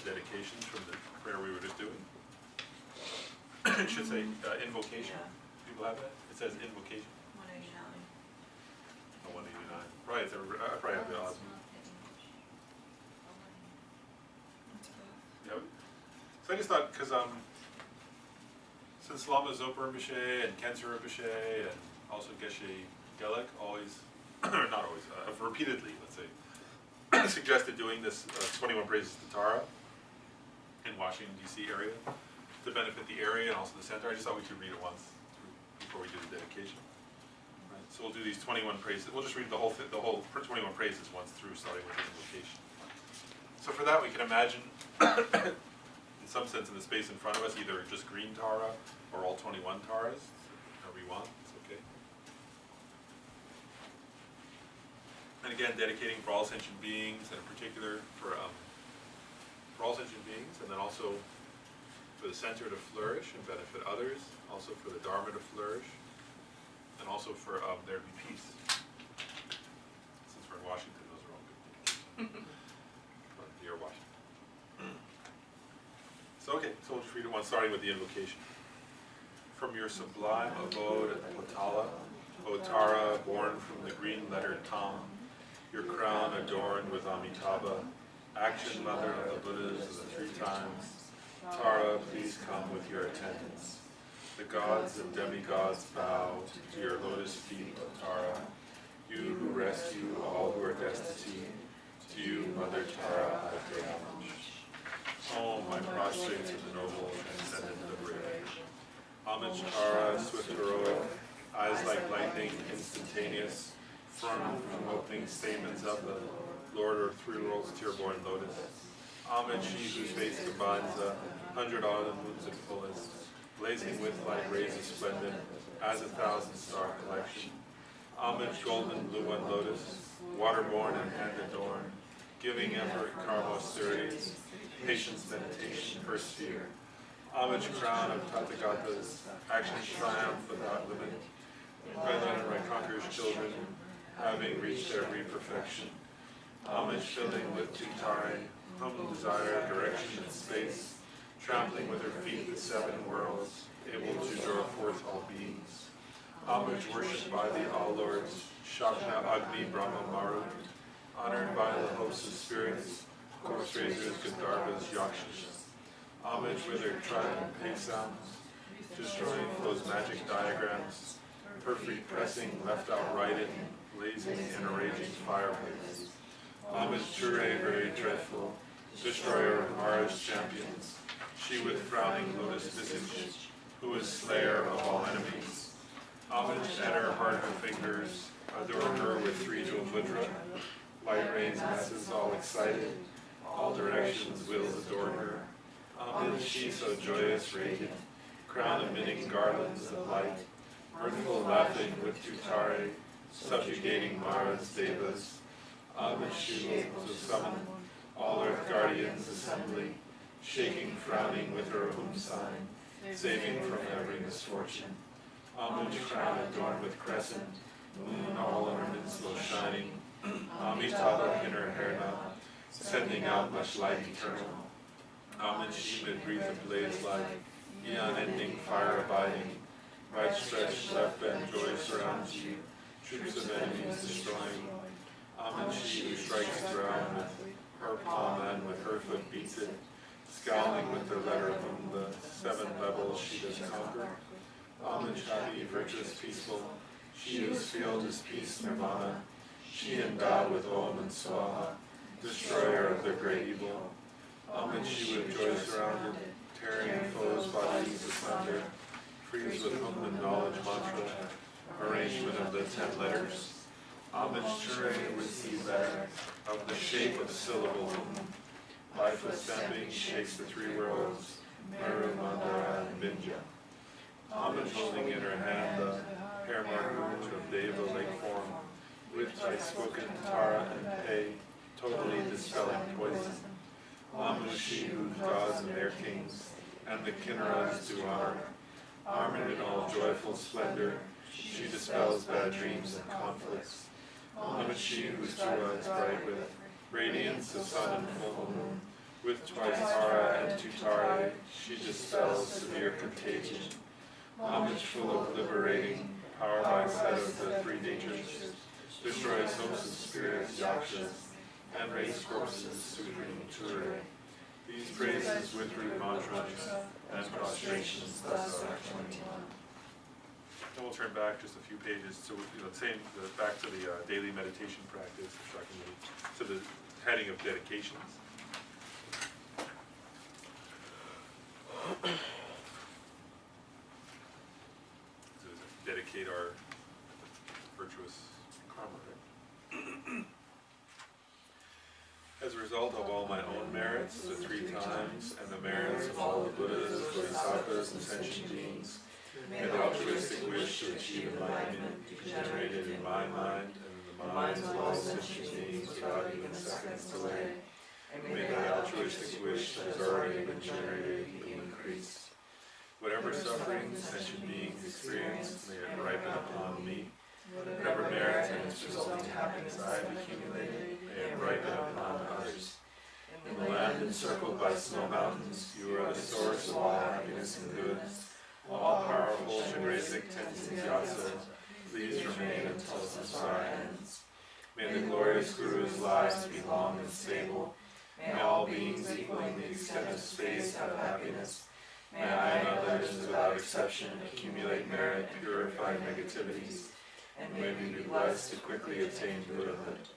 dedications from the prayer we were just doing. It should say invocation. Yeah. People have that? It says invocation. 189. Oh, 189. Right, I probably have the odds. That's above. Yeah. So I just thought, because since Lama Zopa Rinpoche and Khensa Rinpoche and also Geshe Gelik always, not always, have repeatedly, let's say, suggested doing this 21 Praises to Tara in Washington, D.C. area to benefit the area and also the center. I just thought we should read it once before we do the dedication. Right. So we'll do these 21 praises. We'll just read the whole 21 praises once through, starting with the invocation. So for that, we can imagine, in some sense, in the space in front of us, either just green Tara or all 21 Taras, however you want. It's okay. And again, dedicating for all sentient beings, and in particular for all sentient beings, and then also for the center to flourish and benefit others, also for the Dharma to flourish, and also for there to be peace. Since we're in Washington, those are all good things. Dear Washington. So okay, so we'll just read it once, starting with the invocation. from your sublime abode at Potala, O Tara, born from the green-lettered Tam, your crown adorned with Amitabha, action mother of the Buddhas of the three times, Tara, please come with your attendants. The gods and demigods bow to your lotus feet, O Tara, you who rescue all who are destitute. To you, Mother Tara, I pay homage. Om, I prostrate to the noble, transcendent liberator. Homage Tara, swift heroic, eyes like lightning, instantaneous, firm from opening stamens of the Lord or three worlds tear-born lotus. Homage he whose face combines 100 autumn moons at fullest, blazing with light rays resplendent as 1,000-star collection. Homage golden blue one lotus, waterborne and hand-adorned, giving effort karma austerities, patience meditation first sphere. Homage crown of Tathagatas, action triumph without limit. Right land and right conquers children, having reached every perfection. Homage filling with Tutari, humble desire, direction and space, trampling with her feet the seven worlds, able to draw forth all beings. Homage worshipped by the All-Lords, Shakna, Agni, Brahma, Maru, honored by the hosts of spirits, corpse raisers, Gandharvas, Yakshas. Homage with their trident pay sounds, destroying those magic diagrams, perfect pressing, left out righted, blazing in a raging fireplace. Homage Ture, very dreadful, destroyer of Mara's champions, she with frowning lotus visage, who is slayer of all enemies. Homage at her heart of fingers, adore her with three-jeweled mudra, light rains masses all excited, all directions wills adore her. Homage she so joyous radiant, crown emitting garlands of light, mirthful laughing with Tutari, subjugating Mara's devas. Homage she will summon all earth guardians assembly, shaking, frowning with her Om sign, saving from every misfortune. Homage crown adorned with crescent, moon all ornaments low shining, Amitabha in her hair knot, sending out much light eternal. Homage she mid breathe a blaze like, eon ending fire abiding, right stretched left bend joy surrounds you, troops of enemies destroying. Homage she who strikes the ground with her palm and with her foot beats it, scowling with the letter from the seven levels she does conquer. Homage happy, virtuous, peaceful, she whose field is peace nirvana, she endowed with Om and Swaha, destroyer of the great evil. Homage she with joy surrounded, tearing foes' bodies asunder, frees with Hum and knowledge mantra, arrangement of the 10 letters. Homage Ture with sea letter, of the shape of syllable Hum, life with stamping shakes the three worlds, Meru, Mandara, and Vindhya. Homage holding in her hand the hair mark of Deva lake form, with thy spoken Tara and Pei, totally dispelling poison. Homage she whose gods and their kings, and the Kinnaras do honor, armored in all joyful splendor, she dispels bad dreams and conflicts. Homage she whose Tura is bright with radiance of sun and full moon, with twice Tara and Tutari, she dispels severe contagion. Homage full of liberating, power by set of the three natures, destroys hosts of spirits, yakshas, and raise corpses, supreme Ture. These praises with root mantras and prostrations thus are 21. Then we'll turn back just a few pages to back to the daily meditation practice, to the heading of dedications. Dedicate our virtuous karma. Right? As a result of all my own merits, the three times, and the merits of all the Buddhas, Bodhisattvas, and sentient beings, may the altruistic wish to achieve enlightenment be generated in my mind and in the minds of all sentient beings without even a second's delay. And may the altruistic wish that has already been generated be increased. Whatever sufferings sentient beings experience, may it ripen upon me. Whatever merit and its resulting happiness I have accumulated, may it ripen upon others. In the land encircled by snow mountains, you are the source of all happiness and good, all powerful Tenzin Gyatso, please remain until samsara ends. May the glorious Guru's lives be long and stable. May all beings equaling the extent of space have happiness. May I and others, without exception, accumulate merit, purify negativities, and may we be blessed to quickly attain Buddhahood.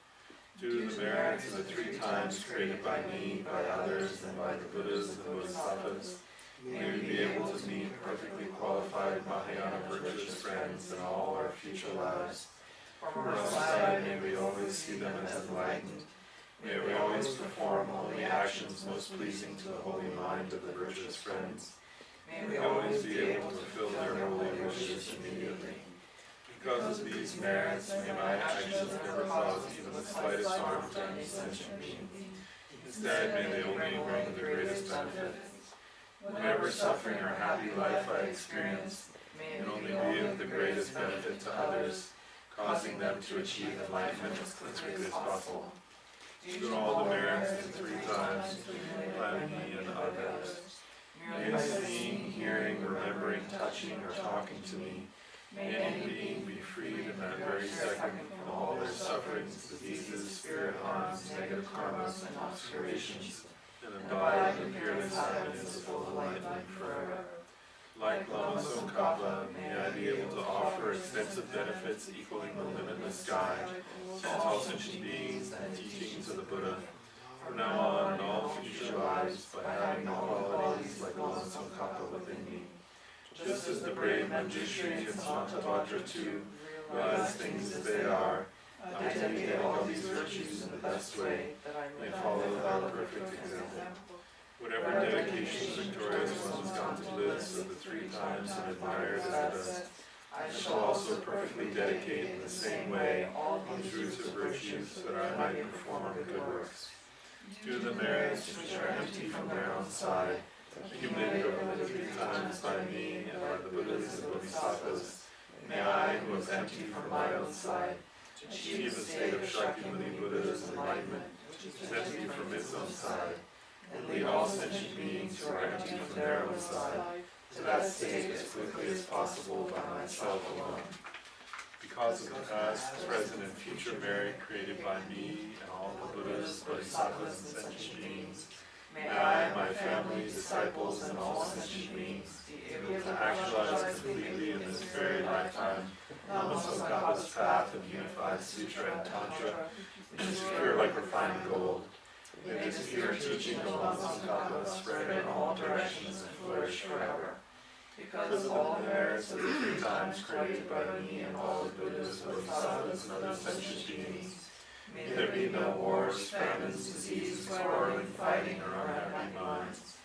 Due to the merits of the 3 times created by me, by others, and by the Buddhas and Bodhisattvas, may we be able to meet perfectly qualified Mahayana virtuous friends in all our future lives. From our side, may we always see them as enlightened. May we always perform only actions most pleasing to the holy mind of the virtuous friends. May we always be able to fulfill their holy wishes immediately. Because of these merits, may my actions never cause even the slightest harm to any sentient being. Instead, may they only bring the greatest benefit. Whatever suffering or happy life I experience, may it only be of the greatest benefit to others, causing them to achieve enlightenment as quickly as possible. Due to all the merits of the 3 times, by me and others, may seeing, hearing, remembering, touching, or talking to me, may any being be freed in that very second from all their sufferings, diseases, spirit harms, negative karmas, and obscurations, and abide in the peerless happiness of full enlightenment forever. Like Lama Tsongkhapa, may I be able to offer extensive benefits equaling the limitless guide to all sentient beings and teachings of the Buddha. From now on in all future lives, by having the qualities like Lama Tsongkhapa within me. Just as the brave Manjushri and Santavajra too realize things as they are, I dedicate all these virtues in the best way, that I may follow their perfect example. Whatever dedication victorious one has gone to live so the 3 times and admired as the best, I shall also perfectly dedicate in the same way all these roots of virtues, so that I might perform good works. Due to the merits which are empty from their own side, accumulated over the 3 times by me and by the Buddhas and Bodhisattvas, may I, who was empty from my own side, achieve the state of Shakyamuni Buddha's enlightenment, which is empty from its own side, and lead all sentient beings who are empty from their own side to that state as quickly as possible by myself alone. Because of the past, present, and future merit created by me and all the Buddhas, Bodhisattvas, and sentient beings, may I, my family, disciples, and all sentient beings be able to actualize completely in this very lifetime Lama Tsongkhapa's path of unified sutra and tantra, which is pure like refined gold. May this pure teaching of Lama Tsongkhapa spread in all directions and flourish forever. Because of all the merits of the 3 times created by me and all the Buddhas, Bodhisattvas, and other sentient beings, may there be no wars, famines, diseases, quarreling, fighting, or unhappy minds.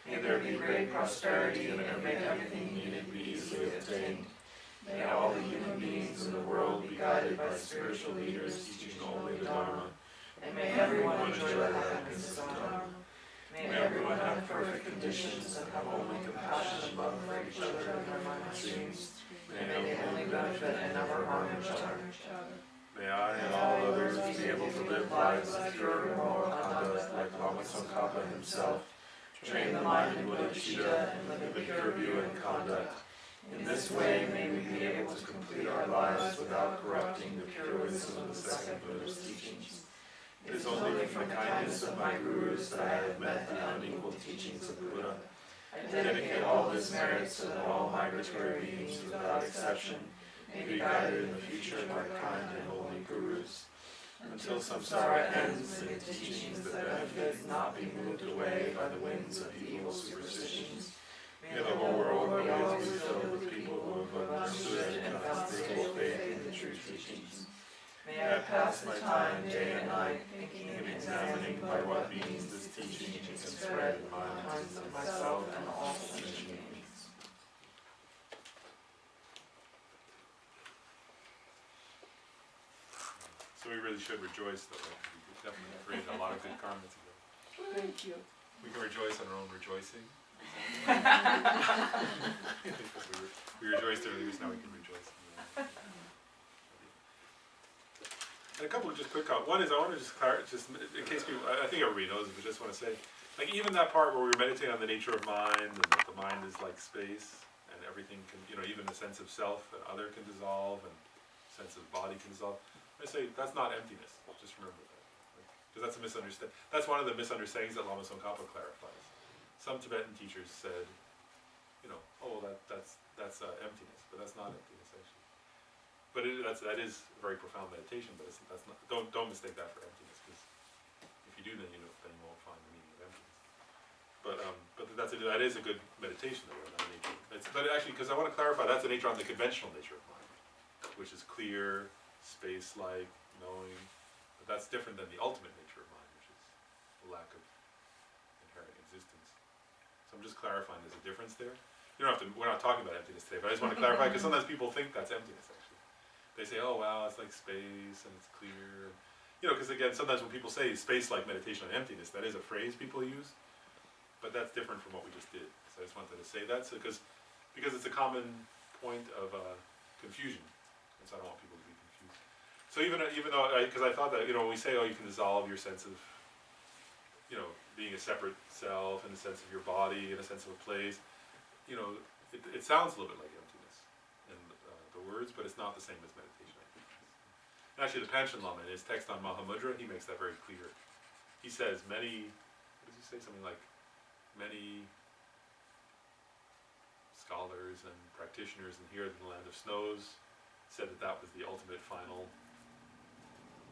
May there be great prosperity, and may everything needed be easily obtained. May all the human beings in the world be guided by spiritual leaders teaching only the Dharma. And may everyone enjoy the happiness of Dharma. May everyone have perfect conditions and have only compassion and love for each other in their mind streams. May they only benefit and never harm each other. May I and all others be able to live lives of pure and moral conduct like Lama Tsongkhapa himself, train the mind in bodhicitta, and live in pure view and conduct. In this way may we be able to complete our lives without corrupting the pure wisdom of the second Buddha's teachings. It is only from the kindness of my gurus that I have met the unequal teachings of the Buddha. I dedicate all this merit so that all migratory beings, without exception, may be guided in the future by kind and holy gurus. Until samsara ends, may the teachings that benefit not be moved away by the winds of evil superstitions. May the whole world always be filled with people who have understood and have stable faith in the true teachings. May I pass my time day and night thinking and examining by what means this teaching can spread in the minds of myself and all sentient beings. So we really should rejoice, though. Right? We definitely created a lot of good karma together. Thank you. We can rejoice on our own rejoicing. we rejoiced earlier, so now we can rejoice. And a couple of just quick comments. One is I want to just clarify, just in case people, I think everybody knows it, but just want to say, like even that part where we were meditating on the nature of mind and that the mind is like space, and everything can, you know, even the sense of self and other can dissolve, and sense of body can dissolve. I say that's not emptiness. Just remember that, because that's a misunderstanding. That's one of the misunderstandings that Lama Tsongkhapa clarifies. Some Tibetan teachers said, you know, oh, that's emptiness, but that's not emptiness actually. But that is a very profound meditation. But that's not. Don't mistake that for emptiness, because if you do, then you won't find the meaning of emptiness. But that is a good meditation though. But actually, because I want to clarify, that's the nature on the conventional nature of mind, which is clear, space-like, knowing. But that's different than the ultimate nature of mind, which is the lack of inherent existence. So I'm just clarifying there's a difference there. You don't have to. We're not talking about emptiness today, but I just want to clarify because sometimes people think that's emptiness. Actually, they say, "Oh wow, it's like space and it's clear." You know, because again, sometimes when people say space-like meditation on emptiness, that is a phrase people use, but that's different from what we just did. So I just wanted to say that, because it's a common point of confusion, and so I don't want people to be confused. So even though, because I thought that, you know, when we say, oh, you can dissolve your sense of, you know, being a separate self, in the sense of your body, in a sense of a place, you know, it sounds a little bit like emptiness in the words, but it's not the same as meditation. And actually, the Panchen Lama, in his text on Mahamudra, he makes that very clear. He says what does he say? Something like, many scholars and practitioners in here in the Land of Snows said that was the ultimate final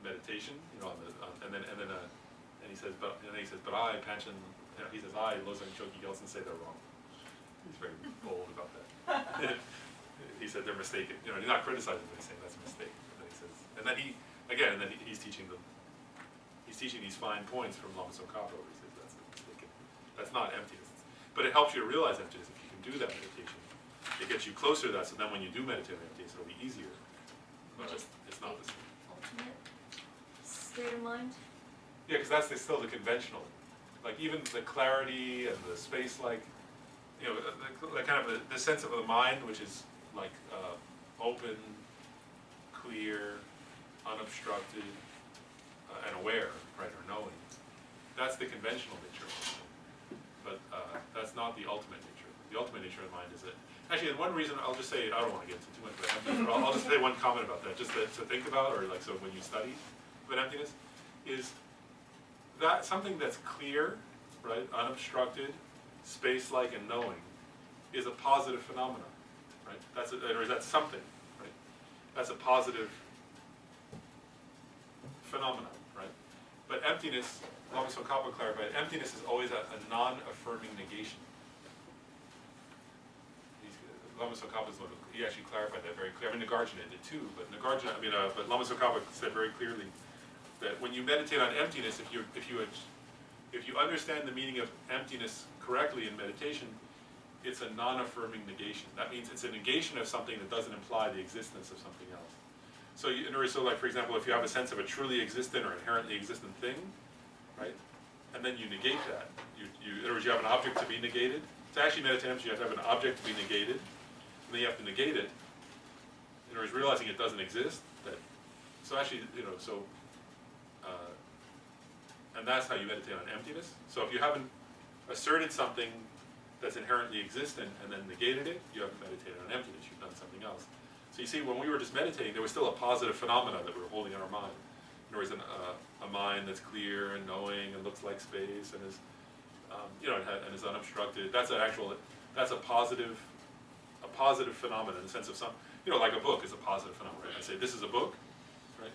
meditation, you know, and he says, but I, Panchen, you know, he says, I, Losang Choki Gyaltsen, say they're wrong. He's very bold about that. He said they're mistaken. You know, he's not criticizing them, he's saying that's a mistake. And then he's teaching these fine points from Lama Tsongkhapa, where he says that's a mistake. That's not emptiness. But it helps you to realize emptiness if you can do that meditation. It gets you closer to that, so then when you do meditate on emptiness, it'll be easier. But Just it's not the same. ultimate state of mind. Yeah, because that's still the conventional. Like even the clarity and the space-like, you know, the kind of the sense of the mind, which is like open, clear, unobstructed, and aware, right, or knowing. That's the conventional nature of mind. But that's not the ultimate nature. The ultimate nature of mind is that. Actually, and one reason, I'll just say, I don't want to get into too much about emptiness, but I'll just say one comment about that, just to think about, or like, so when you study about emptiness, is that something that's clear, right, unobstructed, space-like, and knowing, is a positive phenomenon, right? Or that's something, right? That's a positive phenomenon, right? But emptiness, Lama Tsongkhapa clarified, emptiness is always a non-affirming negation. Lama Tsongkhapa he actually clarified that very clearly. I mean, Nagarjuna did too, but Lama Tsongkhapa said very clearly that when you meditate on emptiness, if you understand the meaning of emptiness correctly in meditation, it's a non-affirming negation. That means it's a negation of something that doesn't imply the existence of something else. So, like for example, if you have a sense of a truly existent or inherently existent thing, right, and then you negate that, in other words, you have an object to be negated. To actually meditate, you have to have an object to be negated, and then you have to negate it. In other words, realizing it doesn't exist. And that's how you meditate on emptiness. So if you haven't asserted something that's inherently existent and then negated it, you haven't meditated on emptiness, you've done something else. So you see, when we were just meditating, there was still a positive phenomena that we were holding in our mind. There was a mind that's clear and knowing and looks like space and is, and is unobstructed. That's a positive phenomenon in the sense of like a book is a positive phenomenon. Right? I say this is a book, right?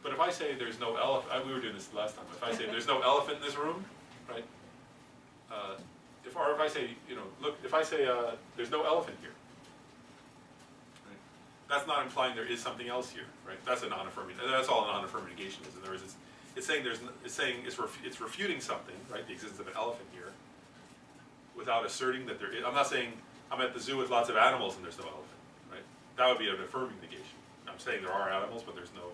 But if I say there's no elephant, we were doing this last time. If I say there's no elephant in this room, right? If I say, if I say there's no elephant here, right? That's not implying there is something else here, right? That's a non-affirming. That's all a non-affirming negation is. In other words, it's refuting something, right? The existence of an elephant here, without asserting that there is. I'm not saying I'm at the zoo with lots of animals and there's no elephant, right? That would be an affirming negation. I'm saying there are animals, but there's no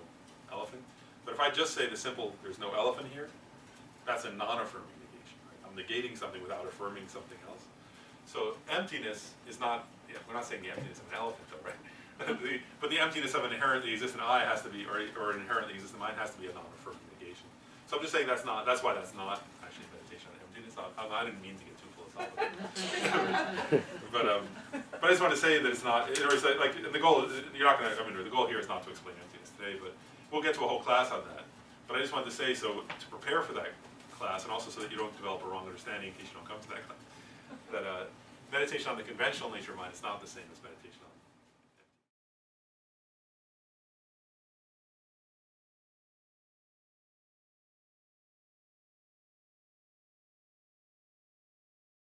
elephant. But if I just say the simple, there's no elephant here, that's a non-affirming negation. Right? I'm negating something without affirming something else. So emptiness is not, we're not saying the emptiness of an elephant though, right? But the emptiness of an inherently existent I has to be, or an inherently existent mind has to be a non-affirming negation. So I'm just saying that's why that's not actually meditation on emptiness. I didn't mean to get too philosophical. But I just wanted to say that it's not, or it's like, the goal, you're not gonna, I mean, the goal here is not to explain emptiness today, but we'll get to a whole class on that. But I just wanted to say, so to prepare for that class, and also so that you don't develop a wrong understanding in case you don't come to that class, that meditation on the conventional nature of mind is not the same as meditation on